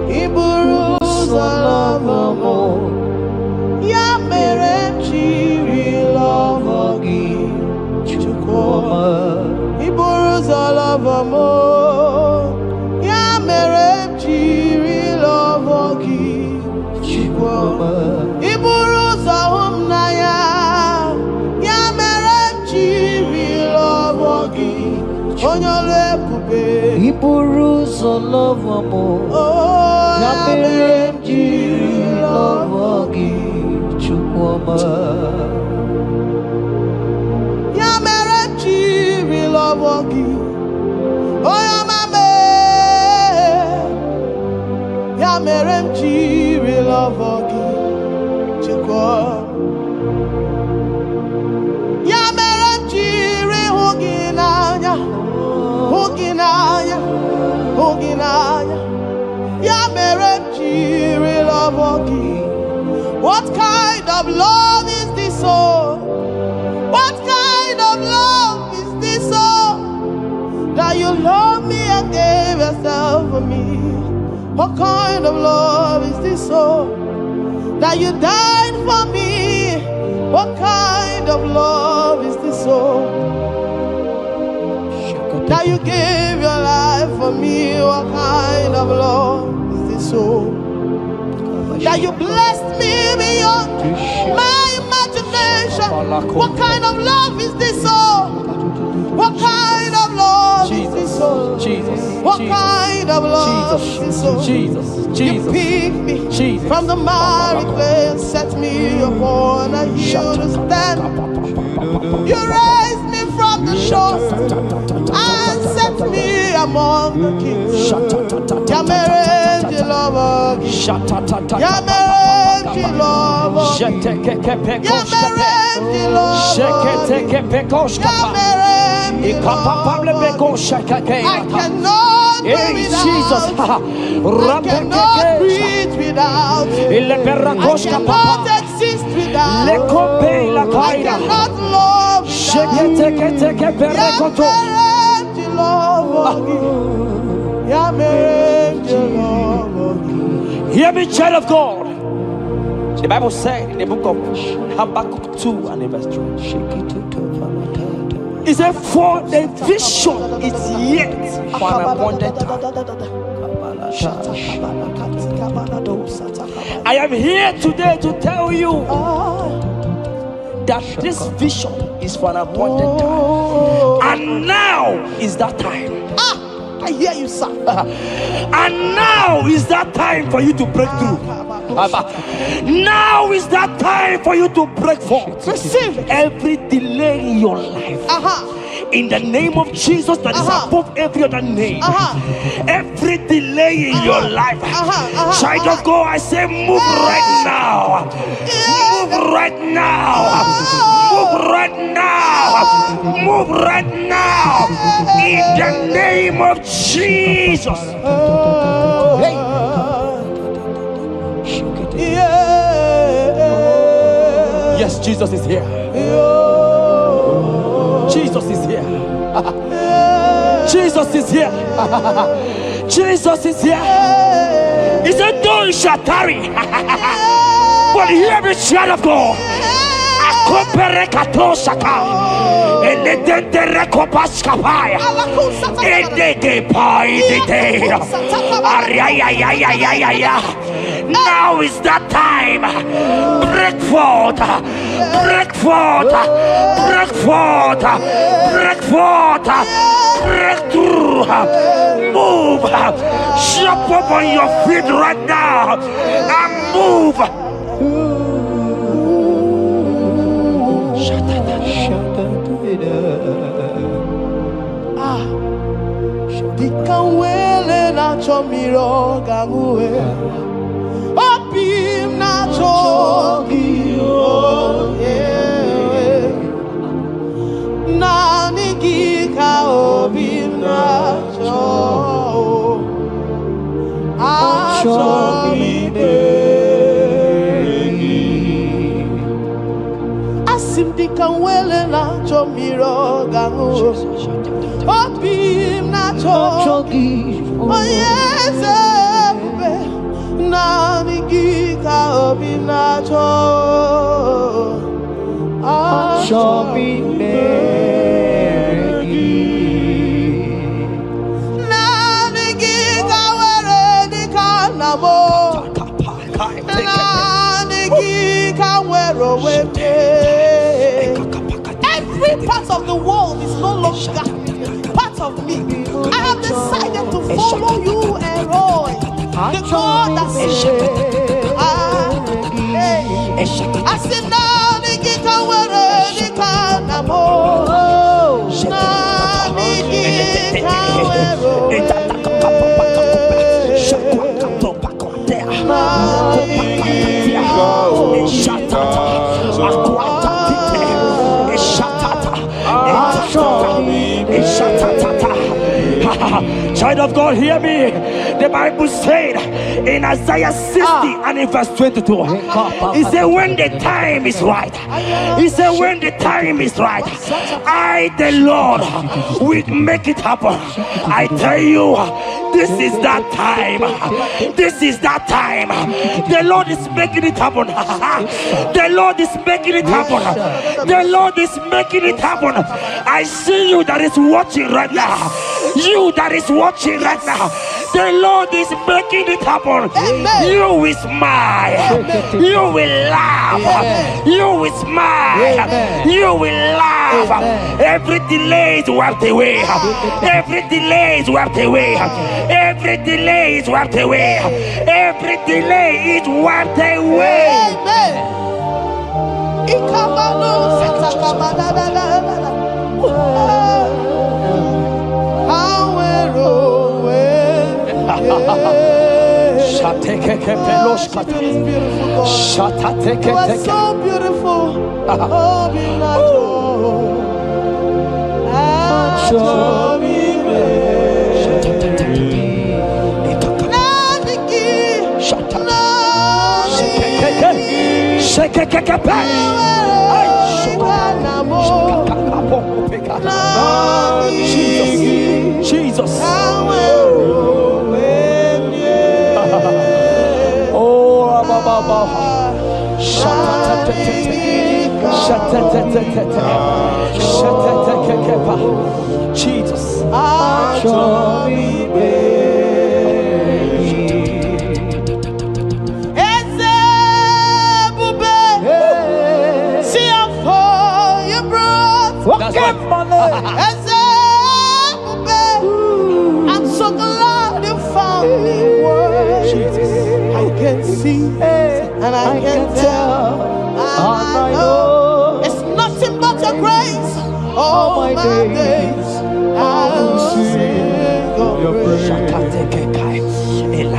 Iburu love more. Ya mere chiri love gi chukoma. Iburu love more. Ya mere chiri love gi chukoma. Iburu hum na ya. Ya mere chiri love gi onyole pube. Iburu love more. Yamere jiri love gi chukwoma. Yamere jiri love gi oyamame. Yamere jiri love gi chukwoma. Yamere jiri huginanya, huginanya, huginanya. What kind of love is this, oh? What kind of love is this, oh? That you love me and gave yourself for me. What kind of love is this, oh? That you died for me. What kind of love is this, oh? That you gave your life for me. What kind of love is this, oh? That you blessed me beyond my imagination. What kind of love is this, oh? What kind of love is this, oh? What kind of love is this, oh? You picked me from the miry clay and set me upon a hill to stand. You raised me from the shore and set me among the kings. Yamere lover, Yamere lover, I cannot breathe without. I cannot breathe without. I cannot exist without. I cannot love without. Hear me, child of God. The Bible said in the book of Habakkuk 2 and verse 3. It said, for the vision is yet for an appointed time. I am here today to tell you that this vision is for an appointed time. And now is that time. I hear you, sir. And now is that time for you to break through. Now is that time for you to break forth. Receive every delay in your life. In the name of Jesus that is above every other name. Every delay in your life. Child of God, I say move right now. Move right now. Move right now. Move right now. In the name of Jesus. Hey. Yes, Jesus is here. Jesus is here. Jesus is here. Jesus is here. He said, though you shall tarry, but hear me, child of God. Now is that time. Break forth, break forth, break forth, break forth, break through. Move, jump up on your feet right now and move. Dikawele na chomiro gamuwe Opim na chogi Na nigika opim na cho Achomide Asim dikawele na chomiro gamuwe Opim na chogi Oh yes, Every part of the world is no longer part of me. I have decided to follow you, Elroy, the God that saves. I said, now the can wear the can Child of God, hear me. The Bible said in Isaiah 60 and in verse 22, he said, when the time is right, he said, when the time is right, I, the Lord, will make it happen. I tell you, this is that time. This is that time. The Lord is making it happen. The Lord is making it happen. The Lord is making it happen. I see you that is watching right now. You that is watching right now. The Lord is making it happen. Amen. You will smile. Amen. You will laugh. Amen. You will smile. Amen. You will laugh. Amen. Every delay is wiped away. Every delay is wiped away. Every delay is wiped away. Every delay is wiped away. Amen. You are so beautiful. Jesus. Jesus. I'm so glad you found me worthy. I can see and I can tell and I know it's nothing but your grace. All my days I will sing your praise.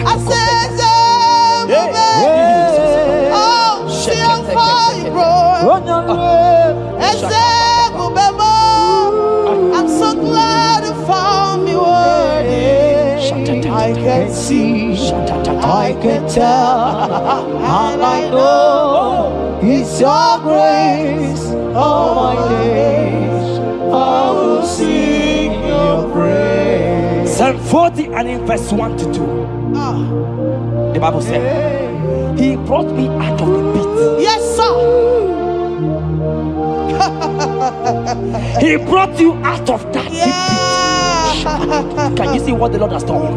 I said, oh, see how far you brought. I'm so glad you found me worthy. I can see, I can tell, and I know it's your grace. All my days I will sing your praise. Psalm 40 and in verse 1 to 2. The Bible said, he brought me out of the pit. Yes, sir. He brought you out of that deep pit. Can you see what the Lord has done?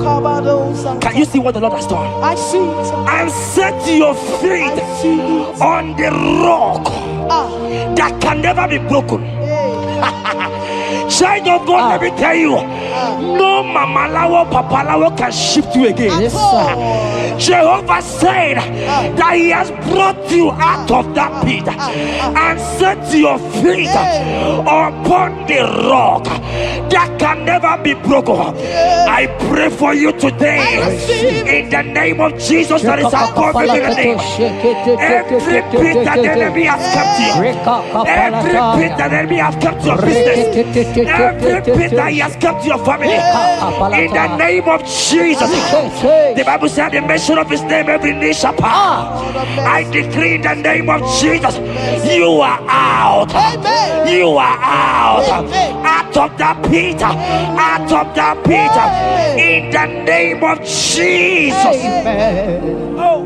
Can you see what the Lord has done? I see. And set your feet on the rock that can never be broken. Child of God, let me tell you, no mama lawo, papa lawo can shift you again. Yes, sir. Jehovah said that he has brought you out of that pit and set your feet upon the rock that can never be broken. I pray for you today in the name of Jesus that is above every name. Every pit that the enemy has kept you, every pit that the enemy has kept your business, every pit that he has kept your family, in the name of Jesus. The Bible said the mention of his name every knee shall bow. I decree in the name of Jesus, you are out. You are out. Out of that pit. Out of that pit. In the name of Jesus. Amen. Oh.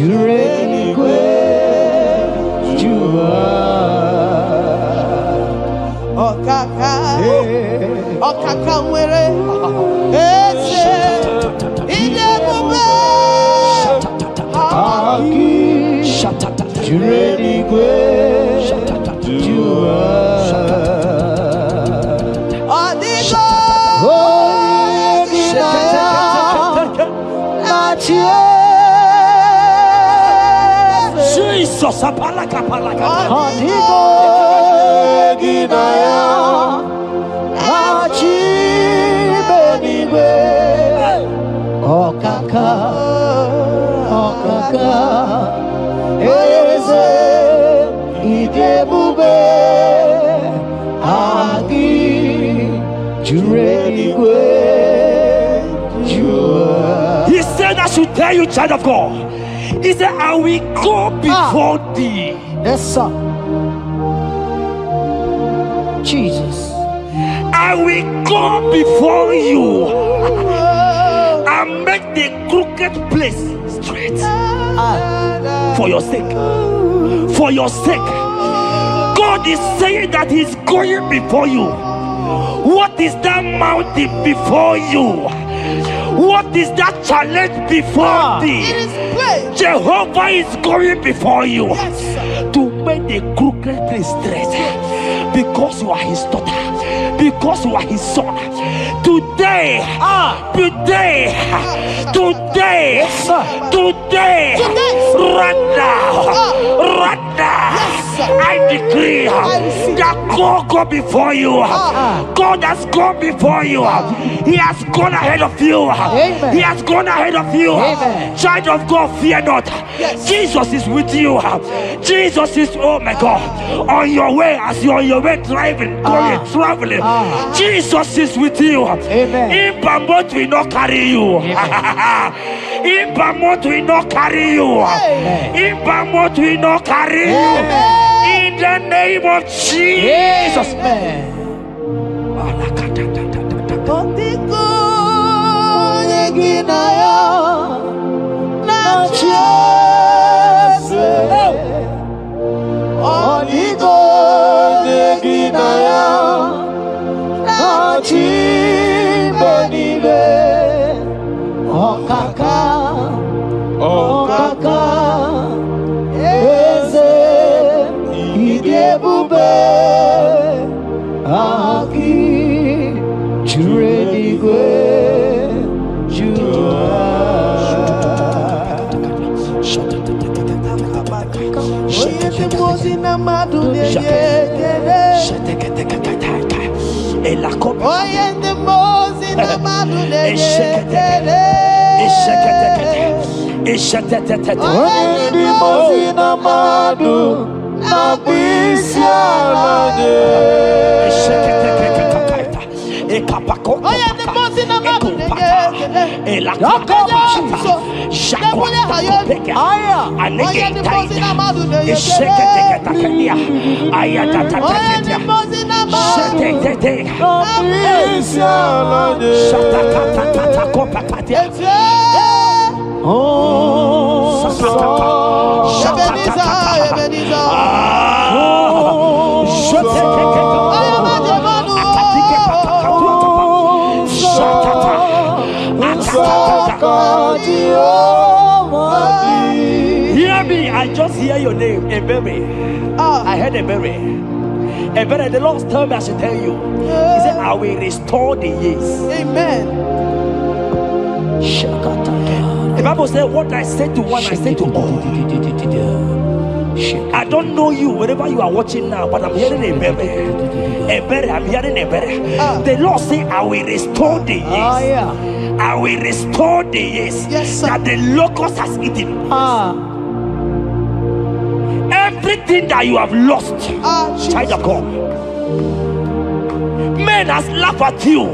Jureni kwe jua Okaka nwere eze idebube Aki Jureni kwe jua Odigo Jesus, apalaka. Odigo ginaya achibenigwe okaka eze idebube agi jurenigwe jua. He said I should tell you, child of God. He said, I will go before thee. Yes, sir. Jesus. I will go before you and make the crooked place straight. For your sake. For your sake. God is saying that He's going before you. What is that mountain before you? What is that challenge before thee? Jehovah is going before you to make the crooked place straight. Because you are His daughter. Because you are His son. Today, right now, I decree that God go before you. God has gone before you. He has gone ahead of you. Amen. He has gone ahead of you. Amen. Child of God, fear not. Jesus is with you. Jesus is, oh my God, on your way, as you're on your way driving, going, traveling. Jesus is with you. Amen. In Bamot will not carry you. In Bamot will not carry you. In Bamot will not carry you. In the name of Jesus. Amen. Odigo yeginaya na chese Odigo yeginaya na chibenibe Okaka eze idebube aki jurenigwe jua. Oye te mozi na madu yekele Oye te mozi na madu yekele Oye te mozi na madu na bisialade Oye te mozi na madu Hear me, I just hear your name, Ebere. I heard Ebere. Ebere, the Lord told me I should tell you. He said, I will restore the years. Amen. The Bible said, what I said to one, I said to all. I don't know you, wherever you are watching now, but I'm hearing Ebere. Ebere, I'm hearing Ebere. The Lord said, I will restore the years. I will restore the years that the locust has eaten. Everything that you have lost, child of God. Men has laughed at you.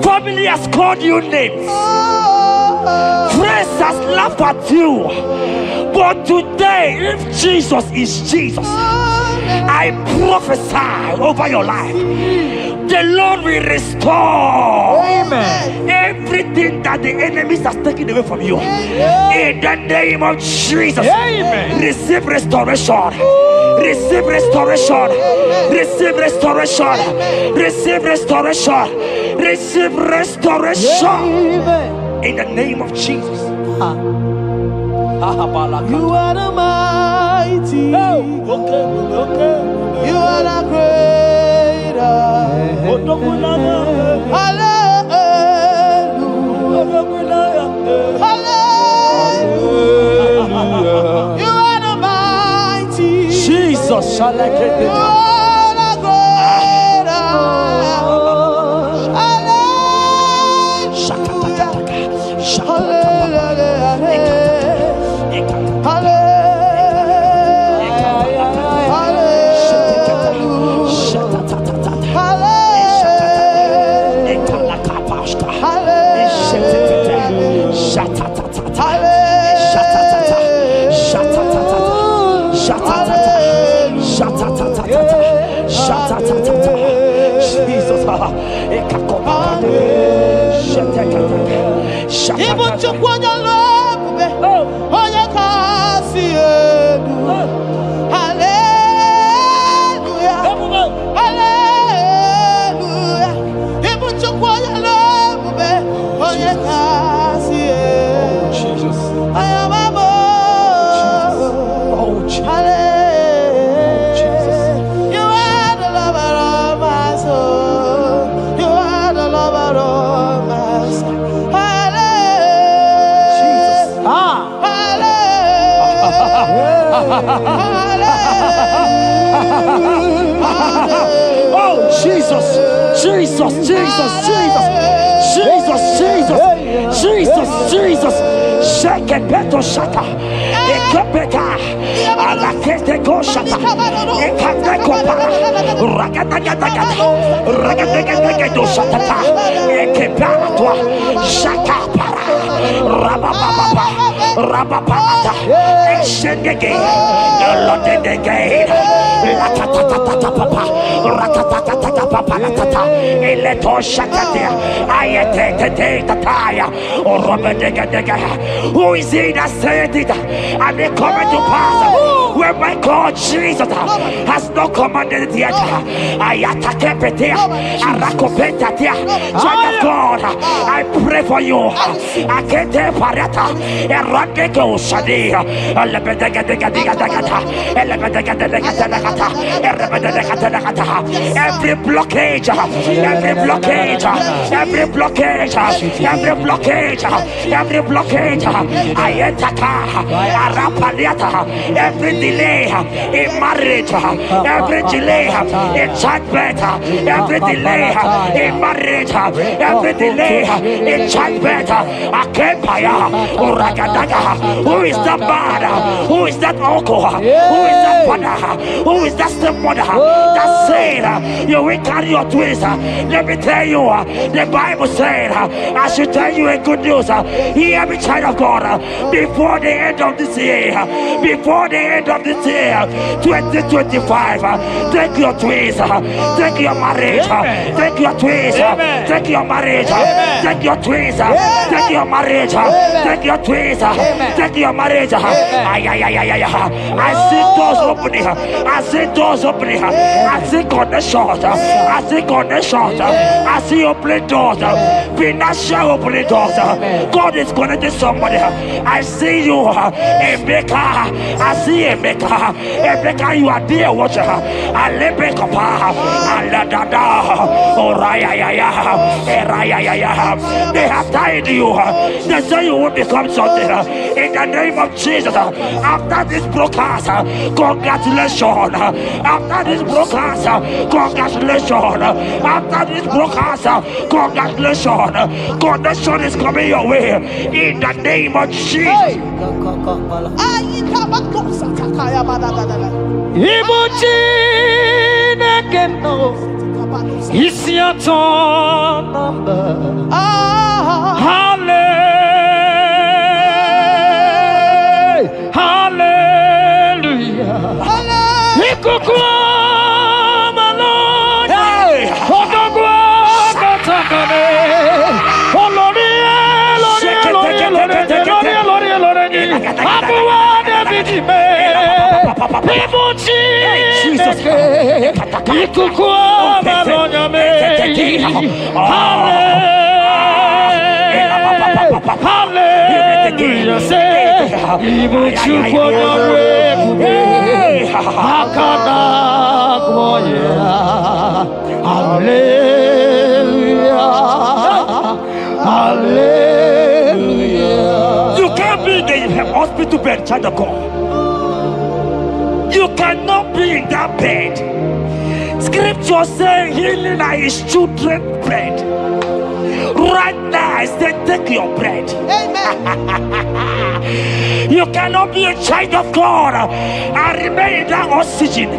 Family has called you names. Friends has laughed at you. But today, if Jesus is Jesus, I prophesy over your life. The Lord will restore. Amen. Everything that the enemies has taken away from you. In the name of Jesus. Amen. Receive restoration. Receive restoration. Receive restoration. Receive restoration. Receive restoration. Amen. In the name of Jesus. You are the mighty. You are the greater. Hallelujah. Hallelujah. You are the mighty. Jesus shall I get You it. are the greater. Oh, Jesus, Jesus, Jesus, Jesus, Jesus, Jesus, Jesus, Jesus. Shake it, Beto Shata. Ekepeka. Alakete go Shata. Ekateko para. Ragatagatagat. Ragatagatagat Shata. Ekepara. Shaka para. Rabababa. Rababata. Exendege. Lotendege. Latatatata papa. Ratatatata papa. Latata. Eleto Shakatia. Ayete tataya. Or Robedega. Who is he that said it? And they come to pass where my God Jesus has not commanded it yet. Ayatakepetia, Arakopetatia. Child of God, I pray for you. Akete parata, Erandeko Shadi, every blockage, every blockage, every blockage, every blockage, every blockage, ayataka, arapaliata, every delay in marriage, every delay in childbirth, every delay in marriage, every delay in childbirth, akempaya, uragadaga. Who is that man? Who is that uncle? Who is that father? Who is that stepmother that said you will carry your twins? Let me tell you, the Bible said, I should tell you a good news. Hear me, child of God, before the end of this year, 2025, take your twins, take your marriage, take your twins, take your marriage, take your twins, take your marriage, take your twins, take your marriage. I see doors opening, I see doors opening, I see connections, I see connections, I see opening doors, financial opening doors. God is connecting somebody. I see you, Emeka. I see Emeka. Emeka, you are there, watcher. Alebekapa, Aladada, Oraya, Eraya. They have tied you. They say you will become something. In the name of Jesus, after this broadcast, congratulations. After this broadcast, congratulations. After this broadcast, congratulations. Connection is coming your way. In the name of Jesus. Ibuchi nekeno isi aton number. Hallelujah. Ikuku malonye. Odogu Hallelujah. You can't be in the hospital bed, child of God. You cannot be in that bed. Scripture says healing is children's bread. Right now, I say, take your bread. Amen. You cannot be a child of God and remain in that oxygen.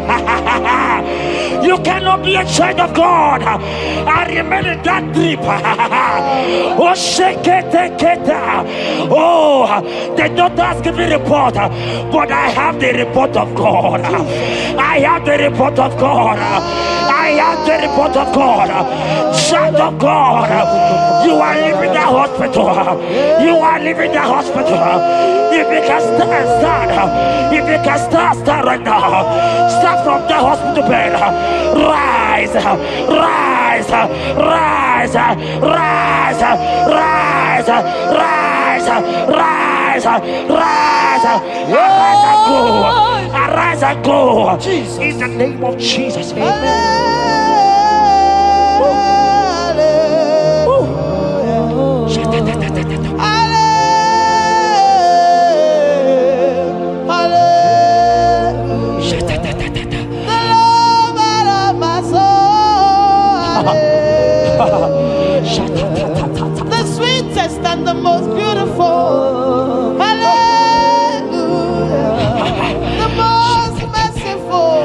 You cannot be a child of God and remain in that drip. Oh, shake it, take it. Oh, the doctors give me a report, but I have the report of God. I have the report of God. I have the report of God. Child of God, you are leaving the hospital. You are leaving the hospital. If you can stand, if you can stand right now, start from the hospital bed. Rise, rise, rise, rise, rise, rise, rise, rise, arise and go, arise and go. In the name of Jesus. Amen. The sweetest and the most beautiful. Hallelujah. The most merciful.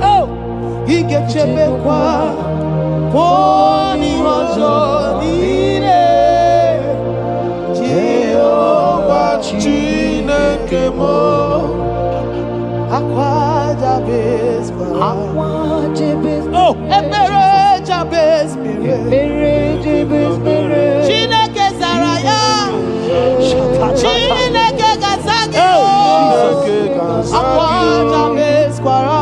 Oh, he gets a big one. Pony Hozo, Jehovah Chinekemo, Aqua Jabez, oh, Ebere Jabez, Chineke Zaraya, Chineke Gazagi, Aqua Jabez, Quara.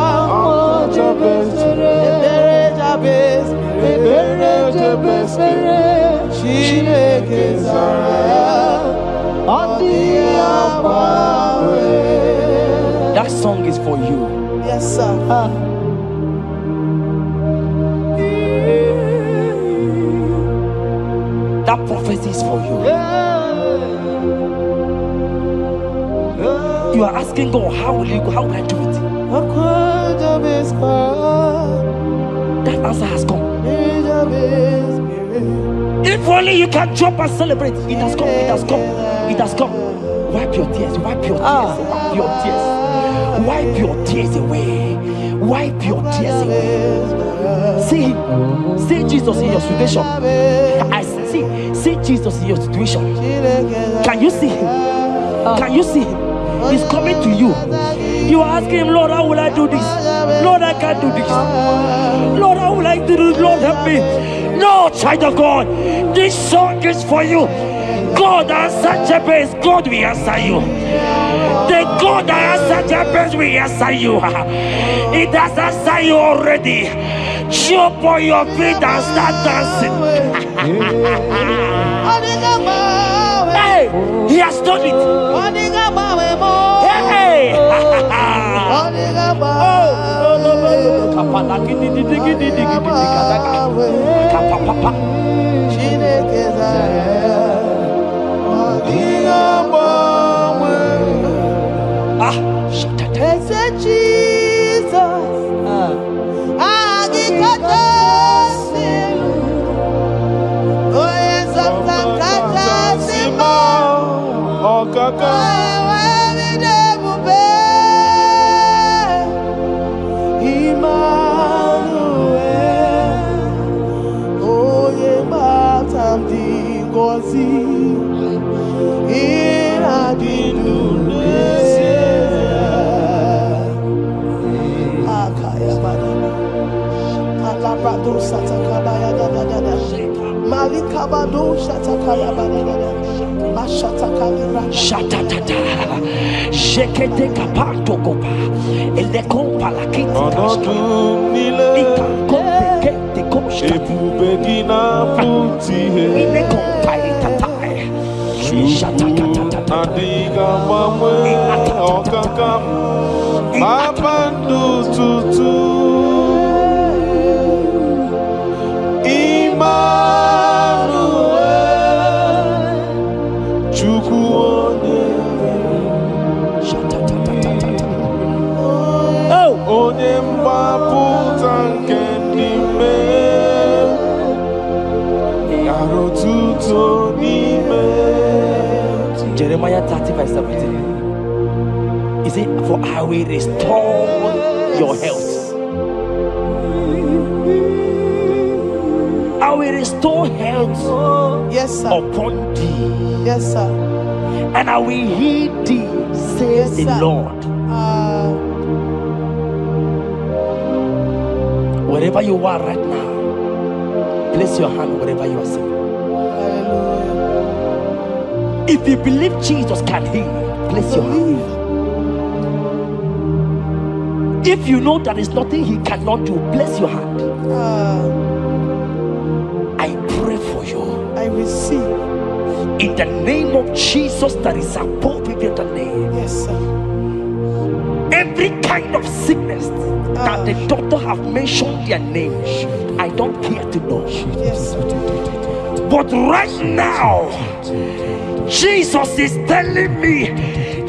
That song is for you. Yes, sir. That prophecy is for you. You are asking God, how will you go? How will I do it? That answer has come. If only you can jump and celebrate. It has come, it has come, it has come. Wipe your tears, wipe your tears, wipe your tears. Wipe your tears away. Wipe your tears away. See Jesus in your situation. I see Jesus in your situation. Can you see him? Can you see him? He's coming to you. You are asking him, Lord, how will I do this? Lord, I can't do this. Lord, how will I do this? Lord, help me. No, child of God, this song is for you. God answered Jabez, God will answer you. The God that answered Jabez will answer you. It has answered you already. Jump on your feet and start dancing. Hey, he has done it. Hey, Jeremiah 30 verse 17. He said, for I will restore your health. I will restore health, yes, sir, upon thee. Yes, sir. And I will heal thee, says Yes, the sir. Lord. Wherever you are right now, place your hand wherever you are sitting. Hallelujah. If you believe Jesus can heal, place your hand. If you know there is nothing he cannot do, place your hand. I pray for you. I receive. In the name of Jesus that is above every other name. Yes, sir. Every kind of sickness that the doctor have mentioned their name, I don't care to know. Yes, sir. But right now, Jesus is telling me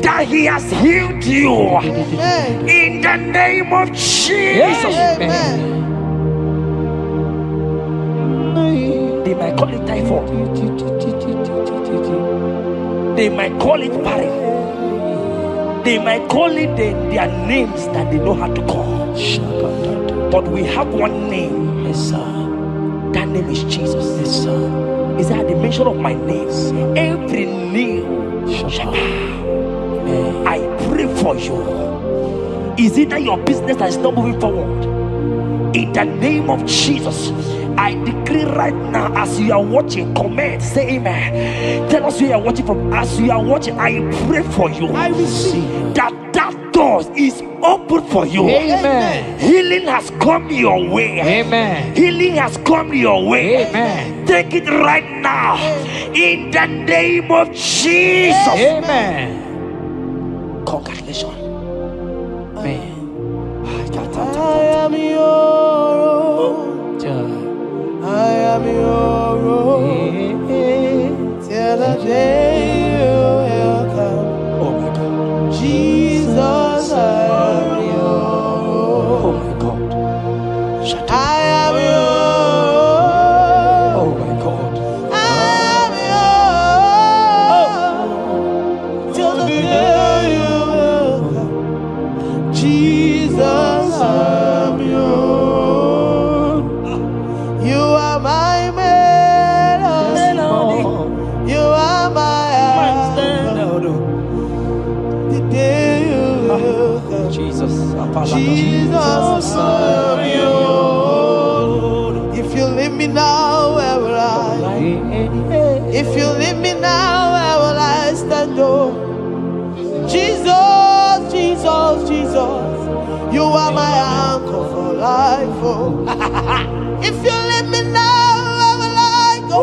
that he has healed you. Amen. In the name of Jesus. Amen. They might call it typhoid. They might call it barren. They might call it their names that they know how to call. But we have one name. Yes, sir. That name is Jesus. Yes, sir. Is that the mention of my name? Every knee shall bow. I pray for you. Is it that your business that is not moving forward? In the name of Jesus, I decree right now, as you are watching, comment, say amen. Tell us where you are watching from. As you are watching, I pray for you. I receive that door is open for you. Amen. Healing has come your way. Amen. Healing has come your way. Amen. Take it right now. In the name of Jesus. Amen. Congratulations. Amen. I am your own. I am your own. Till the day you will come. Oh my God. Jesus, I am your Oh own. my God. I am your own. Oh my God. I am your own. Till the day you will come. Jesus, I am your own. You are my melody. You are my anthem. The day you will come. Jesus. Jesus, I am your own. If you leave me now, where will I? If you leave me now, where will I stand? Oh, Jesus, Jesus, Jesus, you are my anchor for life. Oh, if you leave me now, where will I go?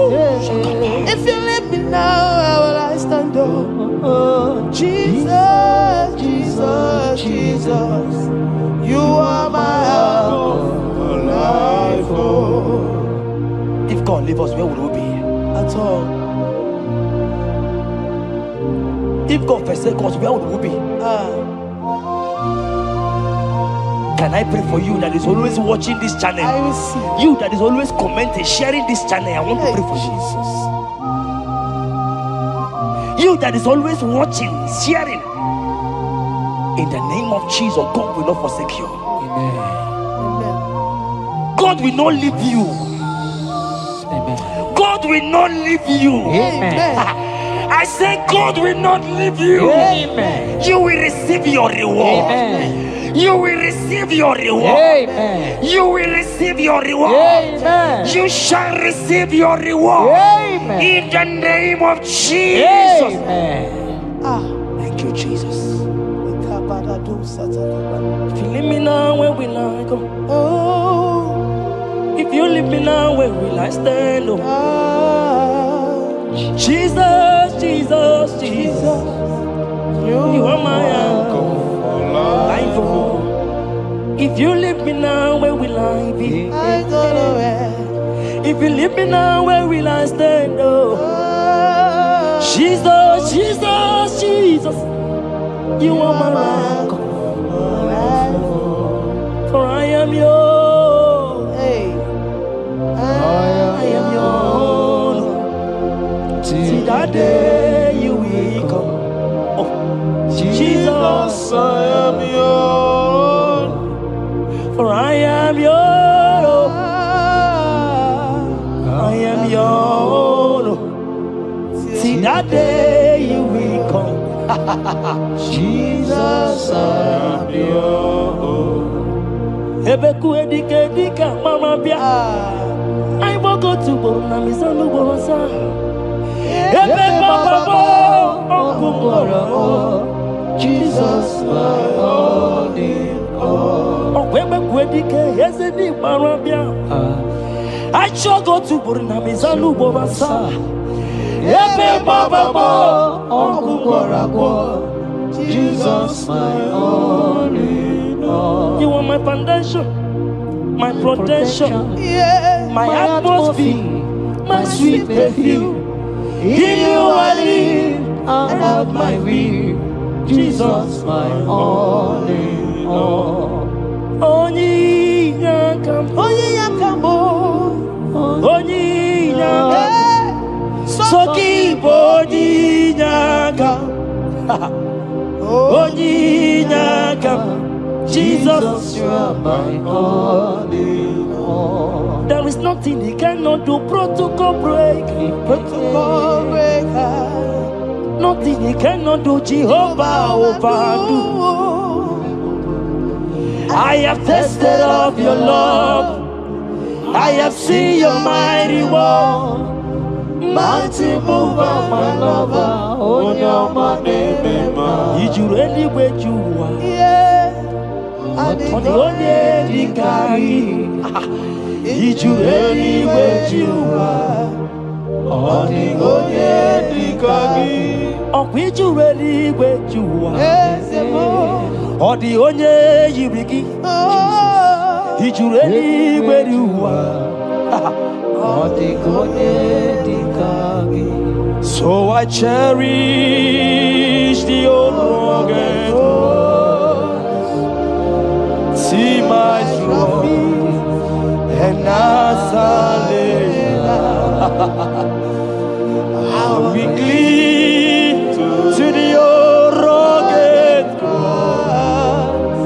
If you leave me now, where will I stand? Oh, Jesus, Jesus, Jesus, Jesus, you are my life. Oh. If God leave us, where would we be? At all. If God forsake us, where would we be? Can I pray for you that is always watching this channel? I receive. You that is always commenting, sharing this channel, I want to pray for you. You that is always watching, sharing. In the name of Jesus, God will not forsake you. Amen. Amen. God will not leave you. Amen. God will not leave you. Amen. I say God will not leave you. Amen. You will receive your reward. Amen. You will receive your reward. Amen. You will receive your reward. Amen. You shall receive your reward. Amen. In the name of Jesus. Amen. Thank you, Jesus. If you leave me now, where will I go? Oh, If you leave me now, where will I stand? Oh. Jesus, Jesus, Jesus. You are my uncle. Life, oh. If you leave me now, where will I be? I don't know where. If you leave me now, where will I stand? Oh. Jesus, Jesus, Jesus. You are my uncle. For I am yours. Hey, I am yours. See that day you will come. Oh, Jesus, I am yours. for I am yours. I am yours. See that day you will come. Jesus, I am yours. Ebeku edike edika mama bia. I will go to Borna Misanu Borosa. Ebe Baba Jesus, my all in all. Ebeku edike yezedi mama bia. I shall go to Borna Misanu Borosa. Ebe Baba Jesus, my all in all. You are my foundation, my protection, Yeah, my atmosphere, my sweet perfume. In you I live and have my will. Jesus, my all in all. Onyi yakam, Onye yakamo, onyi yakam, soki boni yakam, onyi yakam. Jesus, you are my all in all. there is nothing he cannot do. Protocol break, Protocol breaker, nothing he cannot do. Jehovah overdo. I have tasted of your love. I have seen your mighty work. mighty mover, my lover, on your money, man. Did you really where you are? Yeah, I did On the not only carry. Did you really where you are? on the only carry. Or did you really where you are? Yes, Or the only you begin. oh, Did you really where you are? So I cherish the old rugged cross. See my trophy and I'll be clean to the old rugged cross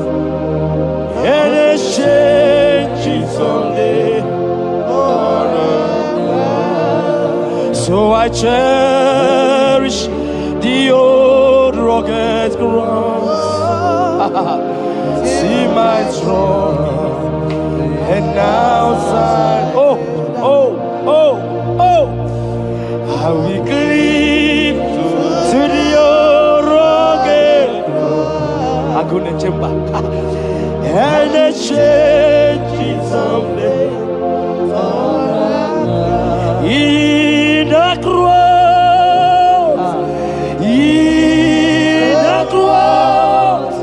and exchange it someday. So I cherish the old rugged cross. See my trophy and now sign. Oh, oh, oh, oh. I will cleave to the old rugged cross. I'm gonna jump back and exchange it someday. In the cross, in the cross,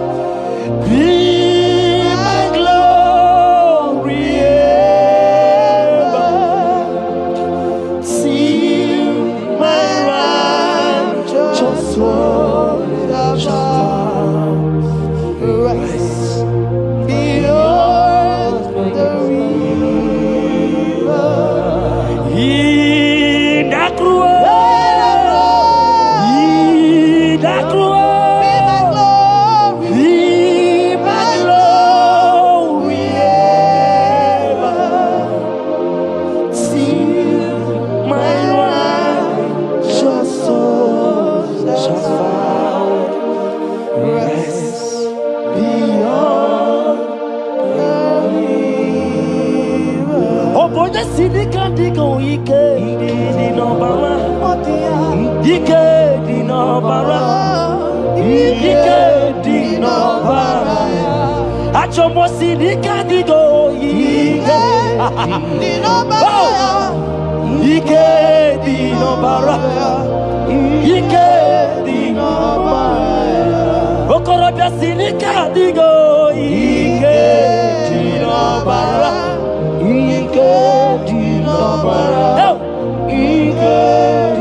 Oja sinika digo ike di no bara. Ike di no bara. Ike di no bara. Achomo sinika digo ike di no bara. Ike di no bara. Ike di no bara. Okorobia sinika digo ike di no bara. Ike di no bara. Ike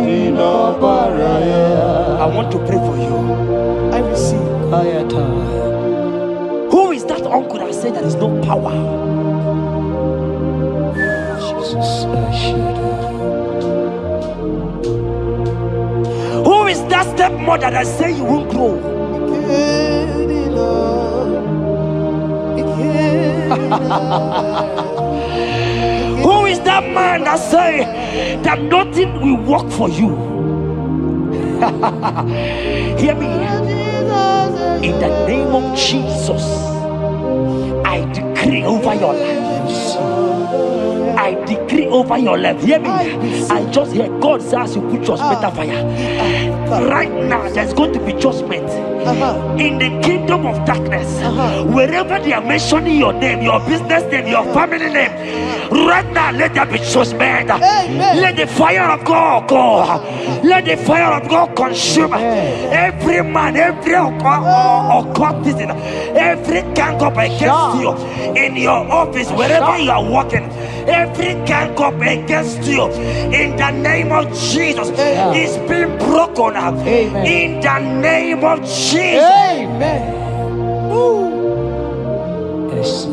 di no bara. I want to pray for you. I receive. Who is that uncle that said there is no power? Jesus, who is that stepmother that say you won't grow? Who is that man that say that nothing will work for you? Hear me. In the name of Jesus, I decree over your life. I decree over your life. Hear me. I just hear God says you put your better fire. Right now, there's going to be judgment in the kingdom of darkness. Wherever they are mentioning your name, your business name, your family name, right now, let there be judgment. Let the fire of God go. Let the fire of God consume every man, every occultism, every gang up against you in your office, wherever you are working. Every gang up against you in the name of Jesus is being broken up. In the name of Jesus. Amen. Yes.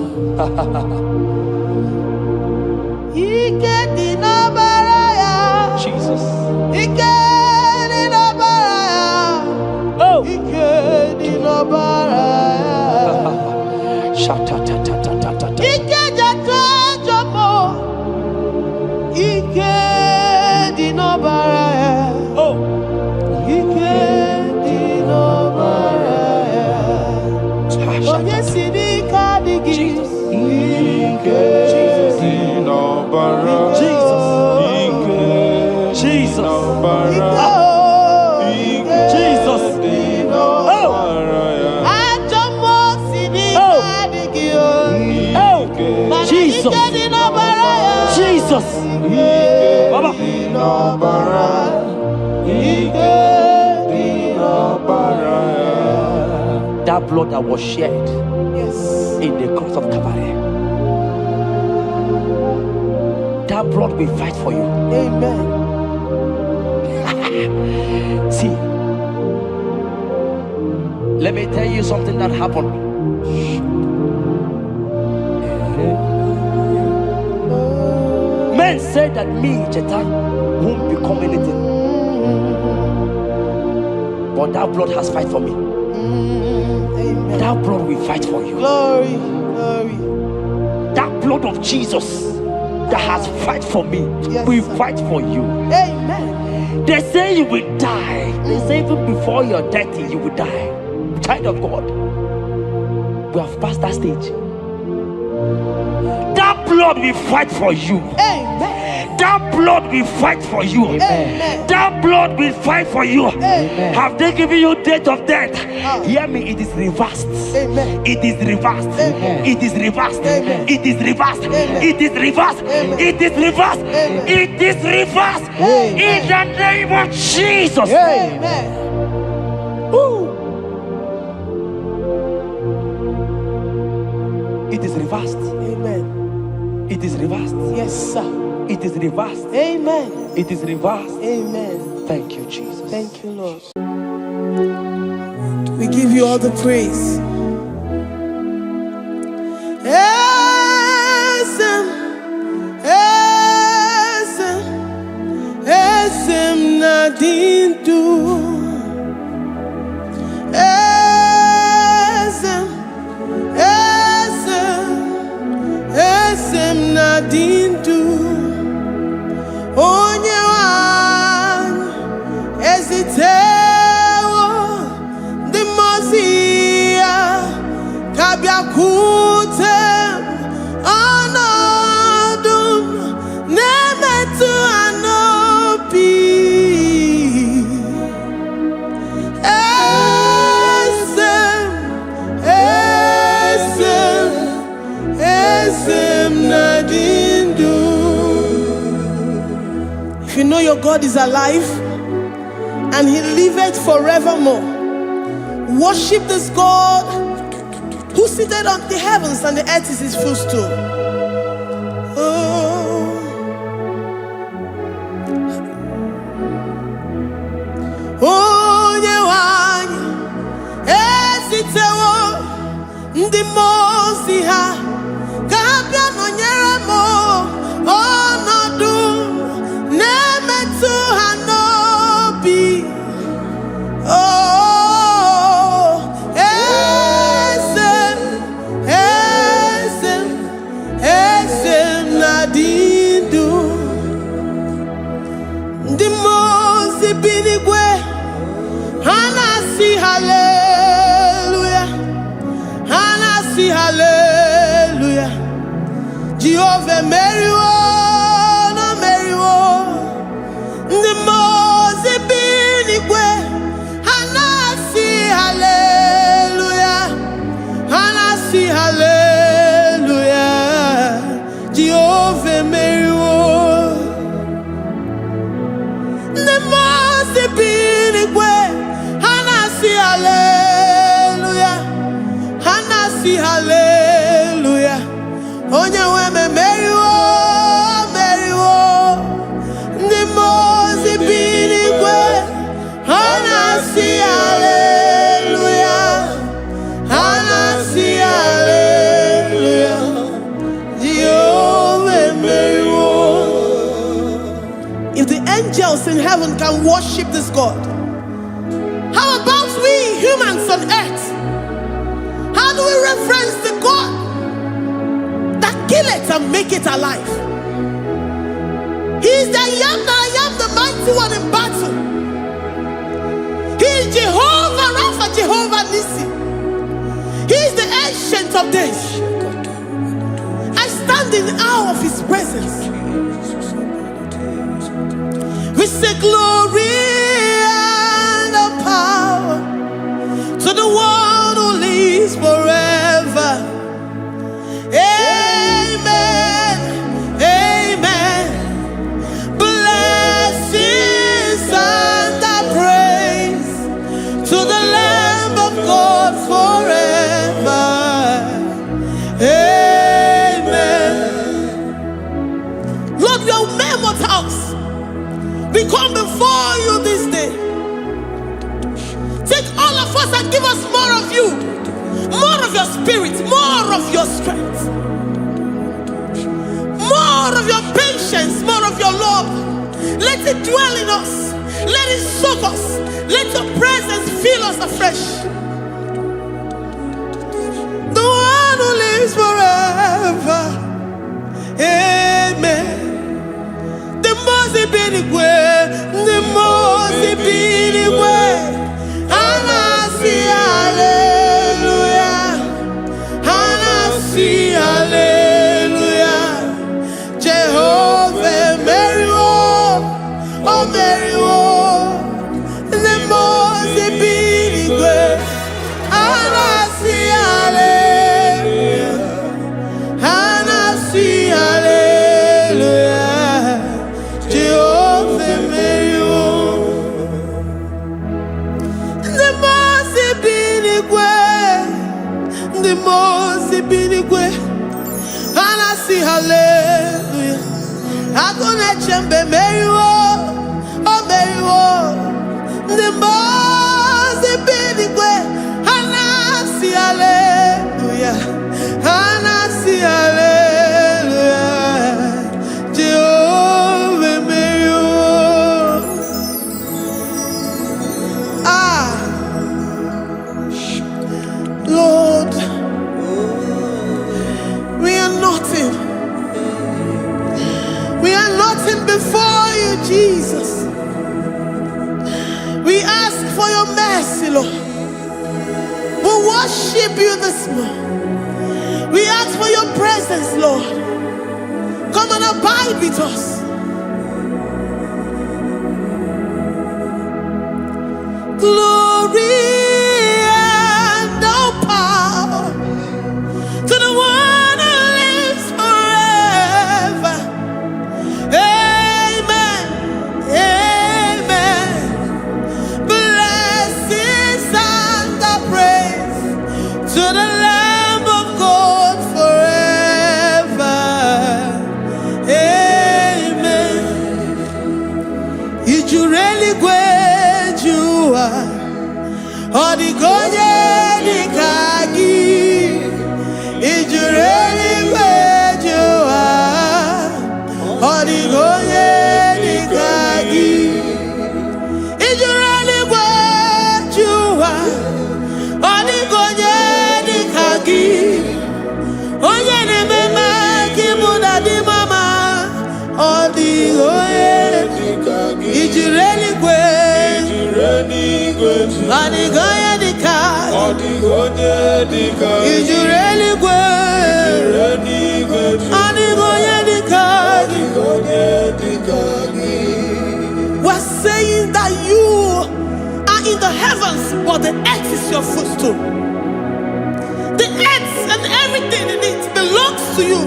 Jesus. Oh. Jesus. Baba. That blood that was shed in the cross of Calvary, that blood will fight for you. Amen. See, let me tell you something that happened. Men said that me, Jetta, won't become anything. But that blood has fight for me. Amen. That blood will fight for you. Glory, glory. That blood of Jesus that has fight for me will fight for you. Amen. They say you will die. They say even before you're 30, you will die. Child of God, we have passed that stage. That blood will fight for you. Amen. That blood will fight for you. Amen. That blood will fight for you. Amen. Have they given you date of death? Hear me, it is reversed. Amen. It is reversed. Amen. It is reversed. Amen. It is reversed. Amen. It is reversed. Amen. It is reversed. Amen. It is reversed. Amen. In the name of Jesus. Amen. It is reversed. Amen. It is reversed. Yes, sir. It is reversed. Amen. It is reversed. Amen. Thank you, Jesus. Thank you, Lord. We give you all the praise. Esem nadindu. Esem nadindu. Onye wan ezitewo the Mosiah. your God is alive and he liveth forevermore. Worship this God who seated on the heavens and the earth is his footstool. Oh, Nyewani, esitewo, ndi mozi ha, kabia nonyeremo, onodu, nemetu hanobi. Oh, esem nadindu, ndi mozi binigwe. Hanasi hallelujah, Hanasi hallelujah. Jehovah Meriwo, no Meriwo. The Mose binigwe. Hanasi hallelujah, Hanasi hallelujah. Jehovah Meriwo. The Mose binigwe. Hallelujah, Hanasi hallelujah. Onye weme meriwo, meriwo. Ndi mozi binigwe. Hanasi hallelujah, Hanasi hallelujah. Jehovah meriwo. If the angels in heaven can worship this God, how about we humans on earth? How do we reference the God that kill it and make it alive? He is the I am, the mighty one in battle. He is Jehovah Rapha, Jehovah Nissi. He is the ancient of days. I stand in awe of his presence. We say glory to the one who lives forever. Amen, amen. Blessings and praise to the Lamb of God forever. Amen. Lord, we are mere mortals. We come before you this day. Take all of us and give us more of you, more of your spirit, more of your strength, more of your patience, more of your love. Let it dwell in us. Let it soak us. Let your presence fill us afresh. The one who lives forever. Amen. The most binigwe, the most binigwe. Hanasi hallelujah, Hanasi hallelujah. Jehovah Meriwo, oh Meriwo. The most binigwe. Hanasi hallelujah, Hanasi hallelujah. Jehovah Meriwo. The most binigwe. Hanasi hallelujah. Agone chembe meriwo, oh meriwo. The most binigwe. Hanasi hallelujah, Hanasi hallelujah. Jehovah meriwo. Lord, we are nothing. We are nothing before you, Jesus. We ask for your mercy, Lord. We worship you this morning. We ask for your presence, Lord. Come and abide with us. Glory and all power to the one who lives forever. Amen. Odigonye dikagi ijureli gwejua. Odigonye dikagi ijureli gwejua. Odigonye dikagi onye nemema kimuda di mama. Odigonye dikagi ijureli Odigonye dikagi Odigonye dikagi ijureli Odigonye dikagi We're saying that you are in the heavens, but the earth is your footstool. The earth and everything in it belongs to you.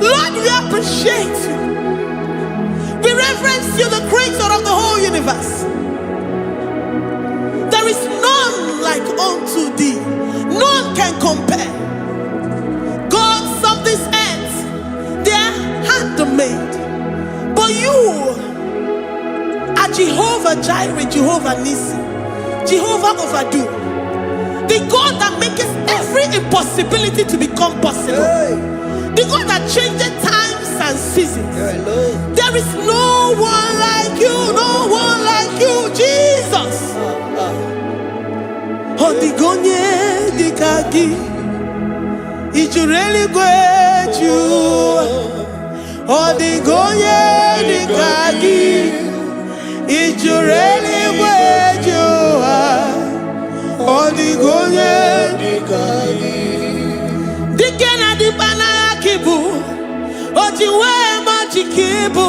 Lord, we appreciate you. We reverence you, the creator of the whole universe. There is none like unto thee. None can compare. Gods of this earth, they are handmade. But you are Jehovah Jireh, Jehovah Nissi, Jehovah Overdo. The God that makes every impossibility to become possible. The God that changes times and seasons. There is no one like you, no one like you, Jesus. Odigonye dikagi ijureli gweju. Odigonye dikagi ijureli gweju. Odigonye dikagi dikena dibana kibu. Ojiwe majikibu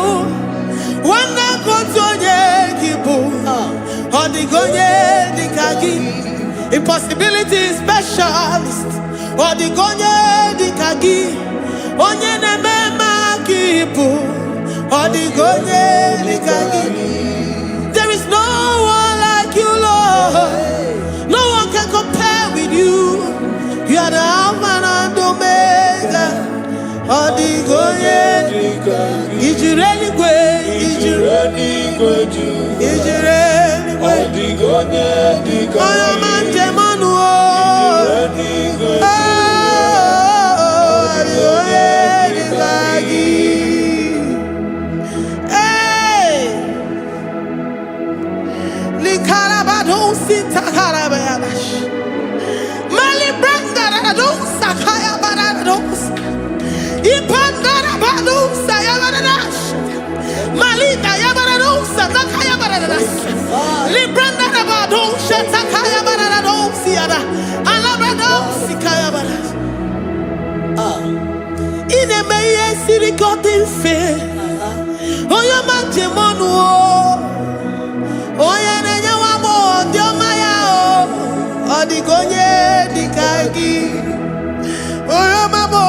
wana kotonye kibu. Odigonye dikagi impossibility specialist. Odigonye dikagi onye nemema kibu. Odigonye dikagi. There is no one like you, Lord. No one can compare with you. You are the Alpha and Omega. Odigonye ijureli gwe ijureli Odigonye dikagi Oyomanje manu Odigonye dikagi. Hey, likarabado sitakarabayash mali branda rado sakaya barados. Ipandara balusa yabaradas. Malita yabaradosa takaya baradas. Libranda badosa takaya barados yada. Alabrados kaya baradas. Ine meye sirikotin fe. Oya manje monu. Oya nenya wamo diomaya o. Odigonye dikagi. Oya mamo.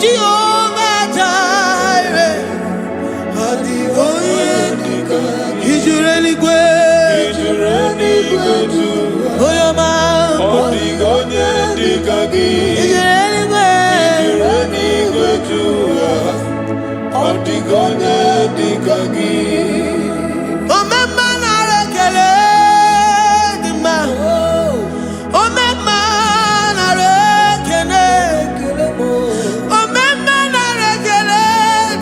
Jehovah Jireh, Odigonye dikagi ijureli gwe oyoma. Odigonye dikagi ijureli gwe Odigonye dikagi. Omema na rekele dima. Omema na rekele. Omema na rekele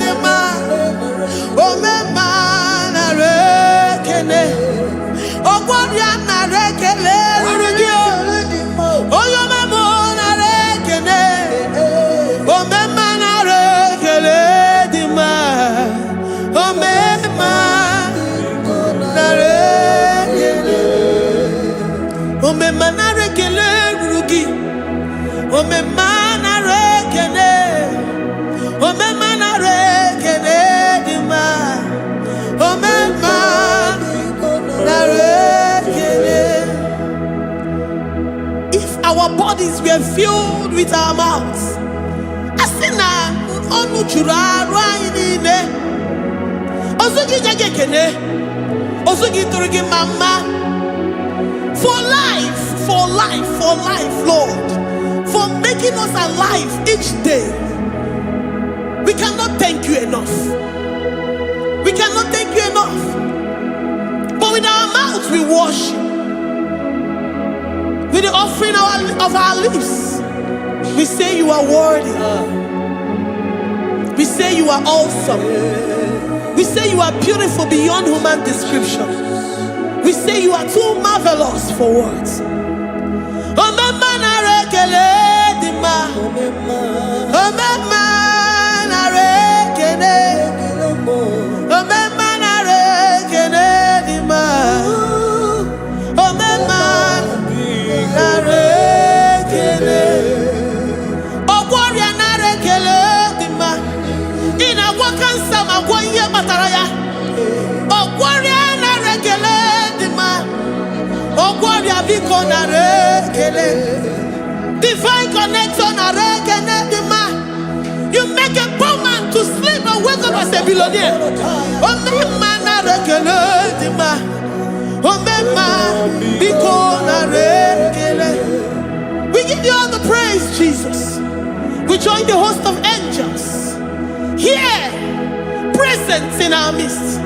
dima. Omema na rekele. Ogwabia na rekele urugio. Oyomemo na rekele. Omema na rekele dima. Omema na rekele. Omema na rekele urugi. Omema na rekele. Omema na rekele dima. Omema na rekele. If our bodies were filled with our mouths, asina onu churaru ayinine. Osugi jagekene. Osugi turugi mama. For life, Lord. For making us alive each day. We cannot thank you enough. We cannot thank you enough. But with our mouths we worship. With the offering of our lips, we say you are worthy. We say you are awesome. We say you are beautiful beyond human description. We say you are too marvelous for words. Divine connection. You make a poor man to sleep and wake up as a billionaire. We give you all the praise, Jesus. We join the host of angels here, present in our midst,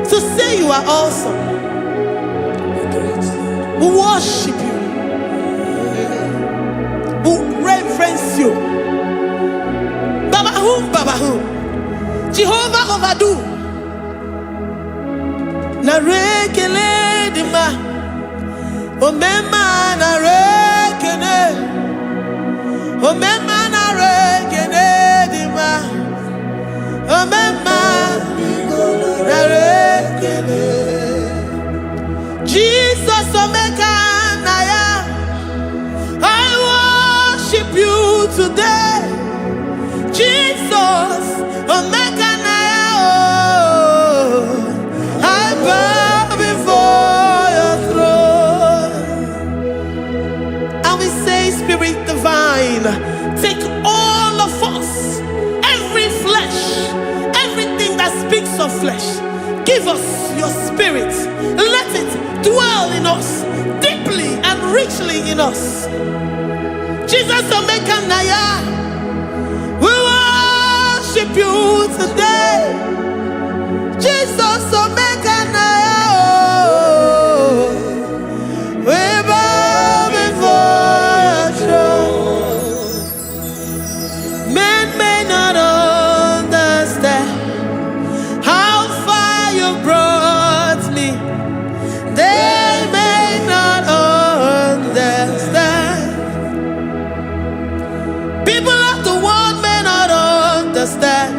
to say you are awesome. We worship you. We reverence you. Baba whom? Jehovah overdo. Na rekele dima. Omema na rekene. Omema na rekene dima. Omema na rekene. Jesus omeka naya. I worship you today. Jesus, omeka naya. I bow before your throne. And we say, Spirit divine, take all of us, every flesh, everything that speaks of flesh. Give us your spirit. Let it dwell in us, deeply and richly in us. Jesus, omeka naya. We worship you today. Jesus, omeka naya. We bow before your throne. Men may not understand how far you brought me. They may not understand. People of the world may not understand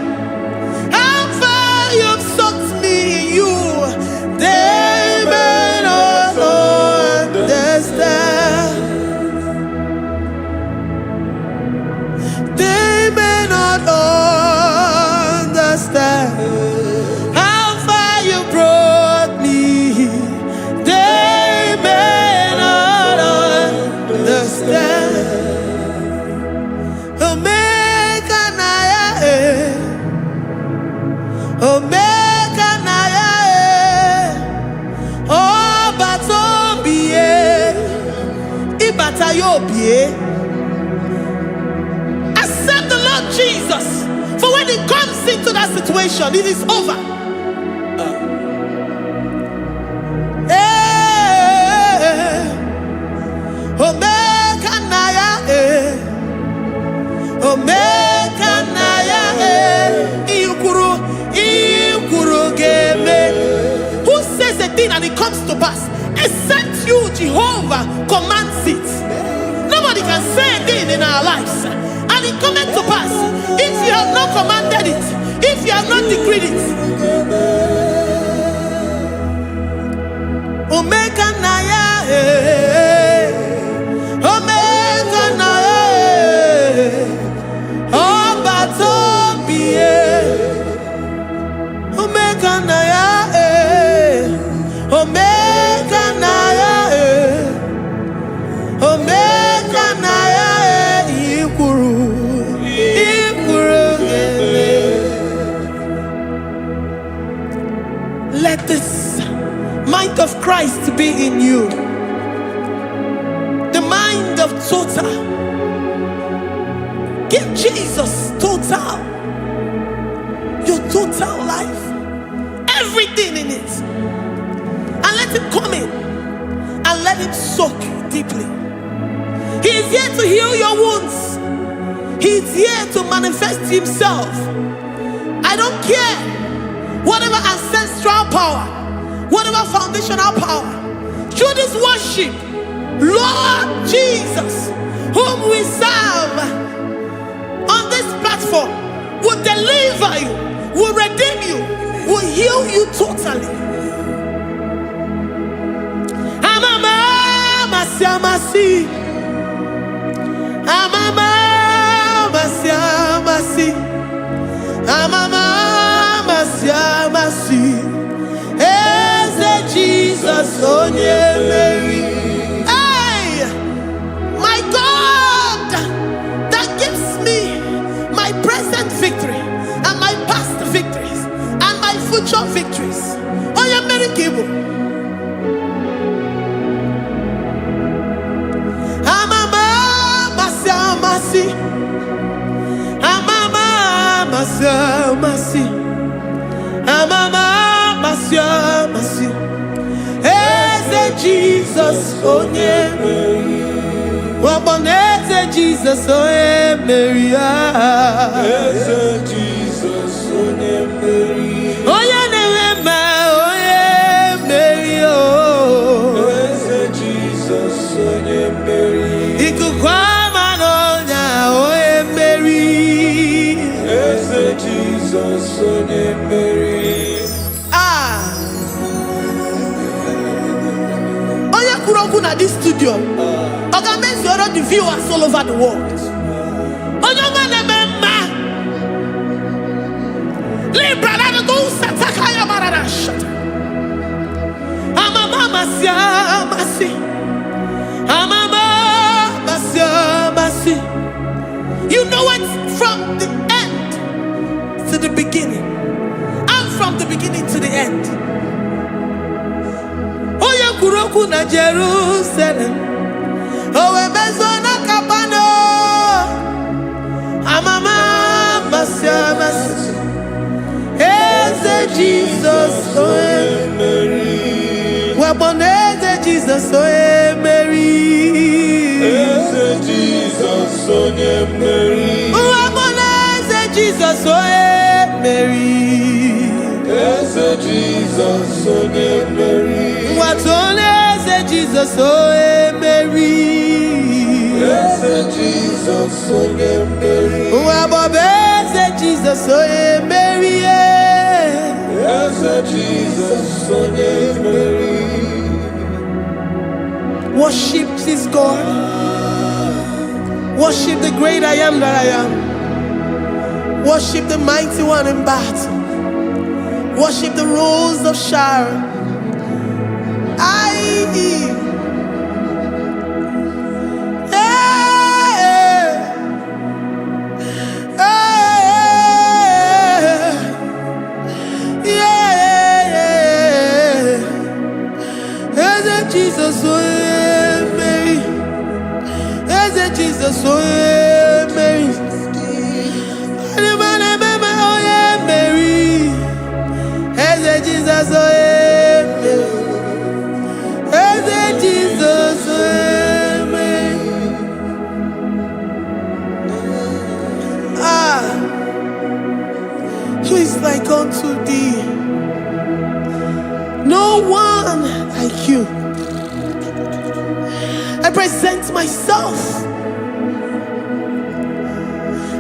how far you've sucked me in you. They may not understand. They may not understand how far you brought me. They may not understand. Omeka naya, oh batobie, ibatayobie. Accept the Lord Jesus, for when He comes into that situation, it is over. Omeka naya, omeka naya, who says a thing and it comes to pass? Except you, Jehovah, commands it. Nobody can say a thing in our lives and it comes to pass if you have not commanded it, if you have not decreed it. Omeka naya, omeka naya, oh batobie. Omeka naya, omeka naya, omeka naya, ikuru gele. mind of Christ to be in you. The mind of total. Give Jesus total. Your total life. Everything in it. And let him come in. And let him soak deeply. He is here to heal your wounds. He is here to manifest himself. I don't care. Whatever ancestral power, whatever foundational power, through this worship, Lord Jesus, whom we serve on this platform, will deliver you, will redeem you, will heal you totally. Amasi, Amama, Masi, Amama, Masi, Eze Jesus, Onye Mary. Hey, my God, that gives me my present victory and my past victories and my future victories. Onye Mary Kibu. Amama masi, Eze Jesus onye Mary, waboneze Jesus onye Mary, Eze Jesus onye Mary, onye newema onye Mary, Eze Jesus onye Mary, ikukwa Jesus onye Mary. Onye kwuru okwu na this studio. Organize all the viewers all over the world. Onye ọma na-eme mma. Libra na go sataka ya marara shata. Amama masi. Amama masi. You know it from the to the beginning, and from the beginning to the end. Oya kuroku na Jerusalem, owe bezona kapano, amama masi, Eze Jesus oe Mary, waboneze Jesus oe Mary, Eze Jesus oe Mary, waboneze Jesus oe Mary, Eze Jesus onye Mary, watone Eze Jesus onye Mary, Eze Jesus onye Mary, wabobe Eze Jesus onye Mary, Eze Jesus onye Mary. Worship this God. Worship the great I am that I am. Worship the mighty one in battle. Worship the rose of Sharon. Jesus, Mary. Jesus, Mary. Jesus, Jesus, who is like unto thee? No one like you. I present myself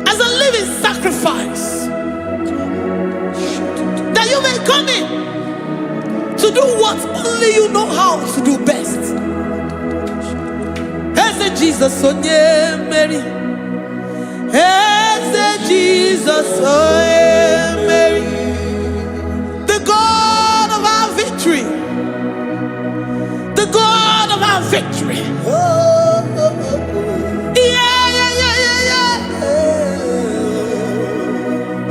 as a living sacrifice, that you may come in to do what only you know how to do best. Eze Jesus onye Mary, Eze Jesus onye Mary, the God of our victory, the God of our victory.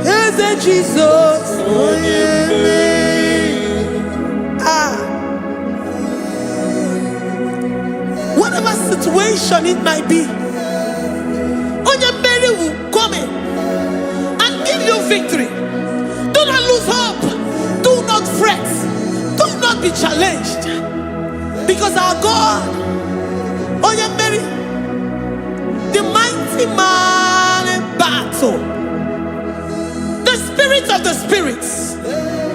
Eze Jesus onye Mary. situation it might be, Onyemeri will come in and give you victory. Do not lose hope. Do not fret. Do not be challenged. Because our God, Onyemeri, the mighty man in battle, the spirit of the spirits,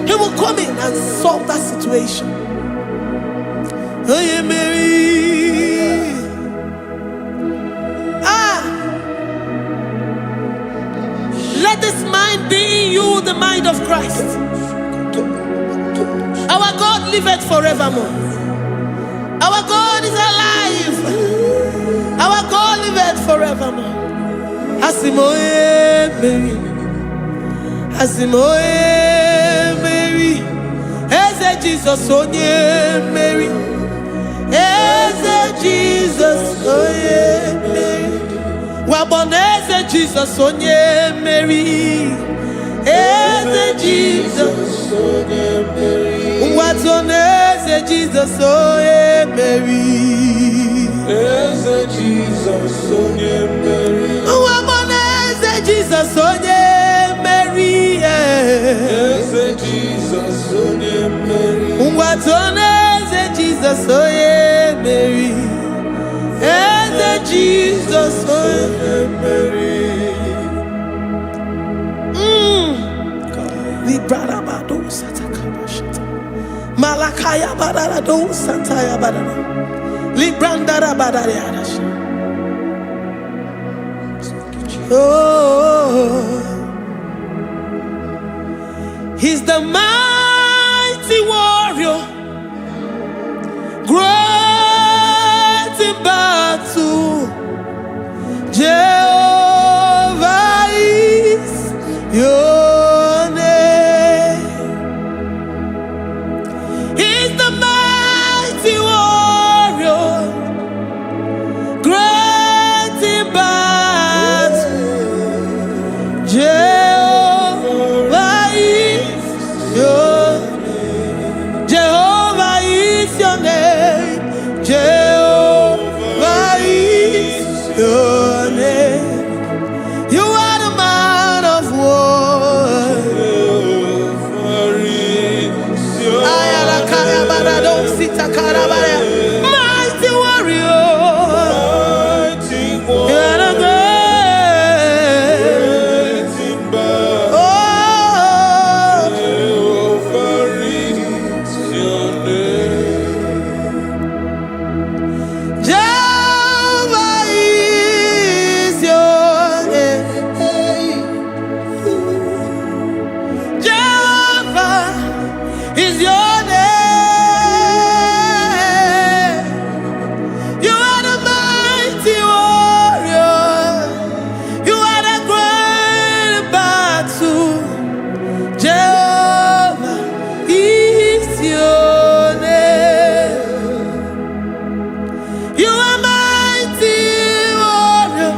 he will come in and solve that situation. Onyemeri. Let this mind be in you, the mind of Christ. Our God liveth forevermore. Our God is alive. Our God liveth forevermore. Asimoye Mary. Asimoye Mary. Eze Jesus onye Mary. Eze Jesus onye Mary. Waboneze Jesus onye Mary. Eze Jesus onye Mary. Watoneze Jesus onye Mary. Eze Jesus onye Mary. Waboneze Jesus onye Mary. Eze Jesus onye Mary. Watoneze Jesus onye Mary. Eze Jesus onye Mary. Librada bado satakaba shata. Malakaya badara do santaya badara. Librandara badara yadash. Oh, he's the mighty warrior, great in battle. Jehovah is your name. He's the mighty warrior, great in battle. Jehovah is your name. Jehovah is your name. Jehovah is your name. You are the man of war. Mighty warrior. You are the great. Oh, Jehovah is your name. Jehovah is your name. Jehovah is your name. You are the mighty warrior. You are the great battle. Jehovah is your name. You are mighty warrior,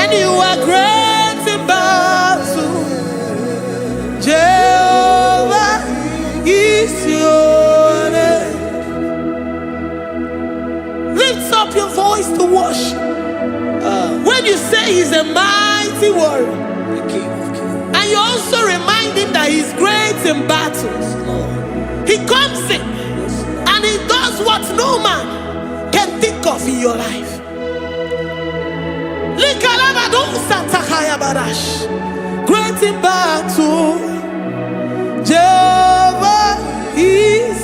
and you are great in battle. Jehovah is your name. Lift up your voice to worship. When you say he's a mighty warrior, and you also remind him that he's great in battles, he comes in and he does what no man can think of in your life. Great in battle, Jehovah is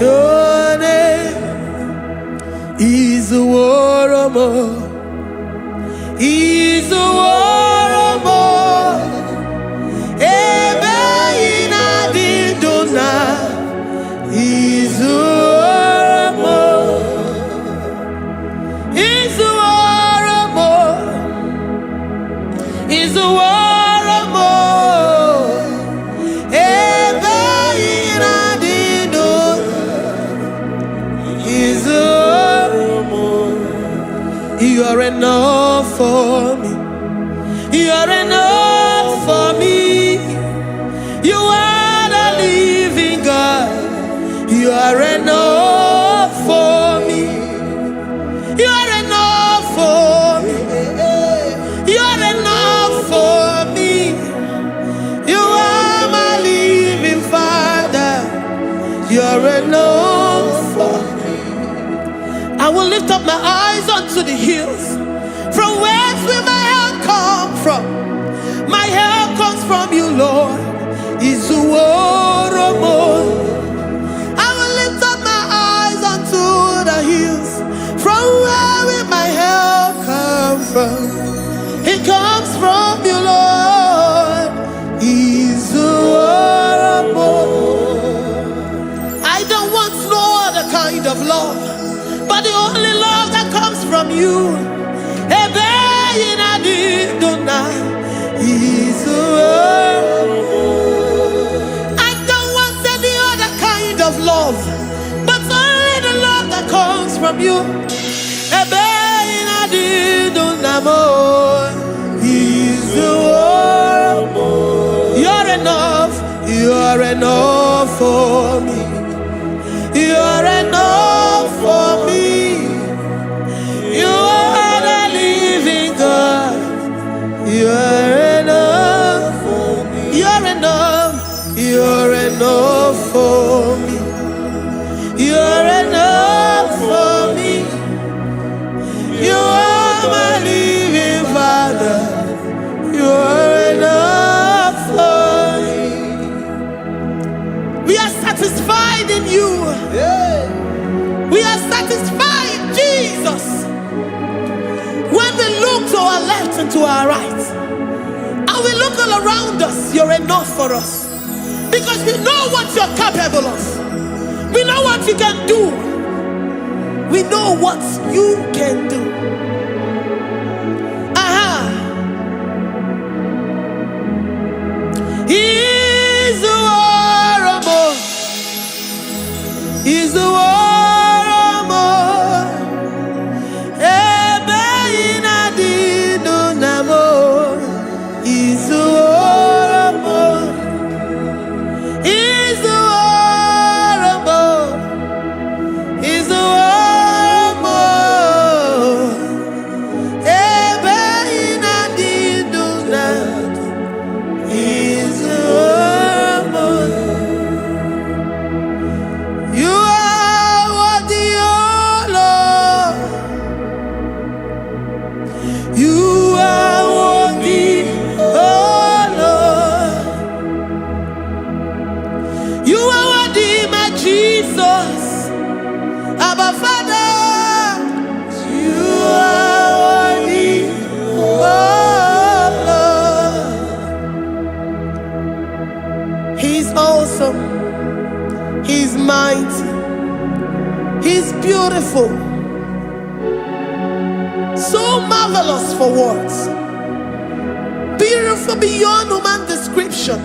your name. He's a warrior. He's a warrior. Ebe ina didona. He's a warrior. He's a warrior. He's a warrior. Ebe ina didona. He's a warrior. You are enough for me. You are enough for me. You are the living God. You are enough for me. You are enough. hills. From whence will my help come from? My help comes from you, Lord. Is the word of God. I will lift up my eyes unto the hills. From where will my help come from? It comes from you, Lord. Is the word of God. I don't want no other kind of love, but the only love that comes from you. Is the word. I don't want any other kind of love, but only the love that comes from you. Is the word. You're enough. You're enough for me. You're enough for me. You are the living God. You're enough for me. You're enough. You're enough for me. You're enough for me. You are my living Father. You're enough for me. We are satisfied in you. We are satisfied, Jesus. When we look to our left and to our right, and we look all around us, you're enough for us. Because we know what you're capable of. We know what you can do. We know what you can do. He's the warrior. He's the warrior. He's mighty. He's beautiful. So marvelous for words. Beautiful beyond human description.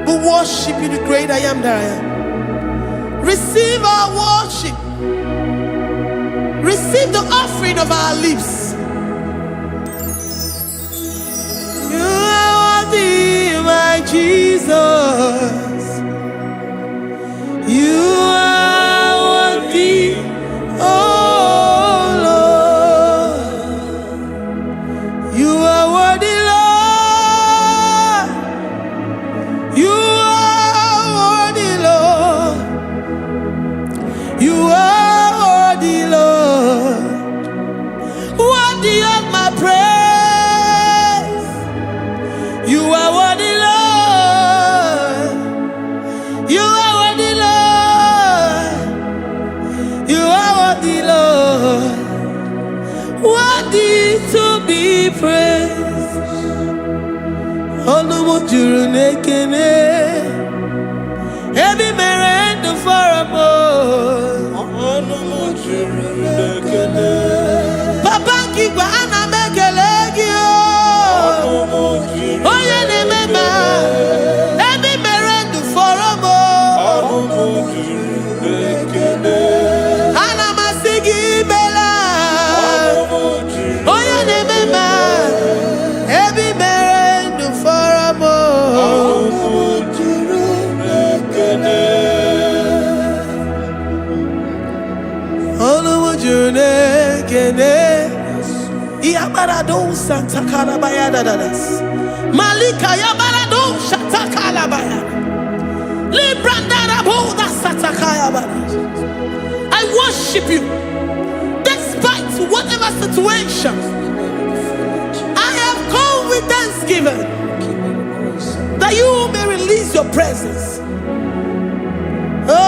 We worship you, the great I am that I am. Receive our worship. Receive the offering of our lips. You are worthy, my Jesus. You are worthy, oh Lord. You are worthy, Lord. You are worthy, Lord. You are worthy, Lord. Worthy of my praise. You are worthy, Lord. You are worthy, Lord. You are worthy, Lord. Worthy to be praised. Onumujuru nekene. Every merend for a more. Onumujuru nekene. Papa kigwa ana mekelegio. Oh yeah, remember. Every merend for a more. Ana masigi bela. Oh yeah, remember. Every merend for a more. Yabarado Santa Calabaya dadas. Malika Yabarado Shata Calabaya. Librandara Boda Satakaya. I worship you. situation. I have come with thanksgiving that you may release your presence. Oh,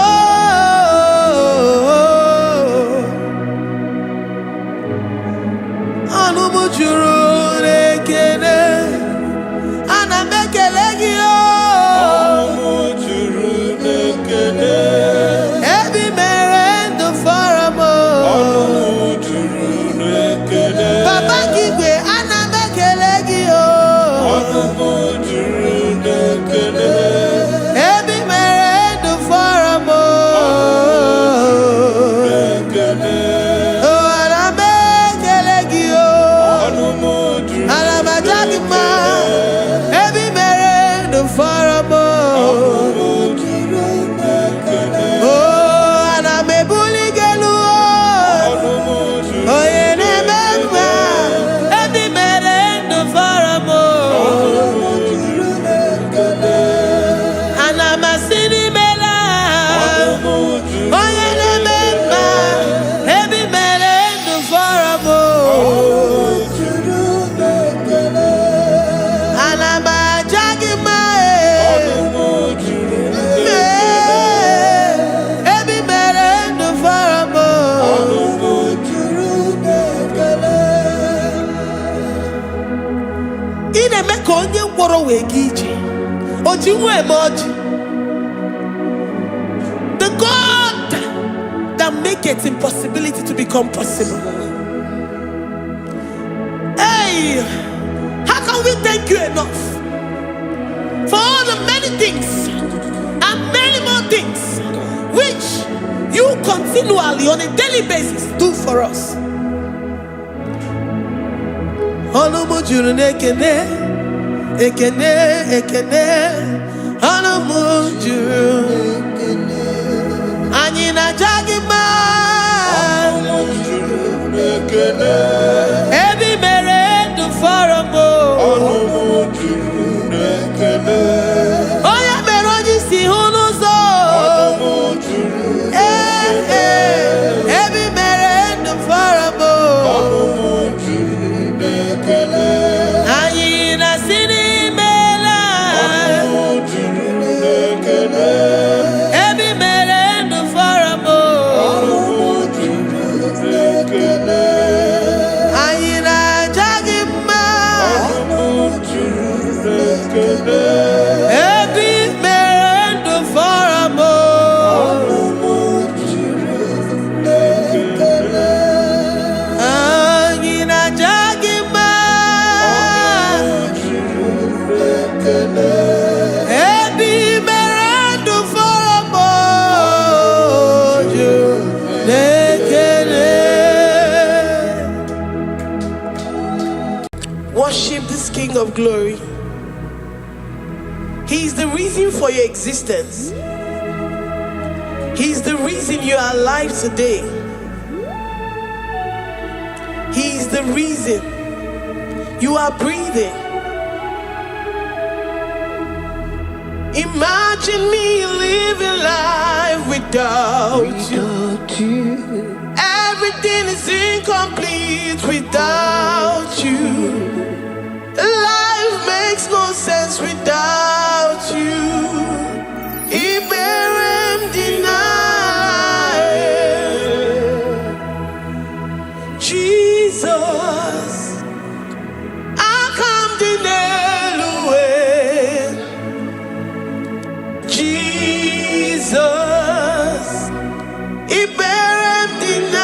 the God that makes impossibility to become possible. Hey, how can we thank you enough for all the many things and many more things which you continually on a daily basis do for us? Ekene, ekene, anamujuru. Anyina jagima, ebi mere du faramo. Oya meroji si hunuzo. Ebi mere du faramo. Anyina sini. Worship this King of Glory. He is the reason for your existence. He is the reason you are alive today. He is the reason you are breathing. Imagine me living life without you. Everything is incomplete without you. Life makes no sense without you. Iberem deny. Jesus, I come deny. Jesus, Iberem deny.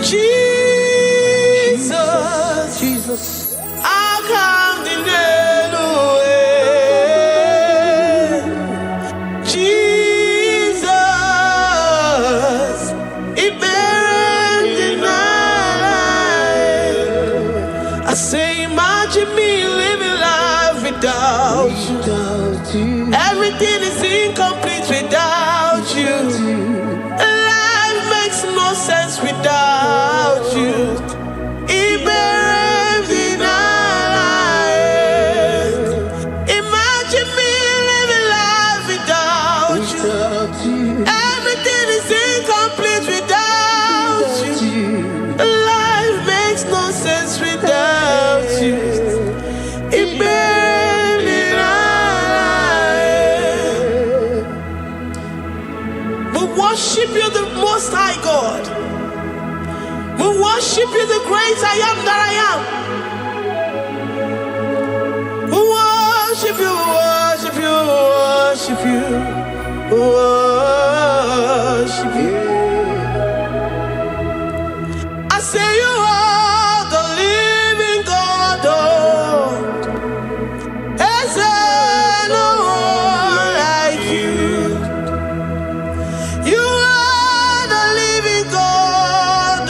Jesus, I come deny. Jesus, Iberem deny. I say, imagine me living life without you. Everything is incomplete without you. Life makes no sense without you. Imagine me living life without you. Everything is incomplete without you. worship you, the Most High God. We worship you, the great I am that I am. We worship you, worship you, worship you, worship you. I say you are the living God. Is there no one like you? You are the living God.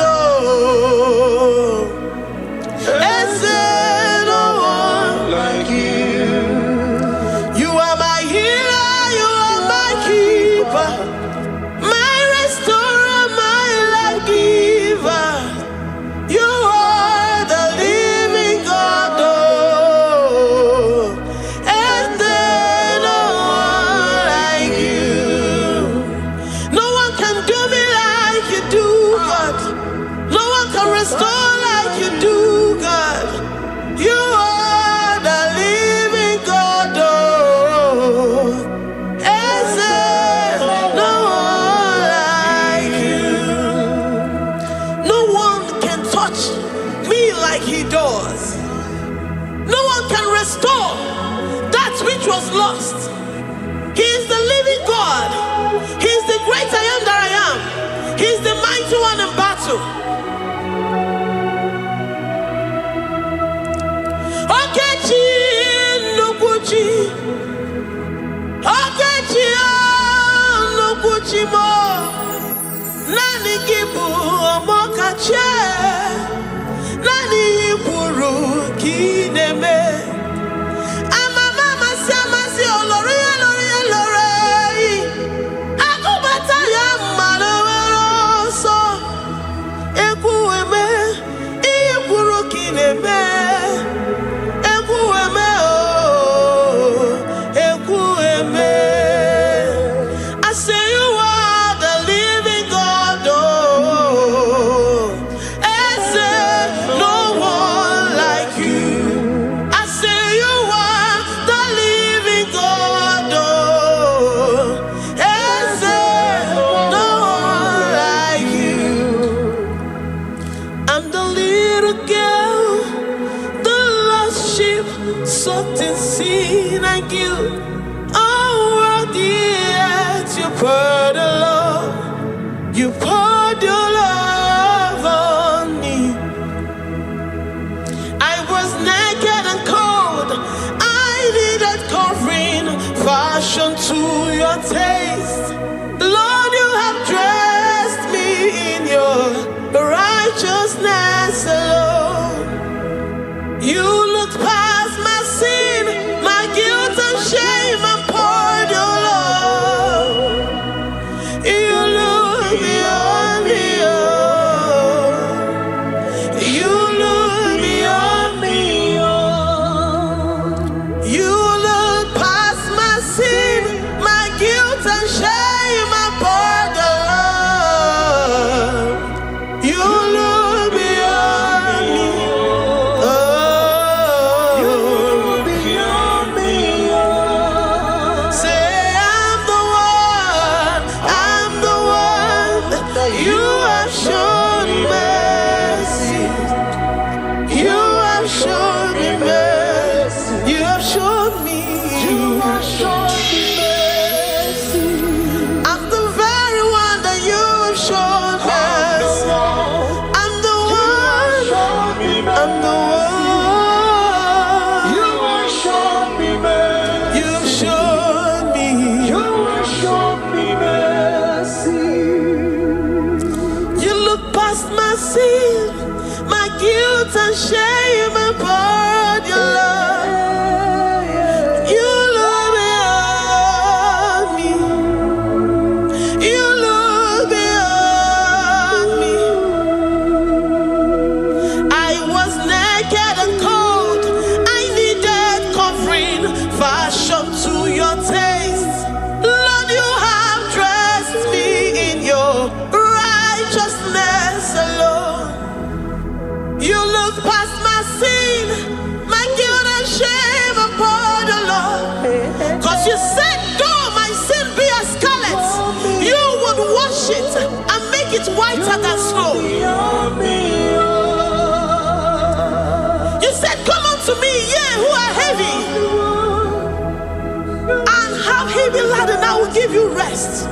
Is there no one like you? You are my healer, you are my keeper, my restorer, my life giver. You are the living God. Is there no one like you? No one can do me like you do, God. No one can restore like you do, God. You are the living God. Is there no one like you? No one can touch me like he does. No one can restore that which was lost. He is the living God. He is the great I am that I am. He is the mighty one in battle. Okechi Nukuchi. Okechi Nukuchi mo. Nani kibu omokache. Nani iburu kineme. Amama masi olori olori olori. Akubata ya malowero so. Ekueme iburu kineme. Ekueme oh. Ekueme. I say you are the living God. Is there no one like you? I say you are the living God. Is there no one like you? I'm the little girl, the lost sheep, soaked in sin and guilt. Oh, worthy yet you poured a love. You poured your love on me. I was naked and cold. I needed covering, fashioned to your taste. Lord, you have dressed me in your righteousness alone. You looked past my sin, my guilt and shame, and poured your love. You look beyond me, oh. You look beyond me, oh. You look past my sin, my guilt and shame, and poured your love. You look beyond me, oh. You look beyond me, oh. Say I'm the one that you have shown mercy. You have shown me mercy. You have shown me. You have shown me mercy. I'm the very one that you have shown mercy. I'm the one. I'm the one. You have shown me mercy. You have shown me. You have shown me mercy. You look past my sin, my guilt and shame, and poured your love. You look beyond me. You look beyond me. I was naked and cold. I needed covering, fashioned to your taste. Lord, you have dressed me in your righteousness alone. You look past my lighter than snow. You said, come unto me, ye who are heavy, and have heavy laden, I will give you rest.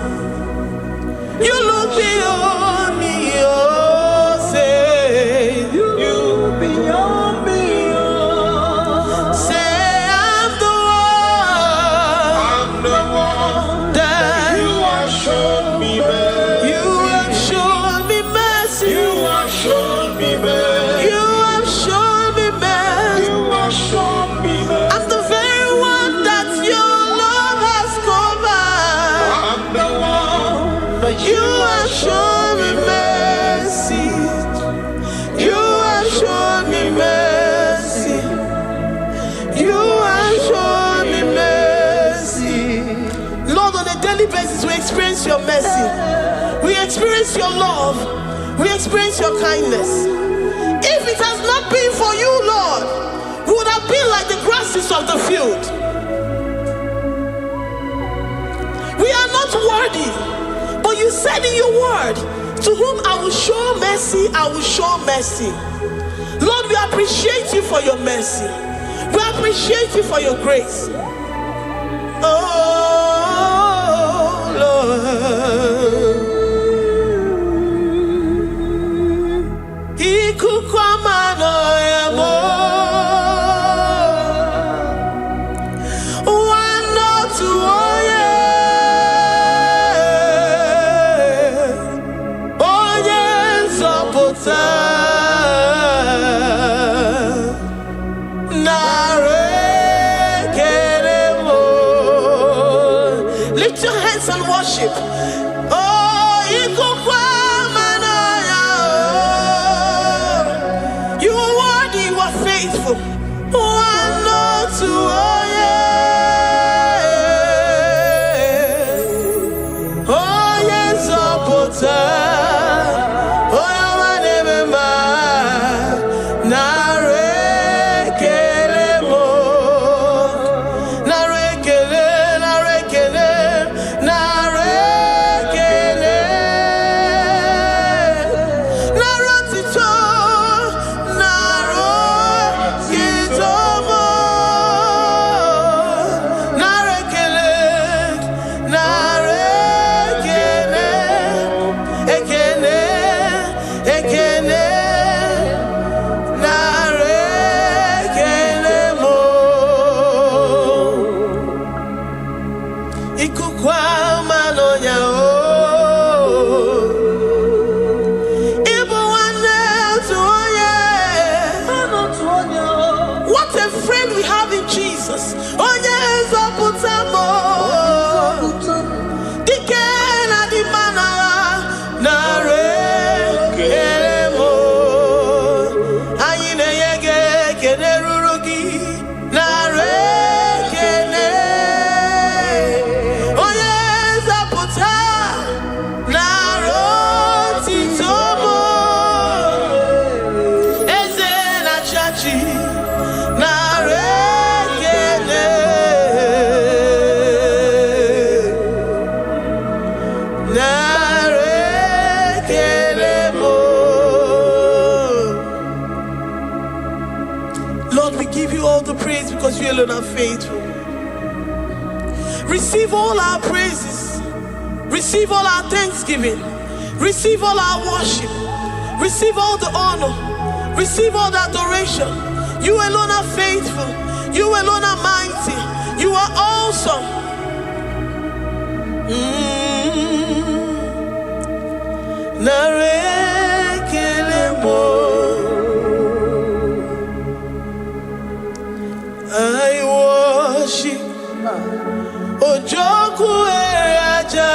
You look beyond me, oh, say, you beyond me, oh. Say, I'm the one that you have shown me mercy. You have shown me mercy. You have shown me mercy. You have shown me mercy. You have shown me mercy. I'm the very one that your love has covered. I'm the one that you have shown me mercy. You have shown me mercy. You have shown me mercy. Lord, on a daily basis, we experience your mercy. We experience your love. We experience your kindness. If it has not been for you, Lord, we would have been like the grasses of the field. We are not worthy, but you said in your word, to whom I will show mercy, I will show mercy. Lord, we appreciate you for your mercy. We appreciate you for your grace. Oh, Lord. Lift your hands and worship. Oh, you are worthy, you are faithful. One, no, two, oh yeah. Oh yes, oh oh my name Lord, we give you all the praise because you alone are faithful. Receive all our praises. Receive all our thanksgiving. Receive all our worship. Receive all the honor. Receive all the adoration. You alone are faithful. You alone are mighty. You are awesome. I worship Ojoku Eraja.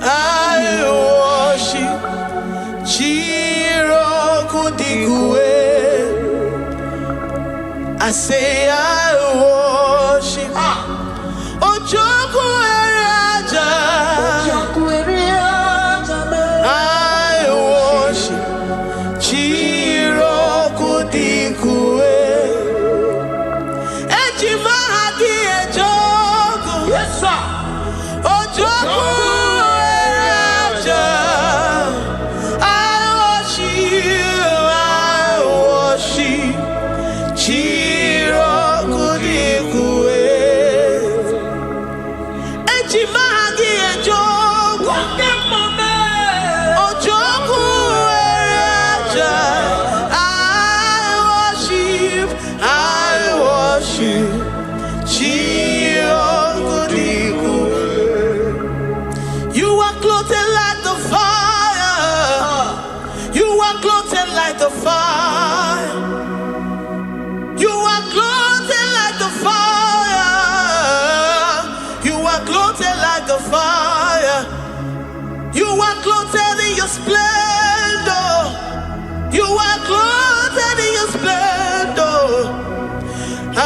I worship Chiroku Digwe. I say I worship Ojoku Eraja. I worship Chiroku Digwe. Ejimahadi Ejoku. Yes, sir. Ojoku Eraja. the fire. You are clothed like the fire. You are clothed like the fire. You are clothed in your splendor. You are clothed in your splendor. I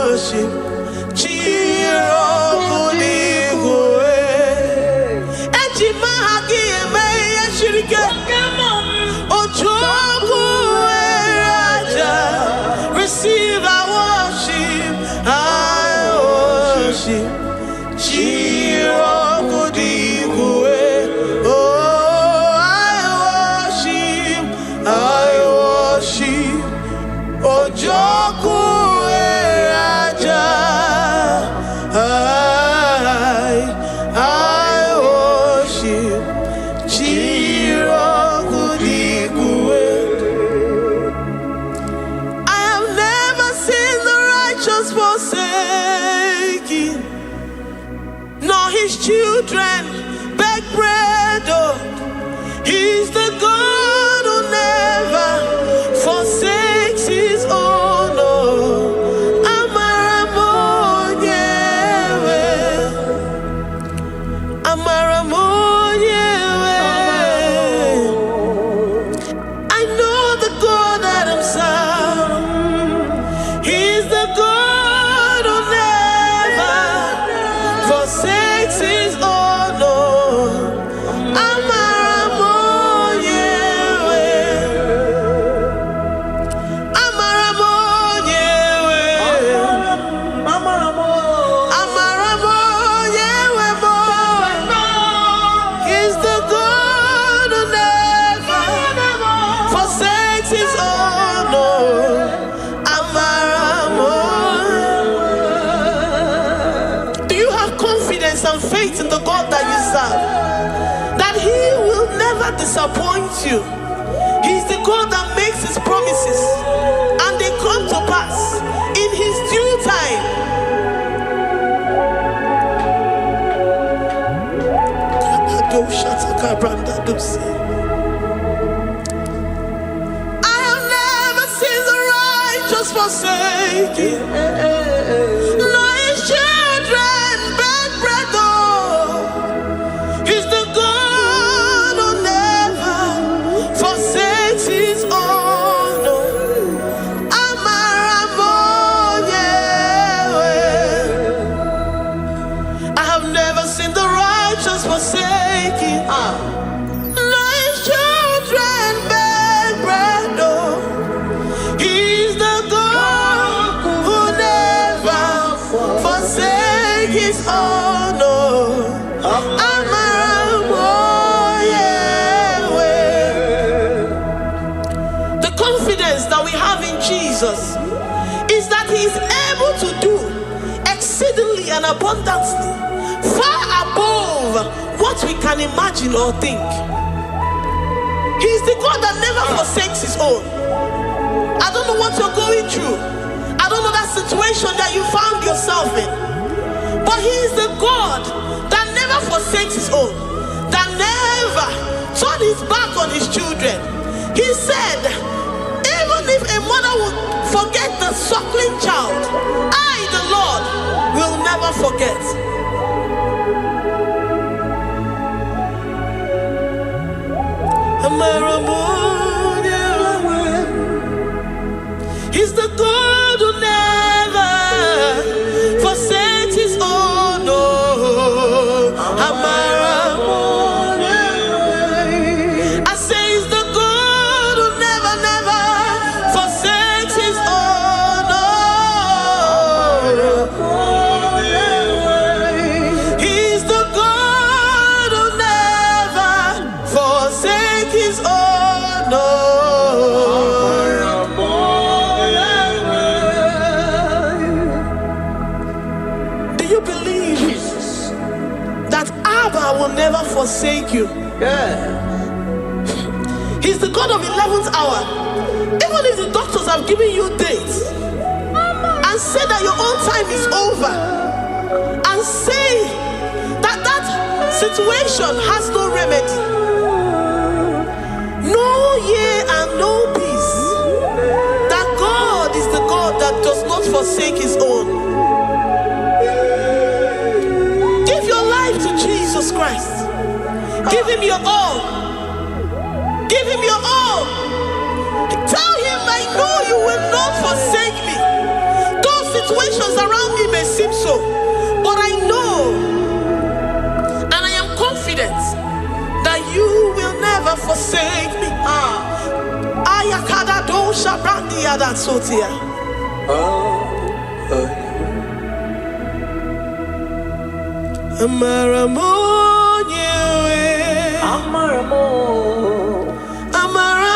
worship receive our worship. I worship. Oh, I worship. Ojoku Raja. I worship. Forsaken, nor his children beg bread. Oh, he's the God who never forsakes his own. Oh, I know the God that I'm serving. He's the God who never forsakes his own. He's the God who never forsakes his own. Do you have confidence and faith in the God that you serve? That he will never disappoint you. He's the God that makes his promises and they come to pass in his due time. I have never seen the righteous forsaken, nor his children beg bread. He's the God who never forsakes his own. I have never seen the righteous forsaken, nor his children beg bread. He's the God who never forsakes his own. The confidence that we have in Jesus is that he is able to do exceedingly and abundantly, far above what we can imagine or think. He is the God that never forsakes his own. I don't know what you're going through. I don't know that situation that you found yourself in. But he is the God that never forsakes his own, that never turned his back on his children. He said, even if a mother would forget the suckling child, I, the Lord, will never forget. He's the God who never forsakes his own. I say he's the God who never forsakes his own. He's the God who never forsakes his own. Will never forsake you. He's the God of 11th hour. Even if the doctors have given you dates and said that your own time is over, and say that that situation has no remedy, know forsake his own. Give your life to Jesus Christ. Give him your all. Give him your all. Tell him, I know you will not forsake me. Those situations around me may seem so, but I know and I am confident that you will never forsake me. Ayakada dosha brandi adansotia. Amaramonye, Amaramonye,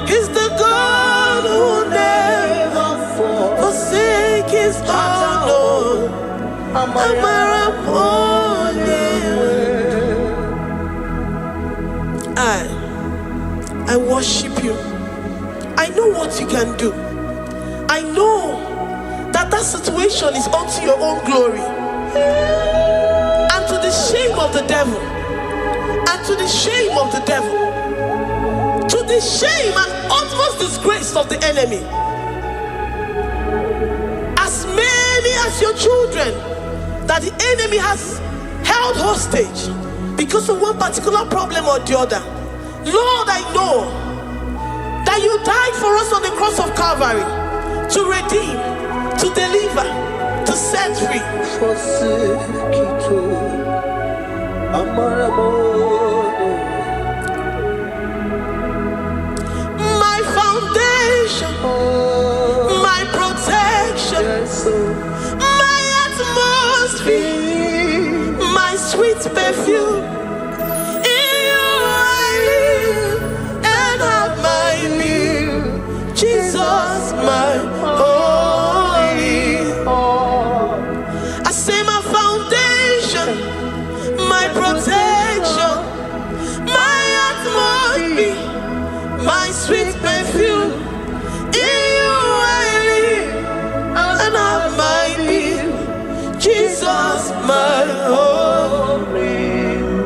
he's the God who never forsake his own. Amaramonye. I worship you. I know what you can do. I know that situation is unto your own glory and to the shame of the devil, and to the shame of the devil, to the shame and utmost disgrace of the enemy. As many as your children that the enemy has held hostage because of one particular problem or the other, Lord, I know that you died for us on the cross of Calvary to redeem, to deliver, to set free. My foundation, my protection, my atmosphere, my sweet perfume. In you I live and have my being. Jesus, my my sweet perfume. In you I live and have my being. Jesus, my holy.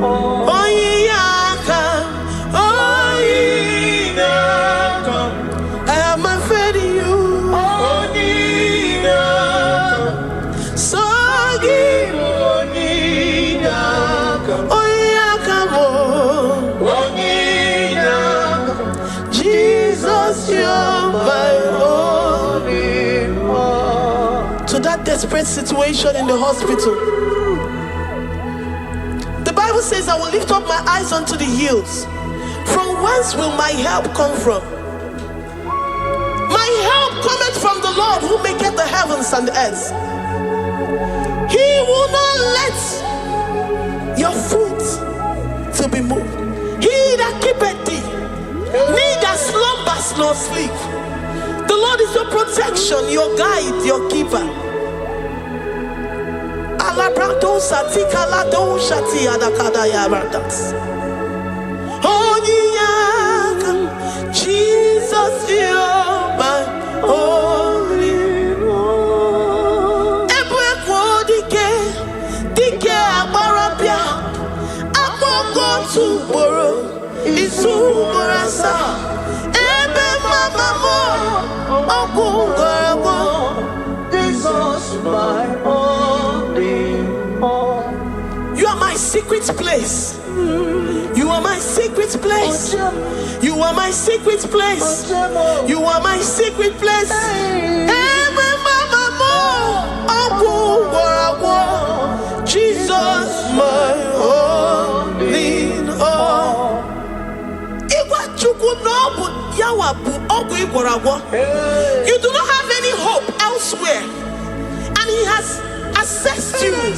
Oh, yeah, I have my faith in you. So give. Oh, yeah, come on. Jesus, you're my only one. To that desperate situation in the hospital, the Bible says, I will lift up my eyes unto the hills. From whence will my help come from? My help cometh from the Lord who maketh the heavens and the earth. He will not let your foot to be moved. He that keepeth thee neither slumbers nor sleep. The Lord is your protection, your guide, your keeper. Jesus, you're my only one. Jesus, my only one. You are my secret place. You are my secret place. You are my secret place. You are my secret place. Jesus, my only one. You do not have any hope elsewhere, and he has assessed you and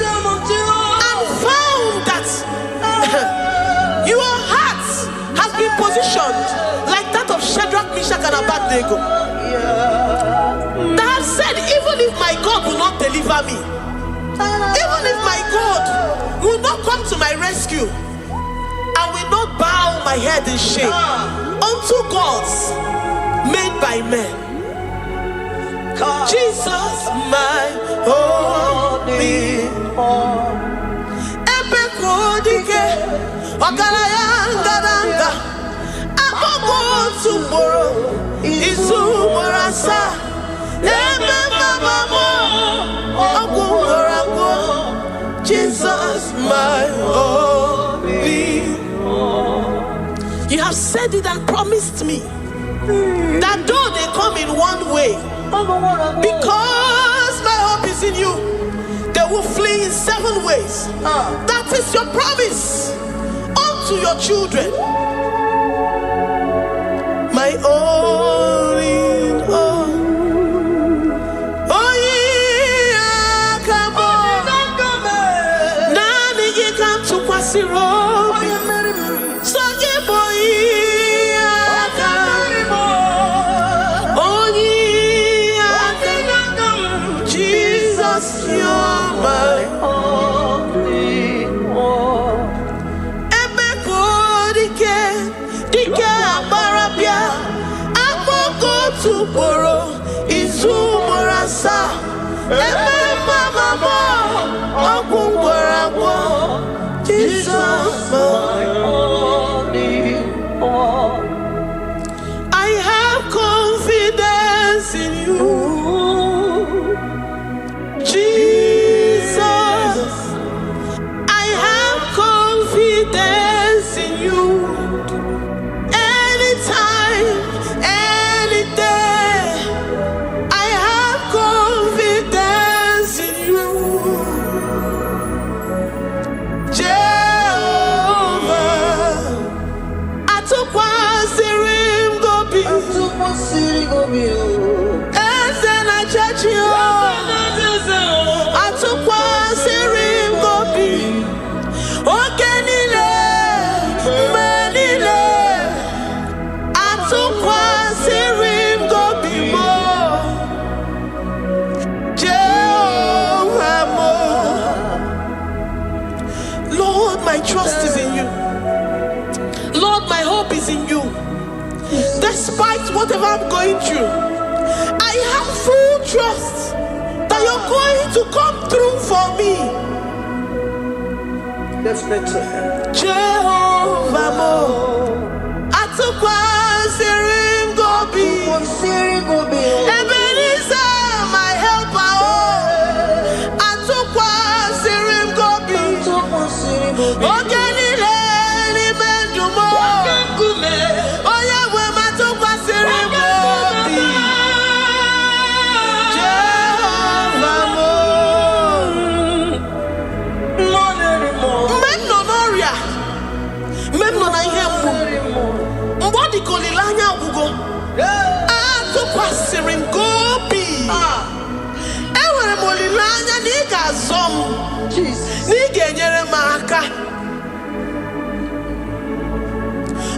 found that your heart has been positioned like that of Shadrach, Meshach, and Abednego. That have said, even if my God will not deliver me, even if my God will not come to my rescue, I will not bow my head in shame unto gods made by men. Jesus, my only one. Tomorrow Izumorasa. Jesus, my only. You have said it and promised me that though they come in one way, because my hope is in you, they will flee in 7 ways. That is your promise unto your children. My only. Jesus, you're my only one. Dike abarabia, amoko tuboro, izumorasa. Jesus, my only one. I have confidence in you, Jesus. I have confidence in you. Anytime, any day, I have confidence in you. Lord, my trust is in you. Lord, my hope is in you. Despite whatever I'm going through, I have full trust that you're going to come through for me. Let's make to him. Jehovah Mo, Atukwa Sirim Gobi, Ebenezer, my helper. Atukwa Sirim Gobi, Ogenile ni Mendumo.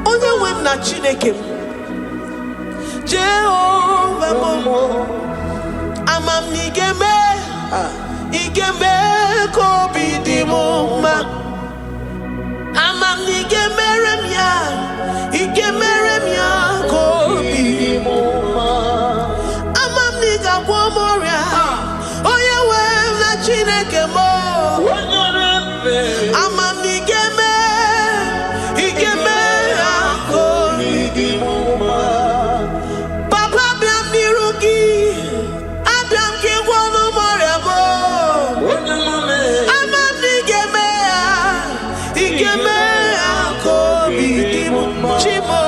Onye nwe m na Chineke m, Jehovah Mo, amam n'igeme ka obi dị m mma. Amam n'igemere m ya ka obi dị m mma. Amam n'igagwọ m ọrịa, onye nwe m na Chineke m. Amam n'igeme ka obi dị m mma. Papa bịam n'iru gị, abịam ka ịgwọ m ọrịa m. Amam n'igeme ka obi dị m mma. Chimo,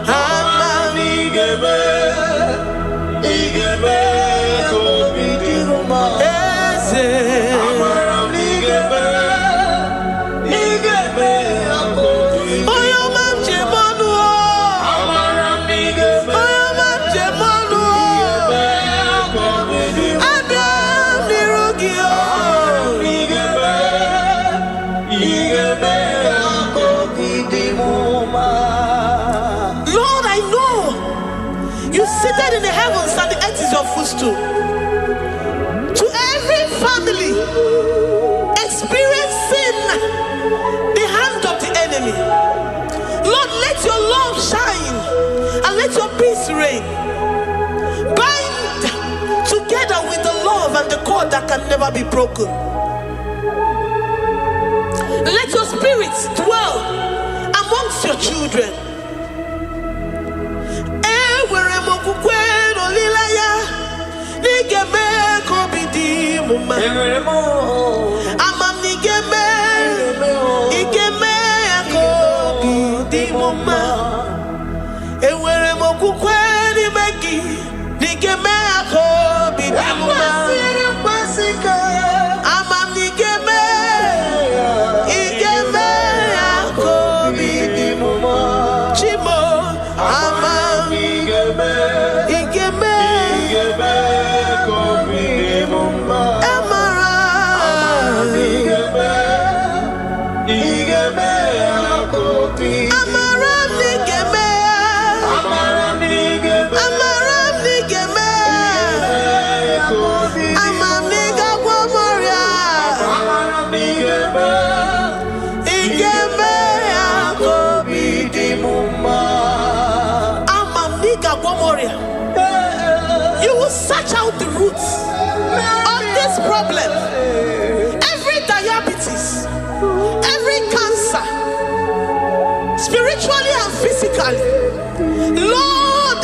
amam n'igeme ka obi dị m mma. Eze, seated in the heavens and the earth is your footstool. To every family experiencing the hand of the enemy, Lord, let your love shine and let your peace reign. Bind together with the love and the cord that can never be broken. Let your spirits dwell amongst your children. Wherever molilaya nigeme kobidi muma amam nigeme igeme kobidi muma ewere mokukwe ni megi nigeme kobidi muma amam nigeme igeme kobidi muma chimo amam igeme kobidi muma amara igeme kobidi amara nigeme amara nigeme amam niga gwomoria igeme kobidi muma amam niga gwomoria. You will search out the roots of this problem. Every diabetes, every cancer, spiritually and physically. Lord,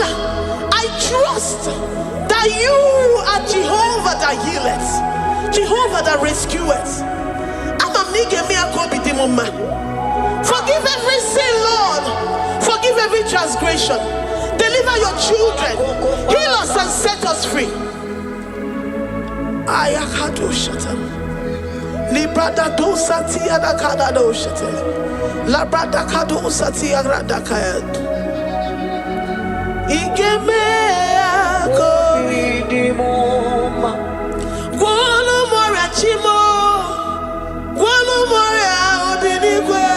I trust that you are Jehovah that healeth, Jehovah that rescueth. Forgive every sin, Lord. Forgive every transgression. Deliver your children. Heal us and set us free. Ayakado shatam. Librada do satia da kada do shatam. Labrada kado satia rada kayad. Igeme kobidi muma. Gwano mora chimo. Gwano mora obinigwe.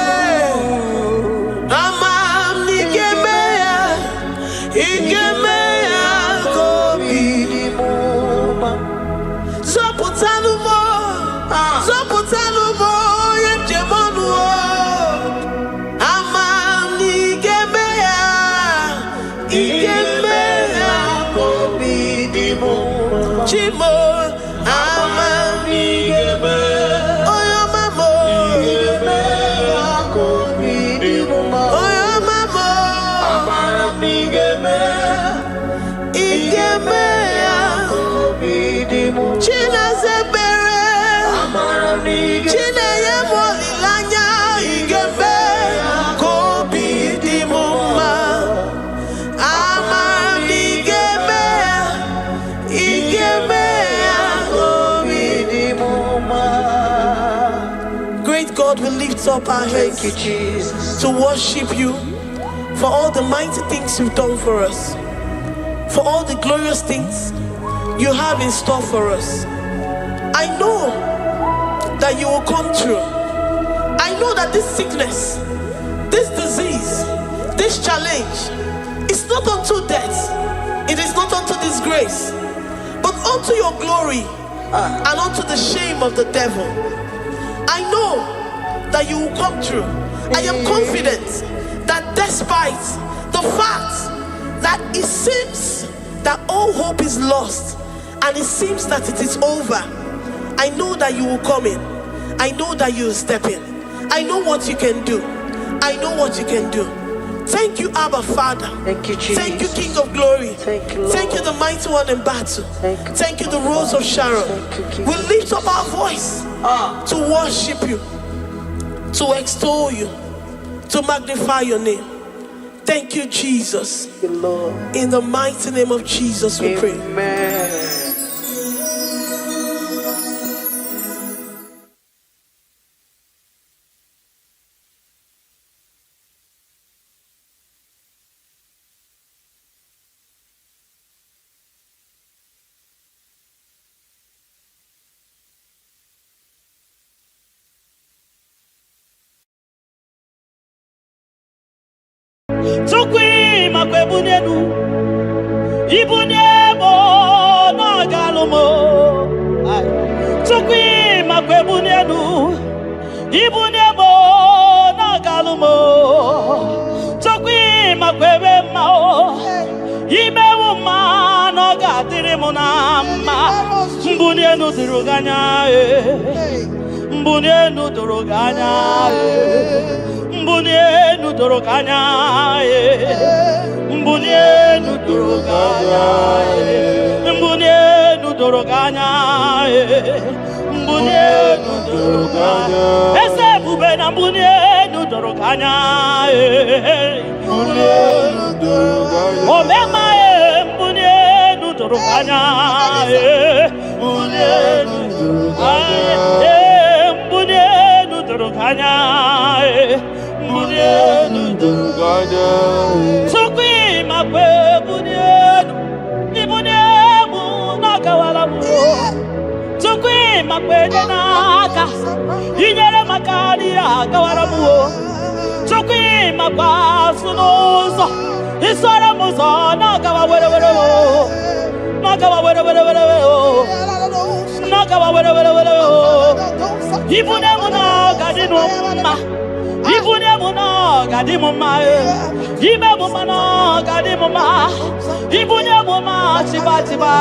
Amam nigeme. Igeme kobidi muma. Zopotanumo, zopotanumo, yemjemonu. Amam nigeme kobidi muma. Chimo, amam nigeme. Oyo mamo, igeme kobidi muma. Oyo mamo, amam nigeme. Igeme kobidi muma. China zebere amara nigeme. China ye molilanya igeme kobidi muma. Amara nigeme. Igeme kobidi muma. Great God, we lift up our hands to worship you for all the mighty things you've done for us, for all the glorious things you have in store for us. I know that you will come through. I know that this sickness, this disease, this challenge is not unto death. It is not unto disgrace, but unto your glory and unto the shame of the devil. I know that you will come through. I am confident that despite the fact that it seems that all hope is lost and it seems that it is over, I know that you will come in. I know that you will step in. I know what you can do. I know what you can do. Thank you, Abba Father. Thank you, Jesus. Thank you, King of Glory. Thank you, Lord. Thank you, the mighty one in battle. Thank you, the Rose of Sharon. Thank you, We lift up our voice to worship you, to extol you, to magnify your name. Thank you, Jesus. Thank you, Lord. In the mighty name of Jesus, we pray. Amen. Tukwi makwebunenu ibunebo na galumo. Tukwi makwebunenu ibunebo na galumo. Tukwi makwebe mao imewu ma no gadiri munama mbunenu ziruganya mbunienu doroganya, mbunienu doroganya, mbunienu doroganya, mbunienu doroganya, mbunienu doroganya. Ese bube na mbunienu doroganya, mbunienu doroganya. Omema mbunienu doroganya, mbunienu doroganya. Mbunienu doroganya, mbunienu doroganya. Sukwi makwe mbunienu, mbunienu nakawala mu. Sukwi makwe denaka, inyere makani akawala mu. Sukwi makwa sunuzo, isora muzo nakawa were were wo, nakawa were were were wo, nakawa were were were wo. Ibune muna gadino ma, ibune muna gadimo ma, ibe muna gadimo ma, ibune muna chiba chiba,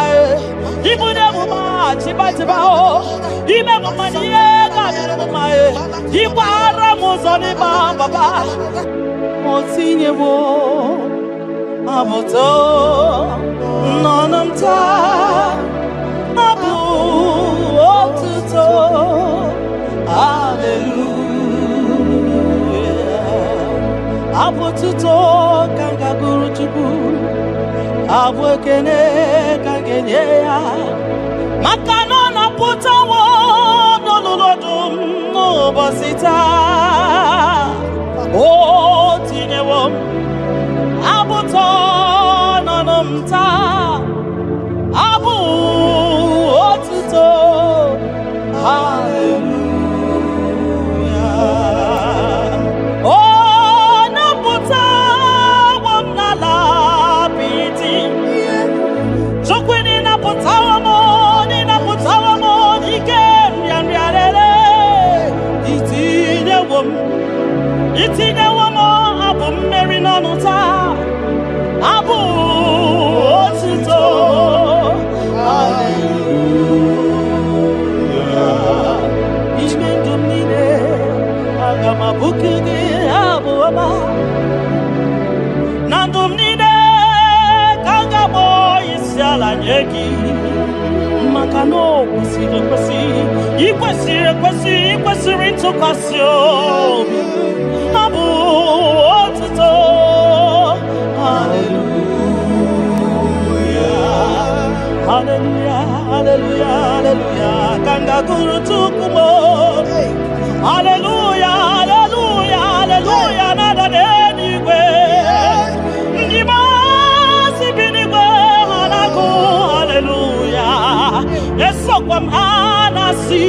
ibune muna chiba chiba o, ibe muna niye gadimo ma, ibara muzoni ba baba, motinye wo, aboto, nonamta, abu otuto. Hallelujah. Abututo kanga guru chuku, abwekene kangenye ya. Makano na putawo no lodum no bosita. Oh tinewo, abuto no nomta, abu otuto. Hallelujah. Itinye womo abu mmeri n'ọnụta abu otito. Hallelujah. Ime ndụ m niile aga m abụku gị abụ ọma. Na ndụ m niile ka m ga-akpọ isi ala nye gị, maka na o kwesịrị ekwesị, ikwesịrị ekwesị, ikwesịrị ntụkwasị obi. Abu otito. Hallelujah. Hallelujah. Hallelujah. Hallelujah. Kanga guru tukumo. Hallelujah. Hallelujah. Hallelujah. Nada denigwe. Ndima sibinigwe hanaku. Hallelujah. Esokwa mhanasi.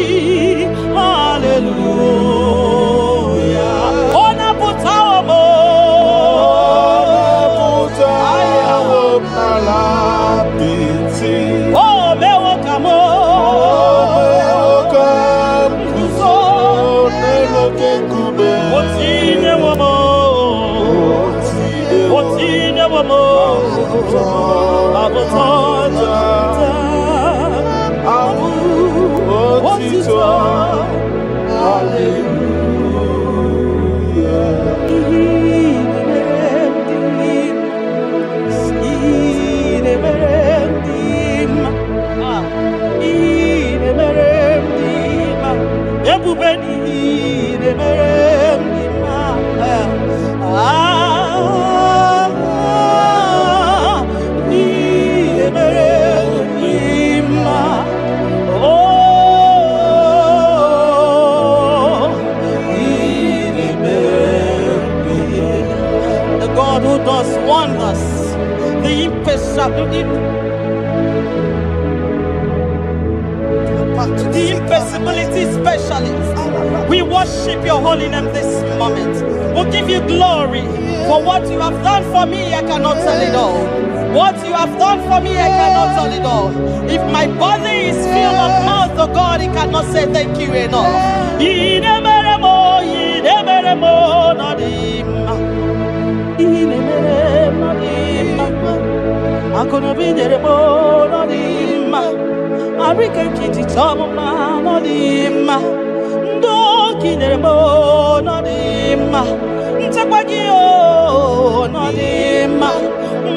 Hallelujah. Ona putawo mo. Oh, mewo kamo. Otine womo. Otine womo. Abotoja. Abu otito. Hallelujah. God who does wonders, the impossibility specialist. We worship your holy name this moment. We'll give you glory for what you have done for me. I cannot tell it all. What you have done for me, I cannot tell it all. If my body is filled of mouth, oh God, it cannot say thank you enough. I'm gonna be there, no dimma. I reckon kitty top of my no dimma. Ndoki neremo no dima. Ntakwagio no dima.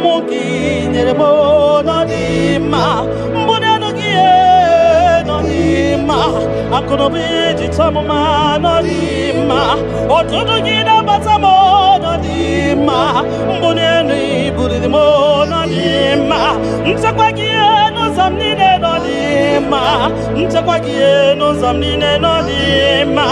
Moki neremo no dima. Mbunanugie no dima. Akonobi tamuma no dima. Otudugida batamo no dima. Mbunenu buridimo no dima. Ntakwagie no zamnine no dima. Ntakwagie no zamnine no dima.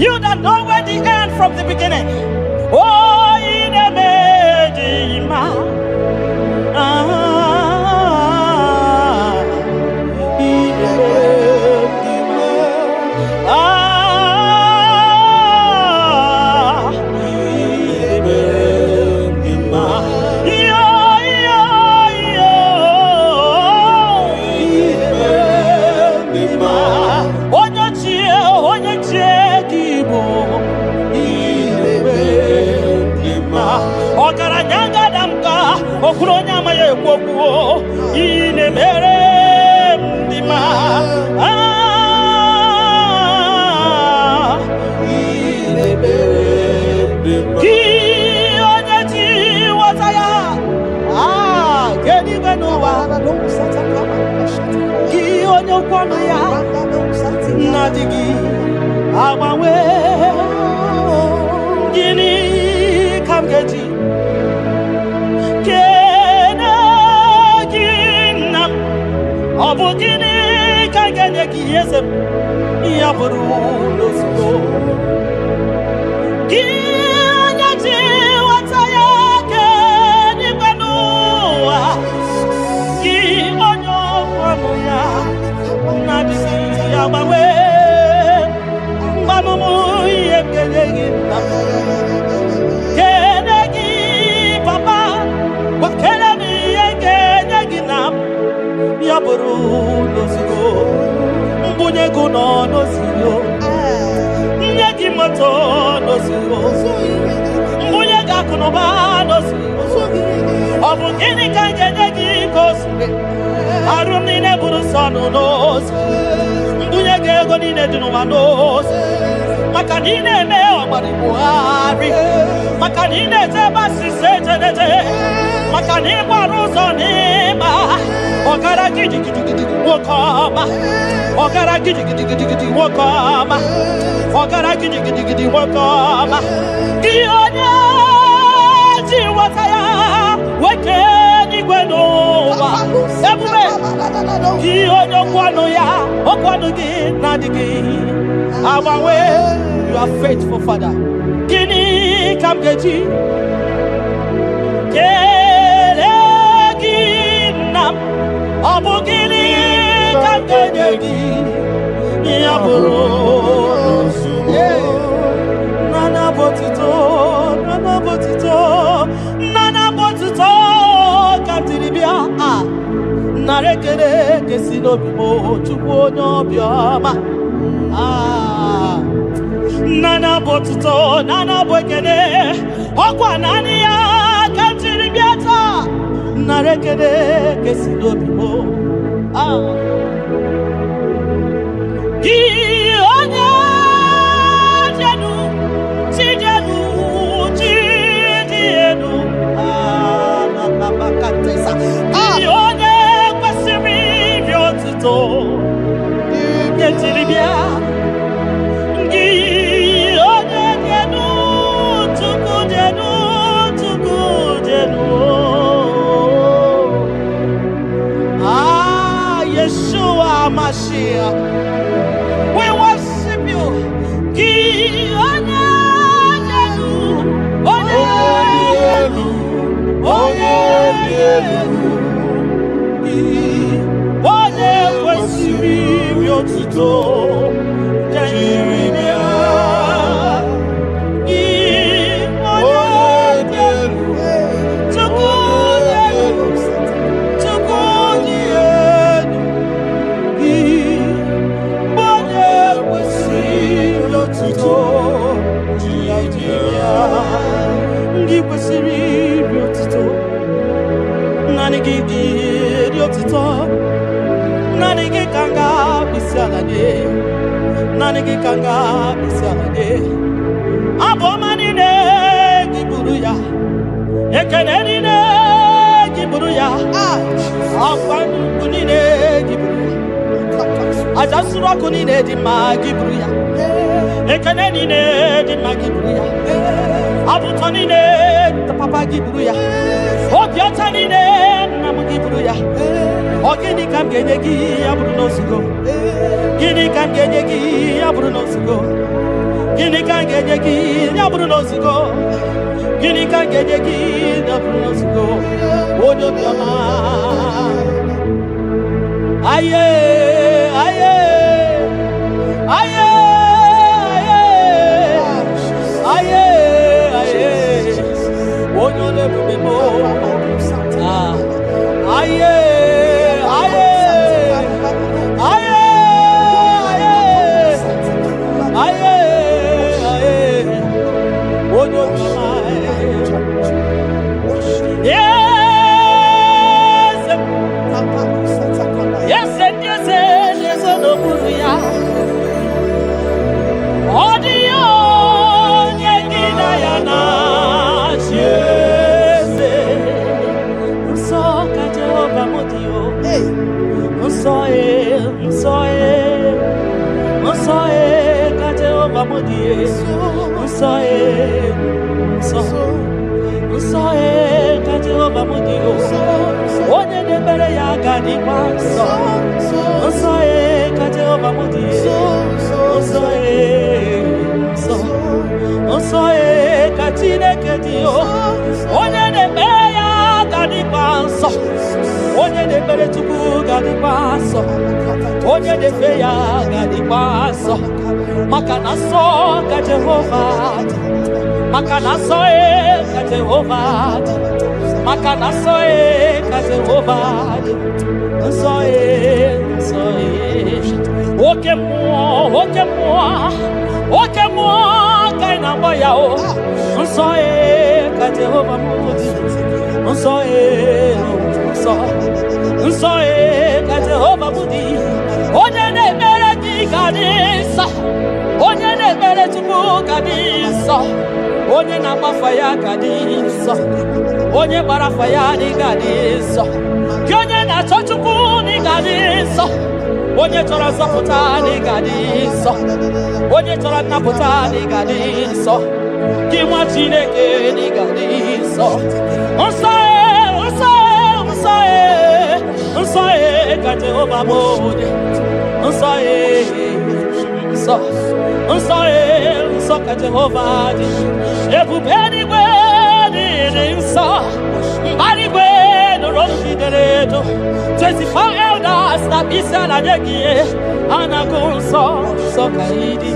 You that know where the end from the beginning. Oh, in a no knows. Mbuye gego ni ne dinu knows. Makanine me obari buhari. Makanine te basi se Makani baruzo ni ma. Ogara gidi wokoma. Ogara gidi wokoma. Ogara gidi wokoma. Gionya jiwataya weke gwenowa. Ebume. Gionya kwano ya. Okwano gi nadigi. Our way, you are faithful, Father. Gini kamgeji. Nam abugini kangeji yaburo nana botito katiribia narekere kesino bimo chukwu nyobioma nana bwekene okwa nani ya katiribia ta narekere kesino bimo Gionya jenu bakatesa Gionya kwasiri biotuto ketiribia Gionya jenu tuku jenu Yeshua Mashiach, we worship you. Nanigi kanga bisalade abomani ne giburuya ekeneni ne giburuya afanu kunine giburuya ajasura kunine di magiburuya ekeneni ne di magiburuya abutoni ne papa giburuya obiotani ne namugiburuya ogini kamgenegi aburu no sigo Gini kan genyegi aburu no sigo Gini kan genyegi aburu no sigo Gini kan genyegi aburu no sigo Odo biama Aye aye aye aye aye Odo le bubemo aye Onye de feya gadi paso makanaso ka Jehovah makanaso ka Jehovah makanaso ka Jehovah so oke mo kaina boya o so ka Jehovah so ka Jehovah budi Gadiso, onye na-agbafa ya Gadiso, onye gbarafa ya dị Gadiso, gị onye na-achọ Chukwu dị Gadiso, onye chọrọ nzọpụta dị Gadiso, onye chọrọ nnapụta dị Gadiso, gị nwa Chineke dị Gadiso. Nsọ ka Jehova bụ nsọ ka Jehova dị. Ebube eluigwe dị nsọ, mbara igwe nụrụ olu gị dere edo. 24 elders na isi ala nye gị ha na-agụ nsọ ka ị dị.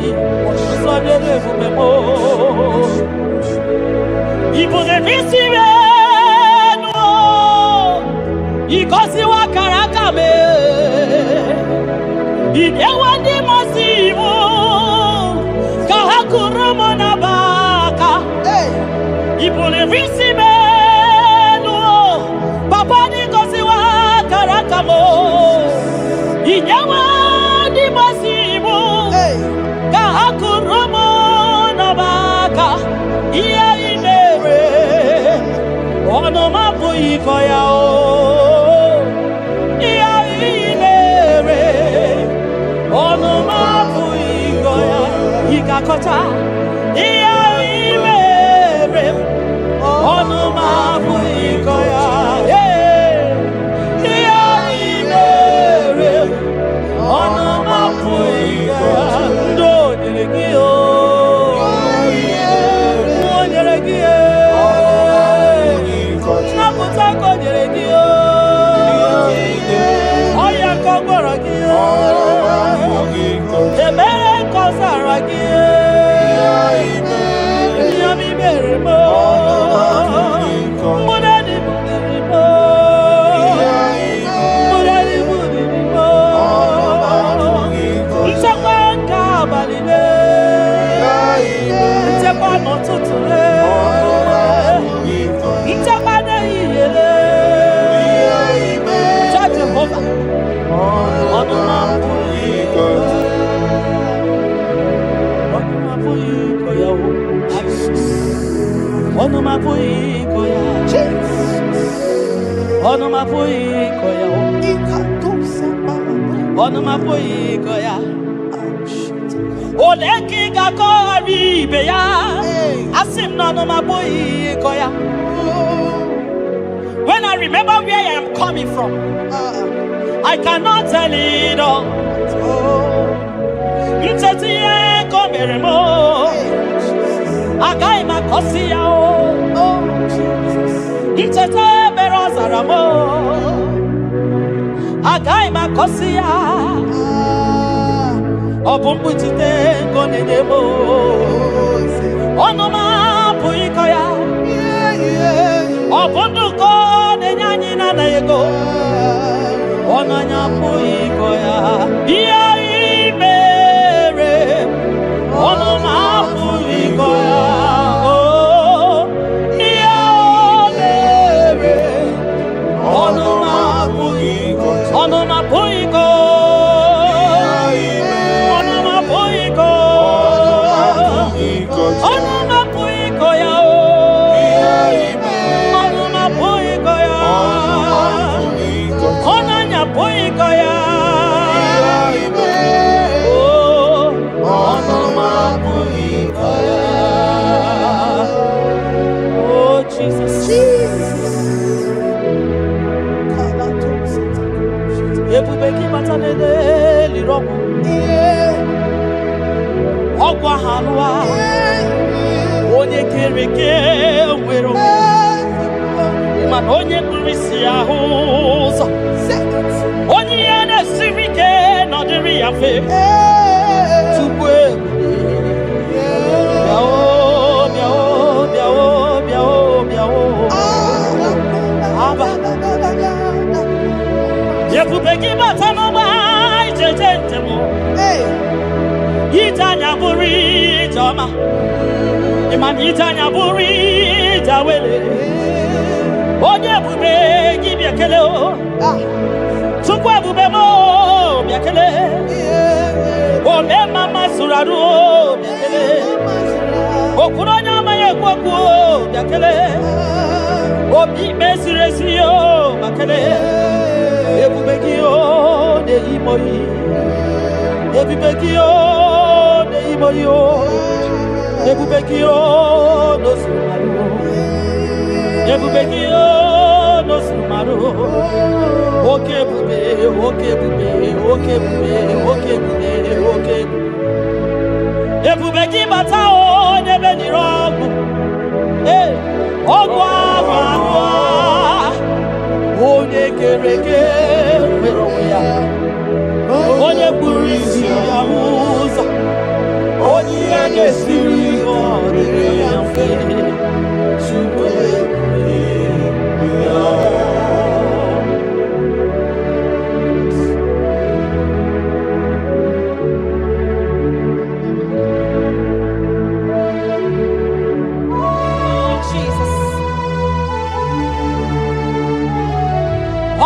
Nsọ dịrị ebube m. Ibu na-ebisi Igosiwa karakame Idewa di masimu Kahakurumo na baka Ibule visimenu Papa di gosiwa karakamo Idewa di masimu Kahakurumo na baka Iya inere Ono mabu ikoya o Kota iya iwere onu mabu ikoya iya iwere onu mabu ikoya ndo delegio ndo delegio na kota ko delegio oya ko gboragio emere ko saragio Ono mapuikoya, ono mapuikoya, ono mapuikoya. Oleki gako aribeya, asim no ono mapuikoya. When I remember where I am coming from, I cannot tell it all. Mtetiye komeremo. Agai makosia o Ntete berozaramo Agai makosia Obumbutite konedemo Onoma puikoya Obunduko nenyanyina na yego Onanya puikoya Iya imere Onoma puikoya Ogwa hanwa onye kereke nwere mana onye kurisi ahụ ụzọ onye ya na-esiri ike nọdịrị ya mfe tupu ebube gị bata n'ọgba ijeje njem Itanya buri jama Iman itanya buri jawele Onye bube gi biakele o Chukwe bube mo biakele Ome mama suradu o biakele Okuronya maye kwaku yakele. Obi mesiresi yo makele. Ebubeki yo de imoyi. Ebubeki yo de imoyi yo. Ebubeki yo no sumaru. Ebubeki yo no sumaru. Okay bube, okay bube, okay bube, okay bube, okay bube. Ebubeki bata o nebe ni rogu. Ogwa magwa. Onye kereke mero ya. Onye burisi ya uza. Onye gesiri o dere ya fe. Chukwe ya.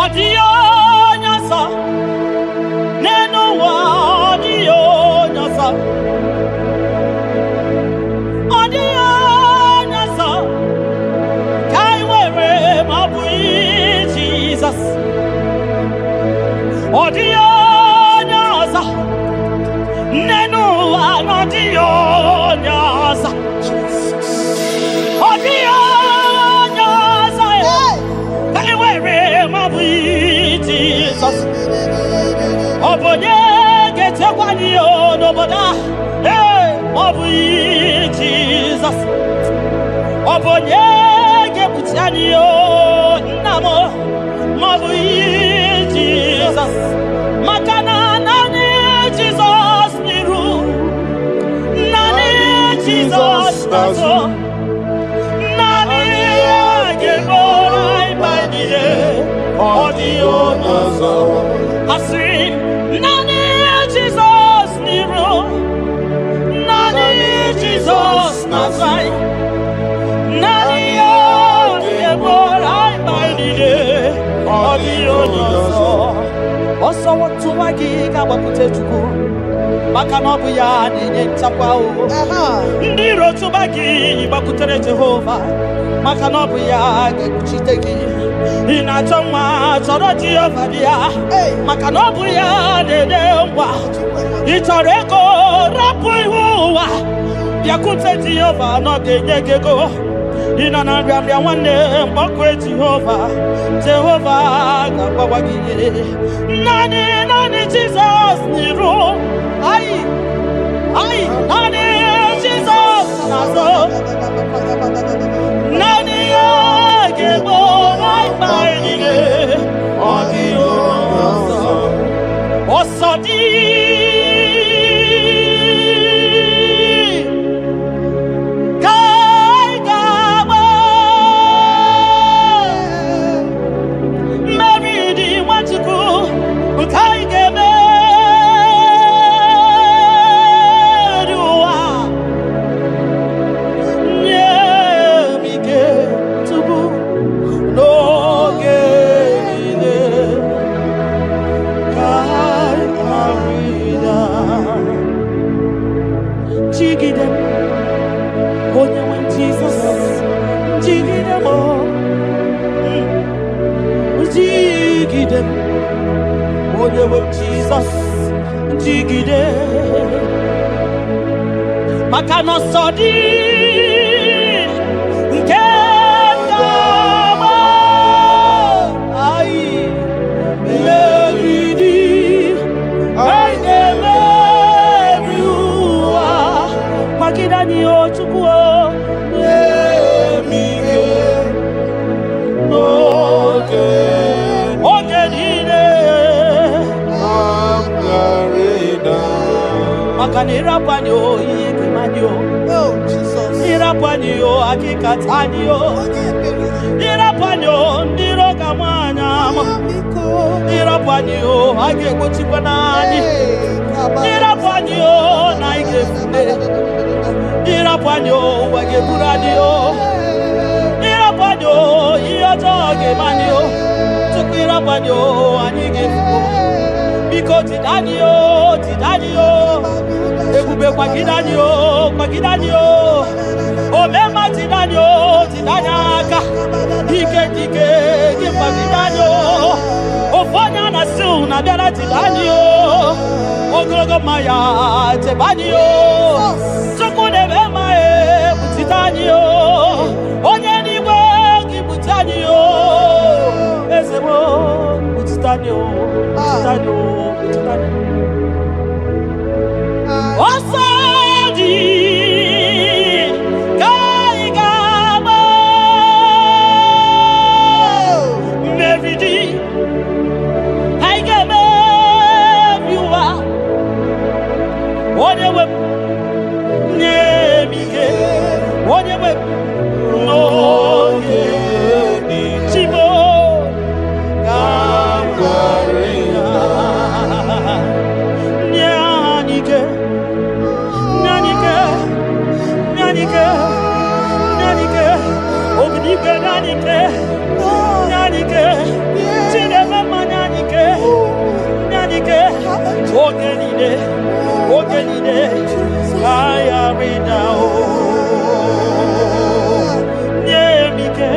Adio nyasa neno wa adio nyasa kai wewe mabui Jesus adio nyasa neno wa adio nyasa adio Jesus, Obonye get one yo no boda, Jesus, Obonye get Putanio, Namo, Mabui, Jesus, Makana, Nani, Jesus, Niru, Nani, Jesus, Nazo, Nani, Geborai, by the Audio Nazo, Asin, Nani Jesus Nero, Nani Jesus Nazai, Nani Geborai by the Audio Nazo. Also, what to Magiga Bakutetuku, Makanobu Yadi, Tapao, Niro to Bagi, Bakutere Jehovah, Makanobu Yadi, Chiteki. Inachoma choroji ofadia makanobu ya dedemwa itoreko rapu ihuwa yakute Jehova no genyegego inanambia wane mbokwe Jehova gabawagire nani Jesus niru ai nani Jesus nazo nani agebo Osodi Kai Gabo Mary di Wachuku Kai Gebe Dua Nyemike Tubu No Jesus, Jigide, Makano Sodi, Kengama, Ai, Lady, I never Makidani Ochukuo, Makanira panyo yekemanyo. Oh Jesus. Ira panyo akikatanyo. Ira panyo ndiro kamanya. Ira panyo agekuchipanani. Ira panyo naigefune. Ira panyo wageburaniyo. Ira panyo iyotoge manyo. Tukira panyo anigefune. Biko tidanio, ebube kwagidanio, omema tidanio, tidanyaka, dike, kwagidanio, ofonya na su na biara tidanio, ogologo maya tebanio, sukune bema tidanio, onye niwe kibutanio, ezebo tidanio. Osadi Kaigama Meridi Haigame Viwa Onewe Nemige Onewe No Chimo Ogenide, ayarida o, nyemike,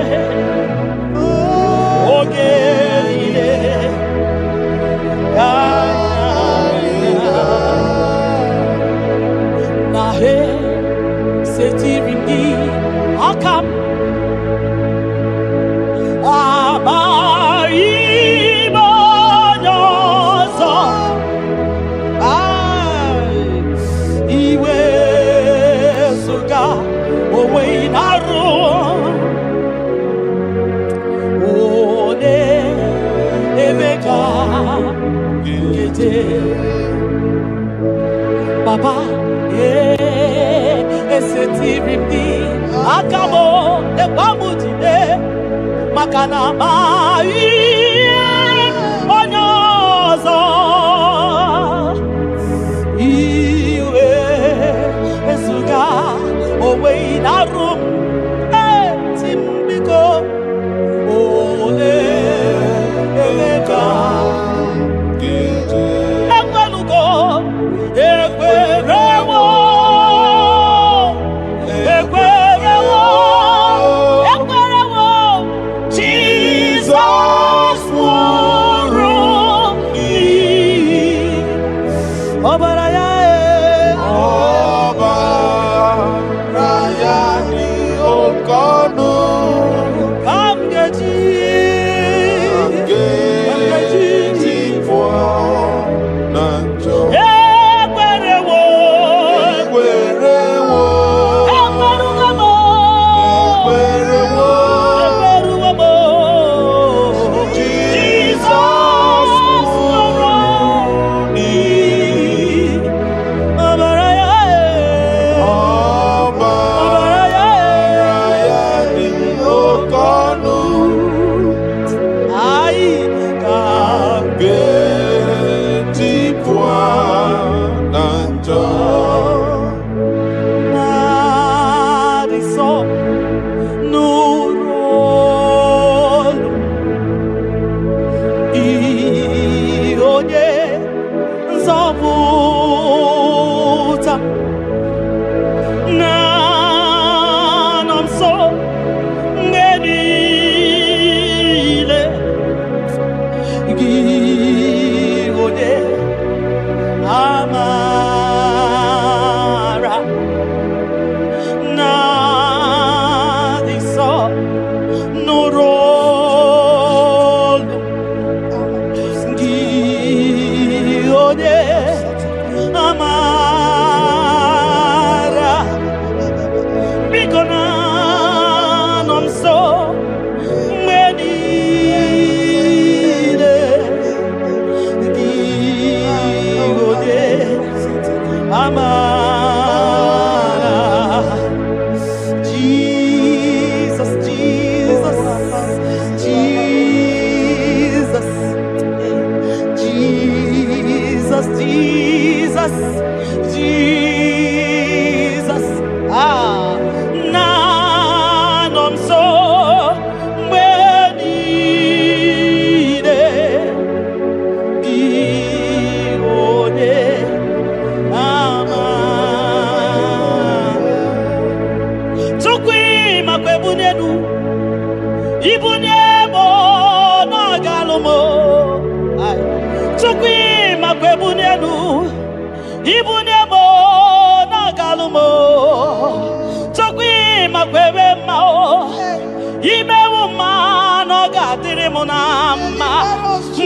ogenide, ayarida. Nahe setirindi akam, Papa, esetirimdi akamo ebamutide makana mai onyozo iwe esuga owe inarum timbiko ole emeka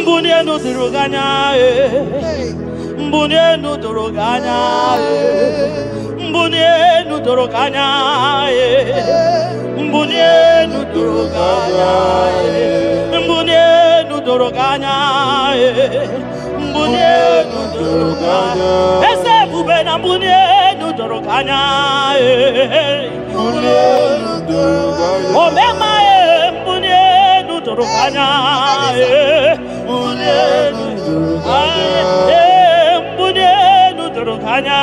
mbunienu duruganya mbunienu duruganya mbunienu duruganya mbunienu duruganya mbunienu duruganya mbunienu duruganya ese bube na mbunienu duruganya mbunienu duruganya omema mbunienu duruganya mbunienu duruganya mbunienu duruganya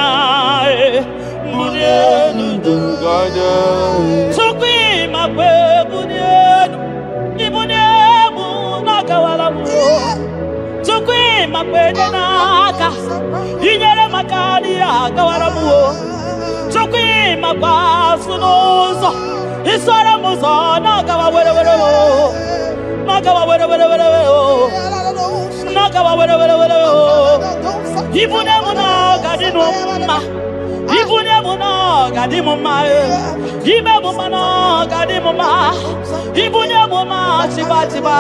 mbunienu duruganya sukwi makwe mbunienu ibuniemu nakawala mu sukwi makwe naka inyere makali akawala mu sukwi makwa sunuzo isara muzo nakawa were nakawa were nakawa were ibuniemu nakadinu ma ibuniemu nakadimu ma ibemu mana kadimu ma ibuniemu ma chibatiba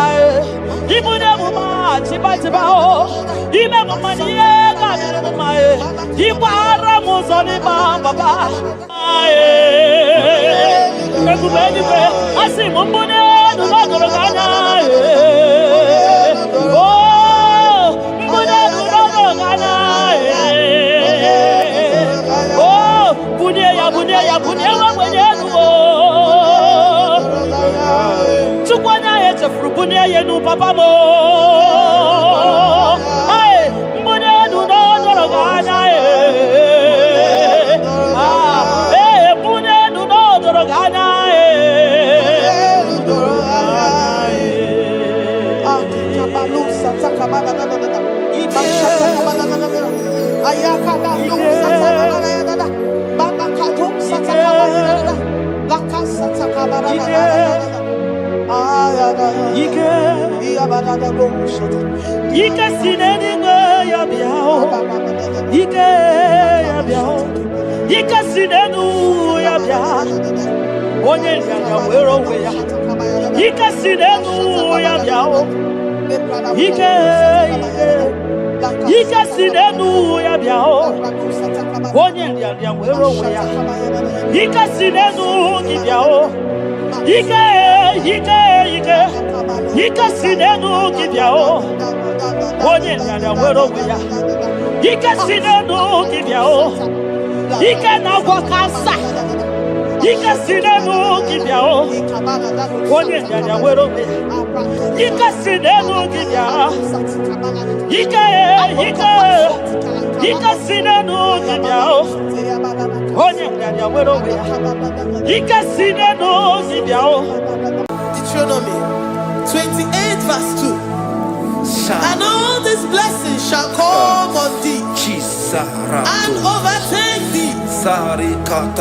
ibuniemu ma chibatiba o ibemu ma niye kadimu ma ibara muzoni baba ekubeni pe asimu mbunienu nodoroganya ya bunye wa mwenyenu tukwanya yeche frubunye yenu papa mo ai mbunenu no doroganya mbunenu no doroganya tabalusa takamana ayaka Ike sineni ya biao Ike ya biao Ike sinenu ya biao Onye ya wero we ya Ike sinenu ya biao Ike sinenu ya biao Onye ya wero we ya Ike sinenu ya biao Ike sinenu kibyao onye nyanya wero weya Ike sinenu kibyao Ike na gwakasa Ike sinenu kibyao onye nyanya wero weya Ike sinenu kibyao Ike sinenu kibyao onye nyanya wero weya Ike sinenu kibyao Deuteronomy 28 verse 2. And all these blessings shall come on thee and overtake thee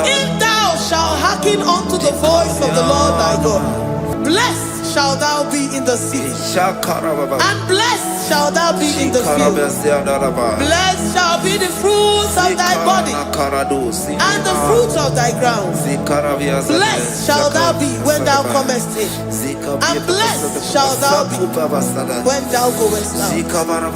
if thou shalt hearken unto the voice of the Lord thy God. Blessed shalt thou be in the city, and blessed shalt thou be in the field. Blessed shall be the fruits of thy body, and the fruits of thy ground. Blessed shalt thou be when thou comest in, and blessed shalt thou be when thou goest out.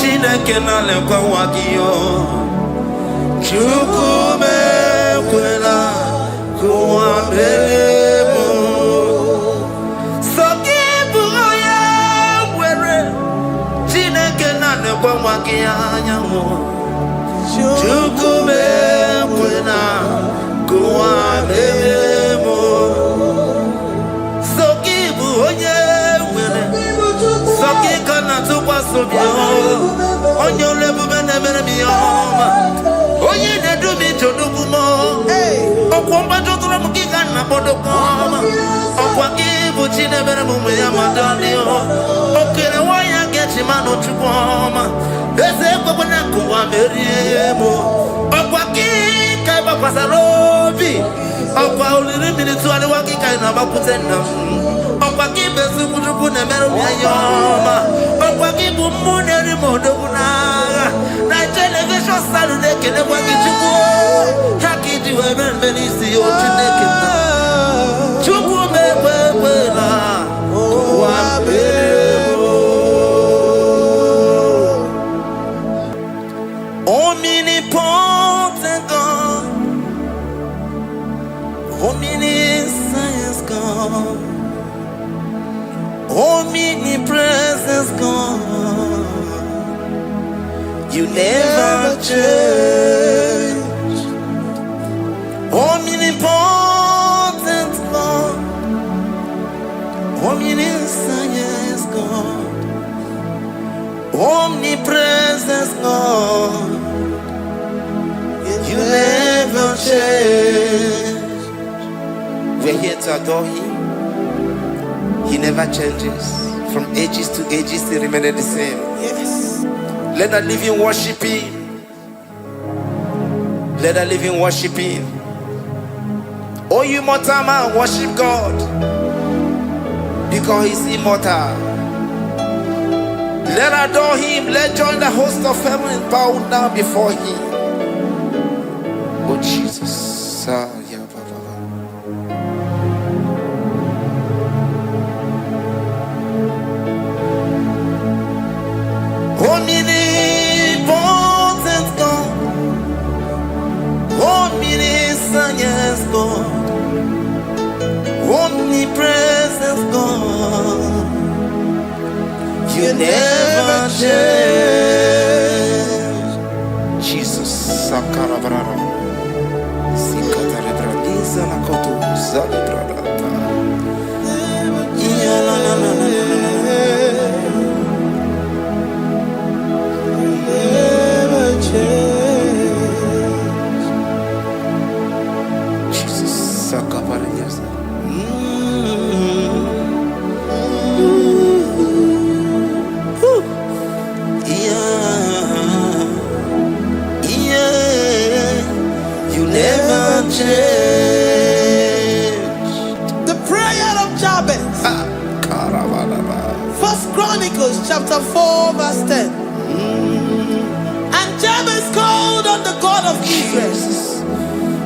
Chineke na lekwa wagio Chukume kwela kuwa bebo Sokibu oye were Chineke na lekwa wagia nyamu Chukume kwela kuwa bebo Sokibu oye were Sokika na tukwa sobio Onyo lebu bene bene miyoma Oye ne dumi chodugu mo Okwamba chotura mukika na bodo koma Okwa kibu chine bene mumu ya madani Okere waya gechi mano chukoma Eze kwa kwenye kuwa meriemo Okwa kika iba kwa sarobi Okwa uliri minituali wakika inabakutena Okwa kibe suku chuku ne meru miyoma Okwa kibu mune rimodo kunaga Na television salude kene kwa kichuku Haki jiwe menisi yo chineke Chuku mewe na Kwa bebo Omnipotent God Omniscience God Omnipresence God You never change Omnipotent God Omniscience God Omnipresence God You never change We're here to adore Him. He never changes. From ages to ages, He remained the same. Yes. Let the living worship Him. Let the living worship Him. Oh, you mortal man, worship God. Because He's immortal. Let adore Him. Let join the host of heaven and bow down before Him. Oh, Jesus. Omnipotent God, omniscience God, omnipresence God, You never change. Jesus, Sakarabrara, Sikatarebradiza Nakoto, Zalibrada, Jesus, Sakaparias. You never change. The prayer of Jabez. First Chronicles chapter 4 verse 10. And Jabez called on the God of Israel,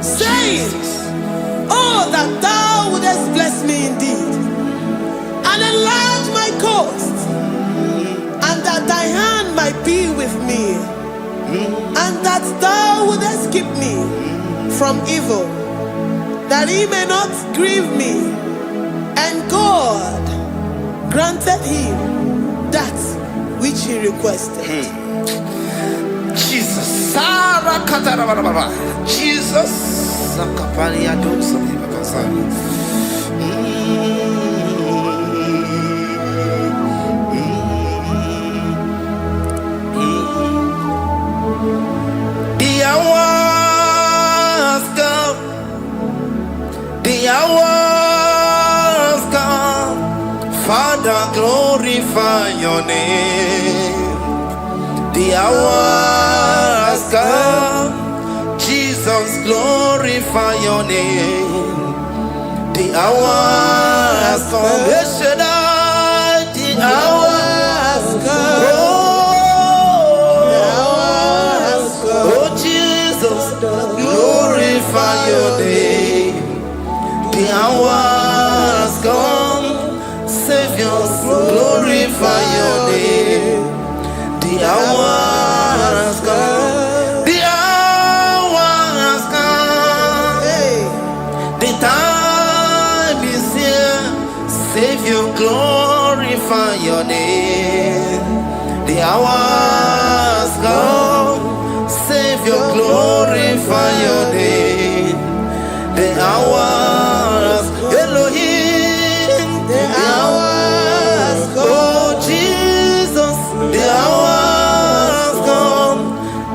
saying, Oh, that thou wouldest bless me indeed, and enlarge my coast, and that thy hand might be with me, and that thou wouldest keep me from evil, that he may not grieve me. And God granted him that which he requested. Jesus, Sarah Katarababa, Jesus, Sakaparia Dosa. The hours come, Father, glorify your name. The hours come, Jesus, glorify your name. The hour has come. Yes, Shaddai, the hour has come. Oh, Jesus, glorify your name. The hour has come. Savior, glorify your name. The hour has come. The hour has come. The time is here. Savior, glorify your name. The hour has come. Savior, glorify your name. The hour has Elohim. The hour has come. Oh Jesus, the hour has come.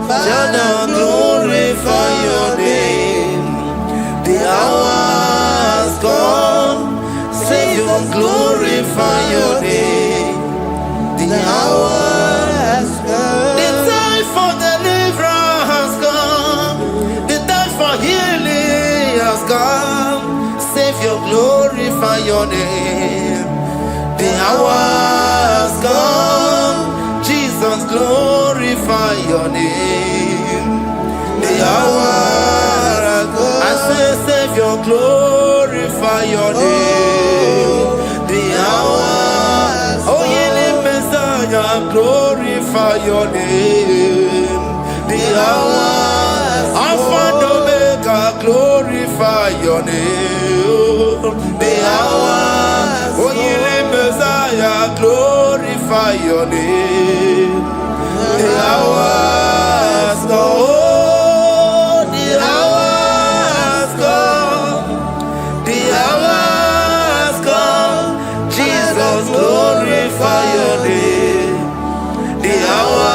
Father, glorify your name. The hour has come. Savior, glorify your name. The hour has come. The time for deliverance has come. The time for healing has come. Savior, glorify your name. The hour has come. Jesus, glorify your name. The hour has come. I say, Savior, glorify your name. The hour. Oh, ye Messiah, glorify your name. The hour. Alpha and Omega, glorify your name. The hour. Oh, ye Messiah, glorify your name. The hour has come. Oh, the hour has come. The hour has come. Jesus, glorify your name. The hour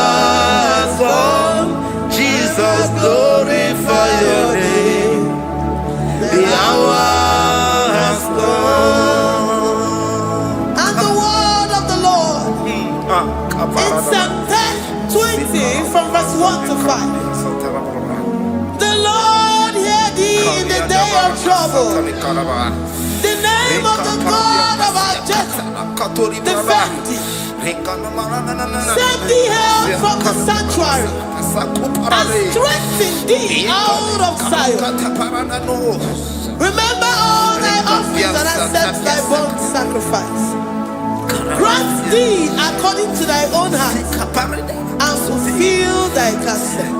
has come. Jesus, glorify your name. The hour has come. And the word of the Lord in Psalm 20 from verse 1 to 5. The Lord hear thee in the day of trouble. The name of the God of our Jacob defend thee. Send thee help from the sanctuary and strengthen thee out of Zion. Remember all thy offerings and accept thy burnt sacrifice. Grant thee according to thy own heart and fulfill thy counsel.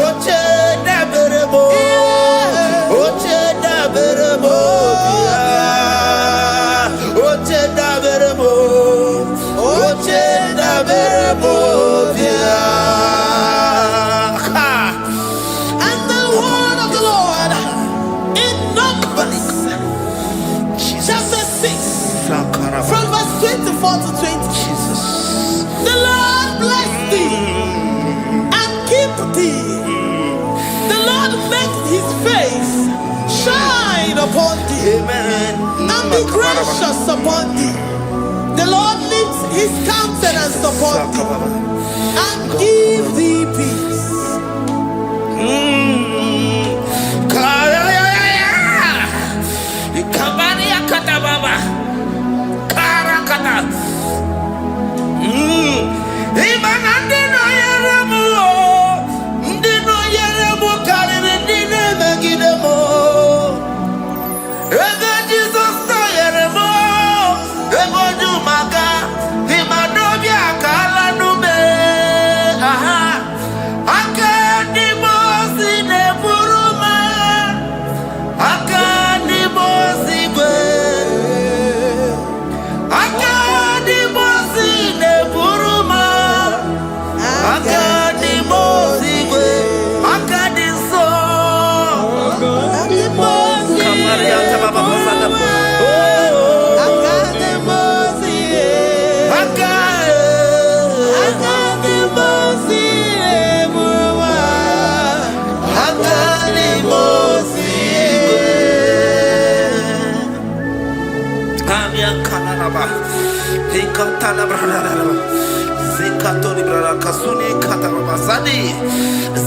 Oche Amen. And be gracious upon thee. The Lord lifts his countenance upon thee and give thee peace.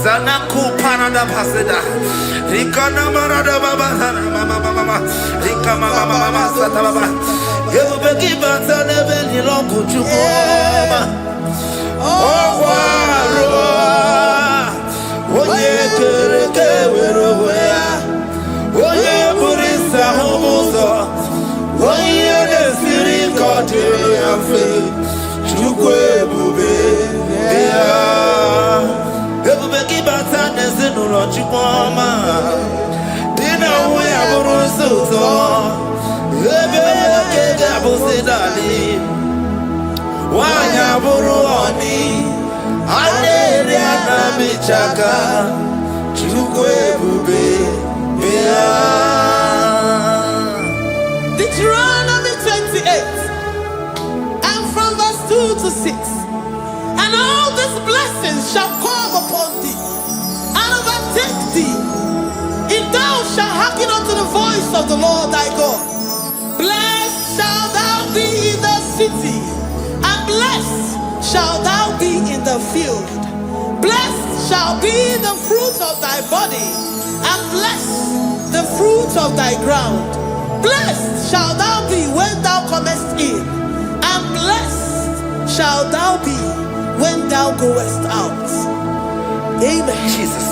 Zanaku parada paseda, Rikana marada baba, mama, Rikama mama sata baba. You begi bata nebeli longu chukoma. Oh waro, oye kereke weroya, oye burisa humuso, oye desiri kote yafe, chukwe bube ya. Everybody bata nezinu lo chukoma. Dina uya burusuzo. Ebe kega busidali. Wanya buruoni. Adere anamichaka. Chukwe bube bea. Deuteronomy 28 and from verse 2 to 6. And all these blessings shall come upon thee and overtake thee, if thou shalt hearken unto the voice of the Lord thy God. Blessed shalt thou be in the city, and blessed shalt thou be in the field. Blessed shall be the fruit of thy body, and blessed the fruit of thy ground. Blessed shalt thou be when thou comest in, and blessed shalt thou be when thou goest out. Amen. Jesus.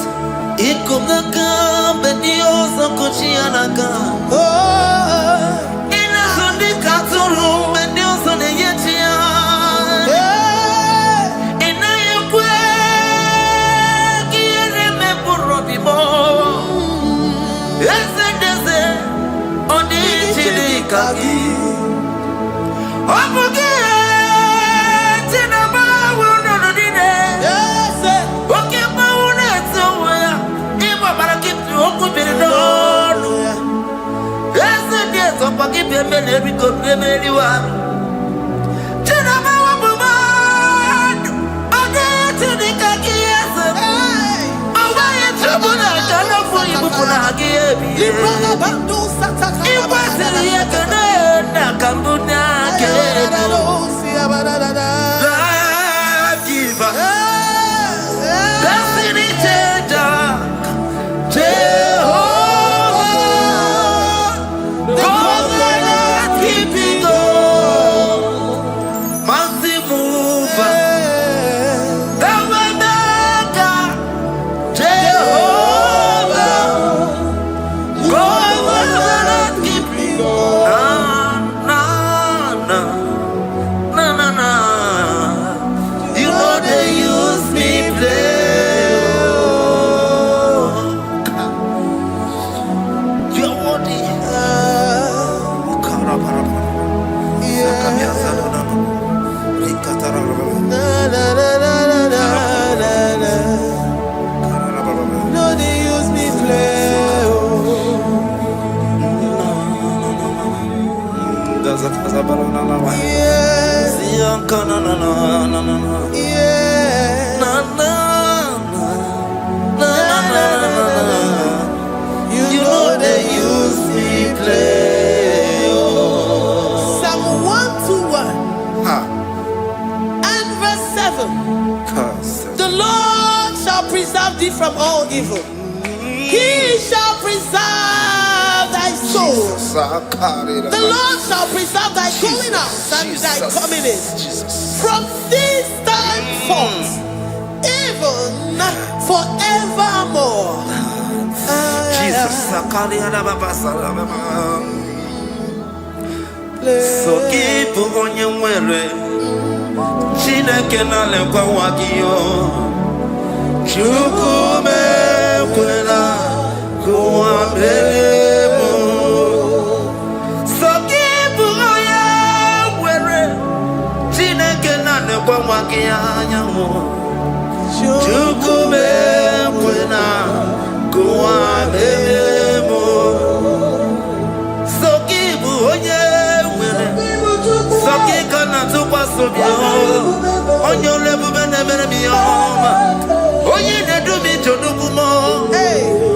You know they use me play. thee from all evil. He shall preserve thy soul. The Lord shall preserve thy going out and thy coming in from this time forth, even forevermore. Jesus. So keep on your way. Chineke na lekwa wagio. Chukume kwela kuwa mbelemo. So keep on your way. Chineke na lekwa wagia. Chukume kwela kuwa mbelemo. So keep on your way. Sakika na tupa sobio. Onyo lebu bene bene miyoma. Onye ne dumi chodukumo.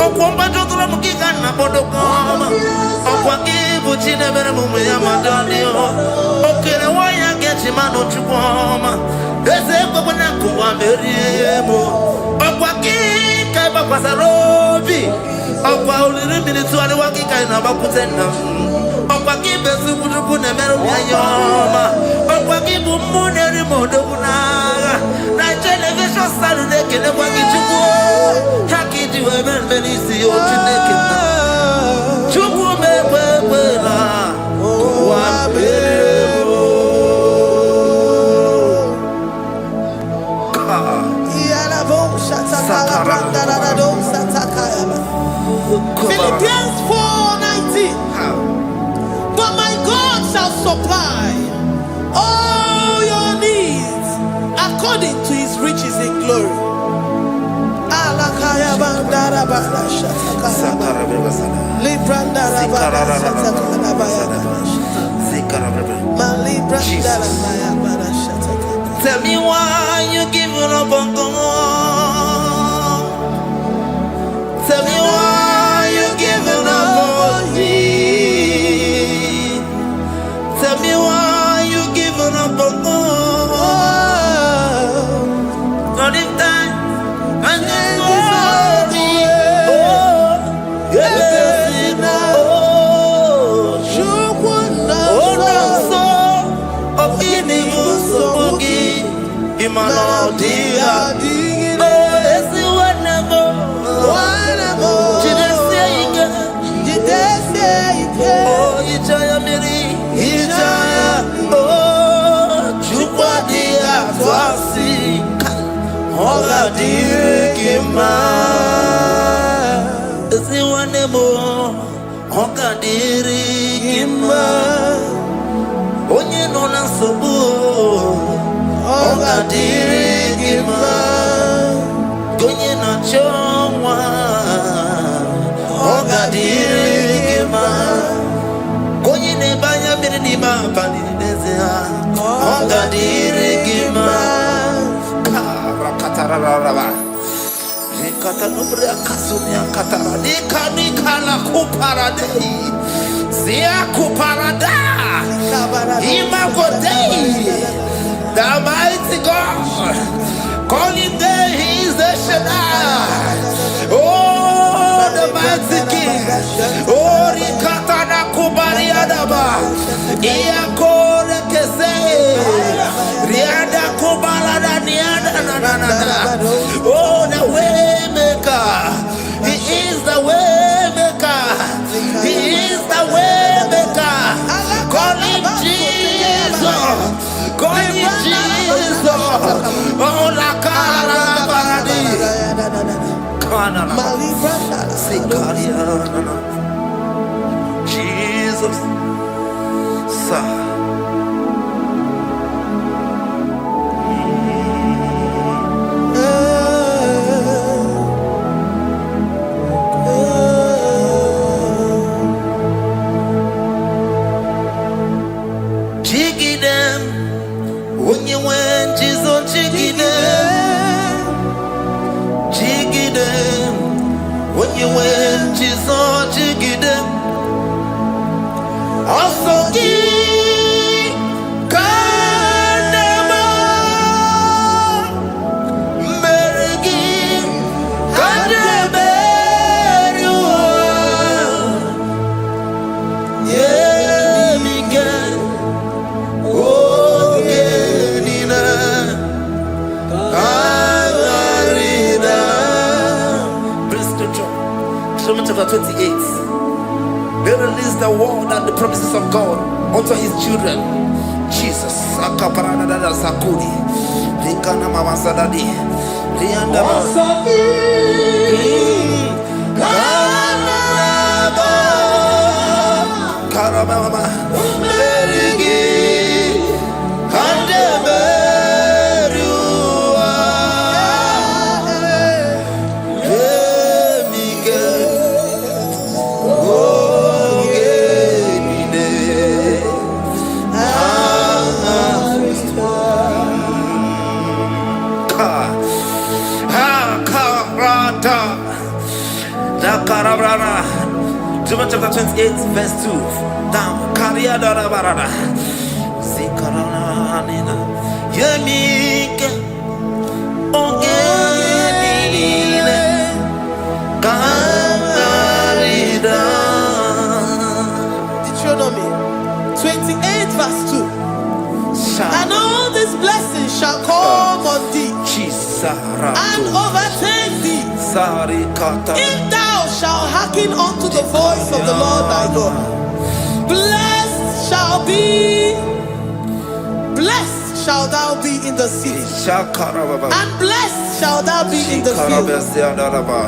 Okwamba chokura mukika na podokoma. Okwa kibu chine bene mume ya madalio. Okere waya gechi mano chukoma. Eze kwa na kuwa meriemo. Okwa kika iba kwa sarobi. Okwa uliri milituari wakika inabakutena. Okwa kibe sukutuku ne meru miyoma. Okwa kibu mune rimodo kunaga. Na television salude kene kwa kichuku. Haki jiwe menisi yo chineke na. Chuku mekwela kuwa mbelemo. Philippians 4:19. But my God shall supply all your needs according to his riches in glory. Tell me why you giving up on God. Tell me why you giving up on me. Tell me why you giving up on God. Not in time, and then glory. Oh, yeah, oh, no, so of evil, so boogie. Imanodia, oh, it's the one never. Oh, Ijaya Miri, Ijaya, oh, Chupadia, Twasi, Hola Dirikima, is the one more, Hoka Dirikima, Onye Nona Sobu, Hoka Dirikima, Gonye na Chongwa, Hoka Dirikima. Konye ne banya mirni ma pandini nezea. Onga dirigima. Karakatara. Rekata nubria kasunya katara. Nika la kuparadei. Zia kuparada. Imagodei. The mighty God. Calling there, he is the Shaddai. Oh, the mighty King. Oh, Rikatana Kubariadaba. Iakore Kese. Riada Kubalada Niada. Oh, the way maker. He is the way maker. He is the way maker. Call him Jesus. Call him Jesus. Oh, la cara paradi. Kana Jesus. Sa. Chigidem. When you went, Jesus, chigidem. Chigidem. When you went, Jesus, chigidem. Also give. Deuteronomy chapter 28. They release the word and the promises of God unto his children. Jesus. Sakudi. Rikana mama sadadi. Rianda Karababa. Merigi. Kandeberua. Emige. Ogenide. Deuteronomy chapter 28, verse 2. Down. Karia dara barada. Zikarana nina. Yemike. Ogenine. Kamarida. Deuteronomy 28, verse 2. And all these blessings shall come on thee and overtake thee if thou shalt hearken unto the voice of the Lord thy God. Blessed shalt thou be in the city, and blessed shalt thou be in the field.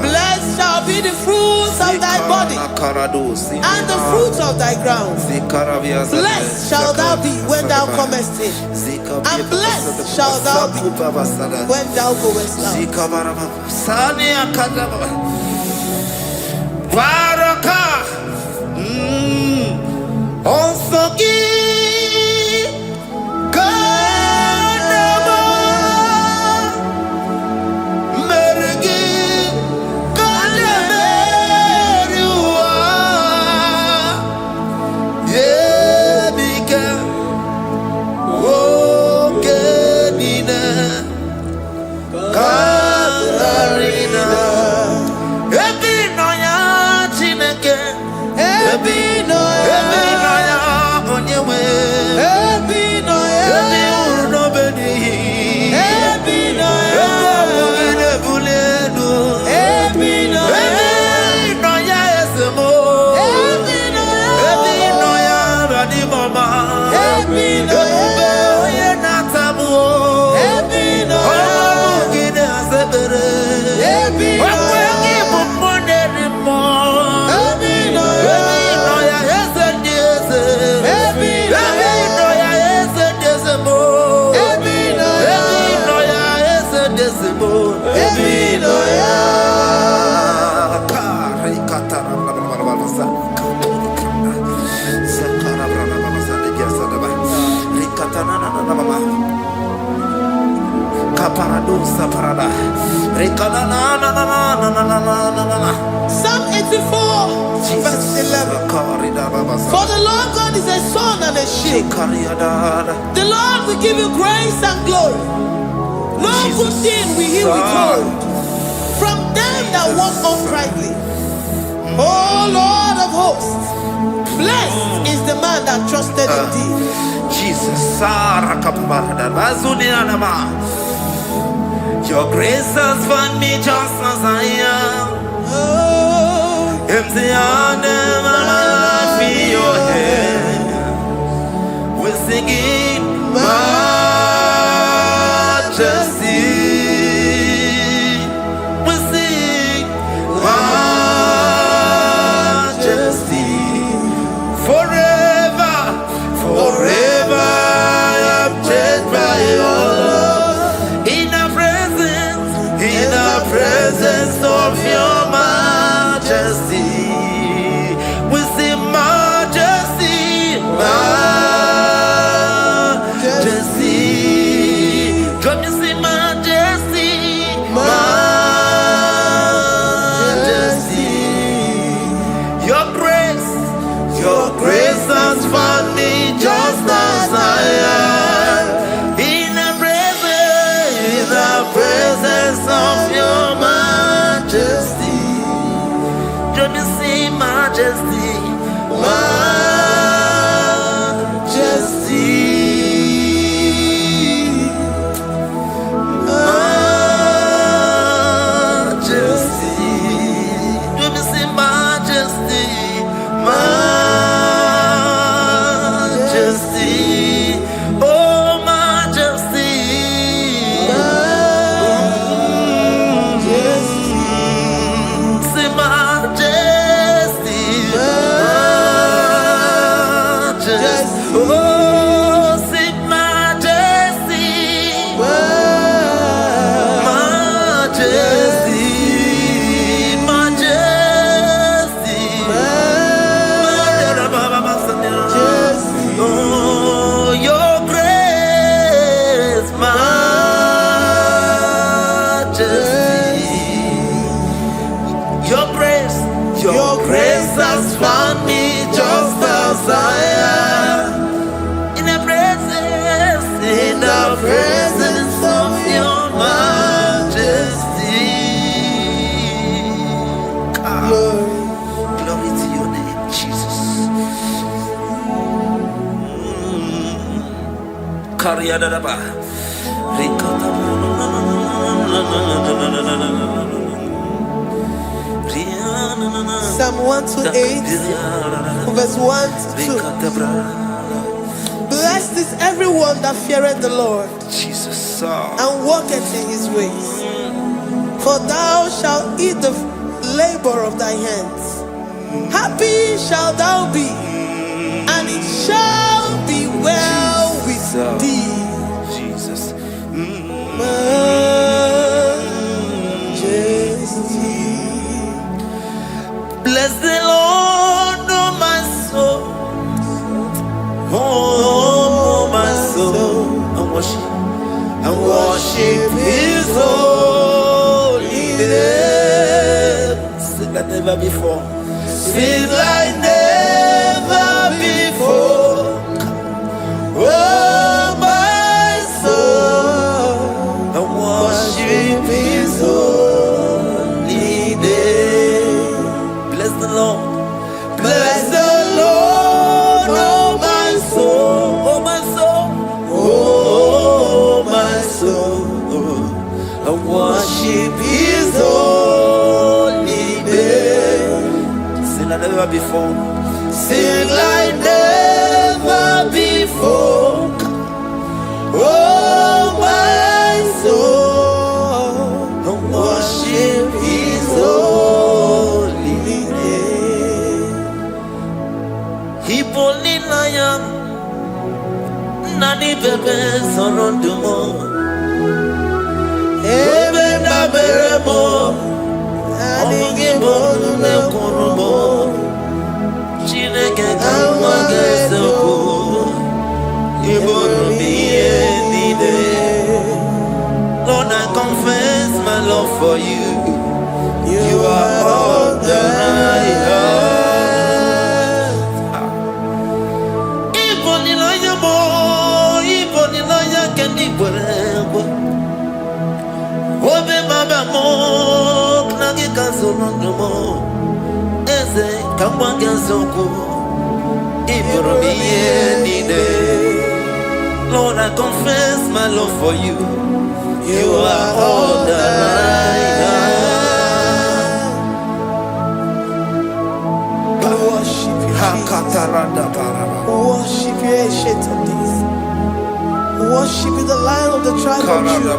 Blessed shall be the fruits of thy body and the fruits of thy ground. Blessed shalt thou be when thou comest in, and blessed shalt thou be when thou goest out. Psalm 84, verse 11. For the Lord God is a sun and a shield. The Lord will give you grace and glory. No good thing will he withhold from them that walk uprightly. O Lord of hosts, blessed is the man that trusted in thee. Jesus, your grace has found me just as I am. Empty handed, my life in your hand. We're singing majesty. We sing majesty. Forever, forever I'm changed by your love. In the presence of your majesty. majesty, oh majesty. Say majesty, majesty. Oh, say majesty, majesty, majesty. Oh, your grace, majesty. Your grace has found me just as I am. In the presence of your majesty. Glory to your name, Jesus. Kariyadadaba. Psalm 128, verse 1 to 2. Blessed is everyone that feareth the Lord, Jesus. and walketh in his ways. For thou shalt eat the labor of thy hands. Happy shalt thou be, and it shall be well with thee. Jesus. Majesty. Bless the Lord, oh my soul. Oh, my soul. And worship his holy name. Sing like never before. Sing like never before. Oh, my soul. And worship his holy name. Bless the Lord. Bless the Lord, oh my soul. Oh my soul. Oh my soul. I worship his holy name. Sing like never before. Sing like never before. Oh my soul. I worship his holy name. Hipoli layam nani bebe sorondumo. Ebe na beremo omugi bonu ne kurumo. Chineke kama gesoko ibonu miye nide. Lord, I confess my love for you. You are all that I have. Iboni laya mo, iboni laya kendi bwerebo. Obe maba mo, knagi kazono mo. Eze kamba gazoko, ibonu miye nide. Lord, I confess my love for you. You are all that I have. Worship you, worship you, ancient of days. Worship you, the Lion of the tribe of Judah.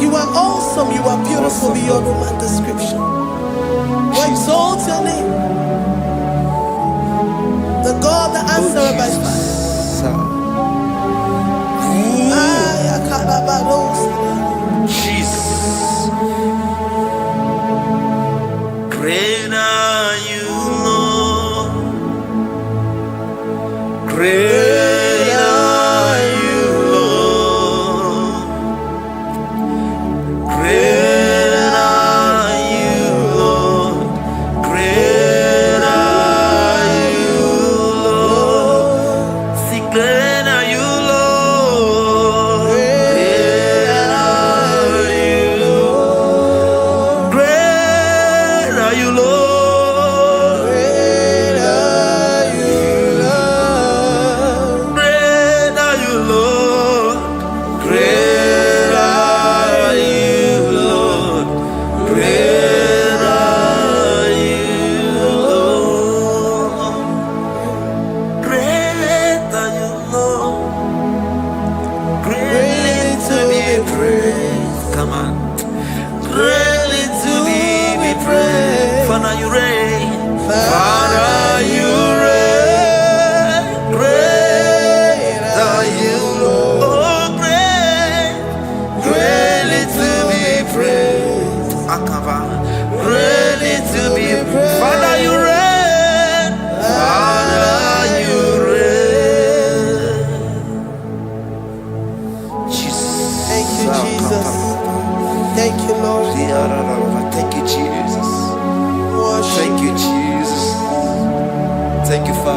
You are awesome, you are beautiful beyond human description. We exalt your name, the God that answered by fire. Jesus. Great are you, Lord. Great are you, Lord. Great are you, Lord. Great are you, Lord.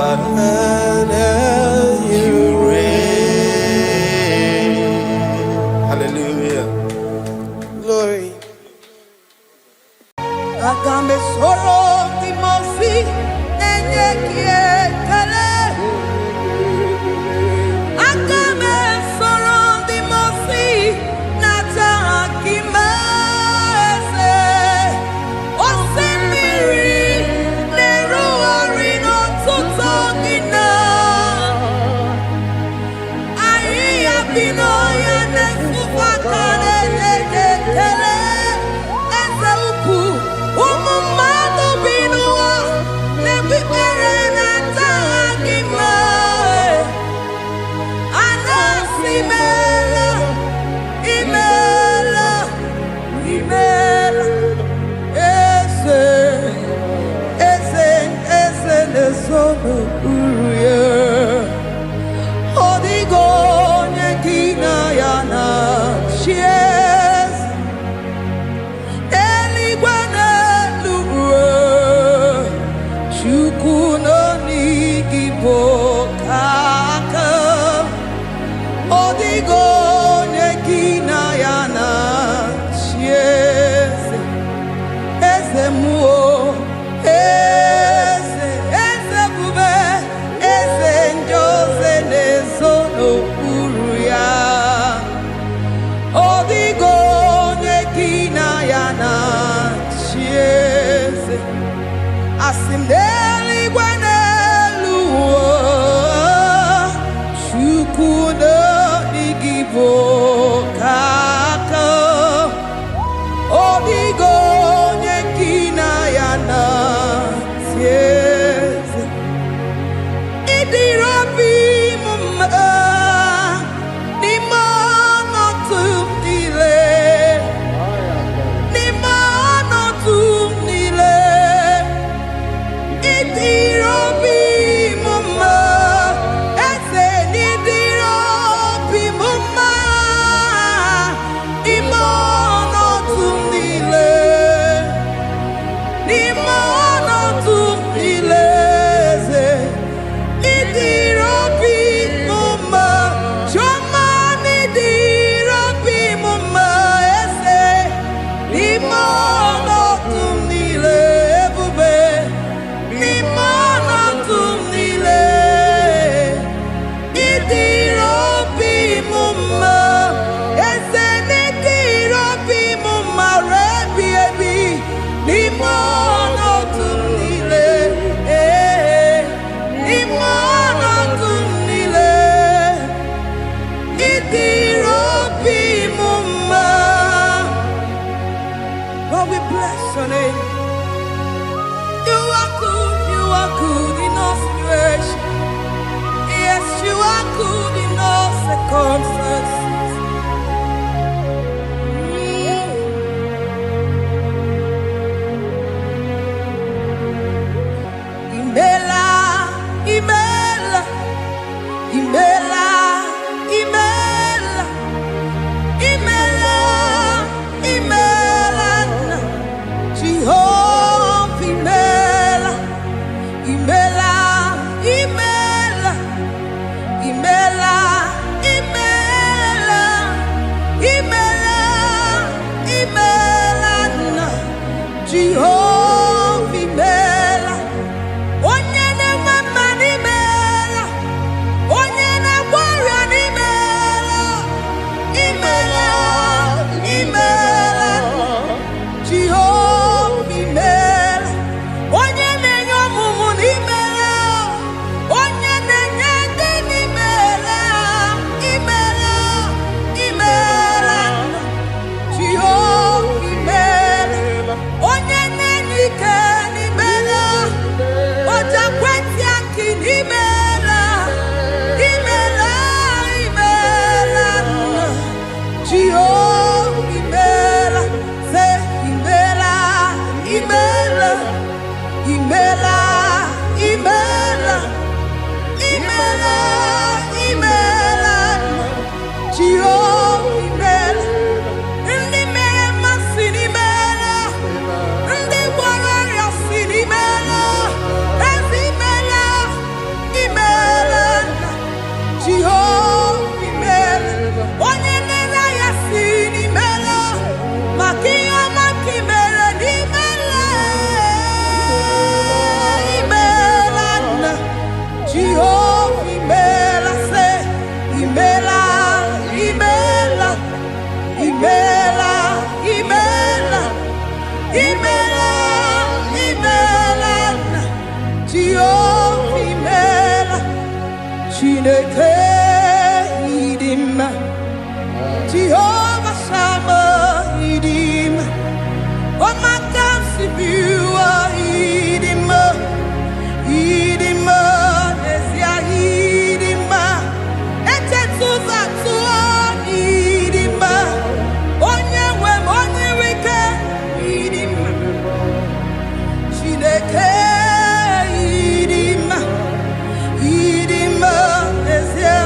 and you reign. Hallelujah. Glory. Agame soro timosi enyekie kale. Agame soro timosi nata akimese. Osemiri neruari no tutogina. Aia bino ya nesufakane lekele. Eze Jehovah, imela se, imela, imela, imela, imela, imela, imela, Jehovah, imela, Chineke idima, Jehovah Sama idima, Omakansibua idima, idima, Nesia idima, Etetuza tua idima, Onyewe Moniwike idima, Chineke idima, idima, Nesia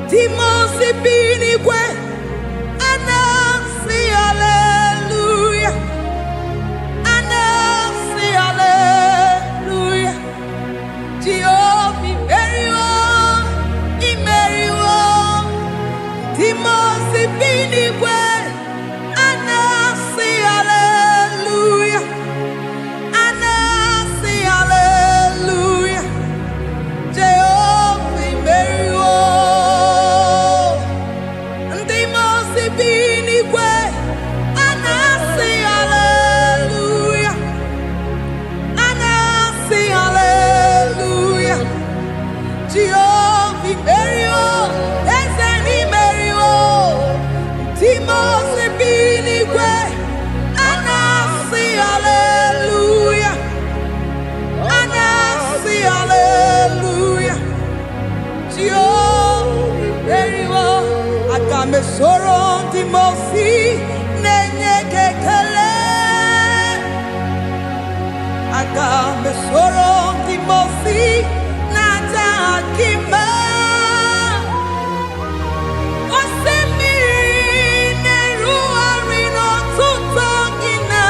Demons be in Igwe, Soro di mosi nenye kekele Aga me soro di mosi nata akima Osemiri neru arino tuto gina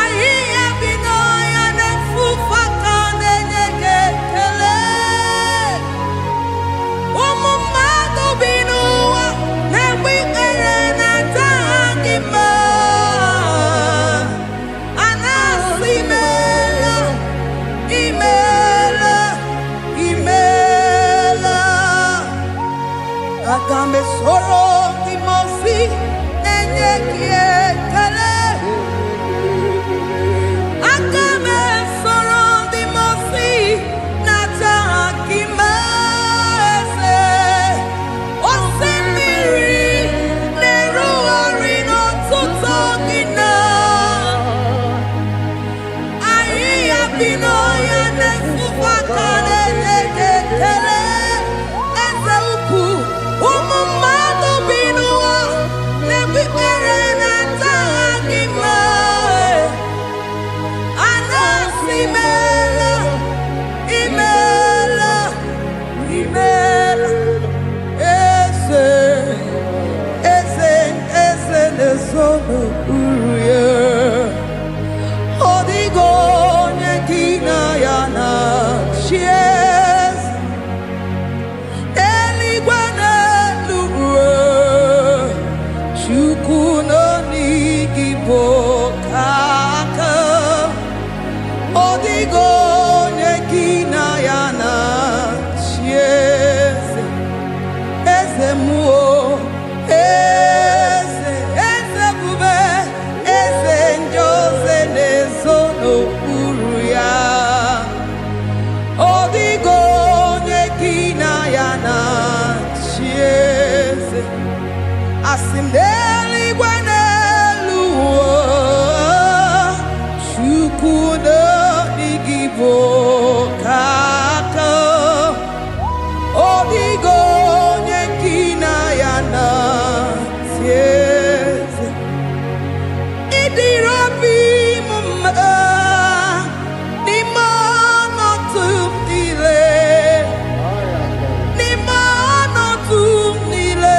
Ahiya binoya nefufaka nenye kekele Agame soro di mosi nenye kiekele Agame soro di mosi nata akima ese Osemiri neru arino tuto gina Ahiya binoya nefufaka nenye kiekele Asimdeli gwanelu Shukudo digibo kaka Odigo nyekina yana tieze Idirobi mumma Nimano tumdile Nimano tumdile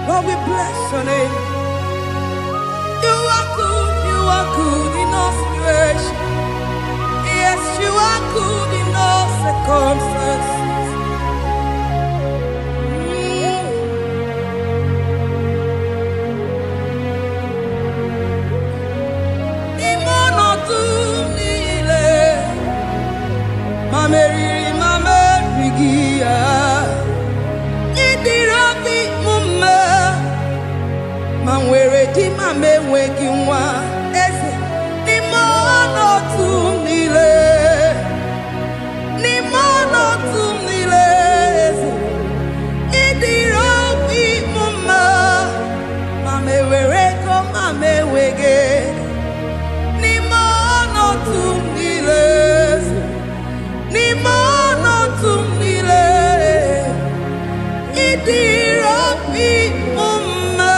Lord, we bless your name. You are good in all situations. Yes, you are good in all circumstances. Manwere di mame weki nwa eze ni mono tumile eze idiro bi mama mame were ko mame wege ni mono tumile idiro bi mama.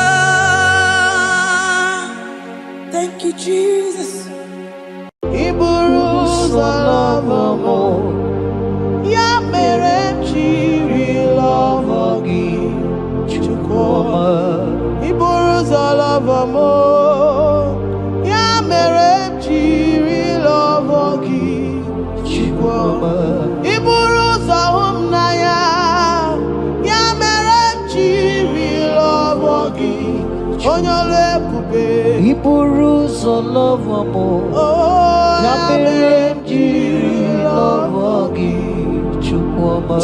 Thank you, Jesus. Iburuzo lovamo, ya mere chiri lovogi chukoma. Iburuzo lovamo, ya mere chiri lovogi chukoma. Iburuzo humnaya, ya mere chiri lovogi onyole kube. Iburuzo lovamo, ya mere chiri lovogi chukoma.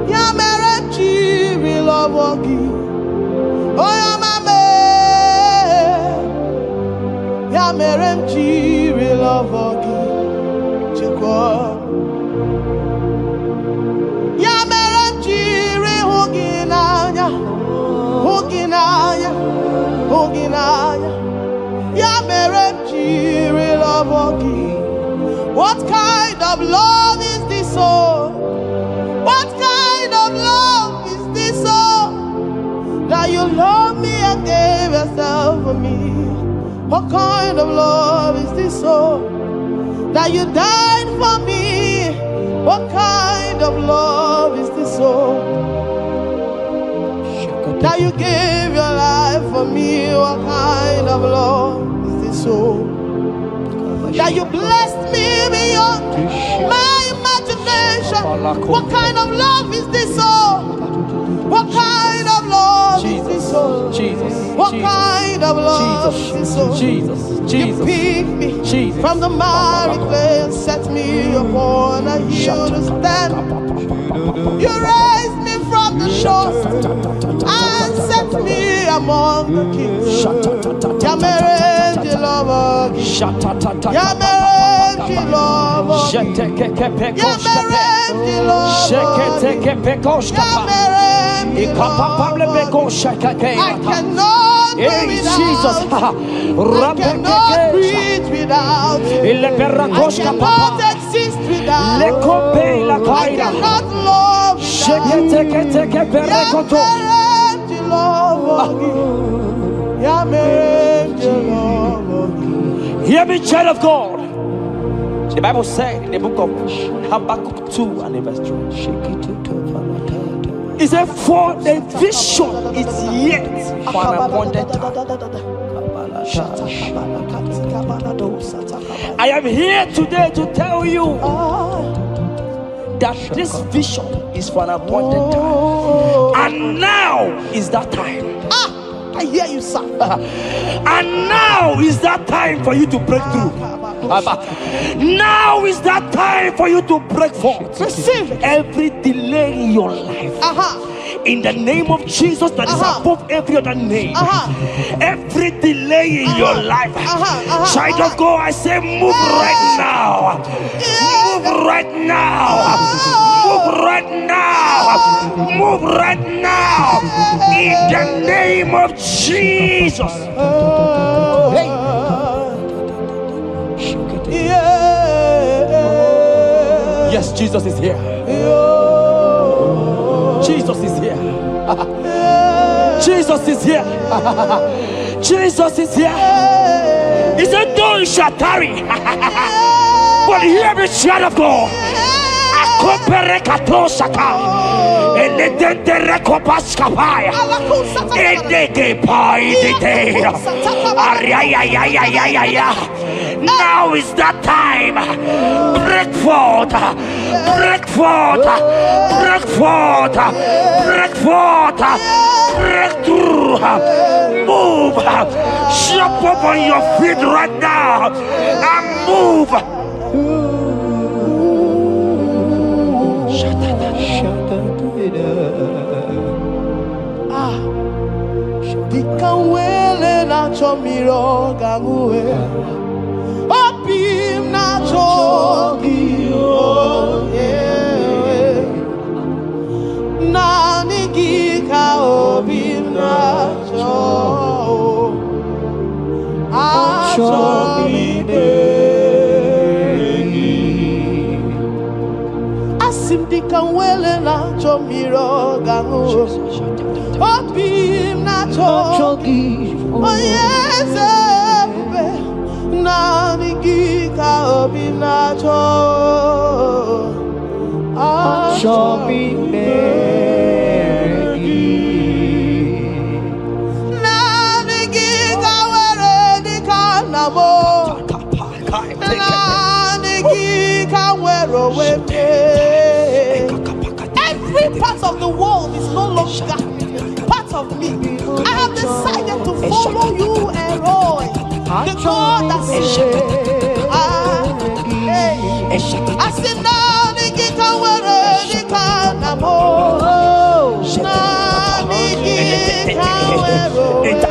Ya mere chiri lovogi, oh ya mame. Ya mere chiri lovogi chukoma. Ya mere chiri huginanya, huginanya, huginanya. Ya mere chiri lovogi. What kind of love is this, oh? What kind of love is this, oh? That you love me and gave yourself for me. What kind of love is this, oh? That you died for me. What kind of love is this, oh? That you gave your life for me. What kind of love is this, oh? That you blessed me beyond my imagination. What kind of love is this, oh? What kind of love is this, oh? Jesus, What kind of love is this, oh? Jesus, You picked me from the miry clay and set me upon a hill to stand. You raised me from the shore and set me among the kings. Yamere lover, Yamere lover, I cannot breathe Jesus, I cannot breathe without you. I cannot exist without you. I cannot love without you. Hear me, child of God. The Bible said in the book of Habakkuk 2 and verse 3. It said, for the vision is yet for an appointed time. I am here today to tell you that this vision is for an appointed time. And now is that time. I hear you, sir. And now is that time for you to break through. Now is that time for you to break forth. Receive it. Every delay in your life. In the name of Jesus that is above every other name. Every delay in your life. Child of God, I say move right now. Move right now. Move right now. Move right now. In the name of Jesus. Hey. Yes, Jesus is here. Jesus is here. Jesus is here. Jesus is here. He said, though you shall tarry, but hear me, child of God. Now is that time. Break forth, break forth, break forth, break forth, break through. Move, jump up on your feet right now and move. Dikawele na chomiro gamuwe. Opim na chogi oye. Nani gika opim na cho. Achomide. Asim dikawele na chomiro gamuwe. Opim na chogi oye. Nani gika opim na cho. Achomide. Nani gika were dikanamo. Nani gika were wepe. Every part of the world is no longer part of me. I have decided to follow you, Elroy, the God that saves. I said, Nani gika were dikanamo. Nani gika were wepe.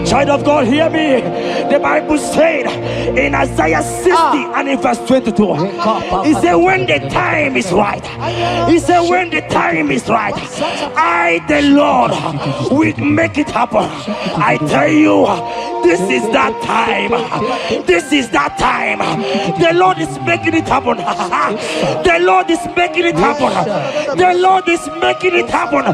Child of God, hear me. The Bible said in Isaiah 60 and in verse 22, he said, when the time is right, he said, when the time is right, I, the Lord, will make it happen. I tell you, this is that time. This is that time. The Lord is making it happen. The Lord is making it happen. The Lord is making it happen.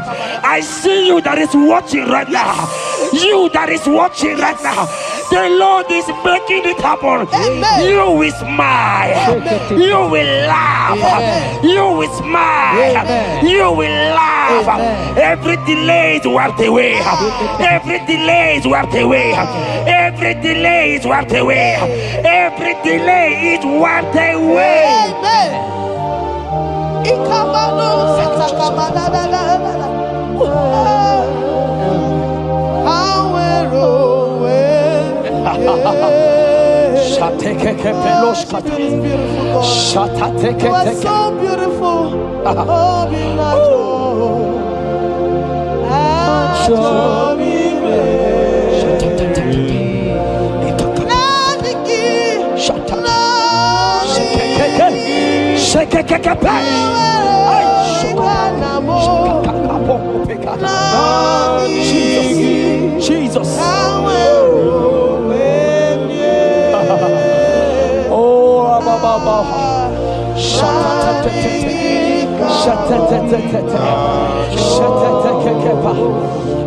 I see you that is watching right now. You that is watching right now. The Lord is making it happen. Amen. You will smile. Amen. You will laugh. Amen. You will smile. Amen. You will laugh. Amen. Every delay is wiped away. Every delay is wiped away. Every delay is wiped away. Every delay is wiped away. Amen. Ikamano satakabadadadadada. You are so beautiful.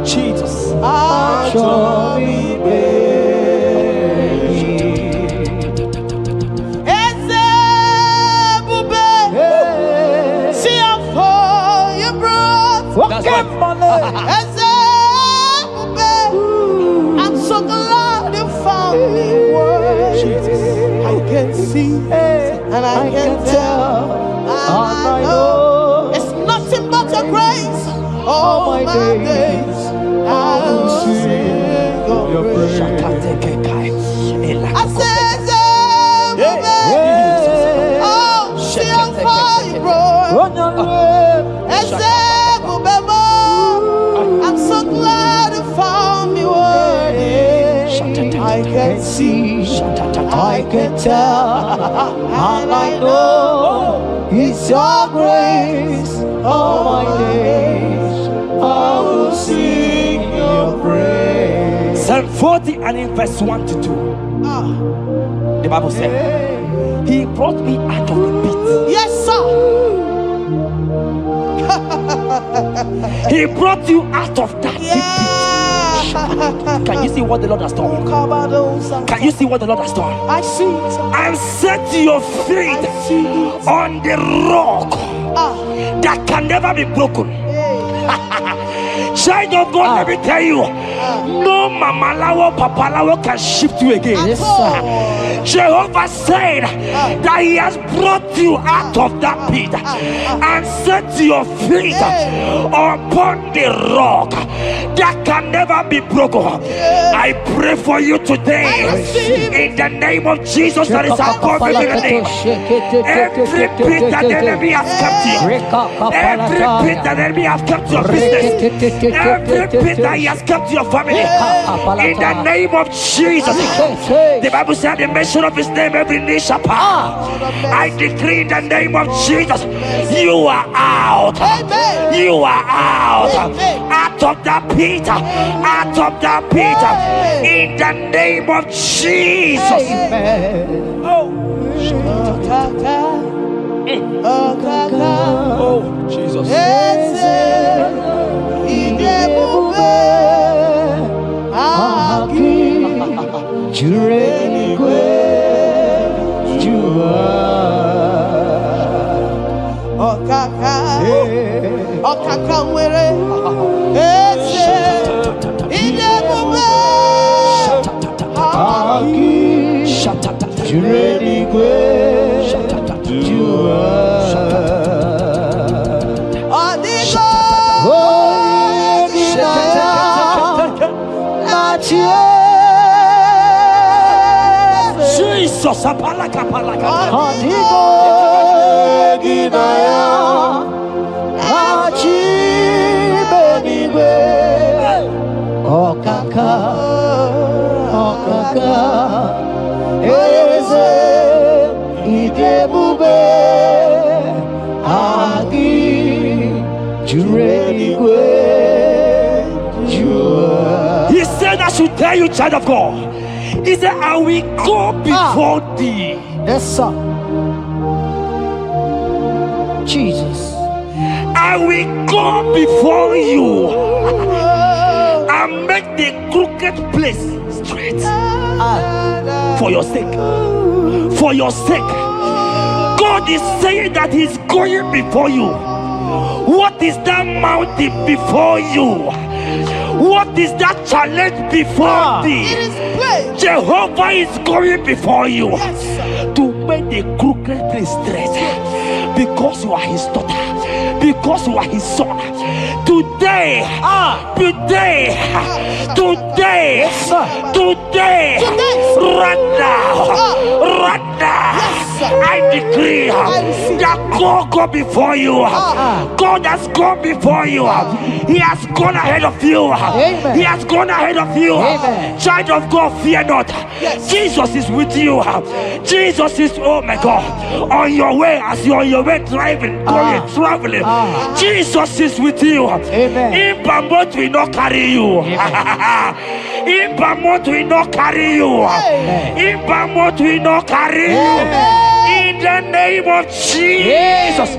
Jesus. Jesus. That's right. I'm so glad you found me worthy. I can see and I can tell and I know it's nothing but your grace. All my days I will sing your praise. I said, oh, see how far you brought. I'm so glad you found me worthy. I can see, I can tell, and I know it's your grace. All my days I will sing your praise. Psalm 40 and in verse 1 to 2. The Bible said, He brought me out of the pit. Yes, sir. He brought you out of that deep pit. Can you see what the Lord has done? Can you see what the Lord has done? I see. And set your feet on the rock that can never be broken. Child of God, let me tell you, no Mama Lawo, Papa Lawo can shift you again. Yes, Jehovah said that He has brought you out of that pit and set your feet upon the rock that can never be broken. I pray for you today in the name of Jesus that is above every name. Every pit that the enemy has kept you, every pit that the enemy has kept your business, every pit that he has kept your family, in the name of Jesus. The Bible said the mention of his name every knee shall bow. I decree in the name of Jesus, you are out. You are out. Out of that pit. Out of that pit. In the name of Jesus. Oh, Jesus. Jesus, apalaka. He said I should tell you, child of God. He said, I will go before thee. Yes, sir. Jesus. I will go before you and make the crooked place straight. For your sake. For your sake. God is saying that He's going before you. What is that mountain before you? What is that challenge before thee? Jehovah is going before you to make the crooked place straight. Because you are His daughter. Because you are His son. Today, right now, I decree that God go before you. God has gone before you. He has gone ahead of you. He has gone ahead of you. Child of God, fear not. Jesus is with you. Jesus is, oh my God, on your way, as you're on your way driving, going, traveling. Jesus is with you. In Bamot will not carry you. In Bamot will not carry you. In Bamot will not carry you. In the name of Jesus.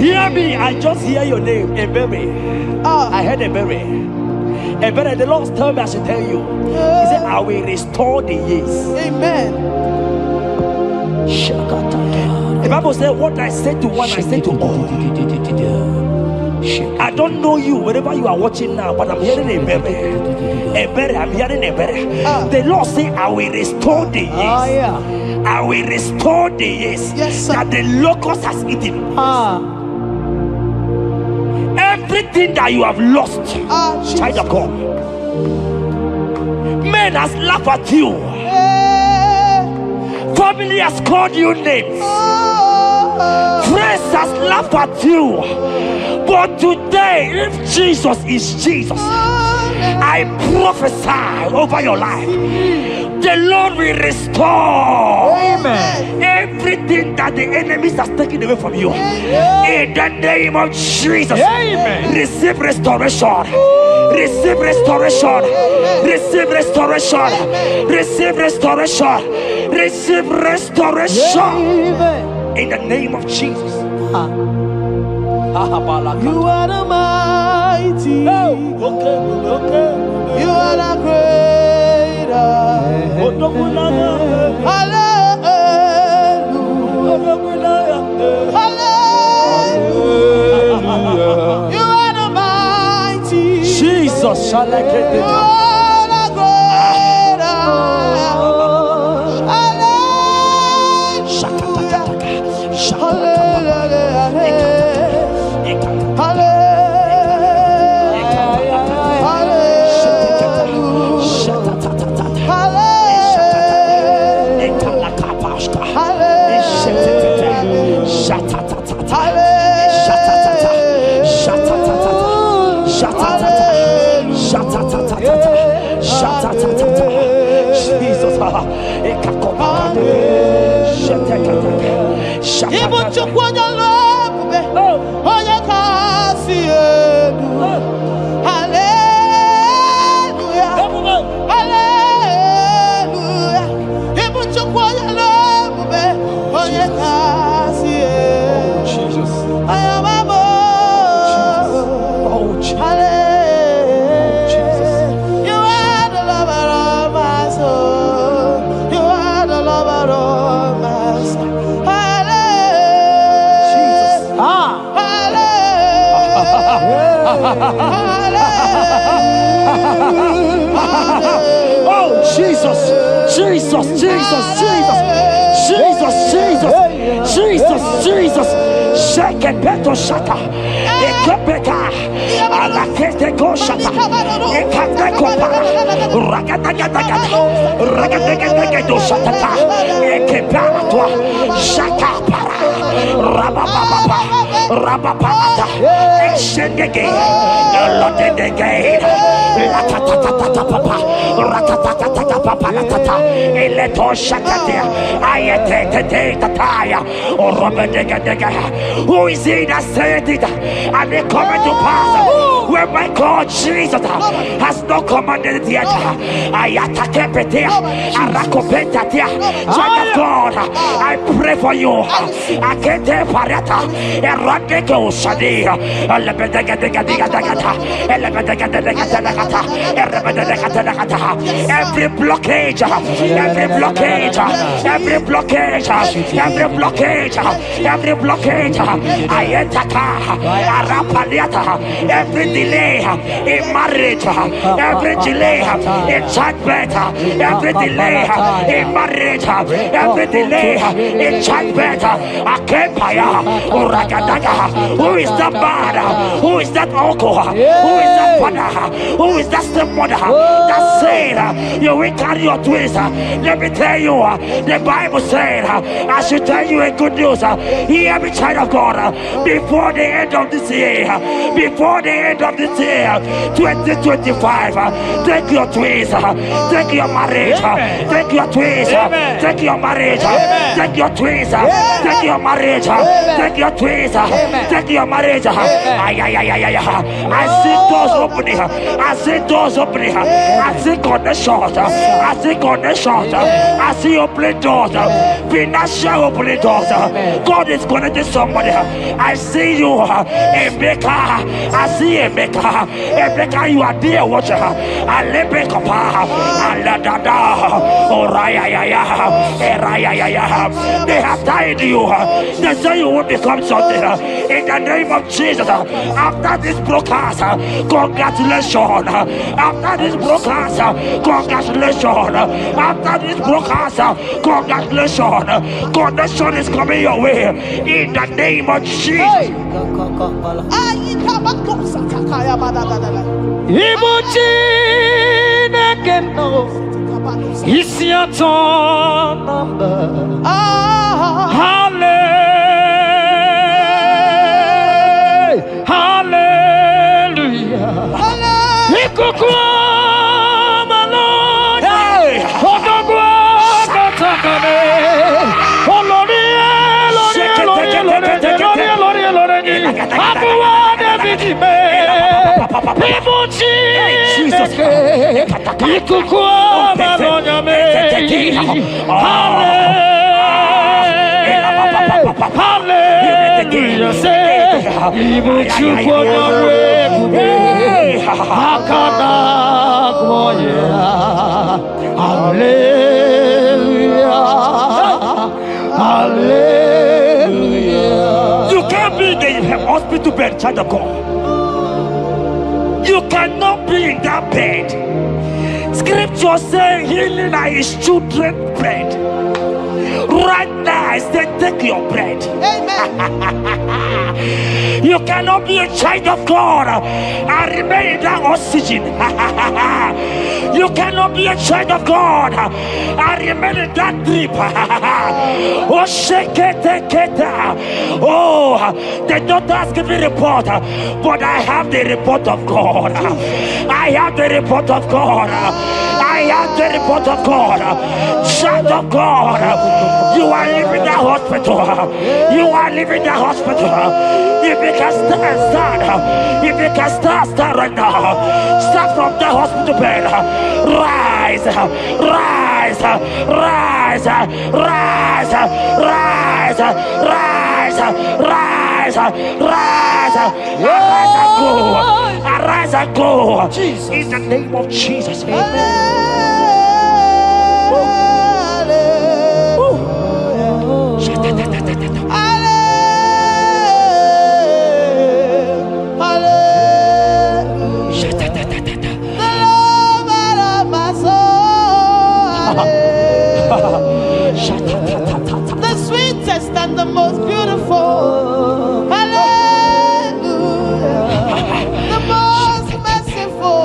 Hear me, I just hear your name, Ebere. I heard Ebere. Ebere, the Lord told me I should tell you. He said, I will restore the years. Amen. The Bible said, what I said to one, I said to all. I don't know you, wherever you are watching now, but I'm hearing Ebere. Ebere, I'm hearing Ebere. The Lord said, I will restore the years. I will restore the years that the locust has eaten. Everything that you have lost, child of God. Men has laughed at you. Family has called you names. Friends has laughed at you. But today, if Jesus is Jesus, I prophesy over your life. The Lord will restore. Amen. Everything that the enemies has taken away from you. In the name of Jesus. Amen. Receive restoration. Receive restoration. Receive restoration. Receive restoration. Receive restoration. In the name of Jesus. You are the mighty. You are the greater. Hallelujah. Hallelujah. You are the mighty. Jesus shall I get You it. are the greater. Oh Jesus, Jesus, Jesus, Jesus, Jesus, Jesus, Jesus, Jesus. Shake it, beto shaka. Ekepeka, alakete go shaka. Ekateko para. Ragatagataga. Ragatagataga shaka. Ekepara toi. Shaka para. Rabababa. Rabababa. Exendege. Lotedege. Latatatata papa. Ratatatata papa latata. Eleto shakatia. Ayete tataya. Who is he that said it? And it coming to pass where my God Jesus has not commanded it yet. Child of God, I pray for you. Every blockage, every blockage, every blockage, every blockage, every blockage, every delay in marriage, every delay in childbirth, every delay in marriage, every delay in childbirth. Who is that man? Who is that uncle? Who is that father? Who is that stepmother that said you will carry your twins? Let me tell you, the Bible said I should tell you a good news. Hear me, child of God. Before the end of this year, before the end of this year, 2025, take your twins, take your marriage, take your twins, take your marriage, take your twins, take your marriage, take your twins, take your marriage. I see doors opening. I see see doors opening. I see connections. I see connections. I see opening doors. Financial opening doors. God is connecting somebody. I see you, Emeka. I see Emeka. Emeka, you are there, watcher. Alebekapa. Aladada. Orayaya. Erayaya. They have tied you. They say you will become something. In the name of Jesus. After this broadcast, congratulations. After this broadcast, congratulations. After this broadcast, congratulations. Connection is coming your way. In the name of Jesus. Ibuchi nekeno isi aton number. Hallelujah. Ikukwa malonya. Odogwa katakane. Olori. Abuwa David me. Ibuchi neke. Ikukwa malonya me. Hallelujah. Say, Ibuchi kwa mwe. Akada gloria. Hallelujah. Hallelujah. You can't be in the hospital bed, child of God. You cannot be in that bed. Scripture saying healing are his children's bread. Right now, I say, take your bread. Amen. You cannot be a child of God and remain in that oxygen. You cannot be a child of God and remain in that drip. Oh, shake it. Oh, the doctor has given a report, but I have the report of God. I have the report of God. I have the report of God. Child of God, you are leaving the hospital. You are leaving the hospital. If you can stand, if you can stand right now, start from the hospital bed. Rise, rise, rise, rise, rise, rise, rise, rise, arise and go. Arise and go. In the name of Jesus. Amen. The sweetest and the most beautiful. Hallelujah. The most merciful.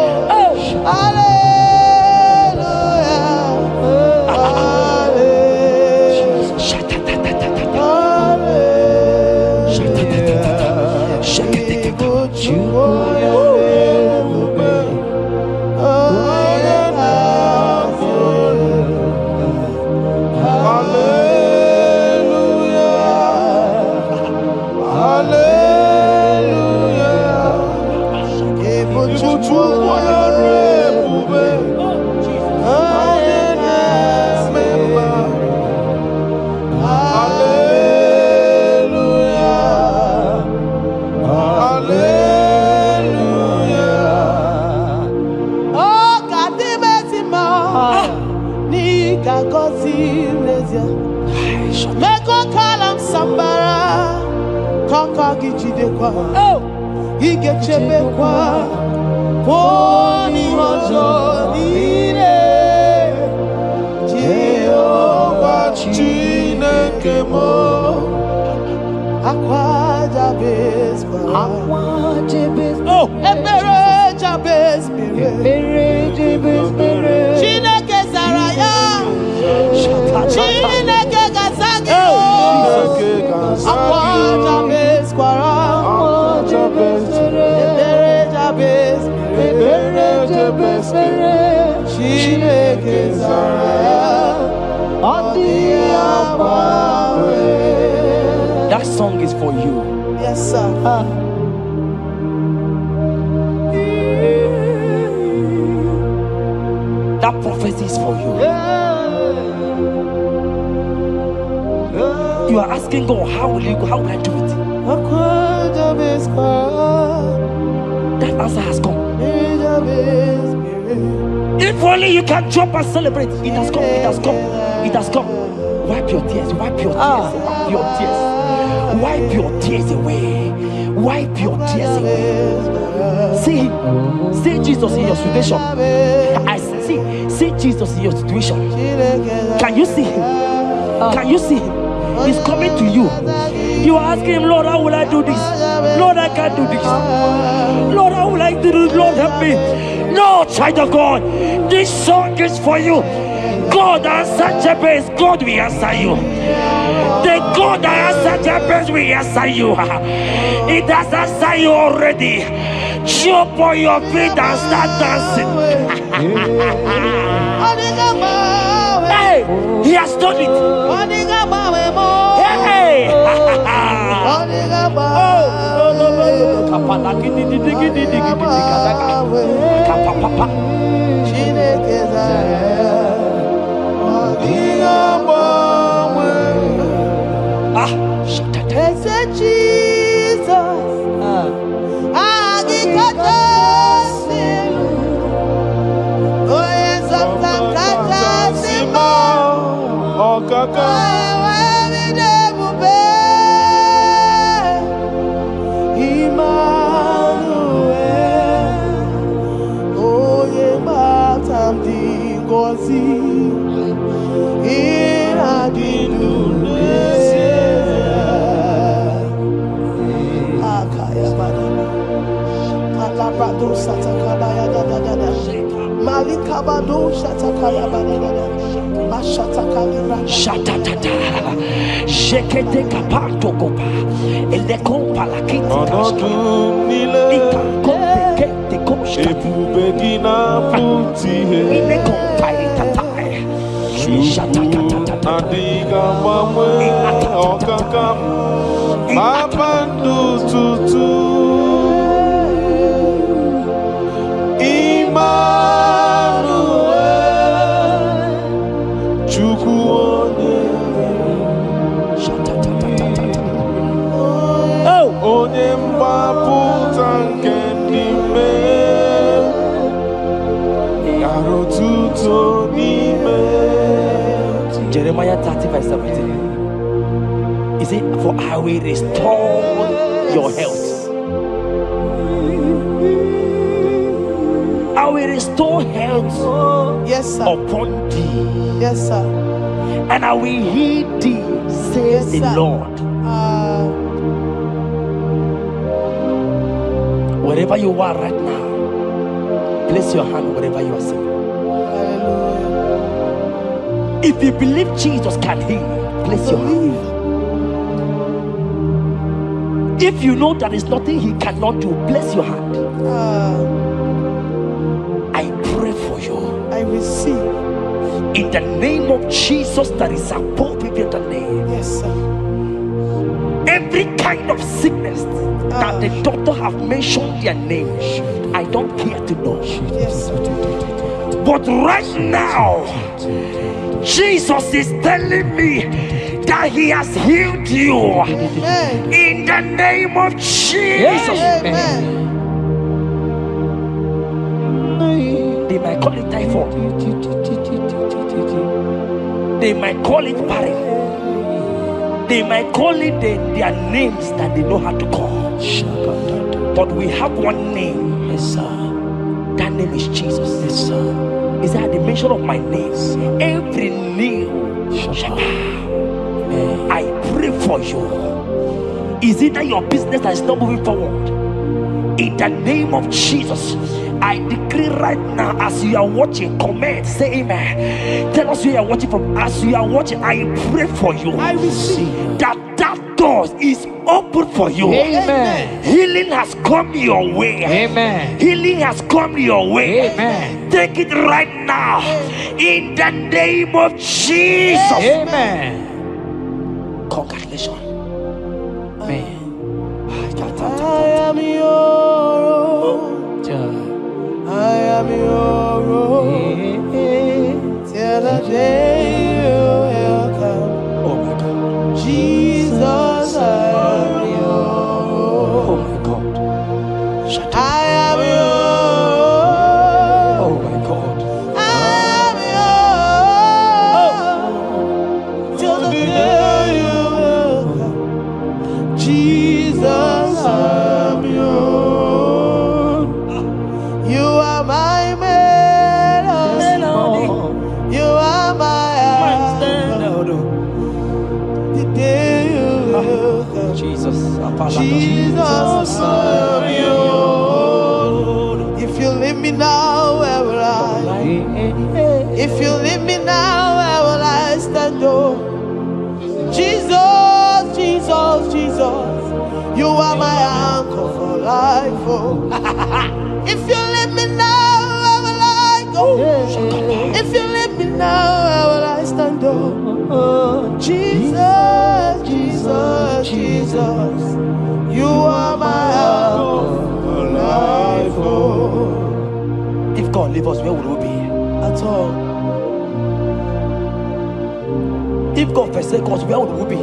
That song is for you. Yes, sir. mercies for you. You are asking God, how will you go? How will I do it? That answer has come. If only you can jump and celebrate. It has come. It has come. It has come. Wipe your tears. Wipe your tears. Wipe your tears. Wipe your tears away. Wipe your tears away. See Jesus in your situation. I see Jesus in your situation. Can you see him? Can you see him? He's coming to you. You are asking him, Lord, how will I do this? Lord, I can't do this. Lord, how will I do this? Lord, help me. No, child of God, this song is for you. God answered Jabez, God will answer you. The God that answered Jabez will answer you. It has answered you already. Jump on your feet and start dancing. Hey, he has done it. Hey. Shatatata, Jekete kapato kopa, ele kompa la kiti kashka, ika kompe kete koshka, ile kompa itatai, shatatata, Jeremiah 30:17. He said, for I will restore your health. I will restore health, yes, sir, upon thee. Yes, sir. And I will heal thee, says the Lord. Wherever you are right now, place your hand wherever you are sitting. If you believe Jesus can heal, place your hand. If you know there is nothing he cannot do, place your hand. I pray for you. I receive. In the name of Jesus that is above every other name. Yes, sir. Every kind of sickness that the doctor have mentioned their name, I don't care to know. Yes, sir. But right now, Jesus is telling me that he has healed you. Amen. In the name of Jesus. Amen. They might call it typhoid. They might call it barren. They might call it their names that they know how to call. But we have one name. Yes, sir. That name is Jesus. Yes, sir. Is that the mention of my name? Every knee shall bow. I pray for you. Is it that your business that is not moving forward? In the name of Jesus, I decree right now, as you are watching, comment, say amen. Tell us where you are watching from. As you are watching, I pray for you. I receive that door is open for you. Amen. Healing has come your way. Amen. Healing has come your way. Amen. Take it right now. In the name of Jesus. Amen. Congratulations. Amen. I am your own. I am your own. I am yours. Oh my God. I am yours. Till the day you will come. Jesus, I'm yours. You are my melody. You are my anchor. The day you will come. Jesus. Jesus, I'm yours. If you leave me now, where will I? If you leave me now, where will I stand? Oh, Jesus, Jesus, Jesus, you are my anchor for life. Oh, if you leave me now, where will I go? If you leave me now, where will I stand? Oh, Jesus, Jesus, Jesus, you are my anchor for life. Oh, If God leave us, where would we be? at all. If God forsake us, where would we be?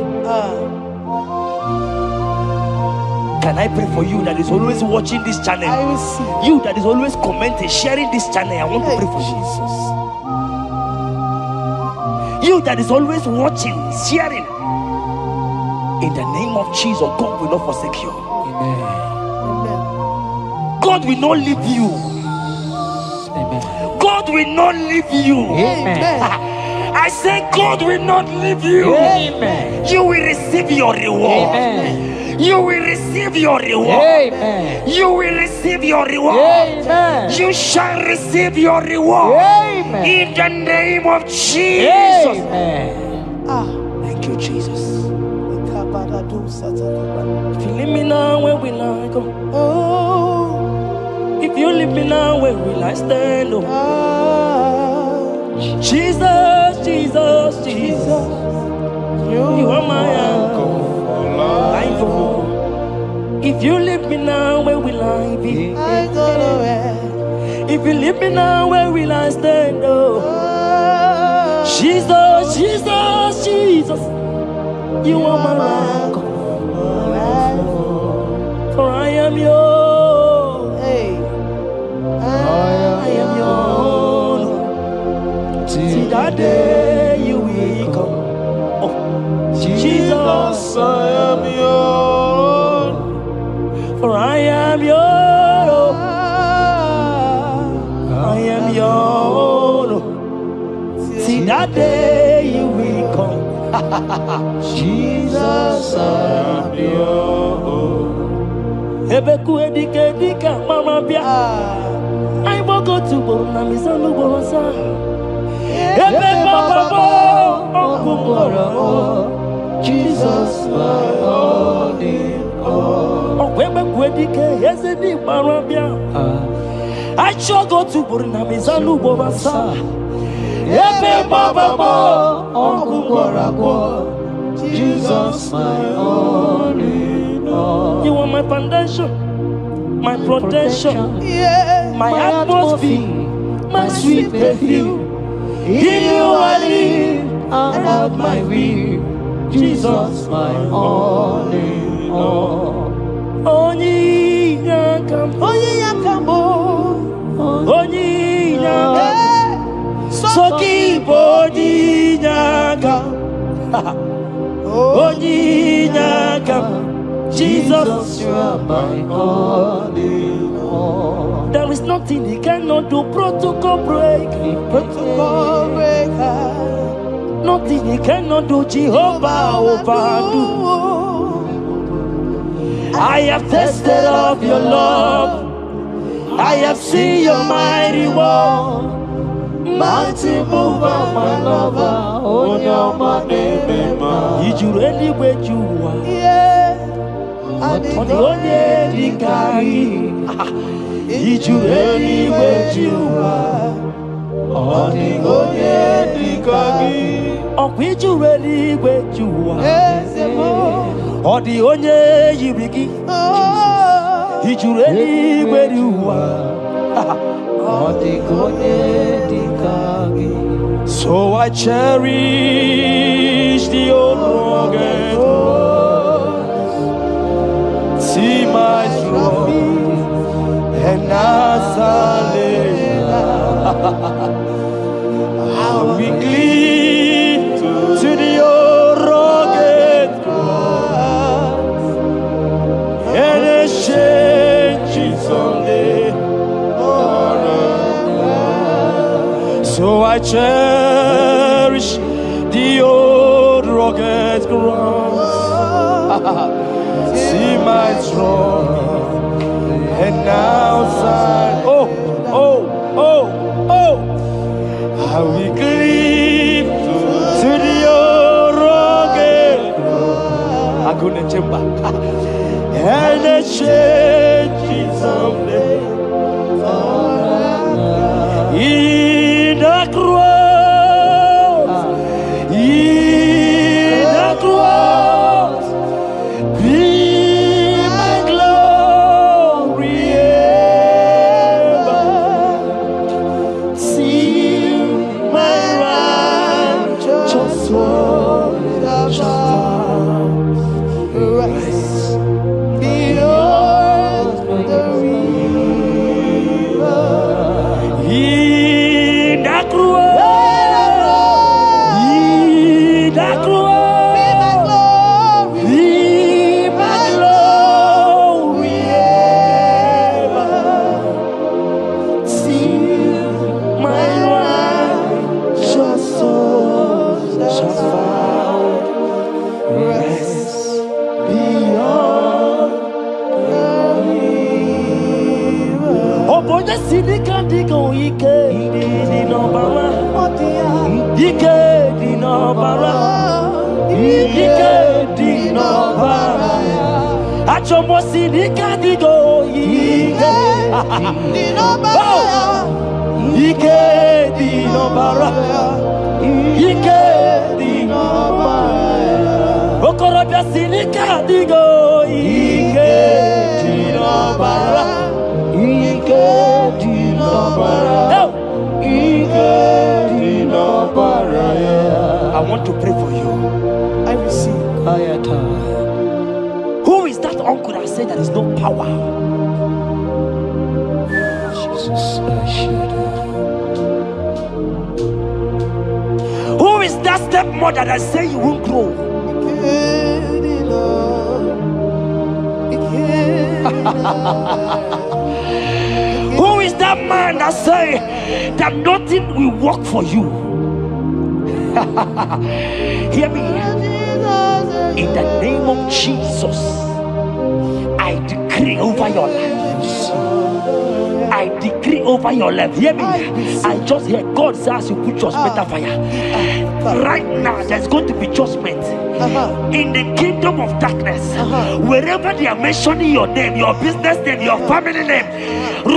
Can I pray for you that is always watching this channel? I will see. You that is always commenting, sharing this channel, I want to pray for you. You that is always watching, sharing. In the name of Jesus, God will not forsake you. Amen. God will not leave you. Amen. God will not leave you. Amen. I say God will not leave you. Amen. You will receive your reward. Amen. You will receive your reward. Amen. You will receive your reward. Amen. You shall receive your reward. Amen. In the name of Jesus. Amen. Thank you, Jesus. If you leave me now, where will I go? Oh, If you leave me now, where will I stand? Oh, Jesus, Jesus, Jesus. You are my anchor. If you leave me now, where will I be? I go nowhere. If you leave me now, where will I stand? Oh, Oh, Jesus, Jesus, Jesus. You are my anchor. For I am yours. hey, I am yours. See that day you will come. Oh, Jesus, I am yours. for I am yours. I am yours. See that day you will come. Jesus, I am yours. Ebeku edike dika mama bia. I will go to Borna Misanu Borosa. Ebe Baba Jesus, my all in all. Ebeku edike Yezedi Barabia. I shall go to Borna Misanu Borosa. Ebe Baba Jesus, my all in all. You are my foundation, my protection, Yeah, my atmosphere, my sweet perfume. In you I live and have my will. Jesus, my all in all. Only yakam, only yakamo, only yakam, soki body yakam, only yakam. Jesus, you are my all in all. there is nothing he cannot do. Protocol break, Protocol breaker, nothing he cannot do. Jehovah overdo. I have tasted of your love. I have seen your mighty work. mighty mover, my lover, on your money, man. Did you really where you are? Yeah, I On the only carry. Did you really where you are? on the only carry. On which you really where you are? Yes, On the only you begin. oh, Did you really where you are? So I cherish the old rugged. See my trophy I cherish the old rugged ground. See my throne and now side. Oh, oh, oh, oh. I will cleave to the old rugged ground. I'm gonna jump back. And the change someday. In the cross, be my glory ever. See my righteous soul shall rise beyond the river. In the cross, in the cross, be my glory ever. See my righteous soul shall find rest beyond the river. Oh boy, the city can't go. Ike di nobara, Ike di nobara, Ike di nobara. Achomo city can't go. Ike di nobara, Ike di nobara, Ike di nobara. Okorobia city can't go. Ike di nobara, Ike di nobara. I want to pray for you. I receive. Who is that uncle that said there is no power? Jesus, who is that stepmother that say you won't grow? Who is that man that say that nothing will work for you? Hear me. In the name of Jesus, I decree over your life. I decree over your life. Hear me. I just hear God says you put your better fire. Right now, there's going to be judgment in the kingdom of darkness. Wherever they are mentioning your name, your business name, your family name,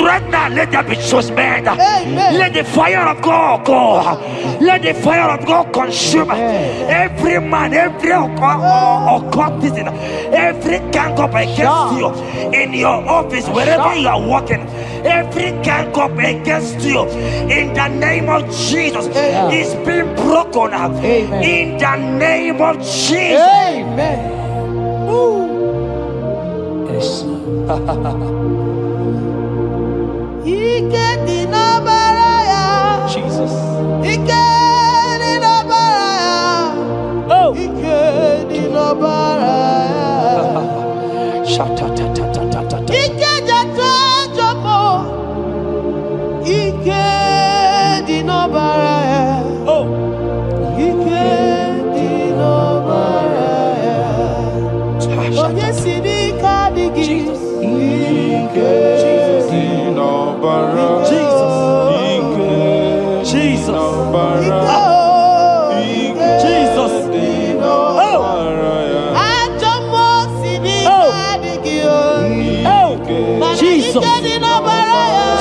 right now, let there be judgment. Let the fire of God go. Let the fire of God consume every man, every occultism, every gang up against you in your office, wherever you are working. Every gang up against you in the name of Jesus is being broken up. In the name of Jesus. Amen. Yes. Jesus. Oh.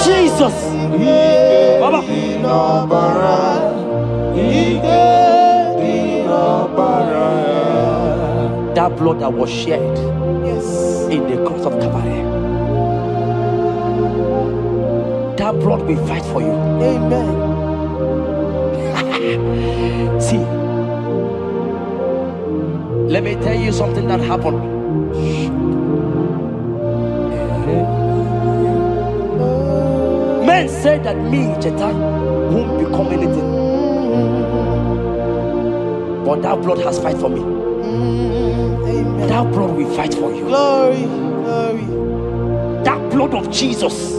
Jesus. Baba. That blood that was shed in the cross of Calvary, that blood will fight for you. Amen. See, let me tell you something that happened. Men said that me, Jeta, won't become anything. But that blood has fight for me. Amen. That blood will fight for you. Glory, glory. That blood of Jesus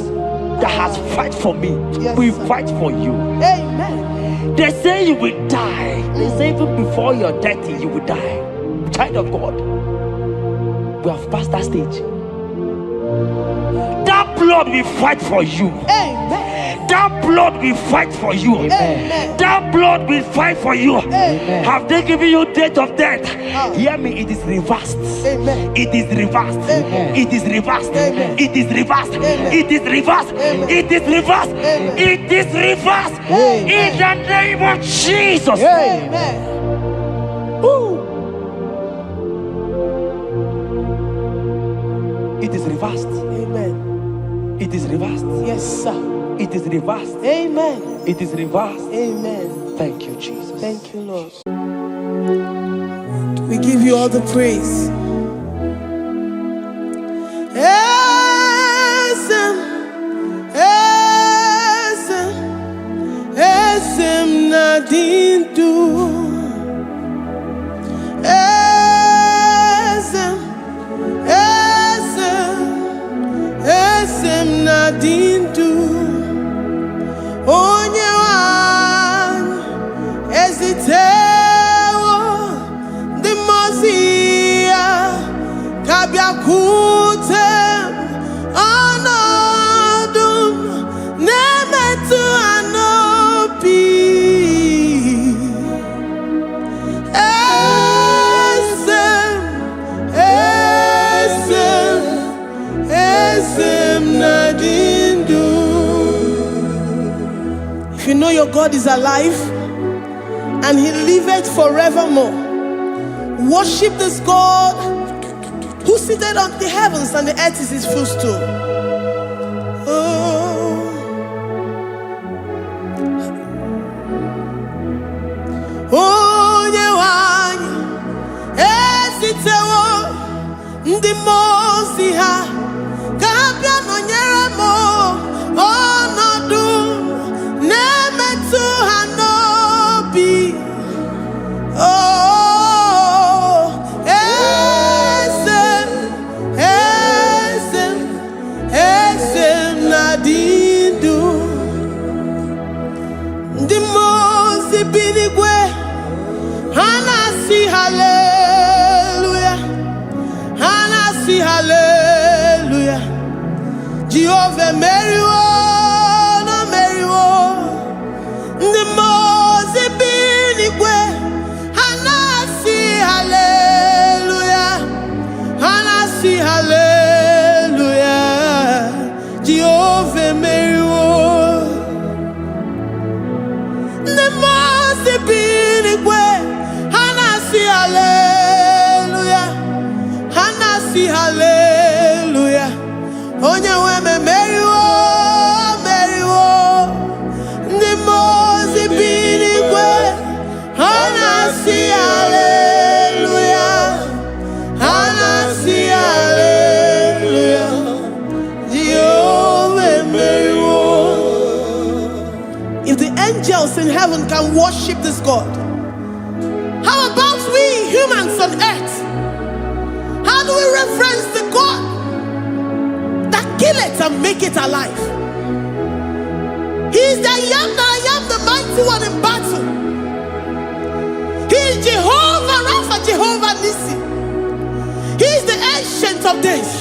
that has fight for me will fight for you. Amen. They say you will die. They say even before you're 30, you will die. Child of God, we have passed that stage. That blood will fight for you. Amen. That blood will fight for you. Amen. That blood will fight for you. Amen. Have they given you date of death? Hear me, it is reversed. Amen. It is reversed. Amen. It is reversed. Amen. It is reversed. Amen. It is reversed. Amen. It is reversed. Amen. It is reversed. Amen. In the name of Jesus. Amen. Woo. It is reversed. Amen. It is reversed. Yes, sir. It is reversed. Amen. It is reversed. Amen. Thank you, Jesus. Thank you, Lord. We give you all the praise. Esem, esem, esem nadindu. Esem, esem, esem nadindu. Onye wanyu ezitewo ndị mmụọ ya kabịakwute ọnọdụ m na-emetụ ha n'obi. Esem, esem, esem na-adị ndụ. If you know your God is alive and He liveth forevermore, worship this God who seated on the heavens and the earth is His footstool. Oh. Onye wanyu ezitewo ndị mmụọ ozi ha ka ha bịa nọnyere m ọnọdụ na-emetụ ha n'obi. Oh, esem, esem, esem na-adị ndụ. Ndị mmụọ ozi bi n'igwe ha na-asị haleluya, ha na-asị haleluya. Jehova emeriwo, na meriwo. Ndị mmụọ ozi bi n'igwe ha na-asị haleluya, ha na-asị haleluya. Jehova emeriwo. Ndị mmụọ ozi bi n'igwe ha na-asị haleluya, ha na-asị haleluya. Onye nwe m emeriwo, emeriwo. Ndị mmụọ ozi bi n'igwe ha na-asị haleluya, ha na-asị haleluya. Jehova emeriwo. If the angels in heaven can worship this God, how about we humans on earth? How do we reverence the God that kill it and make it alive? He is the I am that I am, the mighty one in battle. He is Jehovah Rapha, Jehovah Nissi. He is the ancient of days.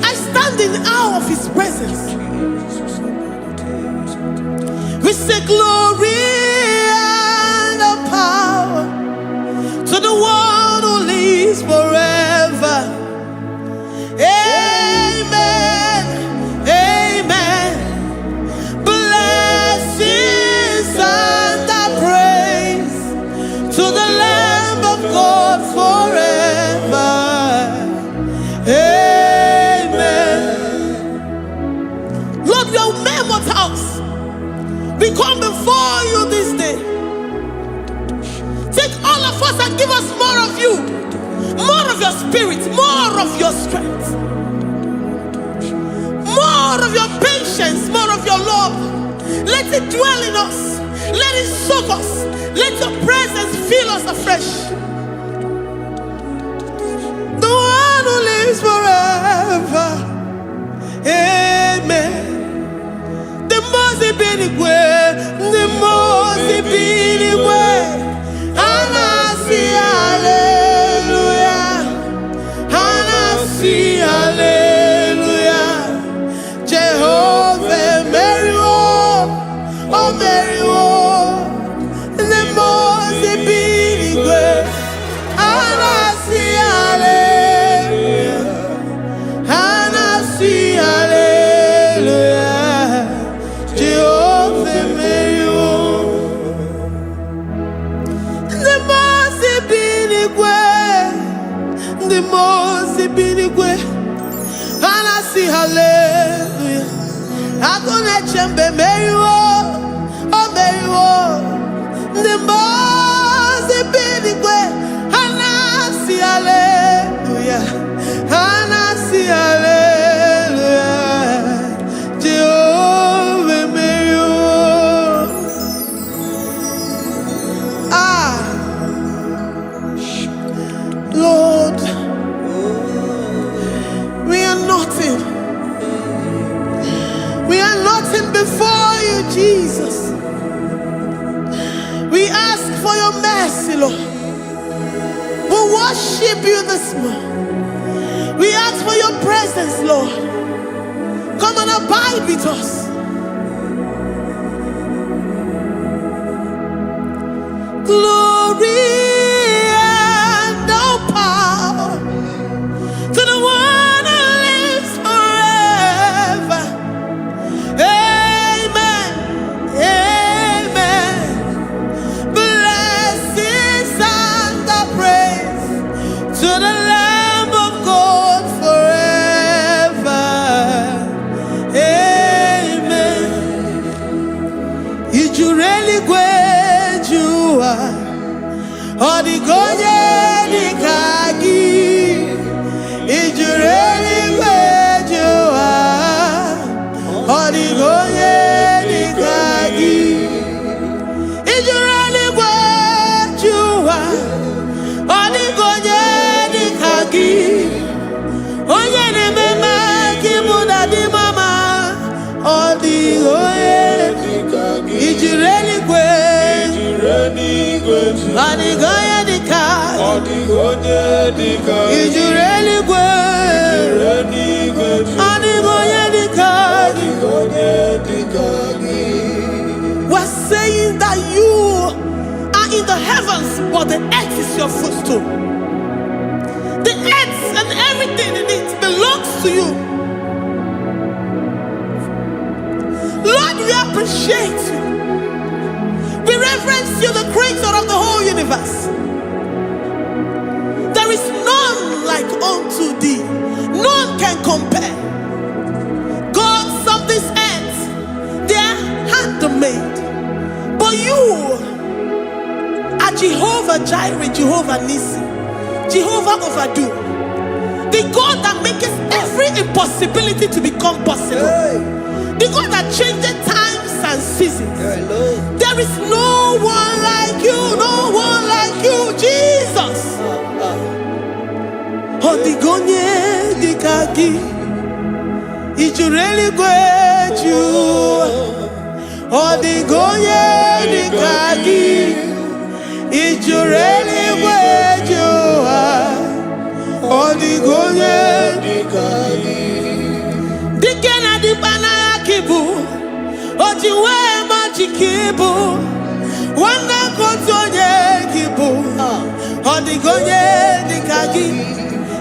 I stand in awe of His presence. We say glory and power to the one who lives forever. Amen, amen. Blessings and praise to the Lamb of God forever. Amen. Lord, we are mere mortals. We come before you this day. Take all of us and give us more of you, more of your spirit, more of your strength, more of your patience, more of your love. Let it dwell in us. Let it soak us. Let your presence fill us afresh. The one who lives forever. Amen. The most the most binigwe. And I see hallelujah. I gonna chamber Mary oh Mary the most binigwe. And I see hallelujah. And I see hallelujah. Jehovah Mary Lord, we are nothing. We are nothing before you, Jesus. We ask for your mercy, Lord. We worship you this morning. We ask for your presence, Lord. Come and abide with us. Glory and all power to the one who lives forever. Amen. Amen. Blessings and the praise to the Lamb of God forever. Amen. Did you really go you are? Odigonye nikagi, ijureli wejoa. Odigonye nikagi, ijureli wejoa. Odigonye nikagi, onye nemema kimuda di mama. Odigonye nikagi, ijureli wejoa. Odigonye nikagi, odigonye nikagi, ijureli wejoa. Odigonye nikagi, odigonye nikagi. We're saying that you are in the heavens, but the earth is your footstool. The earth and everything in it belongs to you. Lord, we appreciate you. We reverence you, the creator of the whole universe. There is none like unto thee. None can compare. Gods of this earth, they are handmade. But you are Jehovah Jireh, Jehovah Nissi, Jehovah Overdo. The God that makes every impossibility to become possible. The God that changes times and seasons. There is no one like you, no one like you, Jesus. Odigonye nikagi, ijureli wejoa. Odigonye nikagi, ijureli wejoa. Odigonye nikagi. Dikena dibana kibu, ojiwe majikibu. Wana kotonye kibu, odigonye nikagi.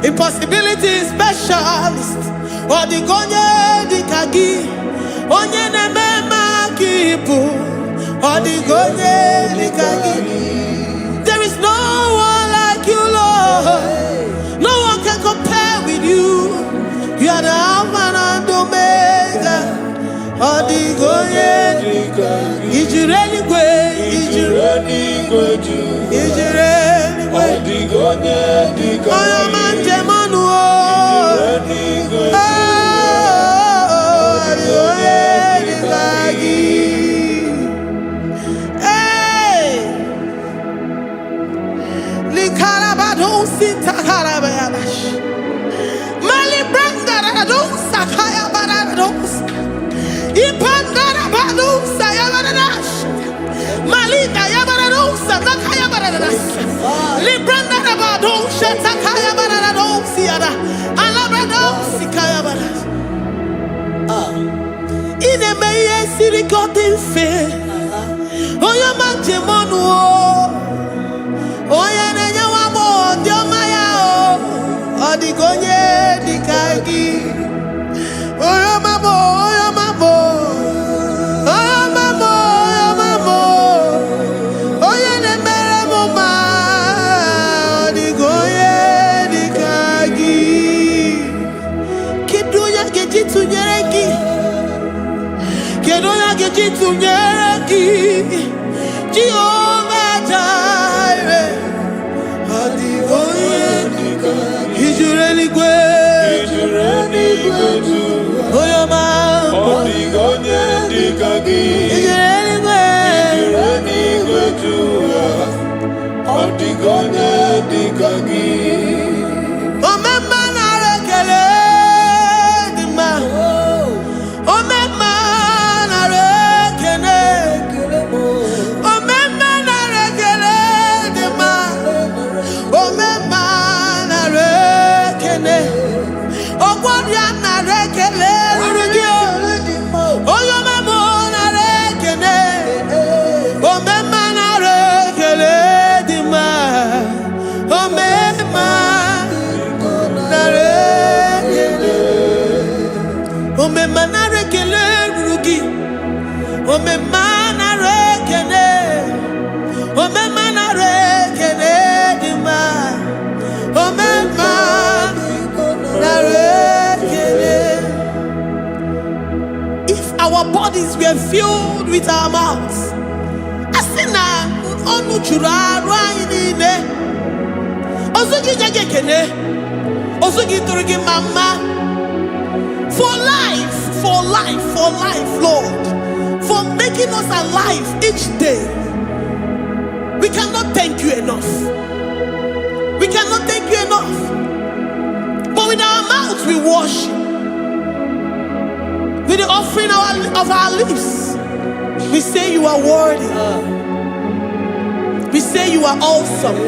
Impossibility specialist, odigonye nikagi. Onye nemema kibu, odigonye nikagi. There is no one like you, Lord. No one can compare with you. You are the Alpha and Omega. Odigonye nikagi. Ijureli ijureli odigonye nikagi. Oyomanje manu odigonye nikagi. Hey, likarabado sita karabayabash. Mali branda do sakaya barados. Ipandara bado sayabarash. Malita yabaradosa takaya baradas. Libranda rabadosha takaya baradosiada. Alabradosi kaya baradas. Ine meye sirikote fe. Oya manje monu o. Oya nenya wamo diomaya o. Odigonye nikagi. Oya mamo, oya mamo. Oya ne mere mo ma. Odigonye nikagi. eligwe. Oyoma. Odigonye dikagi. Eligwe. Odigonye dikagi. Omema na rekele dima. Omema na rekele. Omema na rekele dima. Omema na rekele. Ogwaria na rekele rugio. Oyomemo na rekele. Omema na rekele dima. Omema na rekele. Omema na rekele rugi. Omema na rekele. Omema na rekele dima. Omema na rekele. If our bodies were filled with our mouths, asina onu chura rainine. Osugi jagekene. Osugi turugi mama. For life, Lord. For making us alive each day. We cannot thank you enough. We cannot thank you enough. But with our mouths we worship. With the offering of our lips, we say you are worthy. We say you are awesome.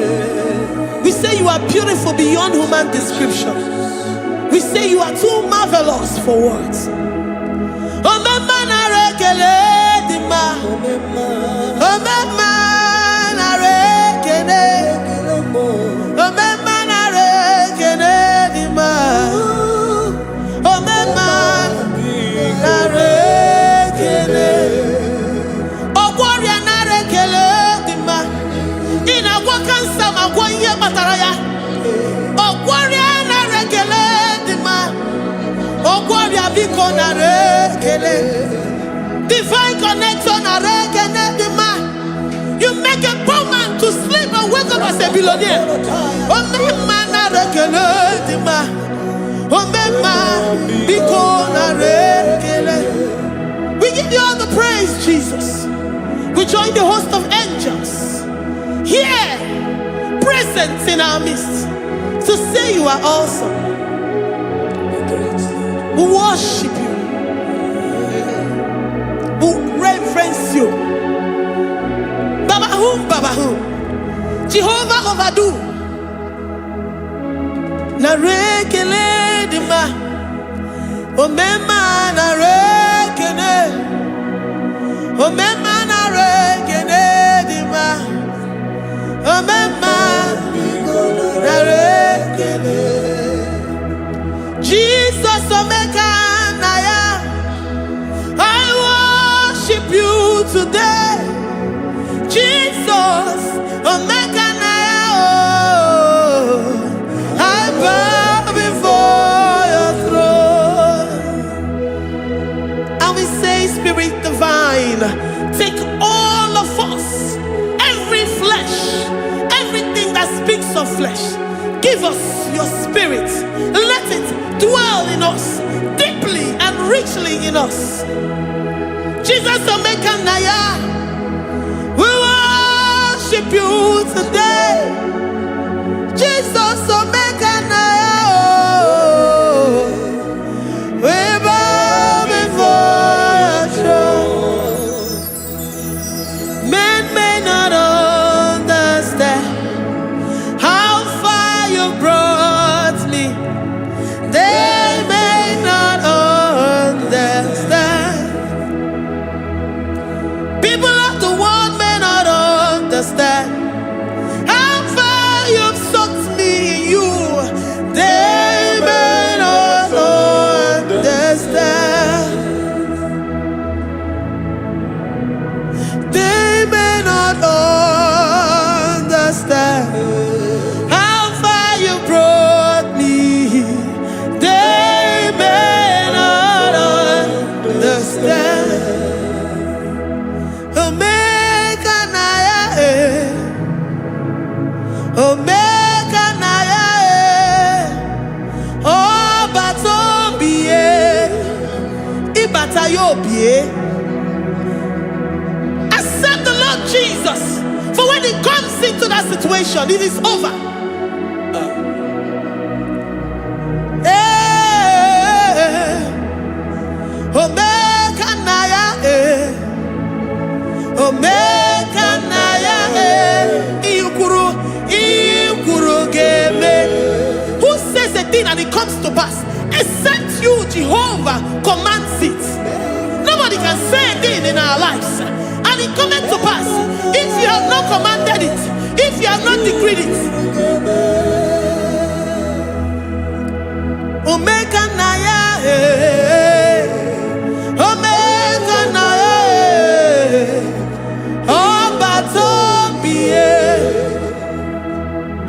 We say you are beautiful beyond human description. We say you are too marvelous for words. Omema na rekele dima. Omema na rekele. Omema na rekele dima. Omema na rekele. Ogwaria na rekele dima. Ina wakansa magwanye mataraya. Ogwaria na rekele dima. Ogwaria biko na rekele. Divine connection na rekele dima. You make a poor man to sleep and wake up as a billionaire. Omema na rekele dima. Omema biko na rekele. We give you all the praise, Jesus. We join the host of angels here, present in our midst, to say you are awesome. We worship you. We reverence you. Baba whom, Jehovah overdo. Na rekele dima. Omema na rekele. Omema na rekele dima. Omema na rekele. Jesus omeka na ya. I worship you today. Jesus omeka na ya. Oh, I bow before your throne. And we say, Spirit divine, take all of us, every flesh, everything that speaks of flesh. Give us your spirit. Let it dwell in us, deeply and richly in us. Jesus omeka na ya. We worship you today. Jesus omeka na ya. Oh, we bow before your throne. Men may not understand how far you brought me. They may not understand. People of the world may not understand how far you've sucked me in you. Accept the Lord Jesus. For when He comes into that situation, it is over. Omega Naya, Omega Naya, Ikuru Game. Who says a thing and it comes to pass? Except you, Jehovah, commands it. Nobody can say a thing in our lives and it comes to pass. If you have not commanded it, if you have not decreed it. Omega Naya, Omega Naya, Obatobie,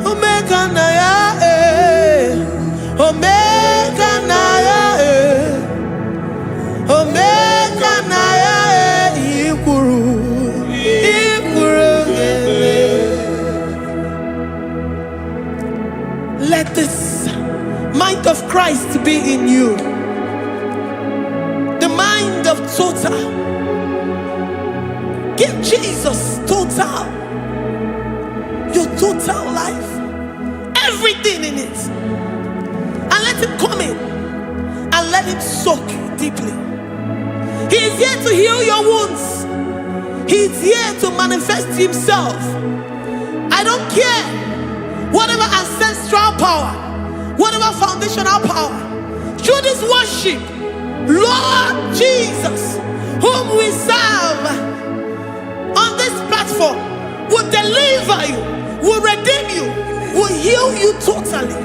Omega Naya, Omega Naya, Omega Naya, Ikuru. Let this mind of Christ be in you. The mind of total. Give Jesus total. Your total life. Everything in it. And let Him come in. And let Him soak deeply. He is here to heal your wounds. He is here to manifest Himself. I don't care. Whatever ancestral power, whatever foundational power, through this worship, Lord Jesus, whom we serve on this platform, will deliver you, will redeem you, will heal you totally.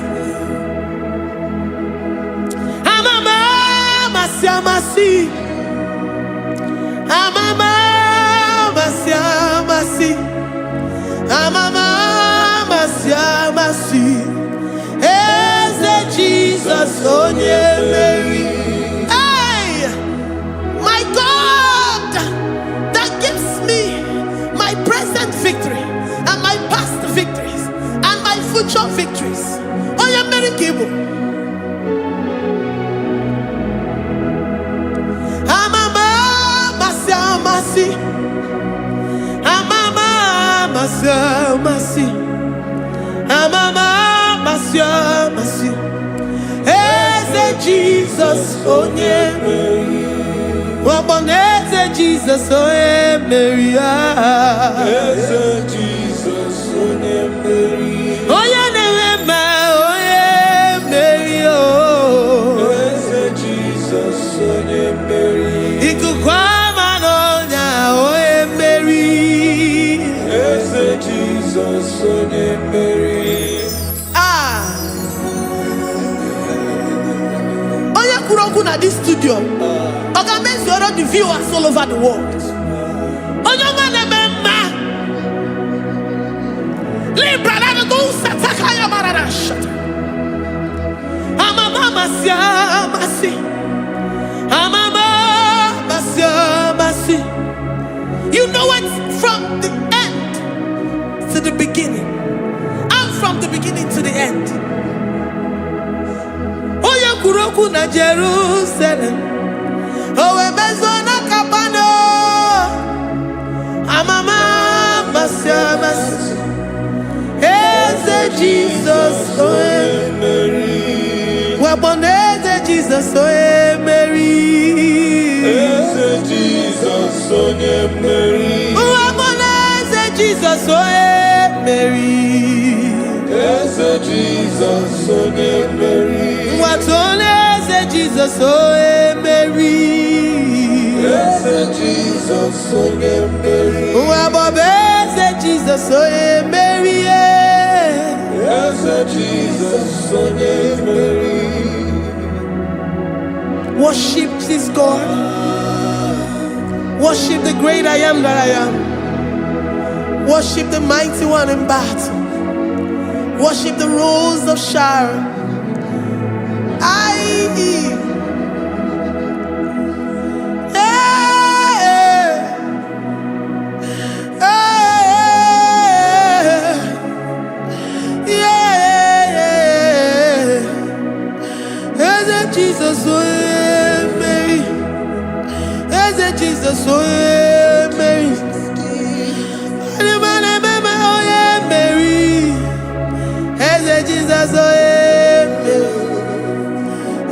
Amama Masiamasi, Amama Masiamasi, Amama Masiamasi. Jesus, Onye Mary. Hey, my God, that gives me my present victory and my past victories and my future victories. Onye Mary Kibu. Amama Masiamasi. Amama Masiamasi. Amama Masiamasi. Eze Jesus, Onye Mary. Waboneze Jesus, Onye Mary. Eze Jesus, Onye Mary. Onye Neme, Onye Mary. Eze Jesus, Onye Mary. Ikukwama nonya, Onye Mary. Eze Jesus, Onye Mary. At this studio, organize the viewers all over the world. You know it from the end to the beginning, and from the beginning to the end. Kuroku na Jerusalem, owe bezona kapano, amama masiamasi. Eze Jesus, owe Mary. Waboneze Jesus, owe Mary. Eze Jesus, Onye Mary. Waboneze Jesus, owe Mary. Eze Jesus, Onye Mary. Watoleze Jesus, Onye Mary. Eze Jesus, Onye Mary. Wabobeze Jesus, Onye Mary. Eze Jesus, Onye Mary. Worship this God. Worship the great I am that I am. Worship the mighty one in battle. Worship the rose of Sharon. Jesus, Mary. Jesus, oh yeah, Mary. Oh yeah, Mary. Eze Jesus, oh yeah, Mary.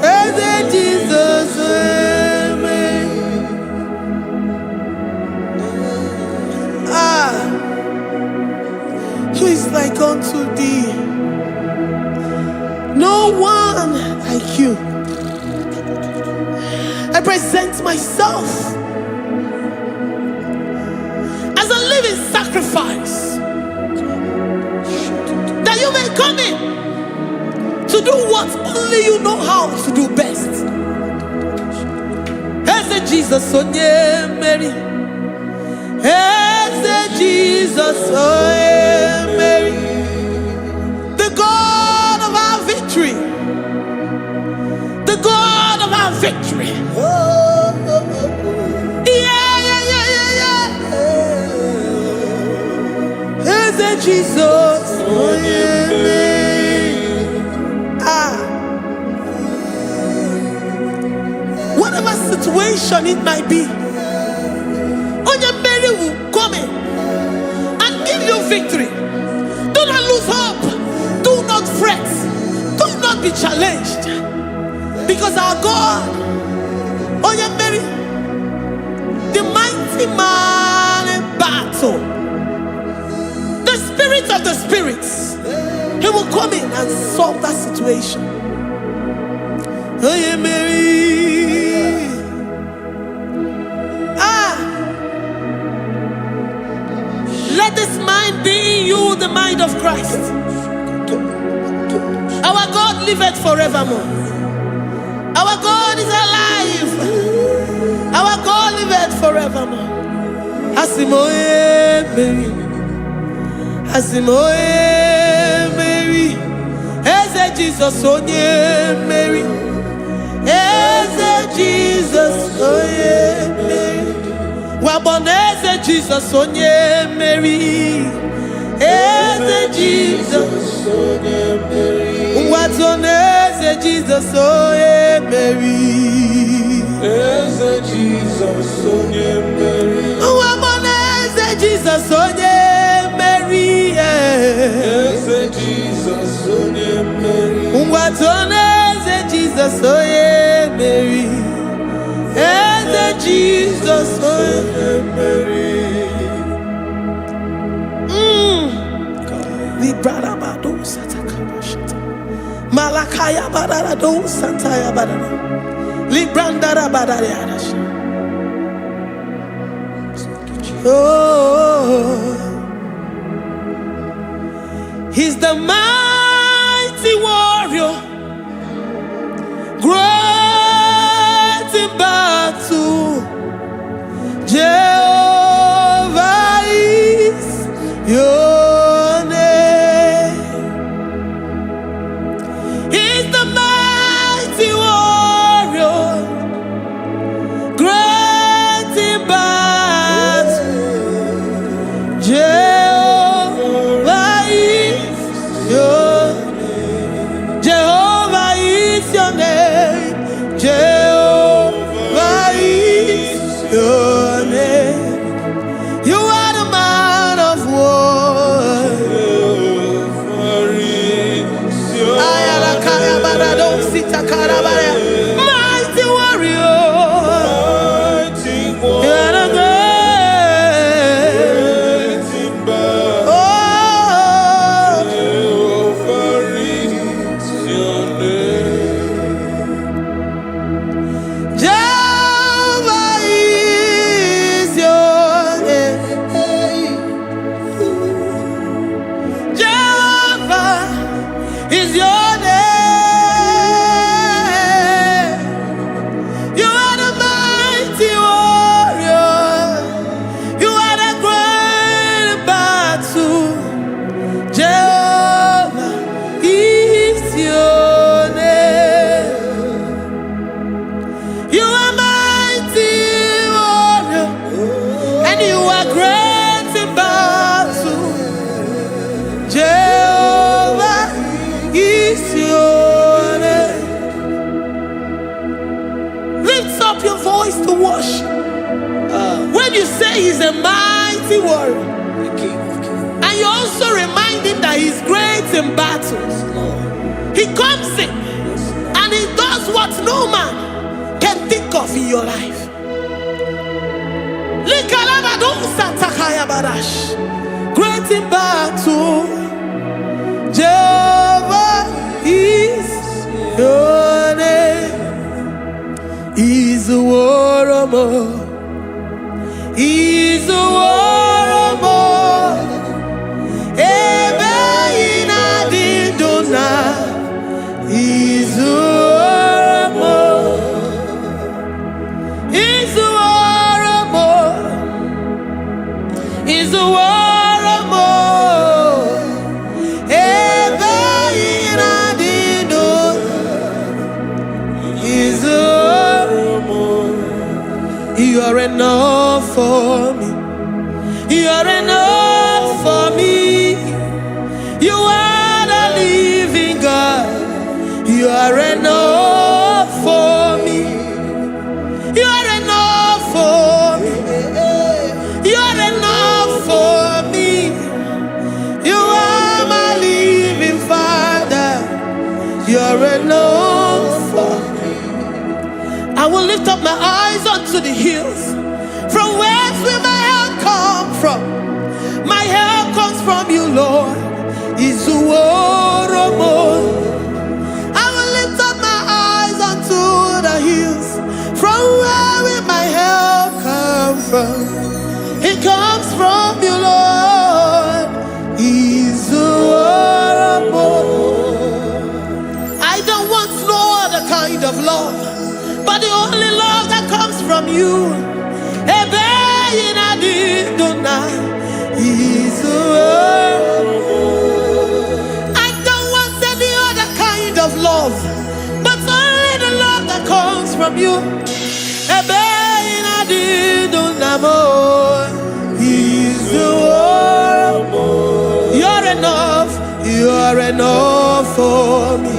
Eze Jesus, oh yeah, Mary. Who is like unto thee? No one like you. I present myself as a living sacrifice, that you may come in to do what only you know how to do best. Eze Jesus, oh yeah, Mary. Eze Jesus, oh yeah, Mary. The God of our victory. The God of our victory. Eze Jesus, oh yeah, whatever situation it might be, Onye Mary will come in and give you victory. Do not lose hope. Do not fret. Do not be challenged, because our God, Onye Mary, the mighty man in battle, the spirit of the spirits, he will come in and solve that situation. Onye Mary. Let this mind be in you, the mind of Christ. Our God liveth forevermore. Our God is alive. Our God liveth forevermore. Asimoye Mary. Asimoye Mary. Eze Jesus, onye Mary. Eze Jesus, onye Mary. Waboneze Jesus, onye Mary. Eze Jesus, onye Mary. Watoneze Jesus, onye Mary. Eze Jesus, onye Mary. Waboneze Jesus, onye Mary. Eze Jesus, onye Mary. Watoneze Jesus, onye Mary. Eze Jesus, onye Mary. Librada bado satakaba shata. Malakaya badara do santaya badara. Librandara badara yadash. Oh, he's the mighty warrior, great in battle. Jehovah is your name. He's the mighty warrior, great in battle. Jehovah is your name. Jehovah is your name. Jehovah is your name. You are the man of war. Ayalakaya barado sita karabaya. Mighty warrior. You are the great. Oh, Jehovah is your name. Jehovah is your name. Jehovah is your name. say he's a mighty warrior. And you also remind him that he's great in battles. He comes in and he does what no man can think of in your life. Great in battle, Jehovah is your name. He's a warrior. He's a warrior. Ebe ina dindona. He's a warrior. He's a warrior. He's a warrior. Ebe ina dindona. He's a warrior. You are enough for me. You are enough for me. You are the living God. You are enough for me. You are enough for me. You are enough for me. You are my living Father. You are enough for me. I will lift up my eyes unto the hills. From whence will my help come from? My help comes from you, Lord. Is the word of God. I will lift up my eyes unto the hills. From where will my help come from? It comes from you, Lord. Is the word of God. I don't want no other kind of love, but the only love that comes from you. I don't want any other kind of love, but only the love that comes from you. You're enough. You're enough for me.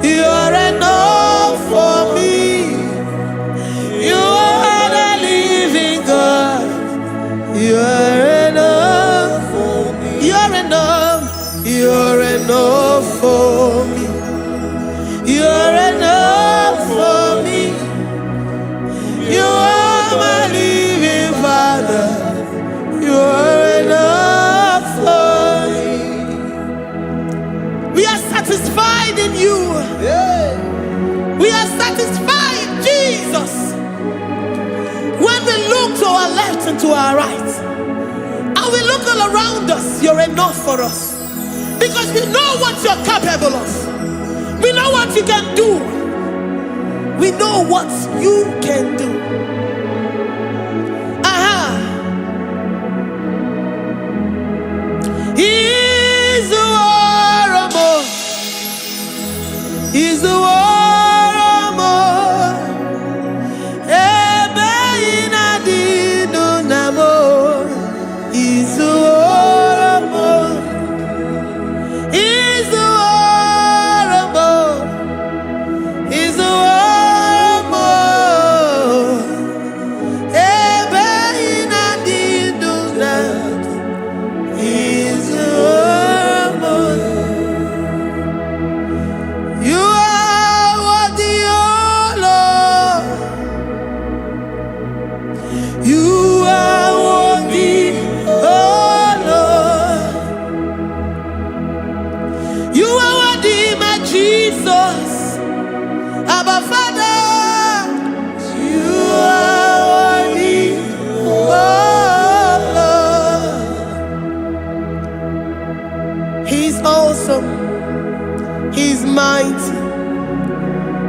You're enough for me. You are the living God. You are enough for me. You're enough. You're enough for me. You're enough for me. You are my living Father. You are enough for me. We are satisfied in you. We are satisfied, Jesus. When we look to our left and to our right, and we look all around us, you're enough for us. Because we know what you're capable of. We know what you can do. We know what you can do. He's the warrior. He's the warrior. He's mighty.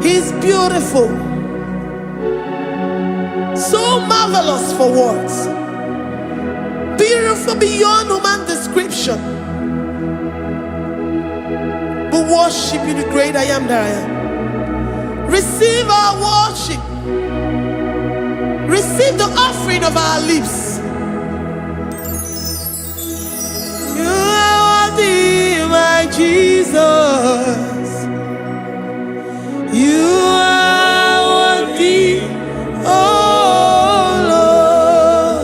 He's beautiful. So marvelous for words. Beautiful beyond human description. We worship you, the great I am that I am. Receive our worship. Receive the offering of our lips. You are worthy, my Jesus. You are worthy, oh Lord.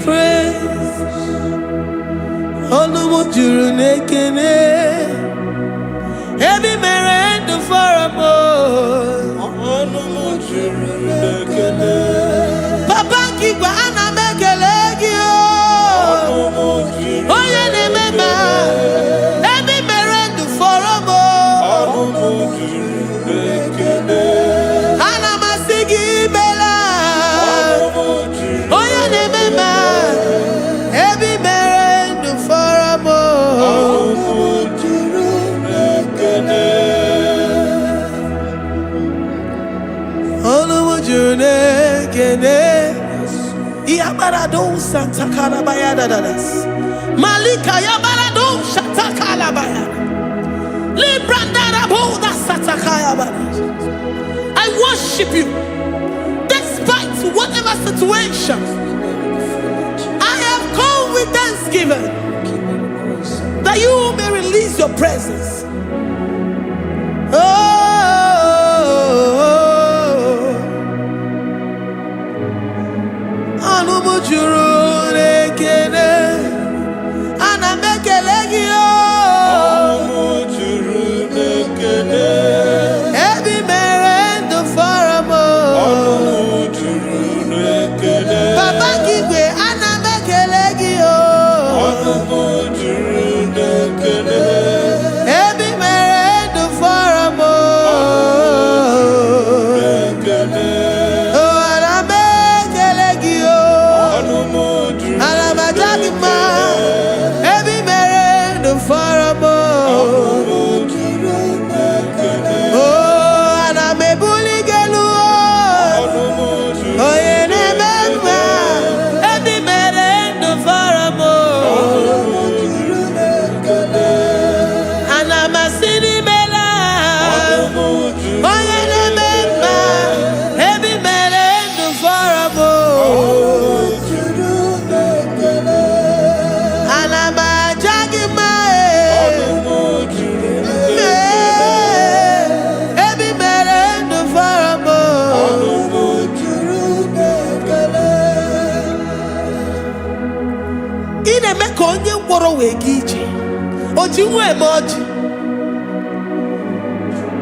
praise. Olumu juru nekene. Every merend for a more. Olumu juru nekene. Papa Kigwa ana mekelegio. Olumu juru. Oye ne mema. Every merend for a more. Olumu juru nekene. Ana masigi bela. Oye ne mema. Every merend for a more. Yabarado Santa Calabaya Dadas Malika Yabarado Shatakalabaya Librandara Boda Satakaya. I worship you despite whatever situation. I have come with thanksgiving that you may release your presence.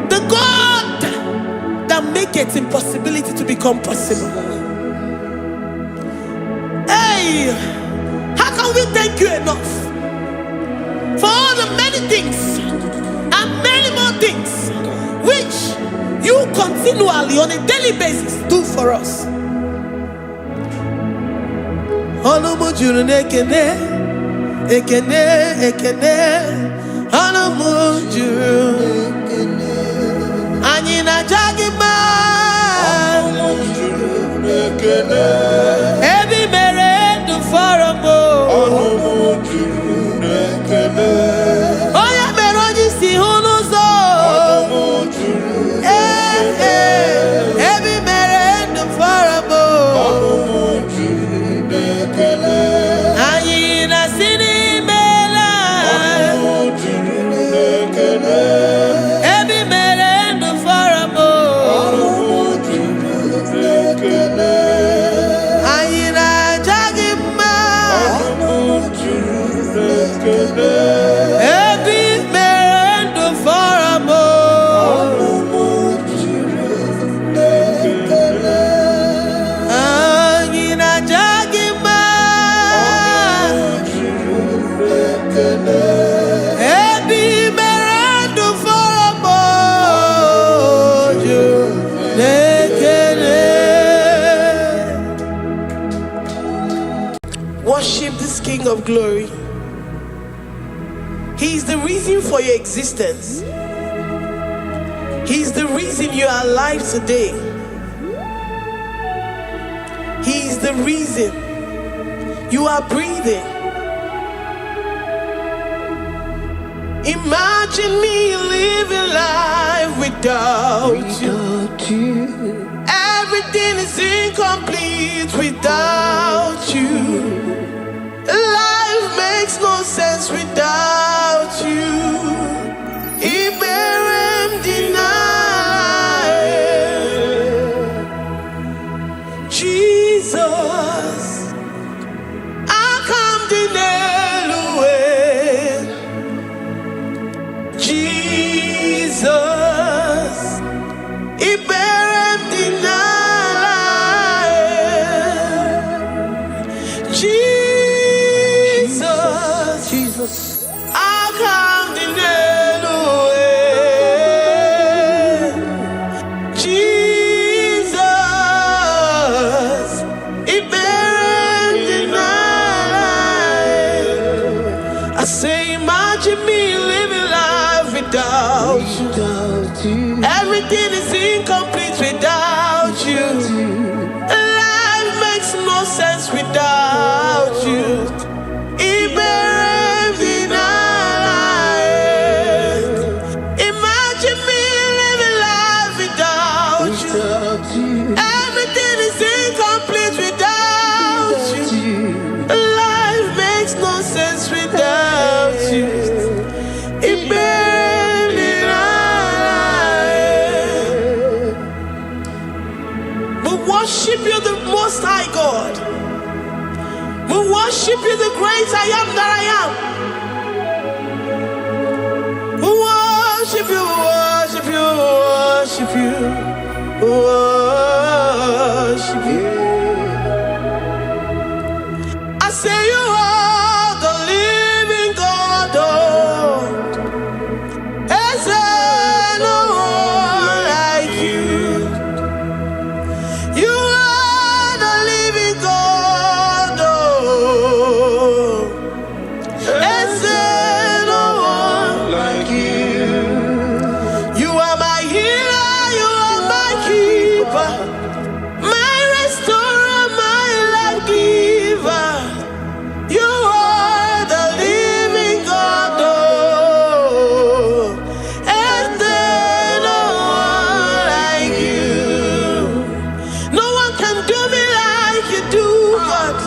The God that makes impossibility to become possible. Hey, how can we thank you enough for all the many things and many more things which you continually on a daily basis do for us? Ekene, ekene, Anamunjuru, Anina Jagima, Every Mere do Faramo, Oya Meroji si Hunuzo, Every Mere do Faramo, Anina Sini. Worship this King of Glory. He is the reason for your existence. He is the reason you are alive today. He is the reason you are breathing. Imagine me living life without you. Everything is incomplete without you. Life makes no sense without you. Iberem deny. Jesus, you. Everything is incomplete without you. Life makes no sense without you. Imagine me living life without you. Everything is incomplete without you. Life makes no sense without you. We worship you, the Most High God. We worship you, the great I am that I am. We worship you, worship you, worship you, worship you. I say you are the living God. Is there no one like you? You are the living God. Is there no one like you? You are my healer, you are my keeper, my restorer, my life giver. You are the living God. Is there no one like you? No one can do me like you do, God.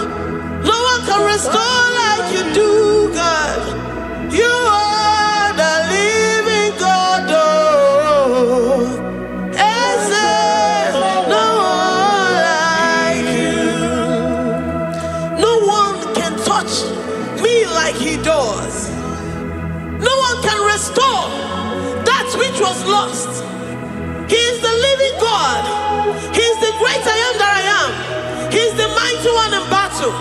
No one can restore like you do, God. You are the living God. Is there no one like you? No one can touch me like he does. No one can restore that which was lost. He is the living God. He is the great I am that I am. He is the mighty one in battle.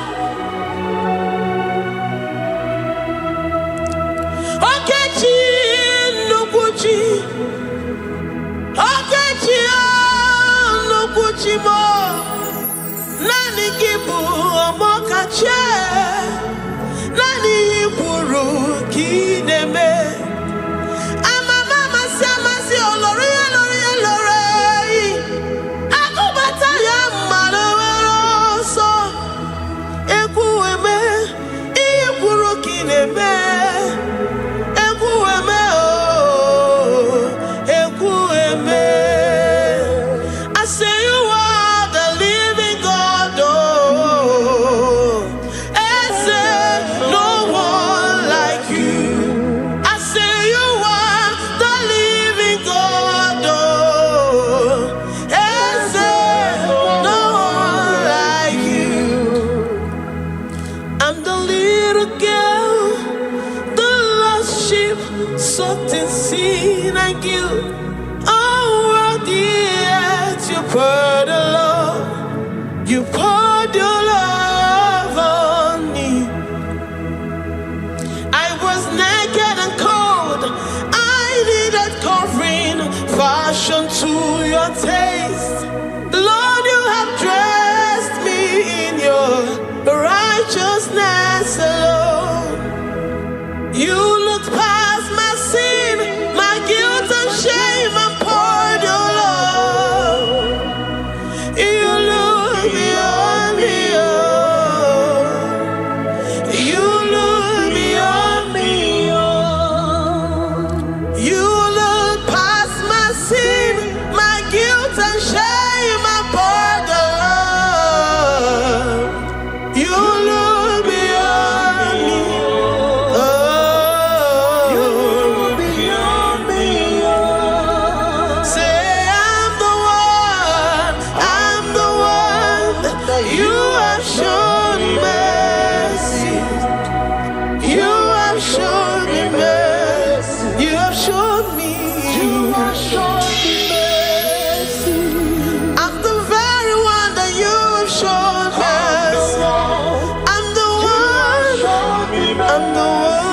Okechi Nukuchi. Okechi Nukuchi mo. Nani kibu omokache. Nani iburu kineme. I say you are the living God. Is there no one like you? I say you are the living God. Is there no one like you? I'm the little girl, the lost sheep, soaked in sin and guilt. Oh, worthy yet you poured a love. You poured your love on me. I was naked and cold. I needed covering, fashioned to your taste. Lord, you have dressed me in your righteousness alone. You looked past my sin, my guilt and shame, and poured your love. You look beyond me, oh. You look beyond me, oh. You look past my sin, my guilt and shame, and poured your love. You look beyond me, oh. You look beyond me, oh. Say I'm the one that you have shown mercy. You have shown me mercy. You have shown me. You have shown me mercy. I'm the very one that you have shown mercy. I'm the one. I'm the one.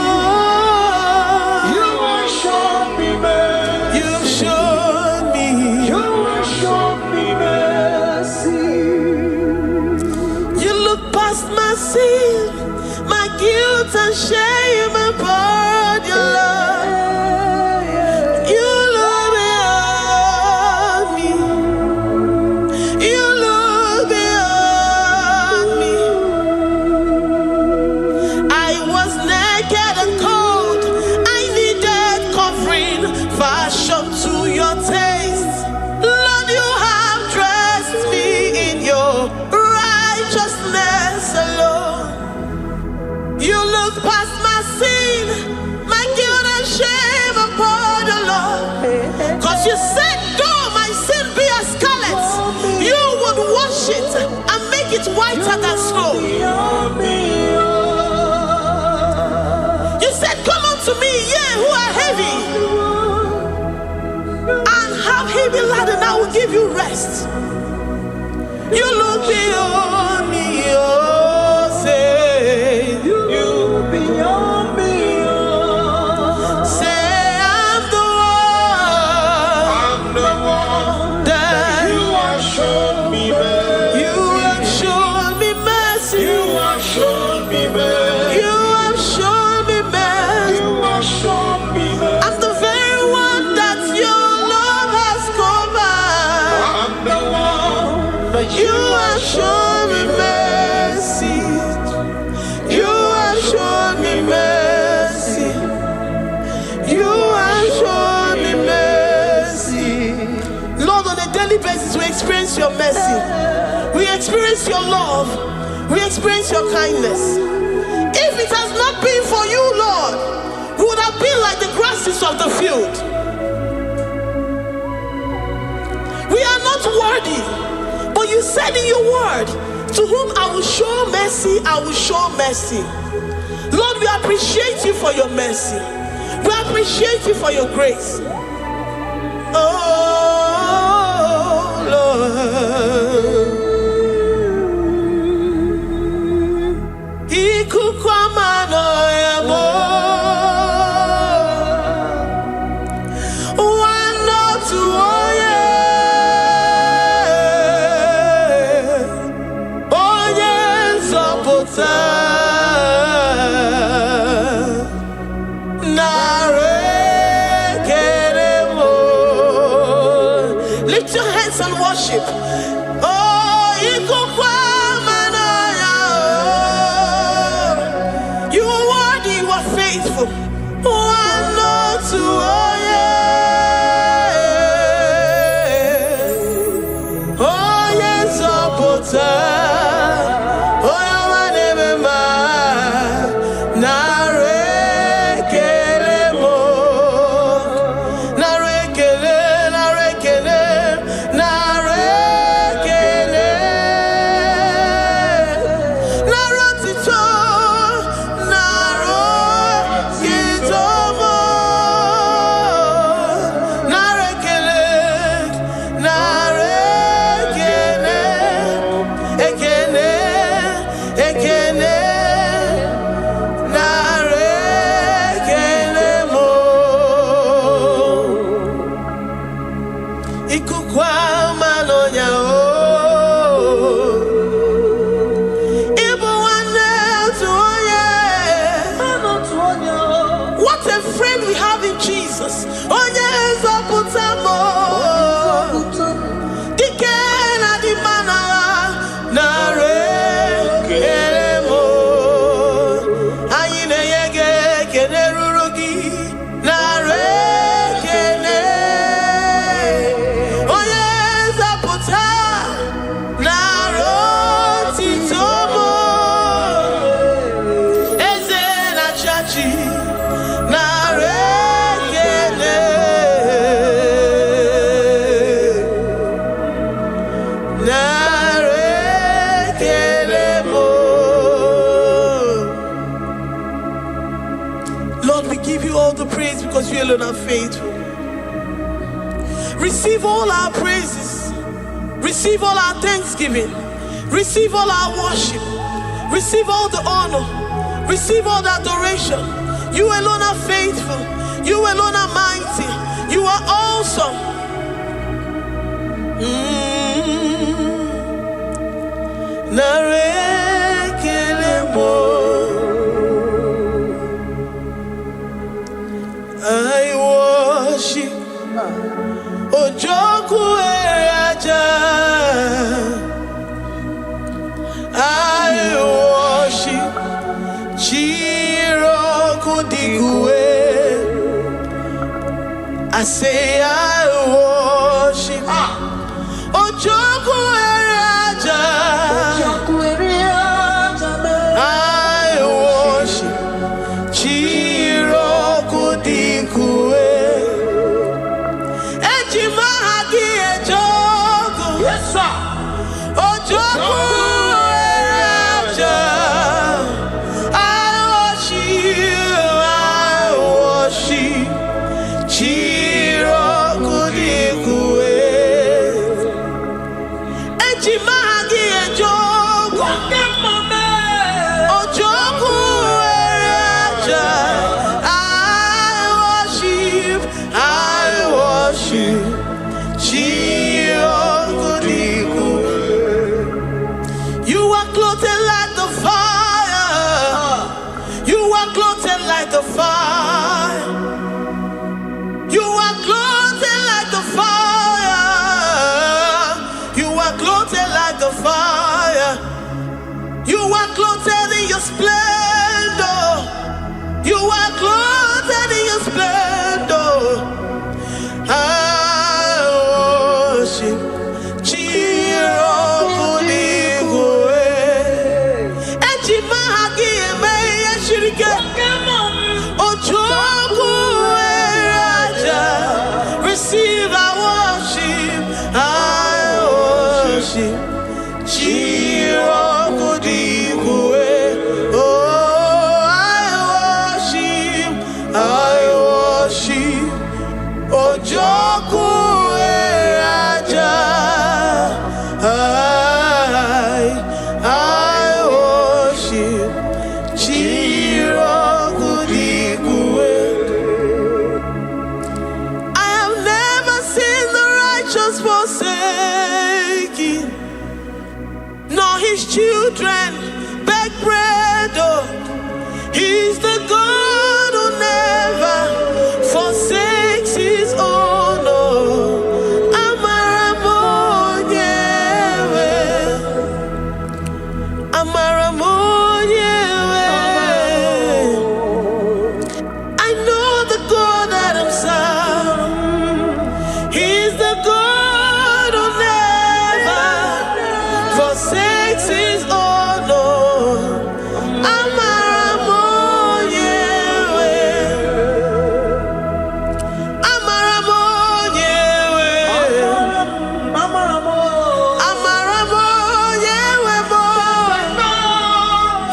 You have shown me mercy. You've shown me. You have shown me mercy. You look past my sin, my guilt and shame, and poured your love. You Because you said, though my sin be as scarlet, you would wash it and make it whiter than snow. You said, come unto me, ye who are heavy, and have heavy laden, I will give you rest. You look beyond me, oh, say, you beyond me. We experience your mercy, we experience your love, we experience your kindness. If it has not been for you, Lord, we would have been like the grasses of the field. We are not worthy, but you said in your word, to whom I will show mercy, I will show mercy. Lord, we appreciate you for your mercy. We appreciate you for your grace. Lift your hands and worship. Oh, you are worthy, you are faithful. Oh, yes, What a friend we have in Jesus. Lord, we give you all the praise because you alone are faithful. Receive all our praises. Receive all our thanksgiving. Receive all our worship. Receive all the honor. Receive all the adoration. You alone are faithful. You alone are mighty. You are awesome. I worship Ojoku Eraja. I worship Chiroku Digwe. I say I worship Ojoku Eraja. I worship Chiroku Digwe. your splendor. You are clothed in your splendor. I worship receive our worship. I worship. Oh, I worship. Ojoku Raja. I worship. I have never seen the righteous forsaken, nor his children beg bread. Oh, he's the God who never forsakes his own. Oh, Amaramonyewe. I know the God that I'm serving. He's the God who never forsakes his own.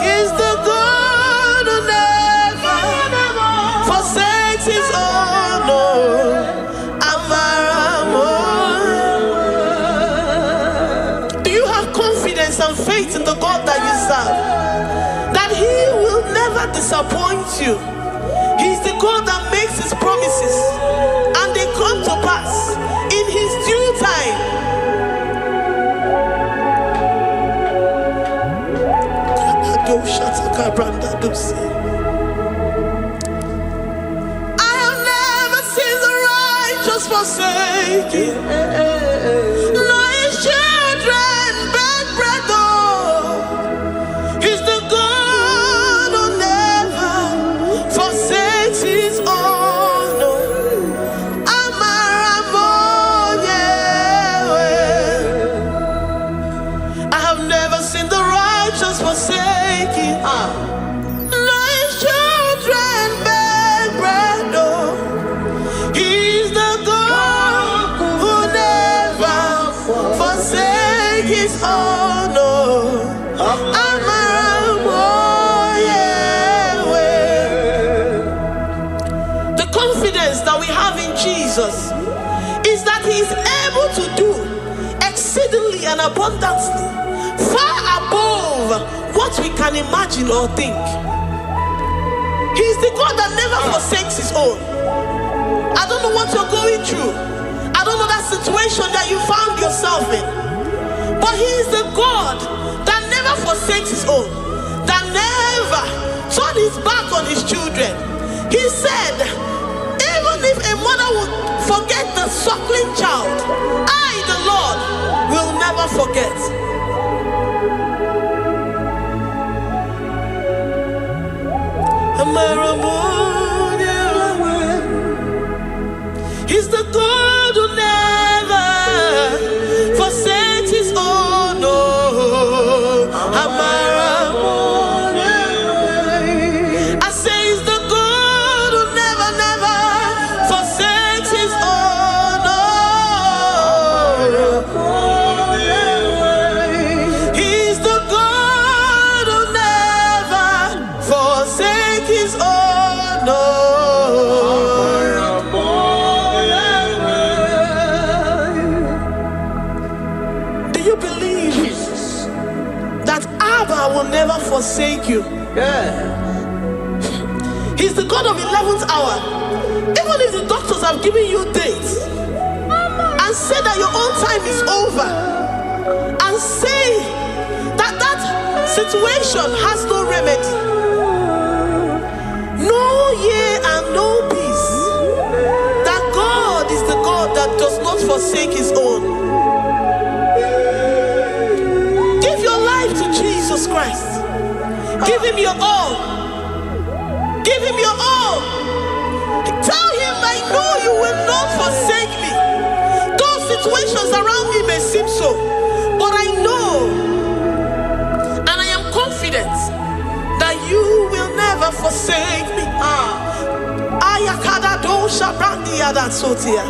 He's the God who never forsakes his own. Do you have confidence and faith in the God that you serve? That he will never disappoint you. He's the God that makes his promises and they come to pass in his due time. I have never seen the righteous forsaken, nor his children beg bread. He's the God who never forsakes his own. I have never seen the righteous forsaken, nor his children beg bread. He's the God who never forsakes his own. The confidence that we have in Jesus is that he is able to do exceedingly and abundantly, far above what we can imagine or think. He's the God that never forsakes his own. I don't know what you're going through. I don't know that situation that you found yourself in. But he is the God that never forsakes his own, that never turned his back on his children. He said, even if a mother would forget the suckling child, I, the Lord, will never forget. He's the God who never forsakes his own. I say he's the God who never, never forsakes his own. He's the God who never forsakes his own. Do you believe that Abba will never forsake you? He's the God of 11th hour. Even if the doctors have given you dates and say that your own time is over, and say that that situation has no remedy, no year and no peace, that God is the God that does not forsake his own. Give your life to Jesus Christ. Give him your all. Give him your all. Tell him, I know you will not forsake me. Those situations around me may seem so, but I know and I am confident that you will never forsake me. Ayakada dosha brandi ada sotia.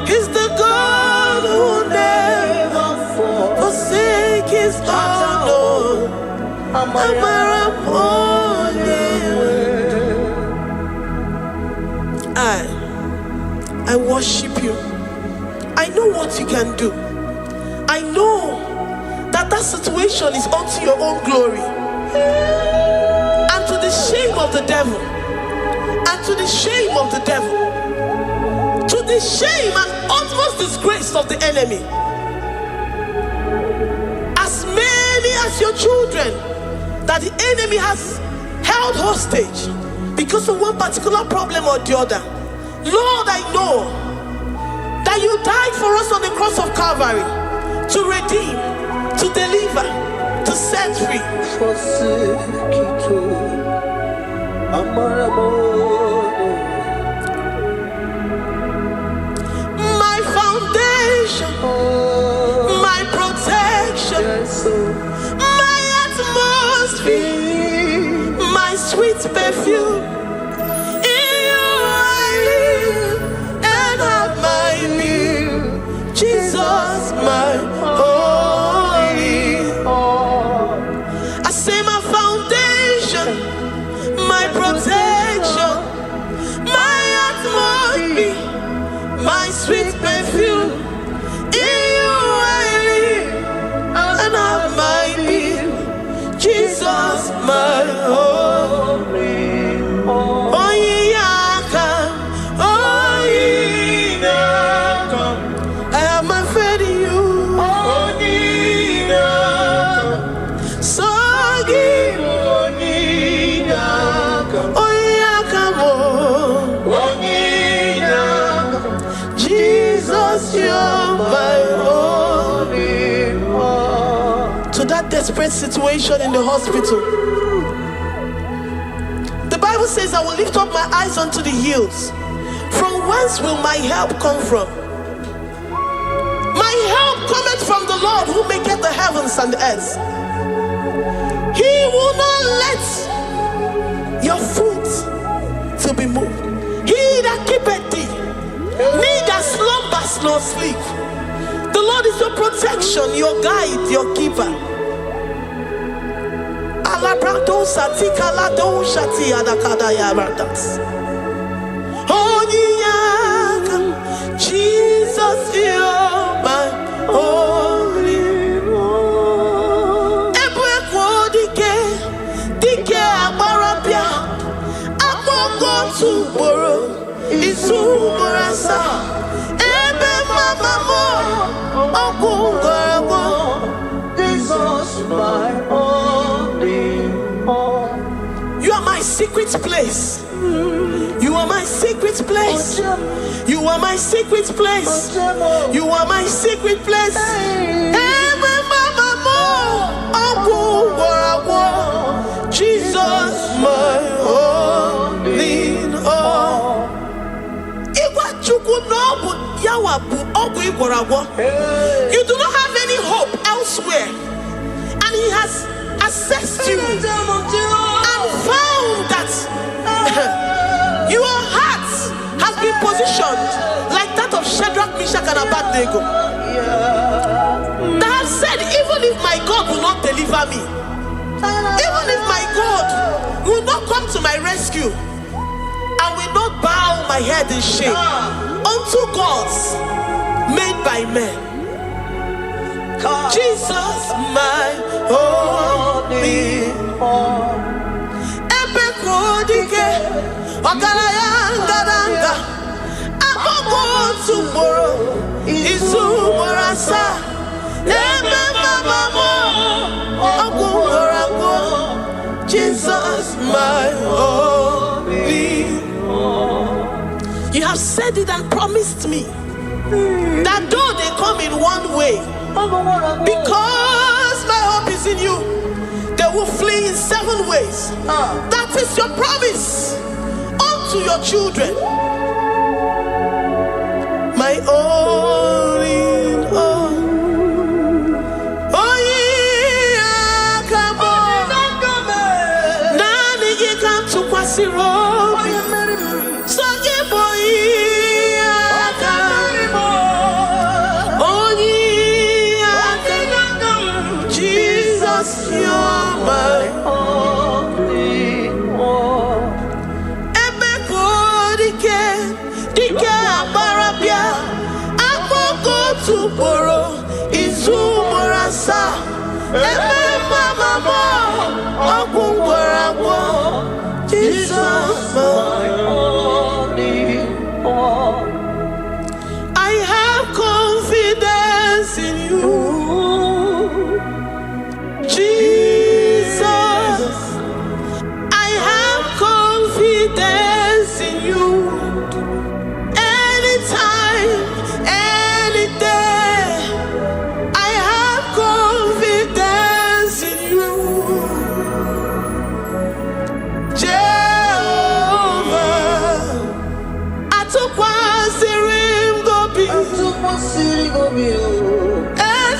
He's the God who never forsake his own. I worship you. I know what you can do. I know that situation is unto your own glory and to the shame of the devil, and to the shame of the devil, to the shame and utmost disgrace of the enemy. As many as your children that the enemy has held hostage because of one particular problem or the other, Lord, I know that you died for us on the cross of Calvary to redeem, to deliver, to set free. My foundation, my protection, my atmosphere, my sweet perfume. In you I live and have my being. Jesus, my holy. I say my foundation, my protection, my atmosphere, my sweet perfume. In you I live and have my being. Jesus, my holy. Oh, yeah, I have my faith in you. So give. Oh, yeah, come on. Jesus, you're my holy. To that desperate situation in the hospital, the Bible says, I will lift up my eyes unto the hills. From whence will my help come from? My help cometh from the Lord who maketh the heavens and the earth. He will not let your foot to be moved. He that keepeth thee, neither slumbers nor sleep. The Lord is your protection, your guide, your keeper. Jesus, you're my holy. Dike abarapia, amoko tuboro, isumorasa. Ebe mama mo, okungorabo. Jesus, my holy. You are my secret place. You are my secret place. You are my secret place. You are my secret place. Jesus, my holy. You do not have any hope elsewhere, and he has assessed you and found that your heart has been positioned like that of Shadrach, Meshach, and Abednego. That have said, even if my God will not deliver me, even if my God will not come to my rescue, I will not bow my head in shame unto gods made by men. Jesus, my holy. Epekodike, Ogarayanga, Amogo tomorrow, Isumorasa, have said it and promised me that though they come in one way, because my hope is in you, they will flee in 7 ways. That is your promise unto your children. My all in all. Oh yeah, come on. Nani ye come to Kwasiro. So ye boy. Oh yeah, Jesus, you're my only one. Ebe ko dike abarabia. Amoko tuporo izumorasa. Ebe mama mo okungorabo. Jesus, my only one. I have confidence in you, Jesus. I have confidence in you. Anytime, any day, I have confidence in you, Jehovah. I took one serim gobi, and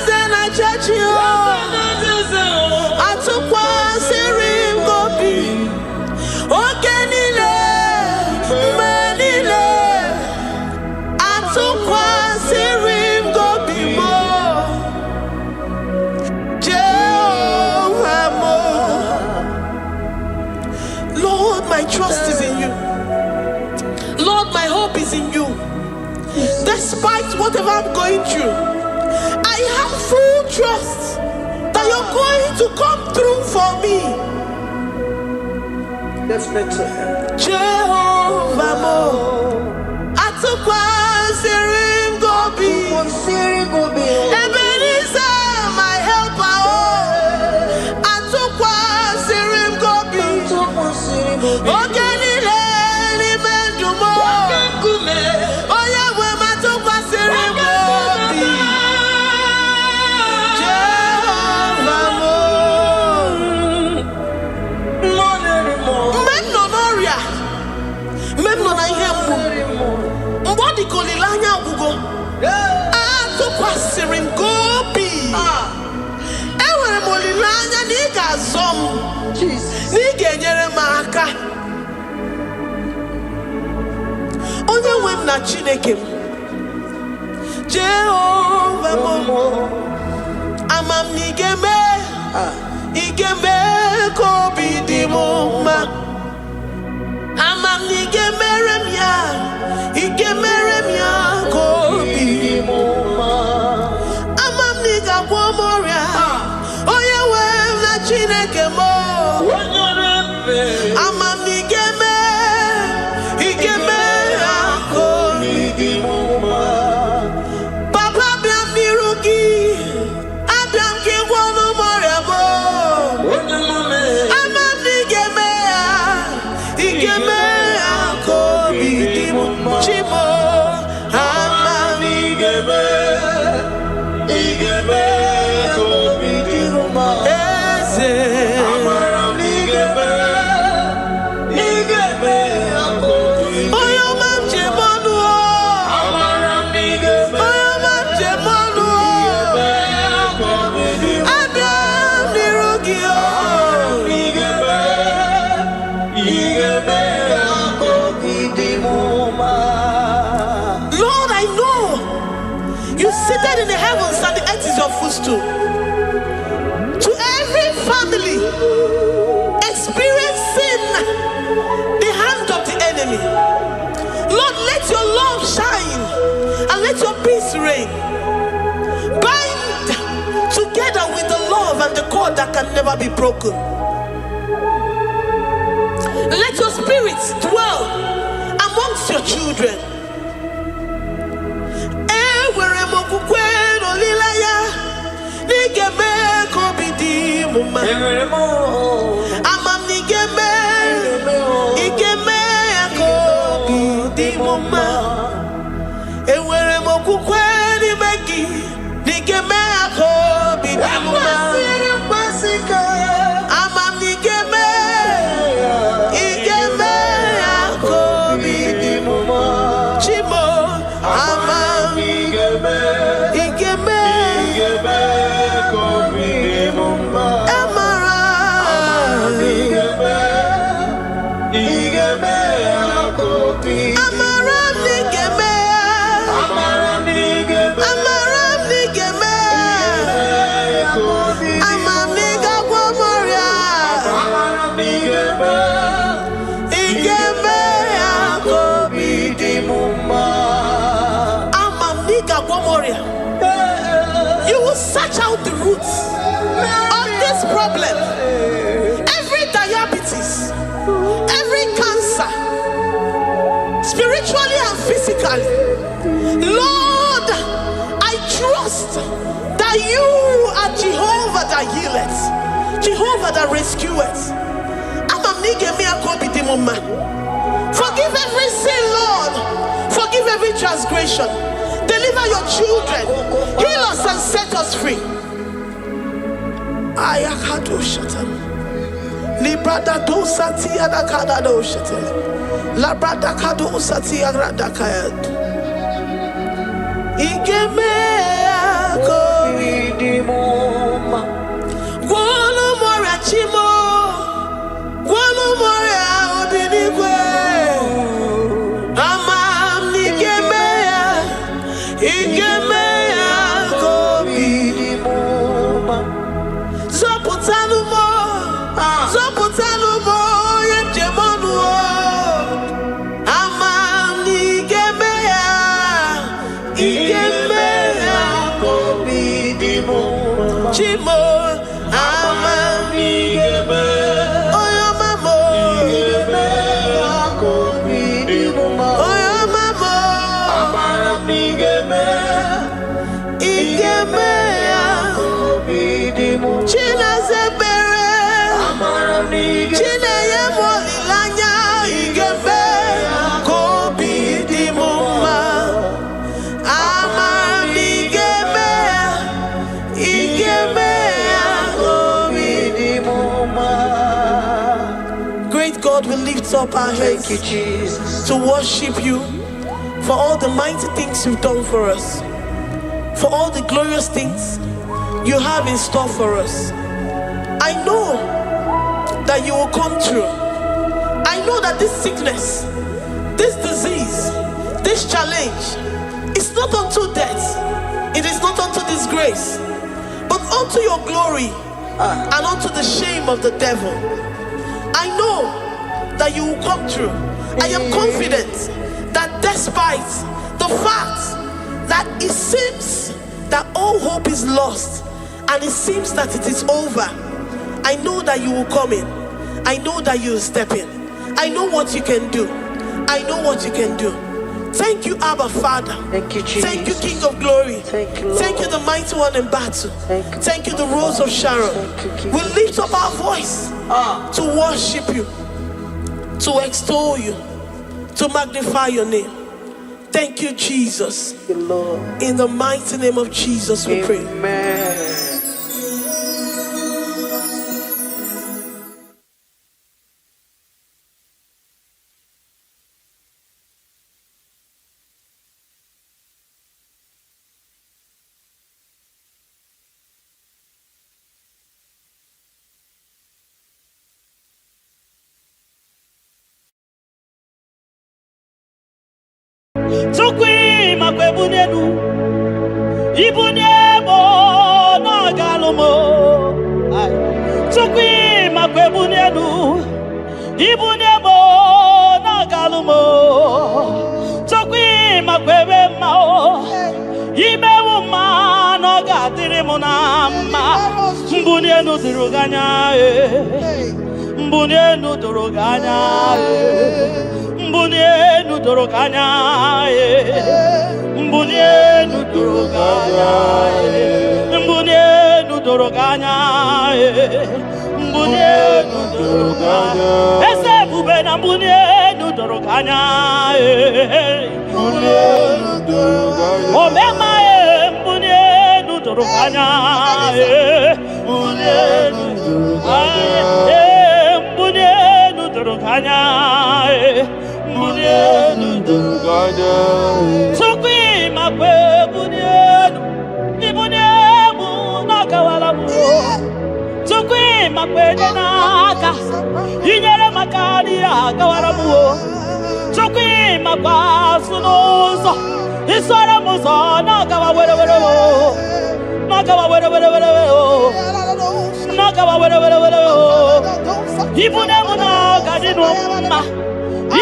then I judge you. I took one serim gobi, okenile, manile. I took one serim gobi mo, Jehovah mo. Lord, my trust is in you. Lord, my hope is in you. Despite whatever I'm going through, I have full trust that you're going to come through for me. Let's mention him. Jehovah mo. Atukwa sirim gobi. Ebenezer, my helper. Oh. Atukwa sirim gobi. Ogenile ni mendumo. Oya we matukwa sirim gobi. Jehovah mo. Memnonoria. Memnona ihembu. Mbodi kolilanya gugo. Atukwa sirim gobi. Ewere molilanya niga zom. Niga enyere maka. Onye wem na Chineke m. Jehovah mo. Amam nigeme. Igeme kobi di mo ma. Amam nigeme remya. Igeme remya kobi di mo ma. Amam niga gwomoria. Oye wem na Chineke mo. Amam nigeme. Igeme kobi di mo ma. Papa biam nirugi. Abiam ki gwono moria mo. Amam nigeme. Igeme kobi di mo ma. Chimo. Amam nigeme. Eze. Oyo mam jemonu o. Oyo mam jemonu o. Abiam nirugi o. Lord, I know you seated in the heavens and the earth is your footstool. To every family experiencing the hand of the enemy, Lord, let your love shine and let your peace reign. Bind together with the love and the cord that can never be broken. Let your spirits dwell amongst your children. Ewere mokukwe no lilaya, nigeme kobidi muma. Amam nigeme, igeme kobidi muma. Moria. You will search out the roots of this problem. Every diabetes, every cancer, spiritually and physically. Lord, I trust that you are Jehovah that healeth, Jehovah that rescueth. Forgive every sin, Lord. Forgive every transgression. Deliver your children. Heal us and set us free. Ayakado shatan. Librada do sati adakada do shatan. Labrada kado sati agradakayad. Igeme akoridimoma. Guano morachimo. Guano moria obinigwe. Amam nigemea. Igemea koridimoma. Zoputanumo. Zoputanumo yemjemonuo. Amam nigemea. Igemea koridimoma. Chimo. Amam nigemea. Great God, we lift up our hands to worship you for all the mighty things you've done for us, for all the glorious things you have in store for us. I know that you will come through. I know that this sickness, this disease, this challenge is not unto death, it is not unto disgrace, but unto your glory and unto the shame of the devil. I know that you will come through. I am confident that despite the fact that it seems that all hope is lost and it seems that it is over, I know that you will come in. I know that you will step in. I know what you can do. I know what you can do. Thank you, Abba Father. Thank you, Jesus. Thank you, King of Glory. Thank you, Lord. Thank you, the mighty one in battle. Thank you, the Rose of Sharon. Thank you, We lift up our voice to worship you, to extol you, to magnify your name. Thank you, Jesus. Thank you, Lord. In the mighty name of Jesus, we pray. Amen. Tukwi makwebunenu Ibunyebo na galumo Tukwi makwebunenu Ibunyebo na galumo Tukwi makwebe mao Imewu ma no gatiri munama Mbunienu diruganya Mbunienu diruganya Mbunienu doroganya Mbunienu doroganya Mbunienu doroganya Mbunienu doroganya Ese bubena mbunienu doroganya Mbunienu doroganya Omema mbunienu doroganya Mbunienu doroganya Mbunienu doroganya Mbunienu doroganya Tukwi makwe mbunienu Ibuniemu nakawalamu Tukwi makwe nyenaka Inyere makani akawalamu Tukwi makwa sunuzo Isora muzo nakawa were Nakawa were Nakawa were Ibuniemu nakadinuma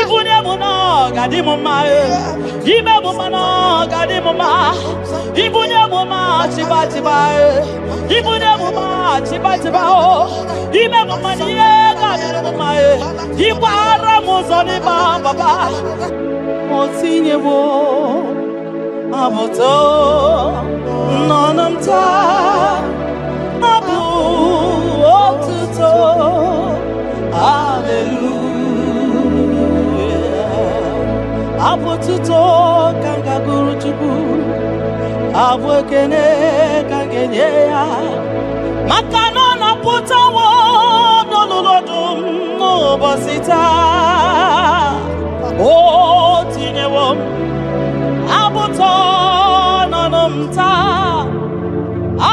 Ibuniemu na gadi mama ibe mama no gadi mama ibunye mama chiba chiba ibunye mama chiba chiba o ibe mama ni gadi mama ibara muzoni baba otinye wo aboto nonamta abu otuto hallelujah abotuto kanga guru chuku abwekene kangenye ya makano na putawo nololodum no bosita o tinyewo abuto nonamta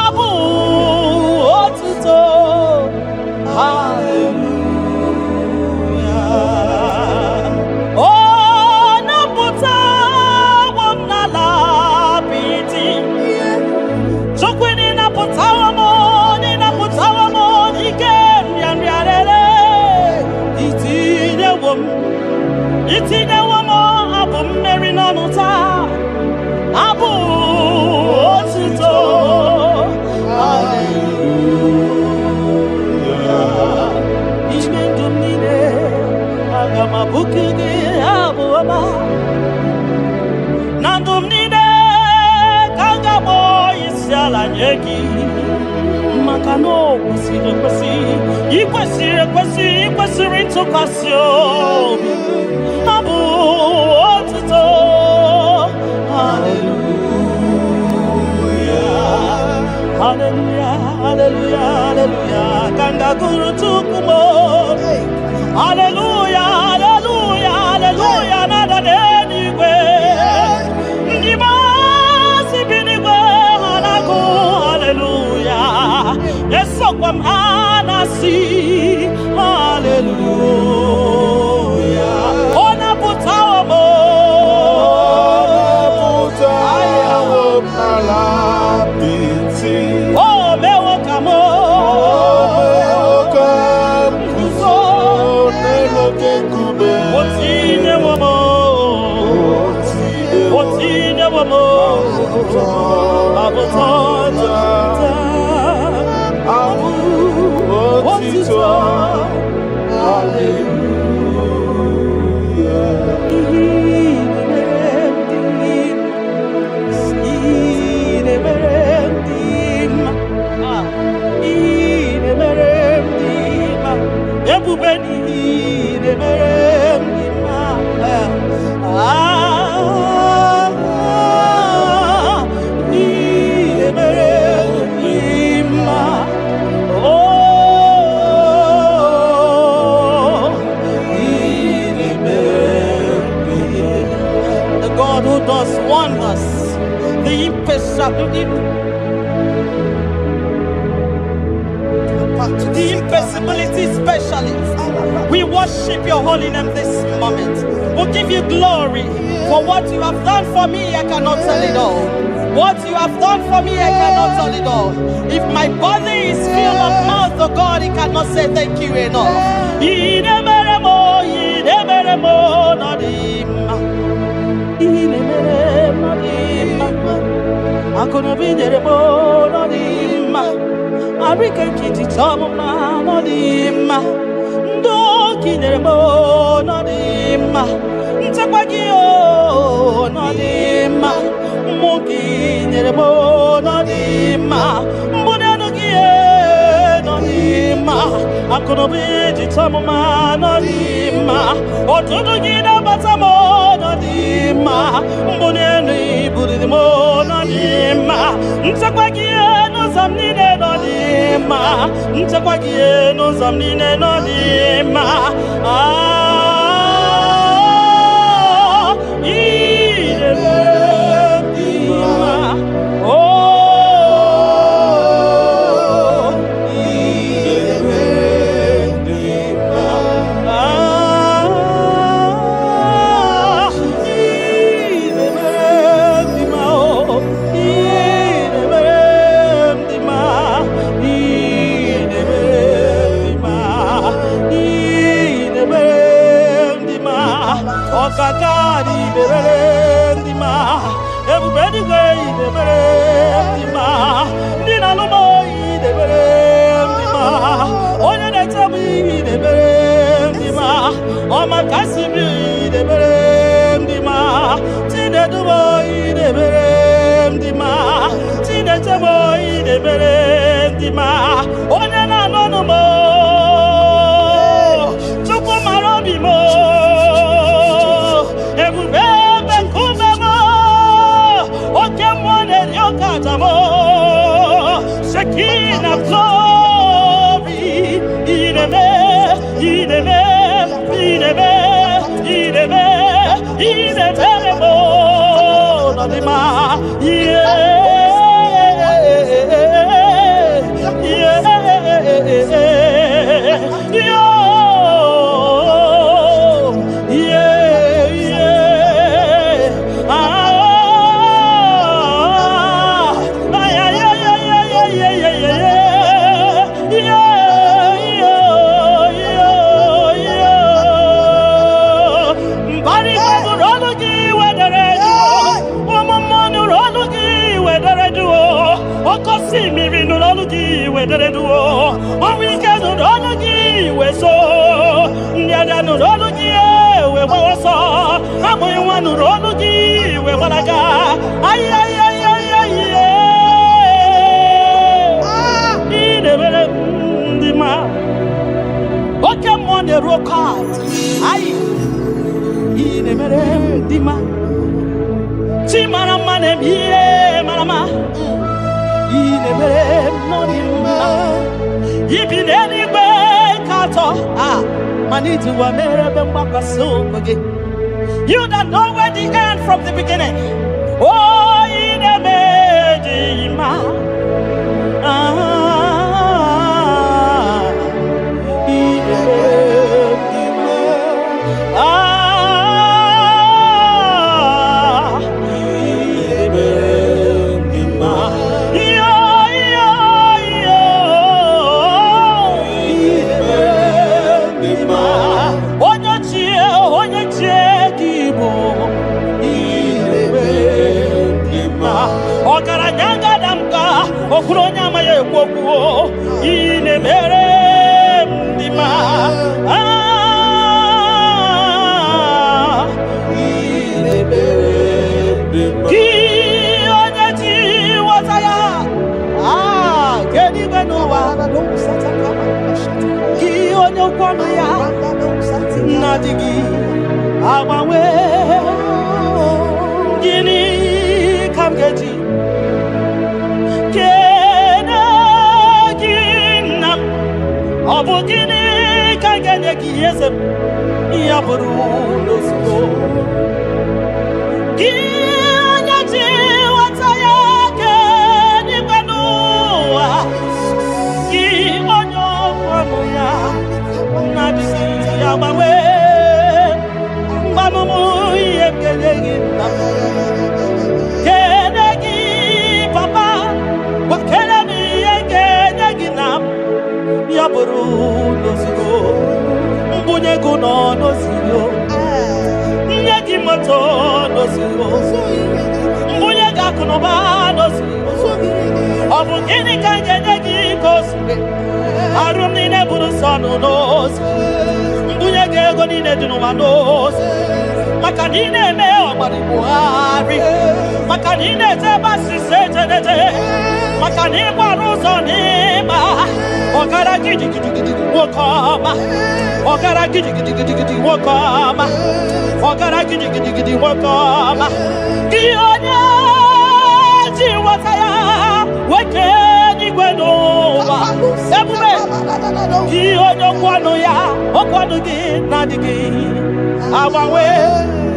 abu otuto hallelujah oh nabuta wamnala biti chokwini nabuta wamo ikem yanriarere itinye wamo abu mmeri nonuta abu otuto hallelujah ishmendumine agama bukige abu ama nandumine kangabo isiala nyeki makano ikwesiri ntụkwasị abu otuto hallelujah hallelujah hallelujah hallelujah kanga guru tukumo hallelujah hallelujah hallelujah nada denigwe ndima sibinigwe hanaku hallelujah esokwa anasi hallelujah ona putawo mo oh mewo kamo otine womo abotota abu otito the God who does wonders, the impossibility specialist. We worship your holy name this moment. We give you glory for what you have done for me. I cannot tell it all. What you have done for me, I cannot tell it all. If my body is filled of mouth, oh God, it cannot say thank you enough. Arikan kiti chama no dima ndo kineremo no dima ntakwagio no dima muki neremo no dima mbonano gie no dima akono biji chama no dima otodo gida batamo no dima mbonano ibudimo no dima ntakwagio no zamnine no dima ntakwagie no zamnine no dima Amen. Oma Kasibi de Berem Dima, Tine Duboy de Berem Dima, Tine Taboy de Berem Dima, Onana no mo, Chupo Marobi mo, Ebube Kumemo, Okemone Yokatamo, Shekina glory, Ideme, Ideme. You that know where the end from the beginning. Oh, in a medima.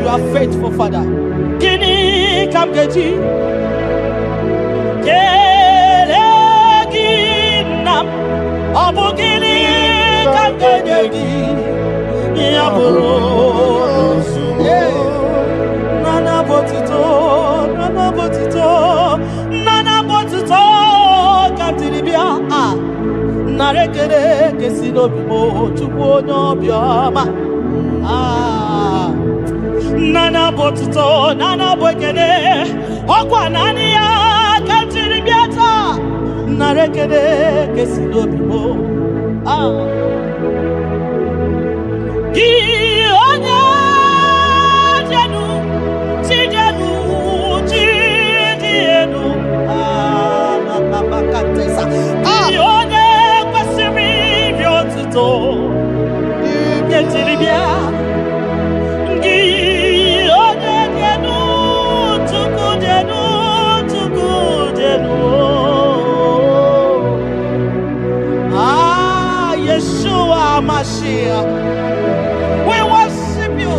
You are faithful, Father. Kini kamgeji, keleginam, abugini kamgeji, yaburo, nana botito, kamtilibia, narekere kesino bimo, chupono bioma. Nana botuto, nana bwekene, okwa nani ya kantiri biata, narekene kesino bimo. We worship you.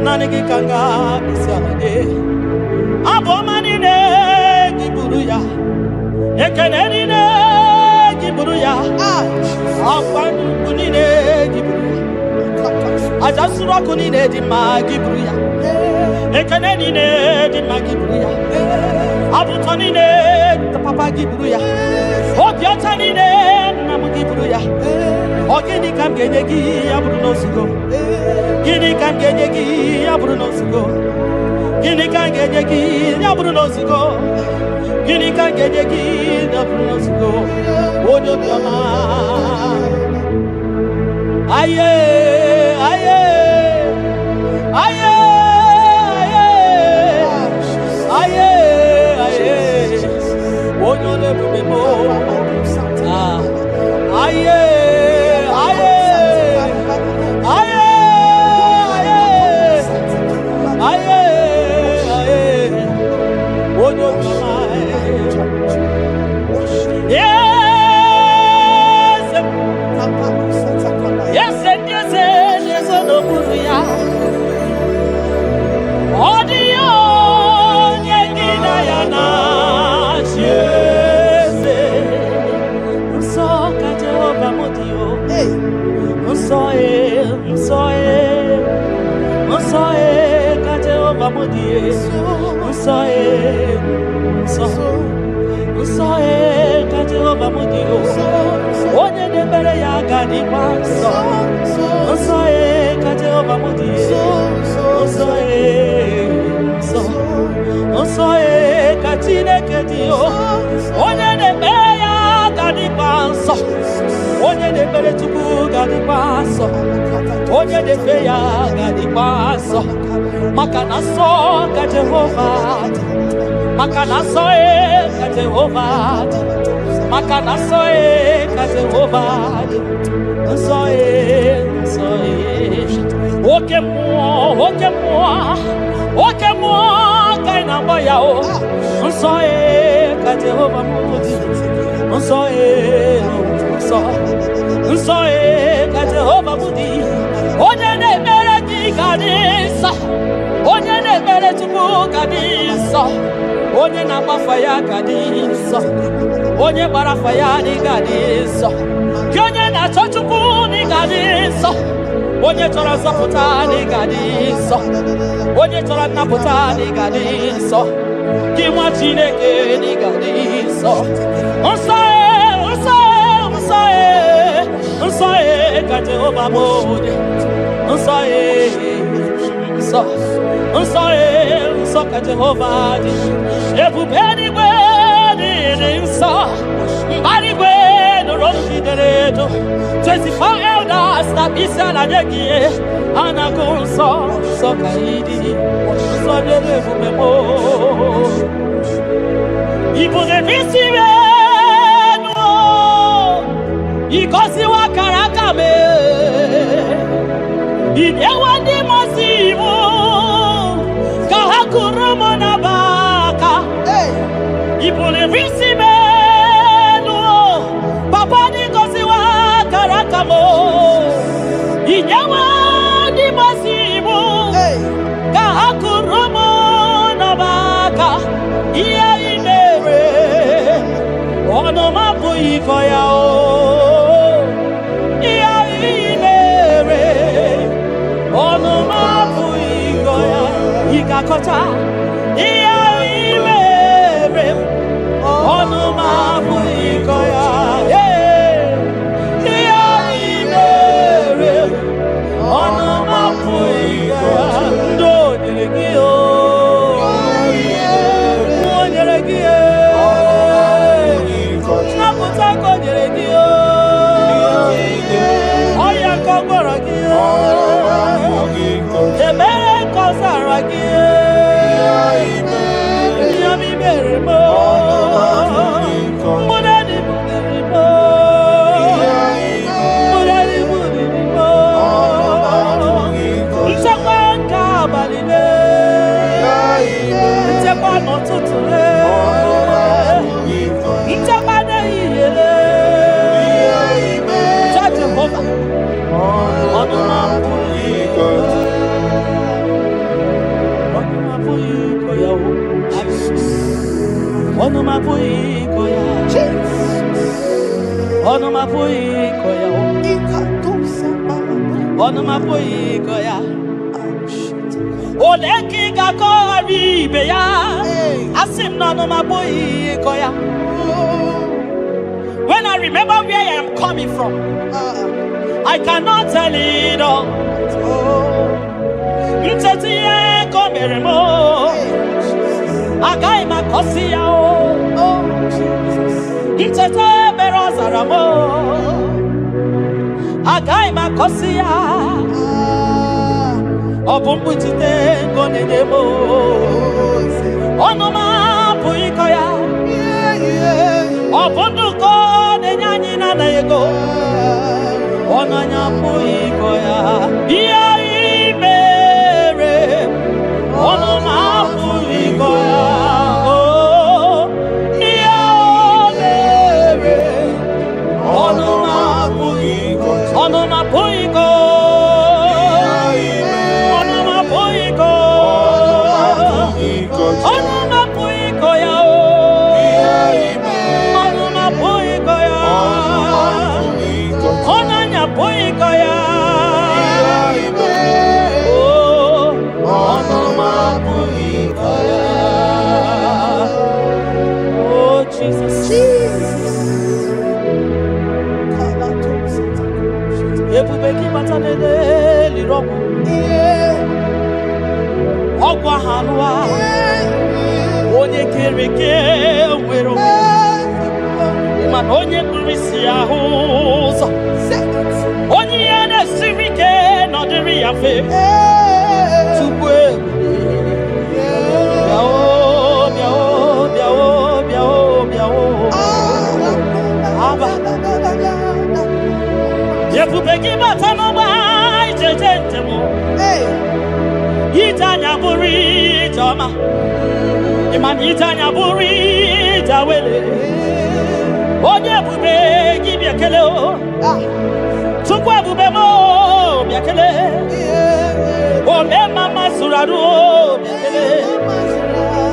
Nanigi kanga bisalade abomani ne giburuya ekeneni ne giburuya afanu kunine giburuya ajasura kunine di magiburuya ekeneni ne di magiburuya abutoni ne papa giburuya obiotani ne namugiburuya ogini kam genegi aburu no sugo gini kam genegi aburu no sugo gini kam genegi aburu no sugo gini kam genegi aburu no sugo odo bioma aye aye aye aye aye odo le bubemo aye Oye de feya gadi paso makana so ka Jehovah makana so ka Jehovah makana so ka Jehovah so oke mo kaina boya o so ka Jehovah so ka Jehovah budi onye na-emere gị gadị nsọ onye na-emere Chukwu gadị nsọ onye na-agbafa ya gadị nsọ onye gbara afa ya dị gadị nsọ gị onye na-achọ Chukwu dị gadị nsọ onye chọrọ nzọpụta dị gadị nsọ onye chọrọ nnapụta dị gadị nsọ gị nwa Chineke dị gadị nsọ nsọ nsọ ka Jehovah bode nsọ ka Jehovah dị ebube eluigwe dị nsọ mbara igwe nụrụ jidere edo 24 elders na isi ala nye gị ha na-agụ nsọ ka ịdị nsọ dị ebube mo ibu na-ebisi ikosiwa karaka me idewa ndi masimu ka hakurumo na baka ibule visime no papa ni kosiwa karaka mo idewa ndi masimu ka hakurumo na baka iya imere ono mabu ikoya o Kota iya imere onu mabu ikoya iya imere onu Onuma pui koya. Onuma pui koya. Oleki gakori beya. Asim no onuma pui koya. When I remember where I am coming from, I cannot tell it all. Mtetiye komeremo. Agai makosia o. Mtete berozaramo. Agai makosia. Obumbutite konedemo. Onoma puikoya. Obunduko nenyanyi na ego. Onanya puikoya. Iya imere. Onoma puikoya. Oh, iya imere. Onoma puiko. Onoma puiko. Onoma puiko. Onoma puiko ya. Onoma puiko ya. Onanya puiko ya. Oh, onoma puiko ya. Oh, Jesus. Ebubeki batanede lirobu. Ogwa hanwa. Onye kereke wero. Man onye kurisi ahuzo. Onye yana sirike no diri afe. Tukwe. Biao, biao, biao, biao, biao. Aba. Yepubeki batano ba ijejentemo. Itanya buri jama. Iman itanya buri jawele. Onye bubeki biakele o. Tukwe bube mo biakele. Ome mama suraru o biakele.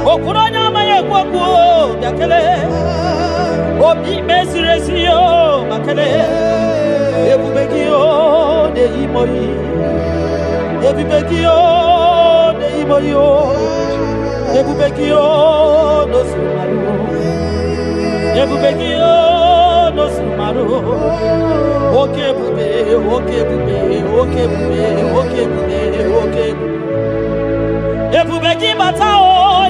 Okuronya maye kwaku o biakele. Obi mesiresi o bakele. Ebubeki o de imoyi. Ebubeki o de imoyi o. Ebubeki o no sumaru. Ebubeki o no sumaru. Oke bube, oke bube, oke bube, oke bube, oke bube. Ebubeki bata o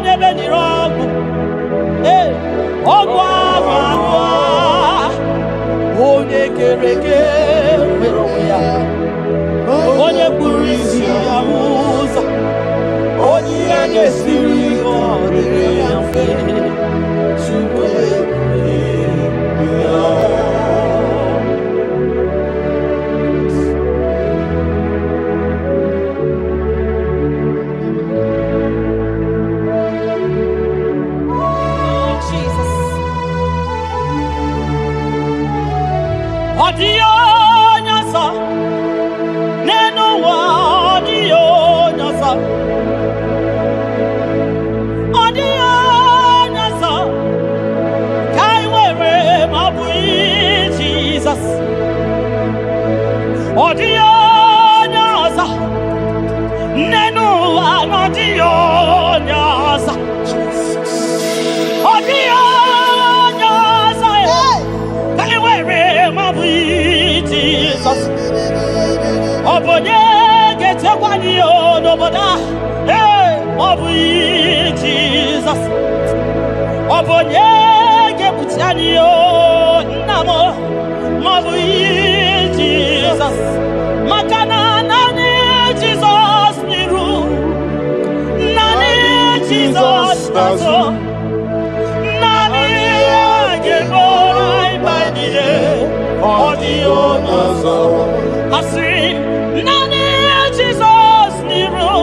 nebe ni rogu. Ogwa agwa. Onye kereke wero ya. Onye kurisi ya uza. Onye anye siri odere ya fe. Chukwe ya. Odio nyasa, neno wa odio nyasa, odio nyasa, kai wewe mabui Jesus, odio nyasa, neno wa odio nyasa, odio nyasa, kai wewe Jesus. Obonye gete kwani o noboda. Obi Jesus. Obonye gebutiani o namo. Obi Jesus. Makana nani Jesus miru. Nani Jesus nazo. Nani geborai baidide. Audio nazo. Asim nani Jesus niru.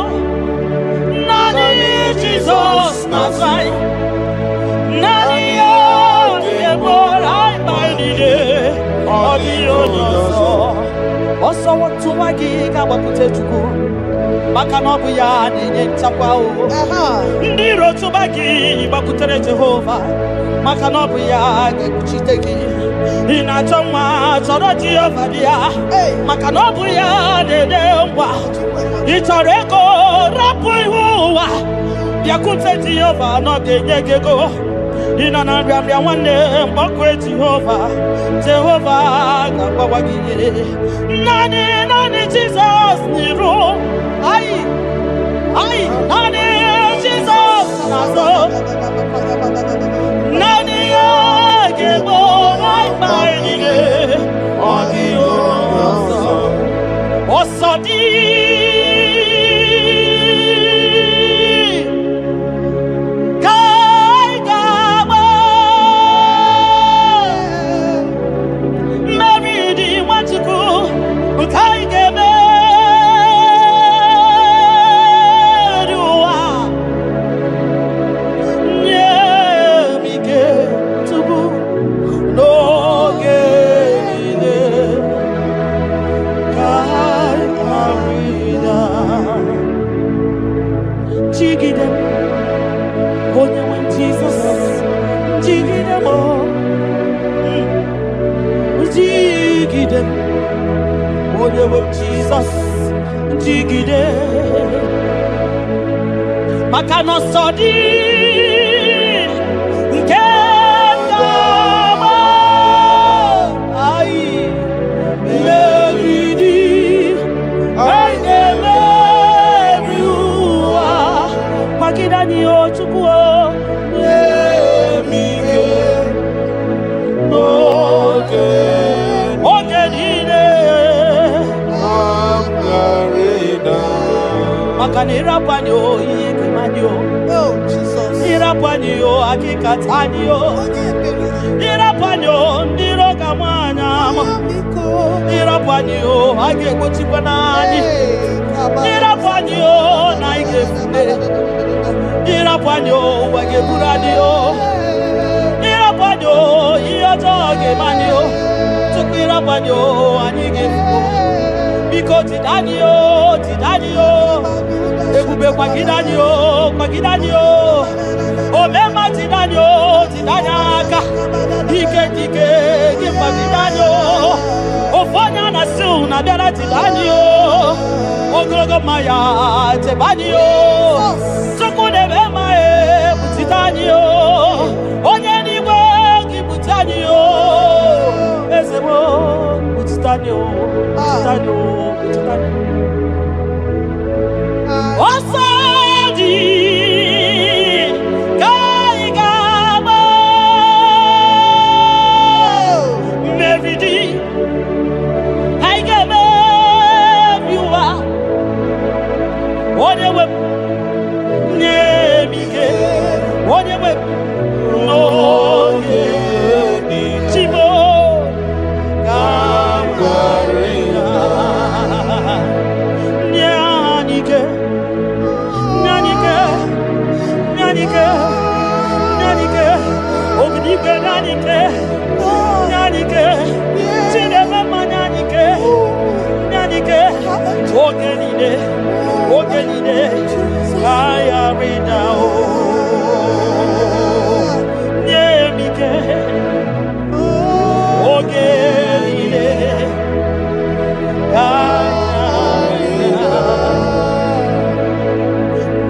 Nani Jesus nazai. Nani geborai baidide. Audio nazo. Oso watu magiga wakute chuku. Makanobu ya ninye chakwa o. Ndiro tubagi wakutere Jehova. Makanobu ya gekuchiteki. Inacho nwa chọrọ Jehova dị ya maka na ọ bụ ya na-ede ngwa ị chọrọ ego rapụ ihu ụwa bịakwute Jehova na ọ ga-enye gị ego ị nọ na nrịanrịa nwanne mgbakwe Jehova ga-agbawa gị naanị Jizọs n'iru naanị Jizọs n'azụ naanị ya ga-egbo ọsọ dị ka anyị ga-agba mmeri dị Nwachukwu ka anyị ga-emeri ụwa nye m ike tupu n'oge niile ka anyị arịda jigide m onye nwe Jizọs jigide m jigide m onye nwe Jizọs jigide maka na ọsọ dị nke ga-agba anyị meriri anyị ga-emeri ụwa kwagide anyị o Chukwu nye m ike oge niile maka na ịrapụ anyị o ihe ga-emanye o ịrapụ anyị o akịkata anyị o ịrapụ anyị o ndị iro ga-ama anyị ama ịrapụ anyị o a ga-egbochikwa n'anyị ịrapụ anyị o na anyị ga-efule ịrapụ anyị o ụwa ga-eburu anyị o ịrapụ anyị o ihe ọjọọ ga-eme anyị o tupu ịrapụ anyị o anyị ga-efu biko jide anyị o ebube kwagide anyị o omema jide anyị aka ike dike gị kwagide anyị o ofu onye a na-asị na-abịara jide anyị o ogologo mma ya chebe anyị o Chukwu na-eme mma kpuchite anyị o onye n'igwe gị kpuchite anyị o eze m kpuchite anyị o ọsọ dị ka anyị ga-agba mmeri dị anyị ga-emeri ụwa onye nwe m nye m ike onye nwe m n'oge Chimo ka m gwarịa nye anyị ike obidigwe nyanike Chineke nyanike oge niile ka ya rịda o nye m ike oge niile ka ya rịda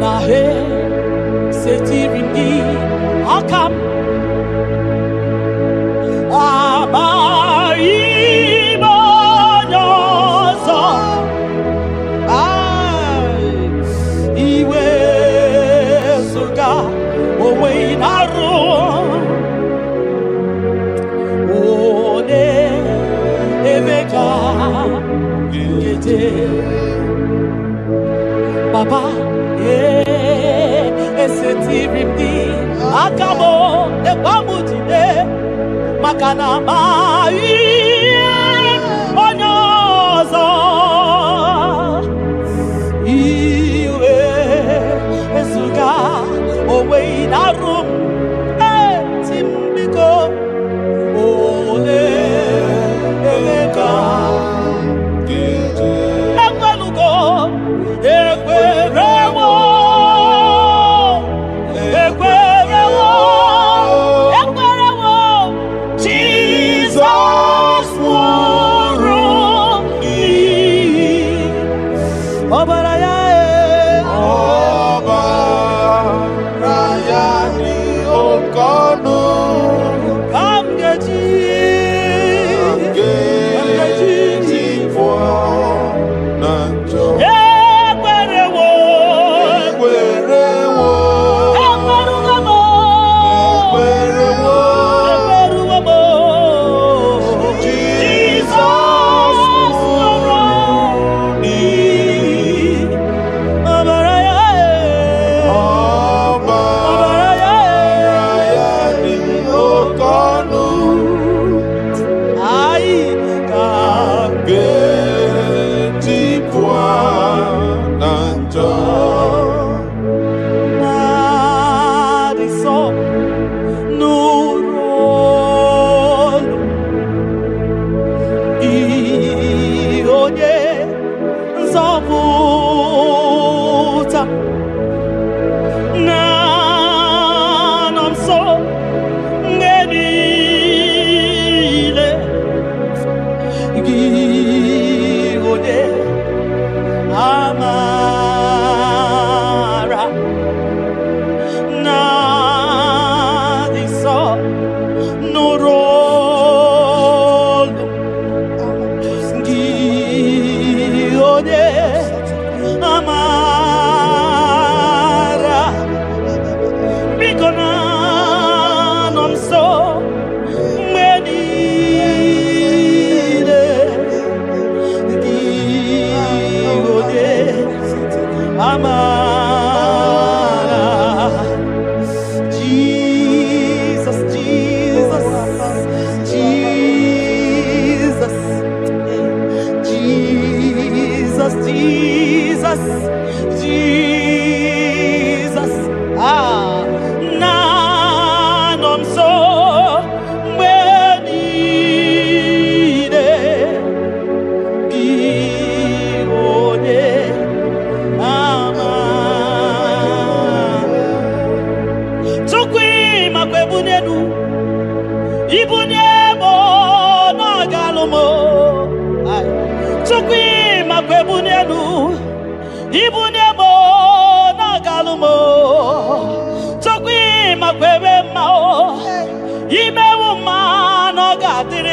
na setiri gị aka m amaghị m onye ọzọ iwe zụga onwe na-arụ ole ebe ka nkete Baba esetiri m gị aka m ekwa m jide maka na amaghị onye ọzọ iwe ezuga onwe na-arụ m eti m biko ole ebe ka ekwelugo ekwerewo Jesus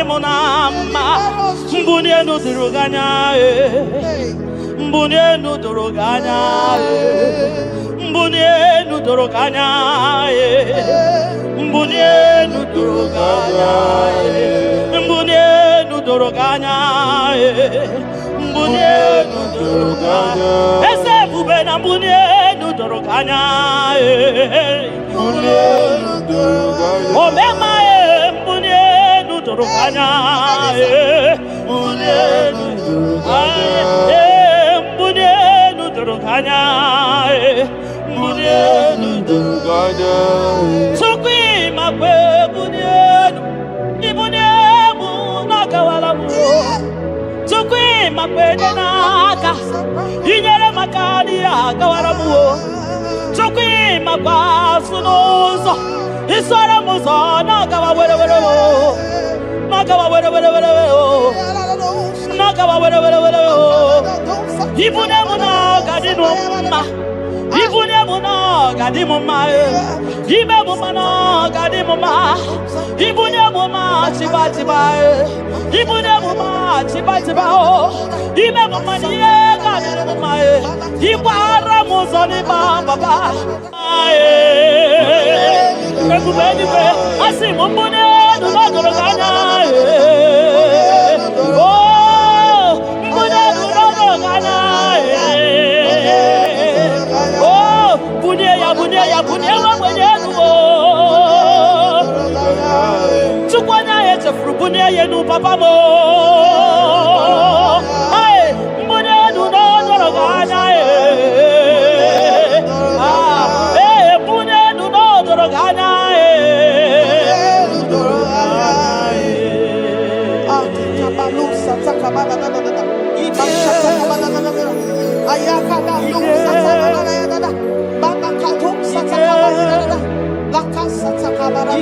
munama mbunye nuduruganya mbunye nuduruganya mbunye nuduruganya mbunye nuduruganya mbunye nuduruganya mbunye nuduruganya ese bube na mbunye nuduruganya mbunye nuduruganya omema mbunye nuduruganya mbunye nuduruganya mbunye nuduruganya mbunye nuduruganya sukwi makwe mbunye ibunye munakawala mu sukwi makwe naka inyere makali akawala mu sukwi makwa sunuzo isara muzo nakawa were were nakawa were were were nakawa were were were ibune muna gadino ma ibune muna gadimo ma ibe muna gadimo ma ibune muna chibati ba ibune muna chibati ba ibe muna niye gadimo ma ibara muzo ni baba ekubeni be asi mumbune nudoroganya bunye mwenye nuo tukwanya yete frubunye yenu papa mo ai bunye nuno doroganya bunye nuno doroganya Kabalusa takabada ayaka da lusa takabada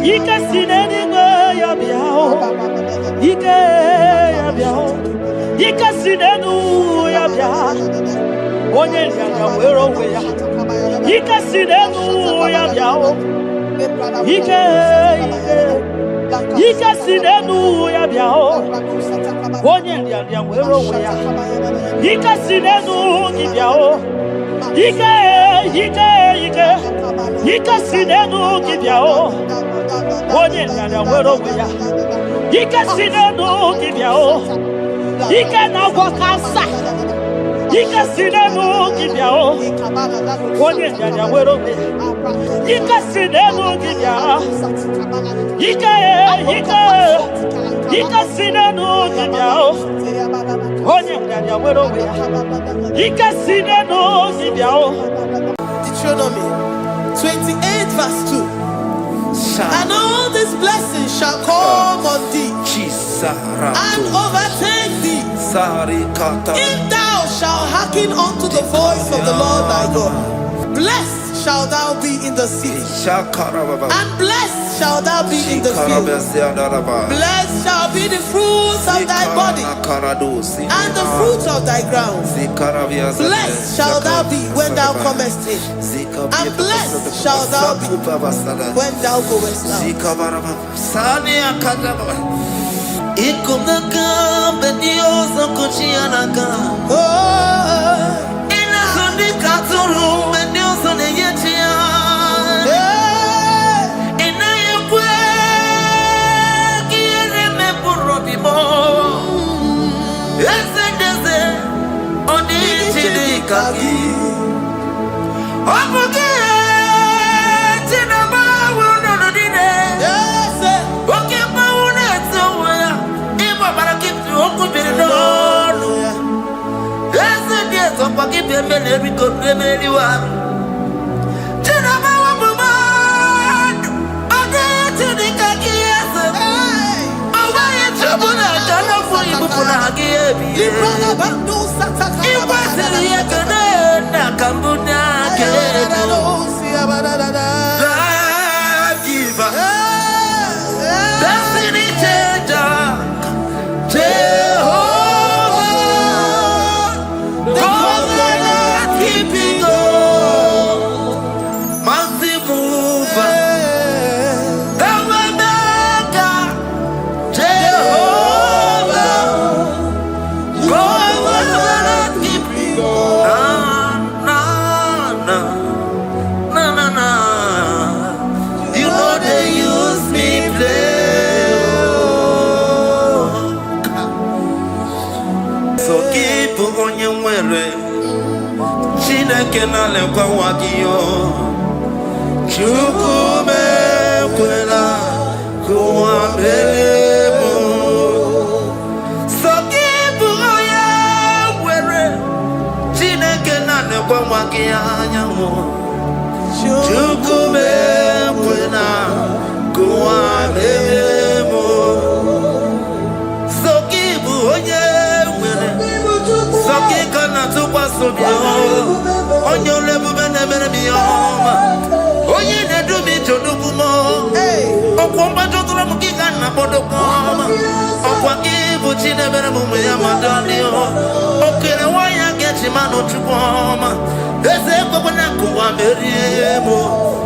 Ike sinenigwe ya biao Ike ya biao Ike sinenu ya biao Onye nyanya wero we ya Ike sinenu ya biao Ike sinenu ya biao Onye nyanya wero we ya Ike sinenu ki biao Ike sinenu ki biao Onye nyanya wero we ya Ike sinenu ki biao Ike na wakasa Ike sinenu ki biao Onye nyanya wero we ya Ike sinenu ki biao Ike sinenu ki biao Onye nyanya wero we ya Ike sinenu ki biao Deuteronomy 28 verse 2. And all these blessings shall come on thee and overtake thee if thou shalt hearken unto the voice of the Lord thy God. Blessed shall thou be in the city, and blessed shall thou be in the field. Blessed shall be the fruit of thy body, and the fruit of thy ground. Blessed shall thou be when thou comest in, and blessed shall thou be when thou goest out. Keeping on, wakio chukume kwena kuambelemo sokibu oya were chineke na nekwa wakia anyanwụ chukume kwena kuambelemo sokibu oya were sokika na tukwa sobio onyo lebube nebere miyoma onye nedu mi jodugumo okwomba jotoro mukika na bodokoma okwa kibu chinebere mumu ya madani okere waya gechi mano chukwoma eze kwekwe na kuwa meriemo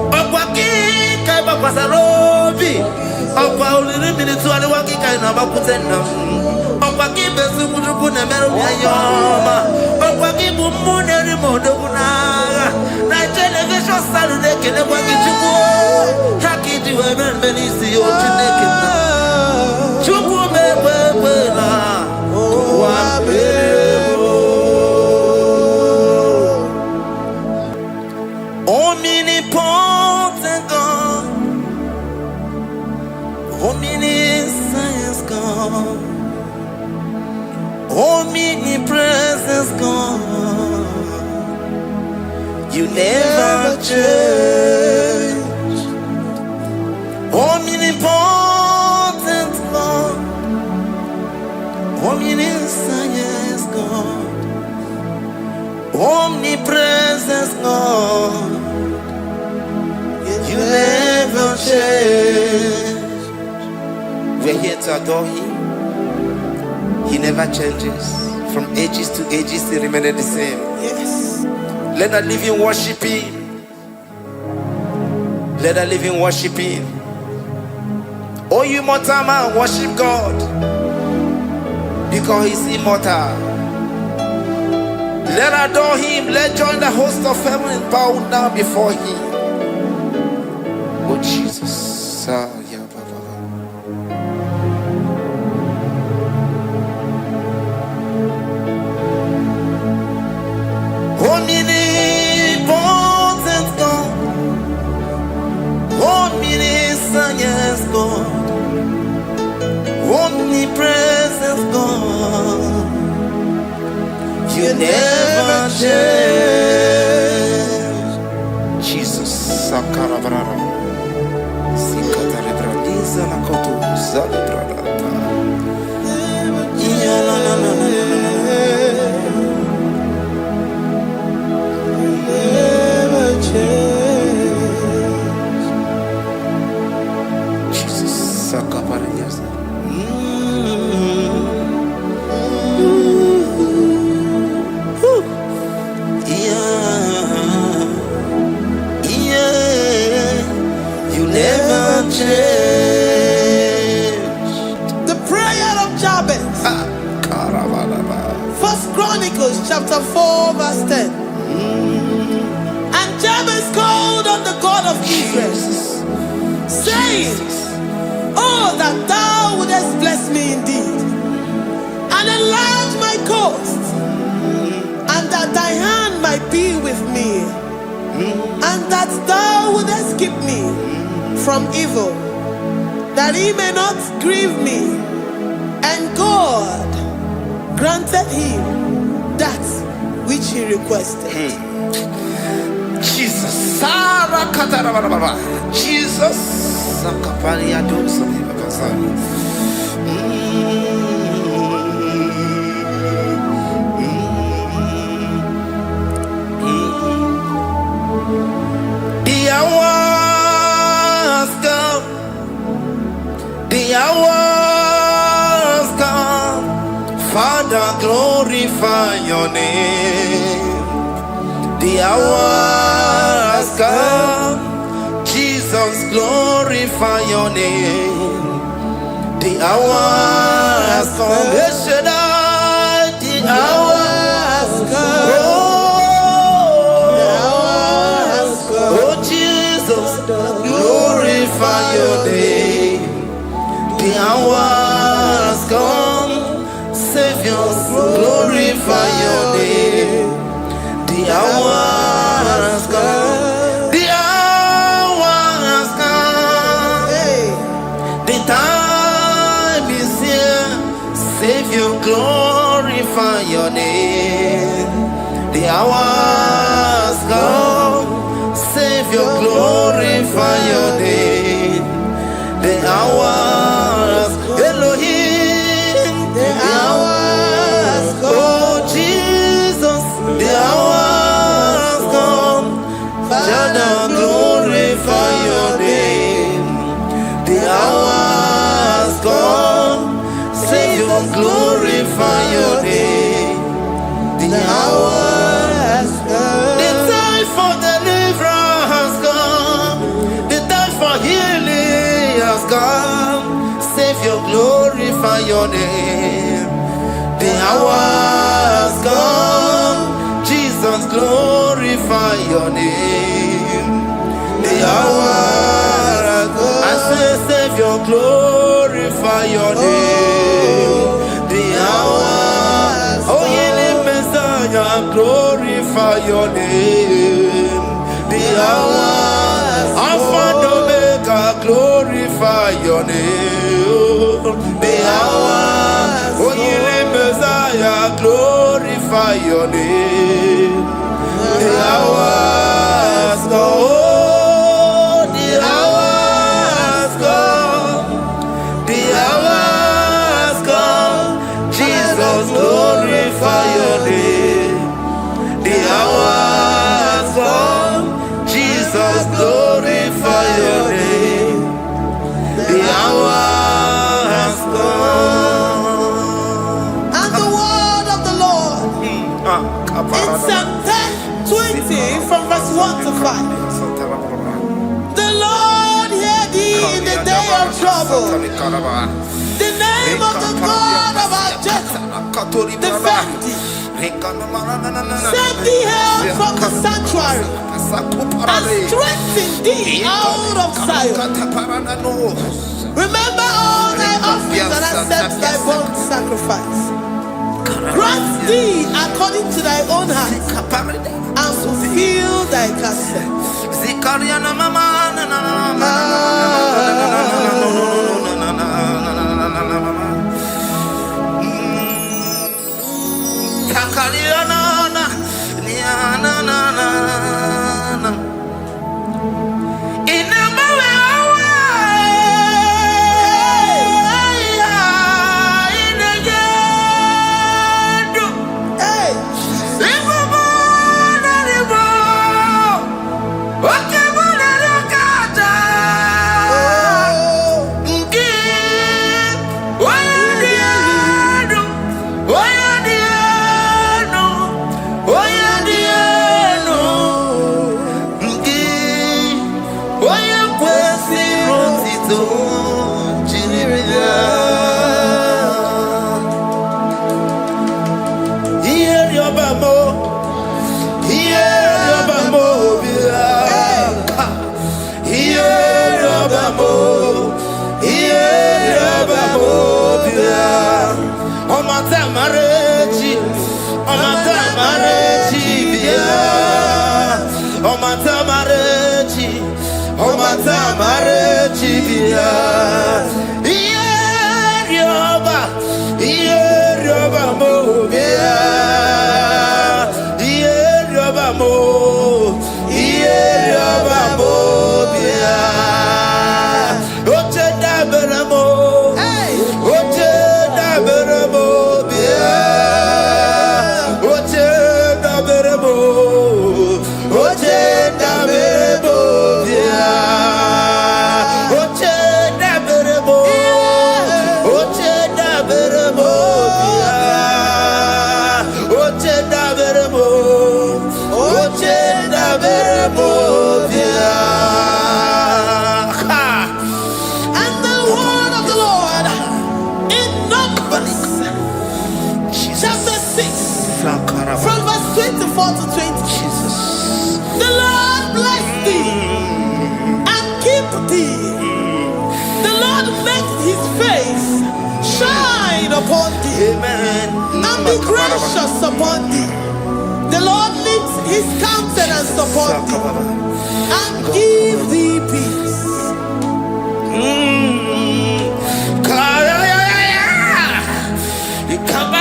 okwa kika iba kwa sarobi okwa uliri militu aliwa kika inabakutenda okwa kibesi kujuku nebere miyoma okwa kibu muneri modogunaga na television salude kele kwa kichuku hakidi wewe mbelisi yo chineke na chuku mepepe na kuwa bebo omnipotent God omniscience God omnipresence God. You never change. Omnipotent God, omniscience God, omnipresence God. You never change. We're here to adore Him. He never changes. From ages to ages, He remains the same. Yes. Let the living worship Him. Let the living worship Him. Oh, you mortal man, worship God, because He's immortal. Let adore Him. Let join the host of heaven and bow down before Him. Oh Jesus. Omnipotent God, omniscience God, omnipresence God. You never change. Jesus, Sakarabrara, Sikataribradiza Nakoto, Zalibrada. Jesus, Sakaparias. You never change. The prayer of Jabez. First Chronicles chapter 4 verse 10. And Jabez called on the God of Israel, saying, oh, that thou wouldest bless me indeed, and enlarge my coast, and that thy hand might be with me, and that thou wouldest keep me from evil, that he may not grieve me. And God granted him that which he requested. Jesus, Sarah Katarababa, Jesus, Sakaparia dosa bibasa. The hours come, the hours come. Father, glorify your name. The hours come, Jesus, glorify your name. The hours come, the hours come. Oh, Jesus, glorify your name. The hours come, Savior, glorify your name. The hours come. glorify your name. The hour has come. Savior, glorify your name. The hour has come. Elohim, the hour has come. Oh Jesus, the hour has come. Father, glorify your name. The hour has come. Savior, glorify your name. The hour has come. The time for deliverance has come. The time for healing has come. Savior, glorify your name. The hour has come. Jesus, glorify your name. The hour has come. I say, Savior, glorify your name. The hour. Oh, healing Messiah, glorify your name. The hour. Alpha and Omega, glorify your name. The hour. Oh, healing Messiah, glorify your name. The hour has come. Oh, the hour has come. The hour has come. Jesus, glorify your name. The hour has come. Jesus, glorify your name. The hour has come. And the word of the Lord in Psalm 20 from verse 1 to 5. The Lord hear thee in the day of trouble. The name of the God of our Jacob defend thee. Send thee help from the sanctuary and strengthen thee out of Zion. Remember all thy offerings and accept thy burnt sacrifice. Grant thee according to thy own heart and fulfill thy counsel. From verse 24 to 20. Jesus. The Lord bless thee and keep thee. The Lord make his face shine upon thee. Amen. And be gracious upon thee. The Lord lifts his countenance upon thee and give thee peace. Come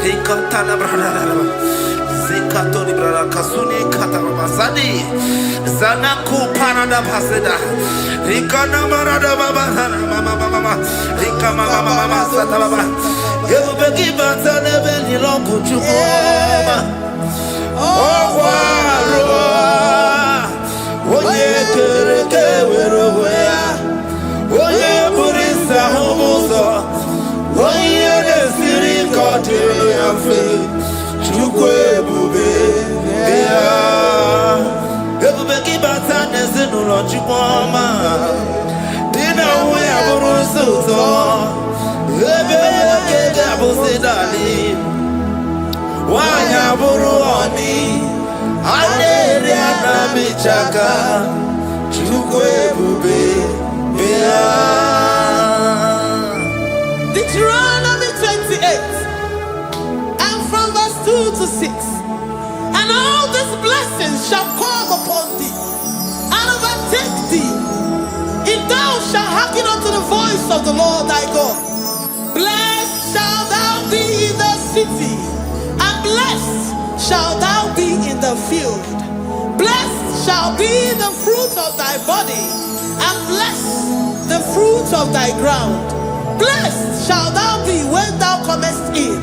Rikatana brada. Zikatori brada kasuni katarabasadi. Zanaku parada paseda. Rikana marada baba mama. Rikama mama sata baba. Yebeki batane beni longu chukoma. Oye kereke weroya. Oye burisa humuso. Oye desiri kotiri afe. Chukwe bube ya. Ebubeki batane zinulo chukoma. Dina uya burusu to. Ebeke jabusidani. Wanya buru oni. Anere anamichaka. Chukwe bube ya. Deuteronomy 28 and from verse 2 to 6. And all these blessings shall come upon thee and overtake thee if thou shalt hearken unto the voice of the Lord thy God. Blessed shalt thou be in the city, and blessed shalt thou be in the field. Blessed shall be the fruit of thy body, and blessed the fruit of thy ground. Blessed shalt thou be when thou comest in,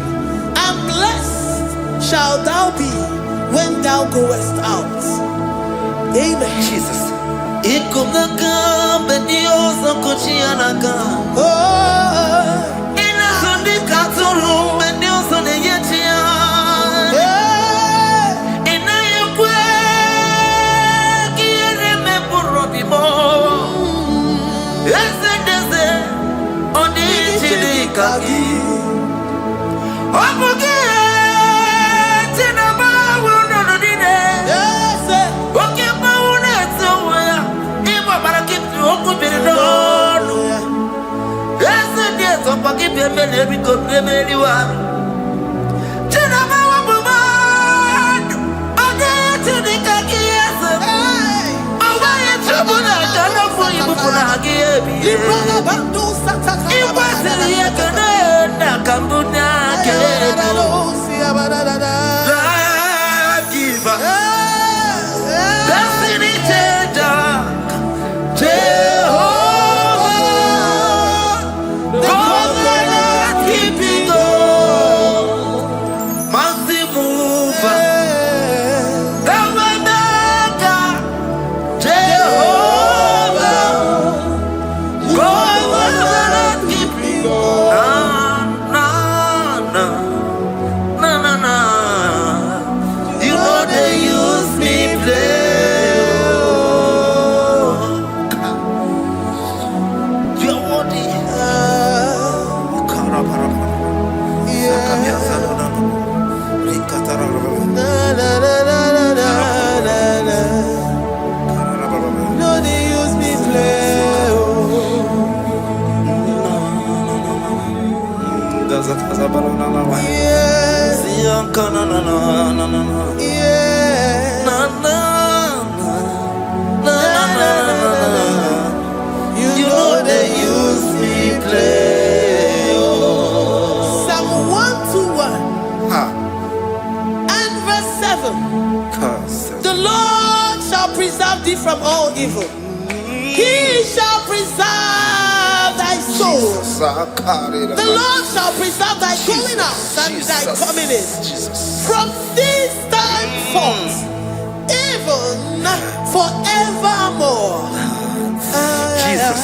and blessed shalt thou be when thou goest out. Amen. Jesus. Ikumaka bedioso kuchianaka. Oh, Ina zondika turu bedioso neyetia. Ina yekwe kiere me burobimo. Ese deze odi chidikaki. Omuge tina bawo no dine. yes, Oke bawo na tsoya. Ibo barakip oku birido. Ese deze pakip emele biko emeliwa. Tina bawo buma. Odi chidikaki ese. Owa ye chobuna kana fo ibupuna hagebi. Librana bandu sataka. Iwasiri yekene na kambuna kedu. Life giver, destiny changer, Jehovah, covenant keeping God, mountain mover, the waymaker, Jehovah, covenant keeping God. Na. You know they use me play. You're worthy. No, they use me play. Yes, yes. You know they use me play. Psalm 121 and verse 7. The Lord shall preserve thee from all evil. He shall preserve thy soul. The Lord shall preserve thy going out and thy coming in from this time forth, even forevermore. Jesus.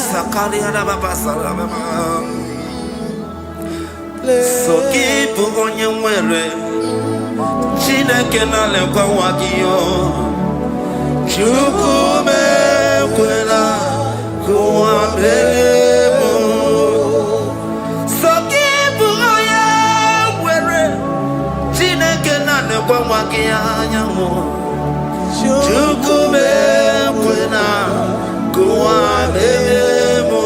So keep on your way. Chineke na lekwa wakio. Chukume kwela kuambemo. So keep on your way. Chineke na lekwa wakia nyamo. Chukume kwela kuambemo.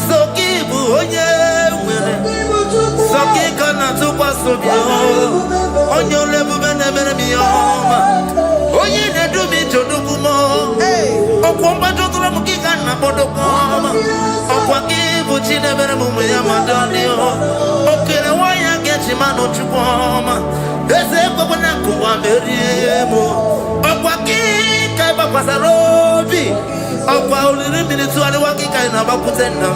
So keep on your way. So keep on your on your level, Oye, they do me to do more. Oh, Comba to the Mukigan, Bodocom. Oh, Quaki, which in a very moment, Madonna. Okay, why I get meriemo okwaki kai bakwasarobi okwa uliri militu ali wakika ina bakutenda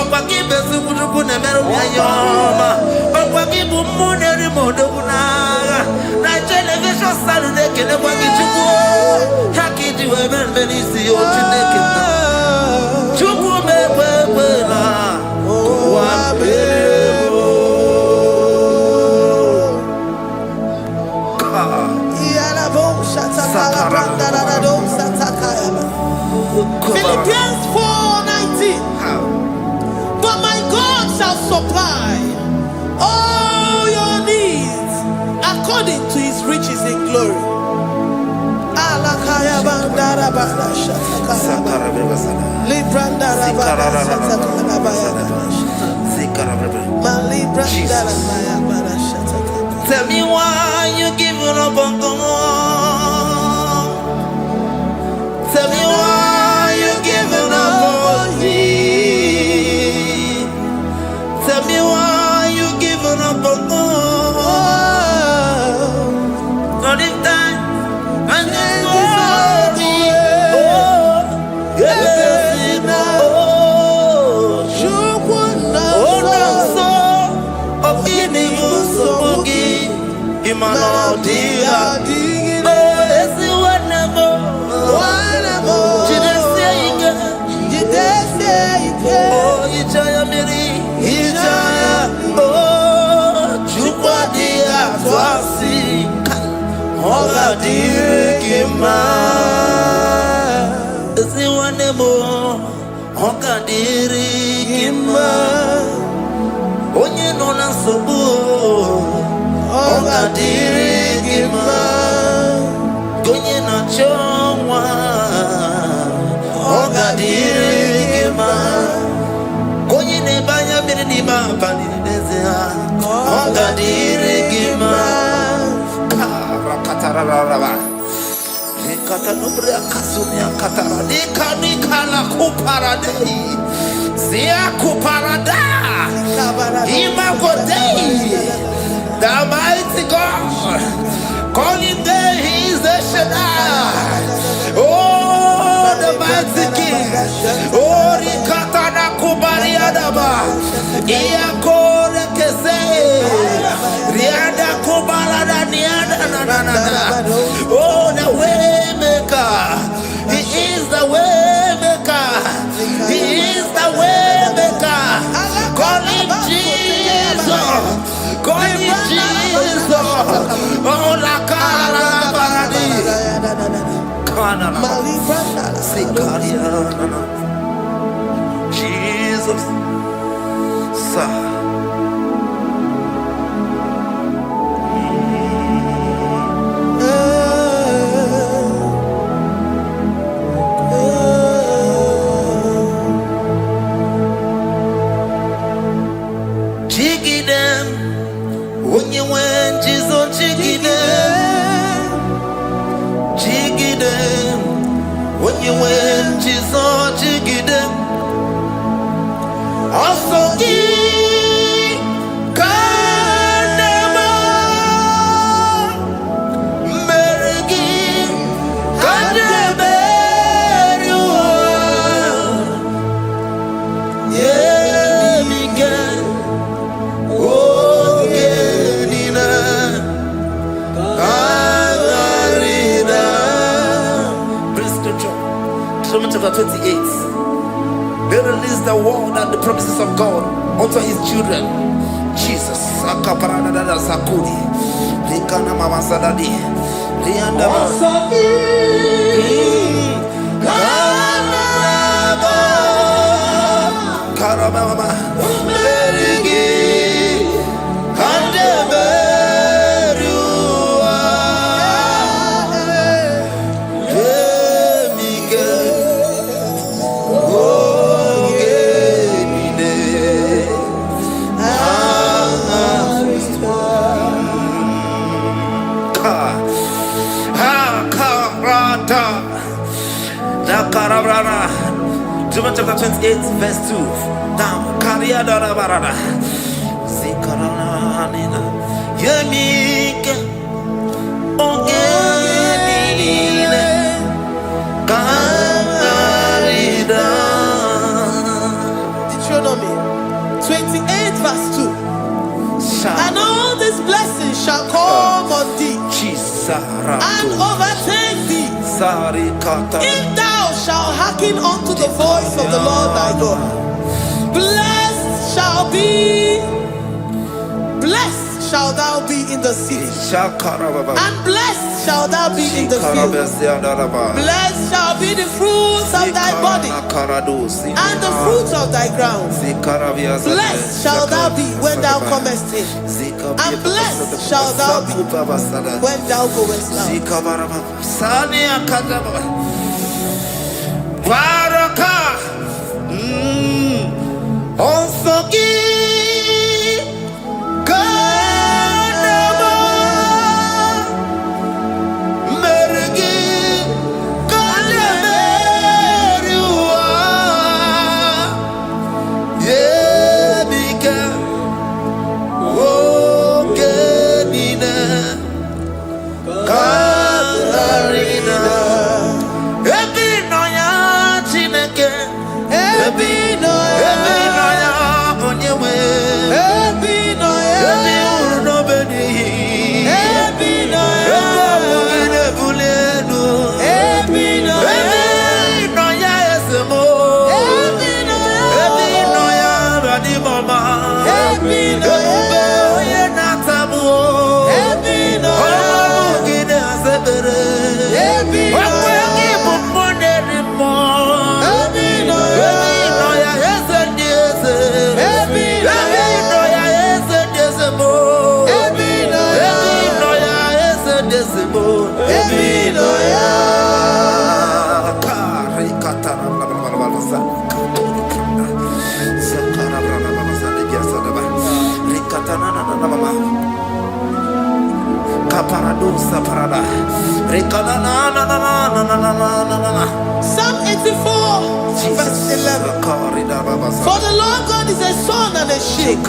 okwaki besu kutuku ne meru yayoma okwaki bumune rimodo kunaga na television salude kene kwaki chuku hakiti weben benisi otineke chuku mebebela wa meriemo Philippians 4:19. But my God shall supply all your needs according to his riches in glory. Tell me why you giving up on God. Tell me why you giving up on me. Tell me why you giving up on God. Not in time and then glory. Oh, yes, oh, so of eating so boogie. Imano dia. Oga dirigima, si wanemo. Oga dirigima, onye nona sobu. Oga dirigima, onye na chongwa. Oga dirigima, onye ne banya bini ni ba bani nezea. Oga dirigima. Katanubria kasumia katara nikala kuparadei sia kuparada imagodei the mighty God calling there he is the Shaddai. Oh, the mighty King. Oh, rikatana kubariadaba iakore kese riada kubalada niada na. Oh, the way maker. He is the way maker. He is the way maker. Call him Jesus. Call him Jesus. Oh, la cara baradi. Kana. Sikaria. Jesus. Sa. When you went, Jesus, jigide. Also, Kanema, Merigi, Kandeberu, yeah, Miguel, oh, Genina. Chapter 28. They release the word and the promises of God unto his children. Jesus. Akaparada Sakudi. Likana Mama Sadadi. Lianda Karabama. Merigi. Chapter 28, verse 2. Down. Kariada Barada. Zikarana Yemika Deuteronomy 28 verse 2. And all these blessings shall come on thee and overtake thee if thou shalt hearken unto the voice of the Lord thy God. Blessed shall thou be in the city, and blessed shall thou be in the field. Blessed shall be the fruits of thy body, and the fruits of thy ground. Blessed shall thou be when thou comest in, and blessed shall thou be when thou goest out. Psalm 84 verse 11. For the Lord God is a sun and a shield.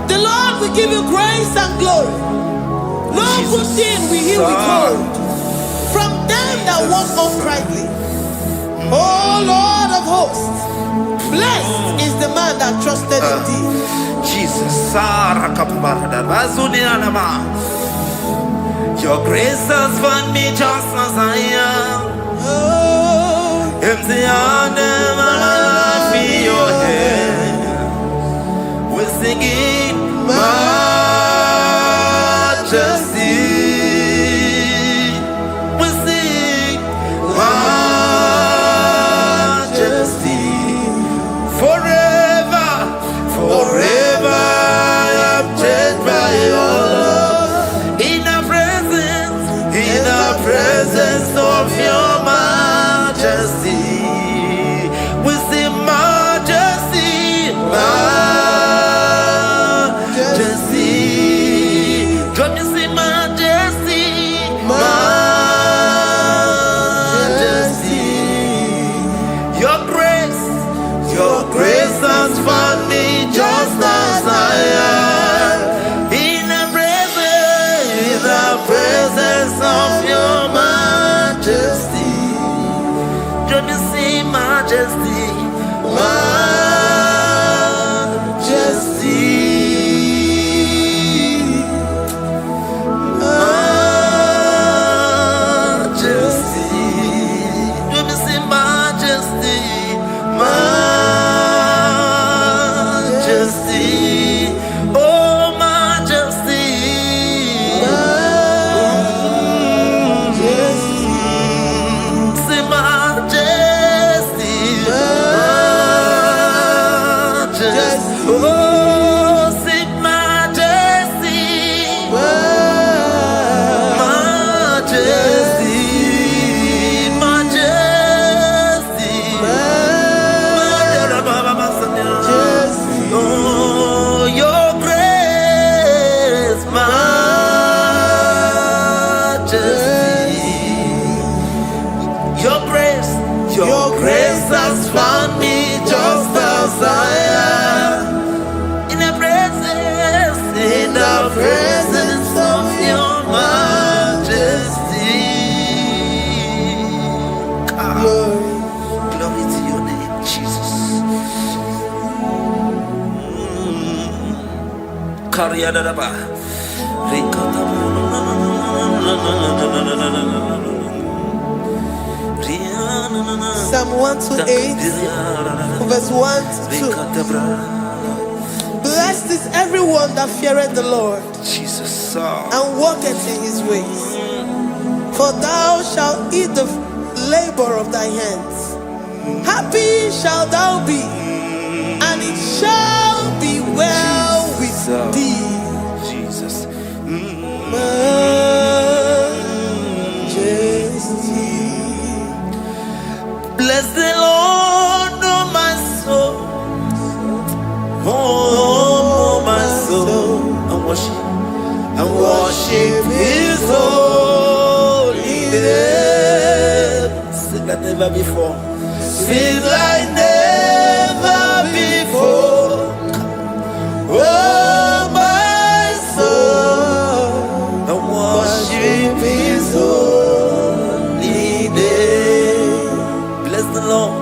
The Lord will give you grace and glory. No good thing will he withhold from them that walk uprightly. O Lord of hosts, blessed is the man that trusted in thee. Jesus, your grace has found me just as I am. Empty handed, my life in your hand. We're singing majesty. We sing majesty. Forever, forever I'm changed by your love. In the presence of your majesty, we see majesty, majesty. Can you see majesty, majesty? Your grace has found me just as I am. In the presence of your majesty, can you see majesty, majesty, majesty? Can you see majesty, majesty? Oh, majesty. Your grace has found me just as I am. In the presence of your majesty. Psalm 128, verse 1 to 2. Blessed is everyone that feareth the Lord, Jesus, and walketh in his ways. For thou shalt eat the labor of thy hands. Happy shalt thou be, and it shall be well with thee. Jesus. Majesty. Bless the Lord, oh my soul. Oh, my soul. And worship his holy name. Sing like never before. Sing like never before. Oh, my soul. And worship his holy name. Bless the Lord.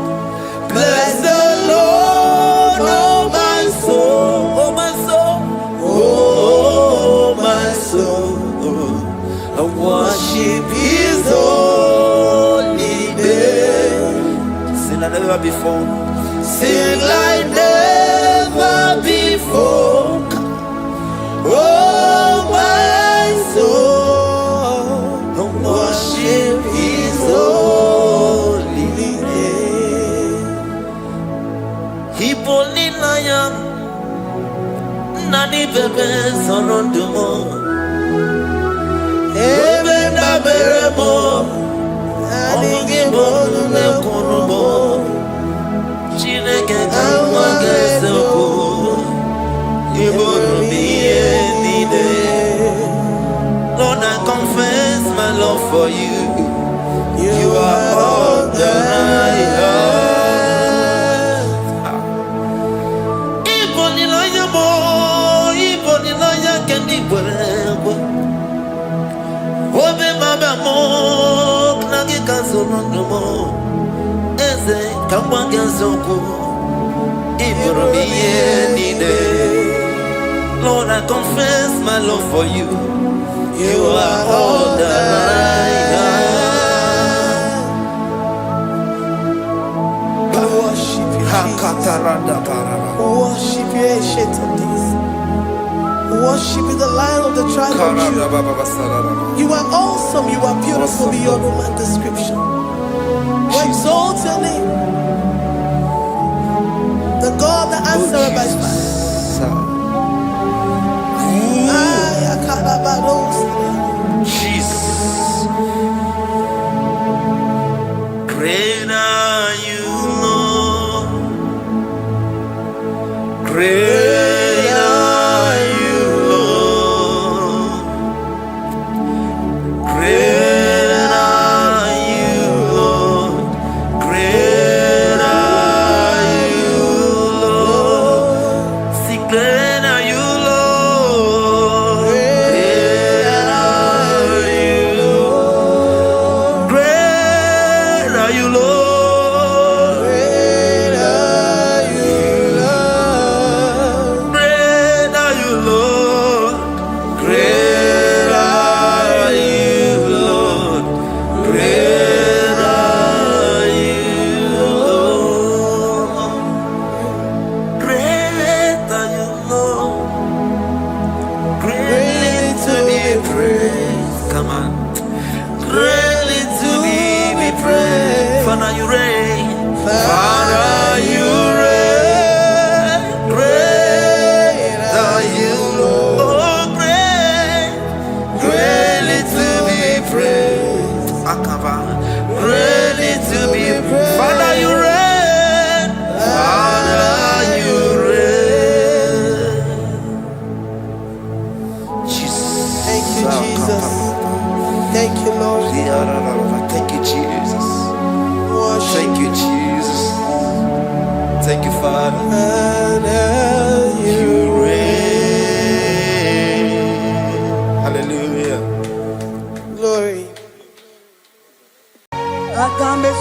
Bless the Lord, oh my soul, oh my soul, oh my soul, and worship his holy name. Sing like never before. Sing like never before. Oh my soul, and worship his holy name. Hipoli lion, nani bebe sorondumo, ebe na beremo, omugi bolu ne kunumo, chineke kama gesoko, ibonu miye nide. Lord, I confess my love for you. You are all that I have. Obe mama mo knagi kazono mo eze kamwange zoko ibro miye nide. Lord, I confess my love for you. You are all that I have. Worship you, Jesus. Worship you, ancient of days. Worship you, the Lion of the tribe of Judah. You are awesome, you are beautiful beyond human description. We exalt your name, the God that answered by fire. Jesus, great are you, Lord. Great are you, Lord. Great are you, Lord. Great are you, Lord. See, great are you, Lord. Great are you, Lord. Great are you, Lord. Thank you, Lord. Thank you, Jesus. Thank you, Jesus. Thank you, Father. You reign. Hallelujah. Glory. Agame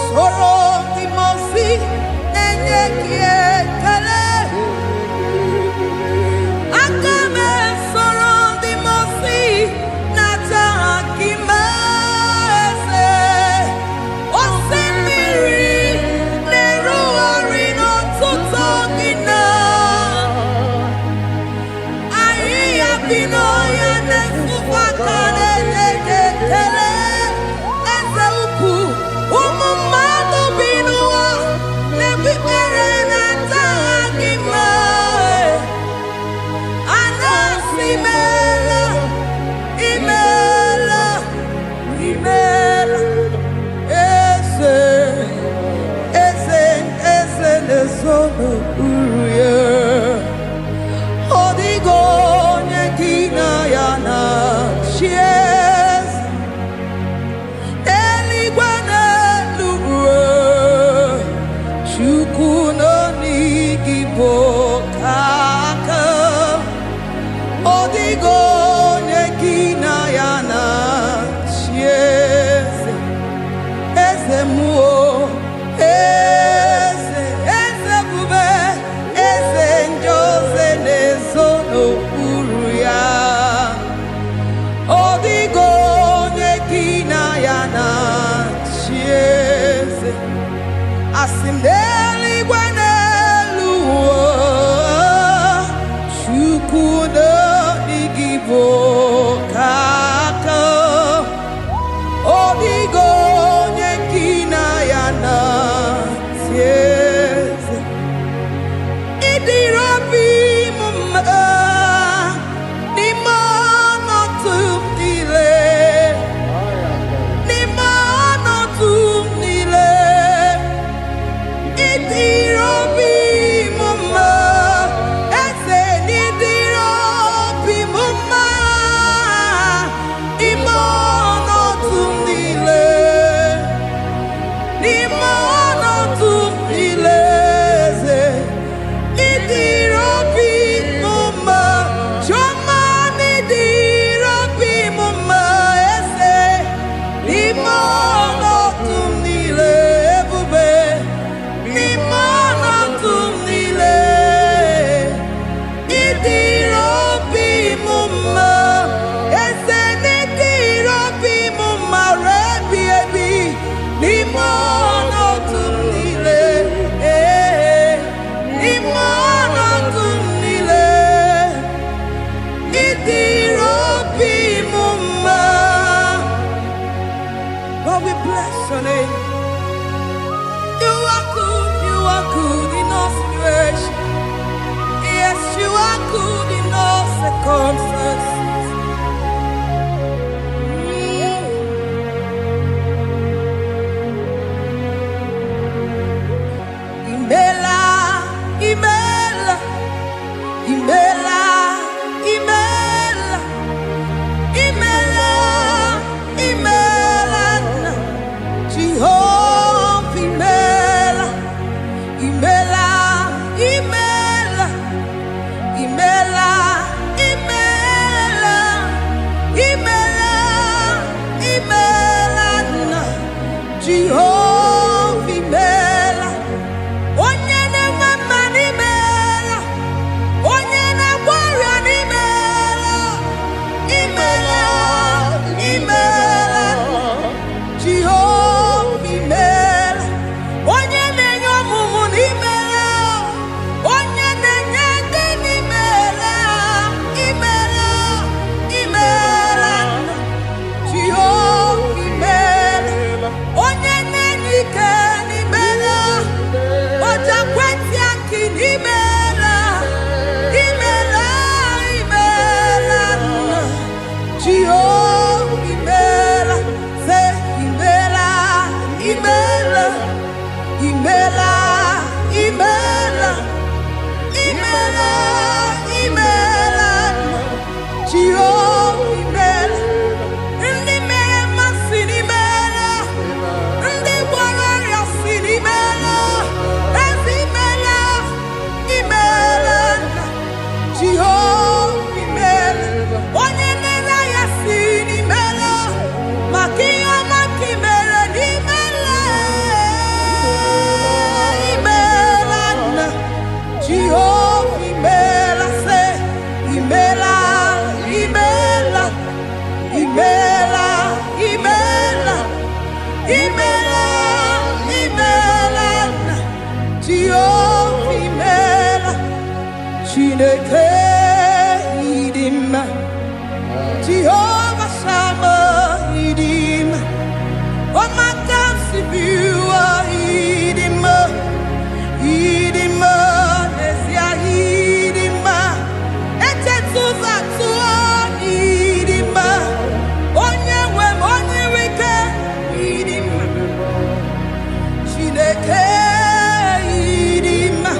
Idima,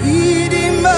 Idima,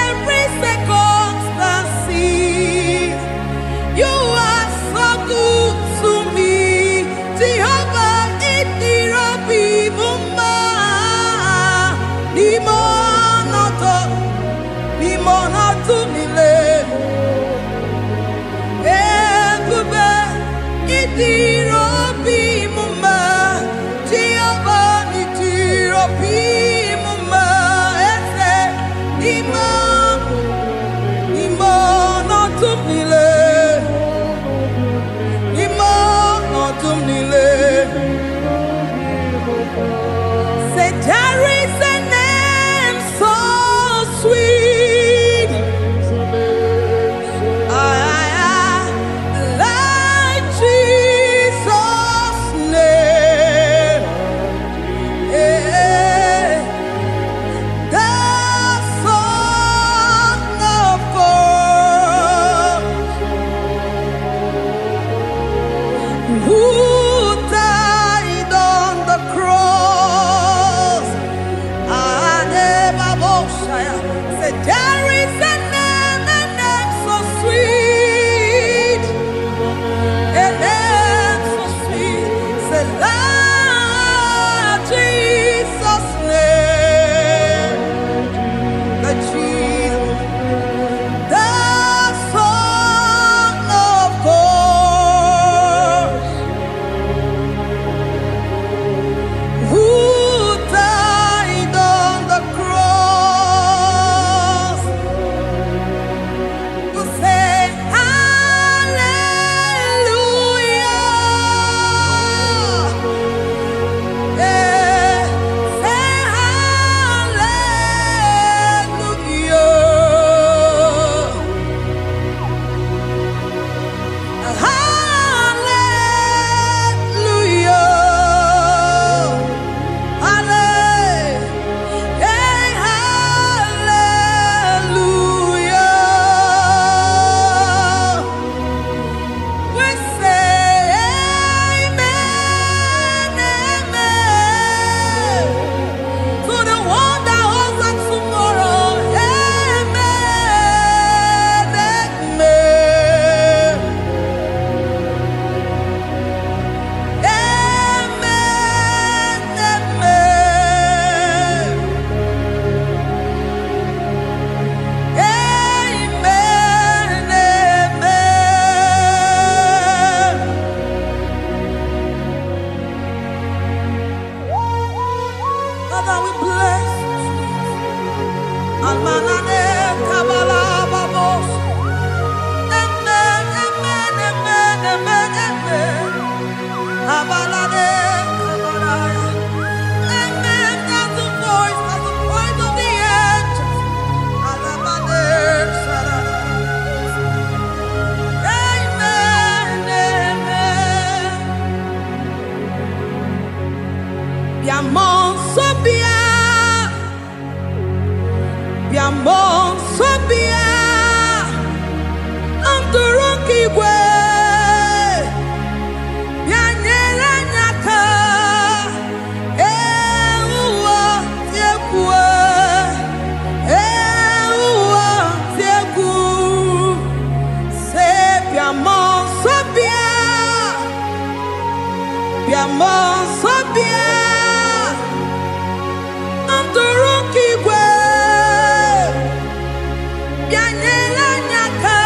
every circumstance. You are so good to me. Jehovah, it be mumma. Limonato mile. Ekube, it be mumma. Jehovah, it be mumma. Ese, limonato mile. Say there is a name so sweet, like Jesus' name. The Son of God, who died on the cross. Say there is a name so sweet, a name so sweet. Say Lord Jesus' name, the Jesus, the Son of God, who died on the cross. We say hallelujah. Say hallelujah. Hallelujah. We say amen, amen. To the one that holds us tomorrow. Amen, amen. Amen, amen. Amen, amen. Father, we bless you. Almanane kabala babos. Amen, amen, amen, amen, amen. Abalade kabalaya. Amen. That's the voice of the angels. Alabade sarada. Amen, amen. Biamon sobia, biamon sobia, anturuki gwe, bianyera nyaka, ewa tiekwe, ewa tieku, se biamon sobia, biamon sobia. Anturuki gwe, bianyela nyaka,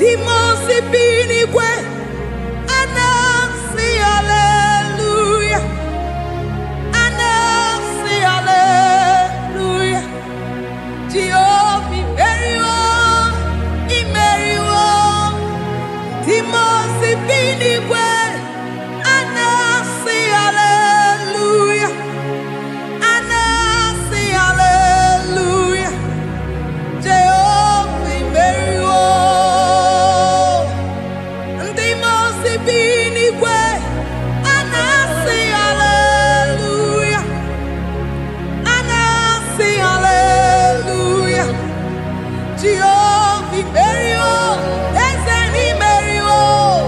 Timosi binigwe anasi hallelujah. Anasi hallelujah. Jehovah very well, very well. Timosi binigwe anasi hallelujah. Anasi hallelujah. Jehovah very well. Timosi binigwe anasi hallelujah. Anasi hallelujah. Jehovah very well. Ezeni very well.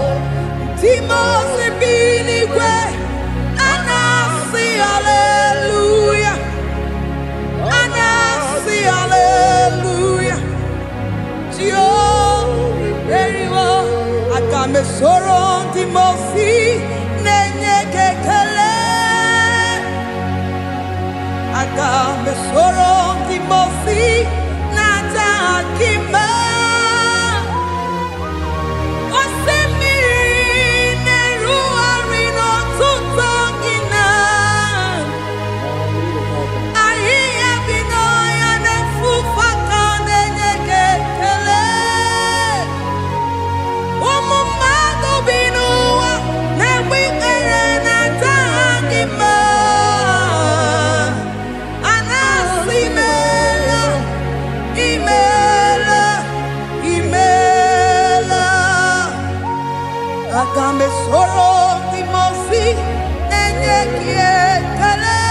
Timosi binigwe anasi hallelujah. Anasi hallelujah. Jehovah very well. Akame soro Timosi nenye kekele. Akame soro Timosi nata akima. Osemiri neru arino tutongina. Ahiya binoya nefufaka nenye kekele. Umumado binuwa newi erena tangima. Anasi mela, imela, imela. Akame soro Timosi nenye kiekele.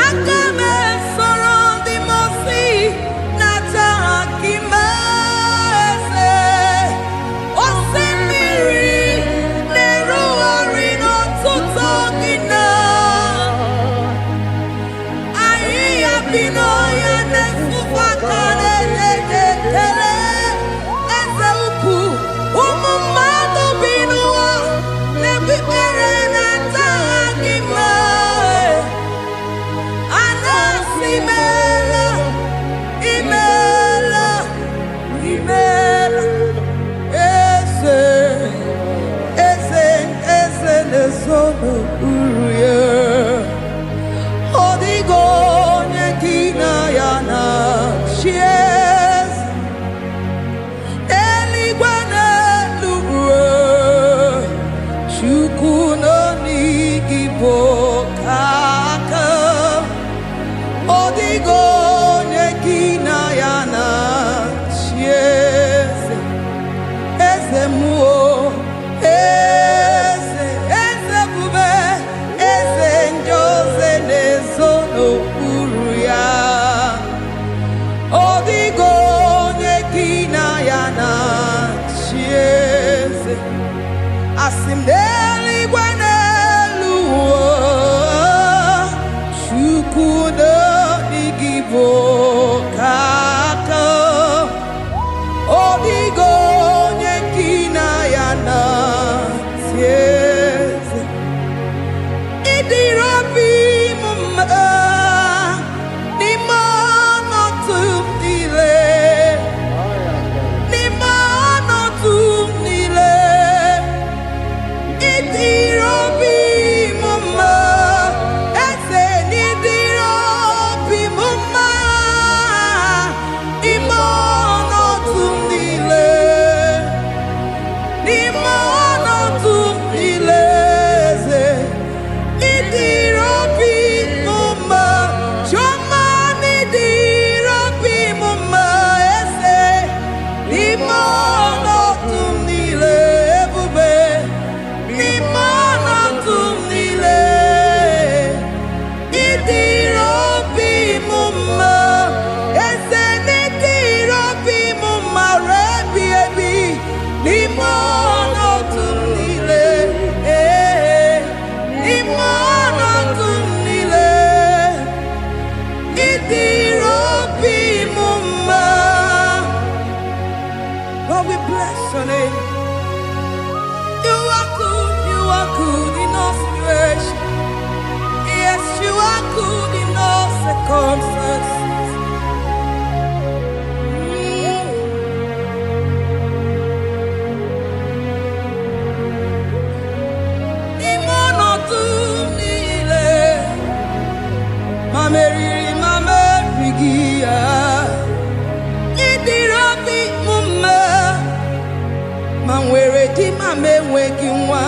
Akame soro Timosi nata akimese. Osemiri neru arino tutogina. Ahiya binoya nefufaka nenye kekele. Eze ukwu umumado binuwa nebi erena tangima. Anasi mela, imela, imela. Eze nezono uruye. Odigo nyekina yana shies. Eligwe n'eluigwe. Chukwu nọ n'igbo kaka. Odigo nyekina yana shies. Eze muo, eze bube, eze njoze nezono uru ya. Odigo nyekina yana chieze. Asim n'eluigwe n'elu ụwa. Chukwu nọ n'igbo kaka. Odigo nyekina yana tieze. Idirobi mumma nimano tumile. Nimano tumile. Idirobi mumma. Eze nidirobi mumma. Imano tumile. Nimano tumile. Idirobi mumma. Choma nidirobi mumma. Eze nimano tumile. Ebube nimano tumile. Idirobi mumma. Eze nidirobi mumma. Rebi ebi nimano tumile. Nimano tumile. Idirobi mumma. Lord, we bless your name. You are good in all situation. Yes, you are good in all circumstances. m enweghị nwa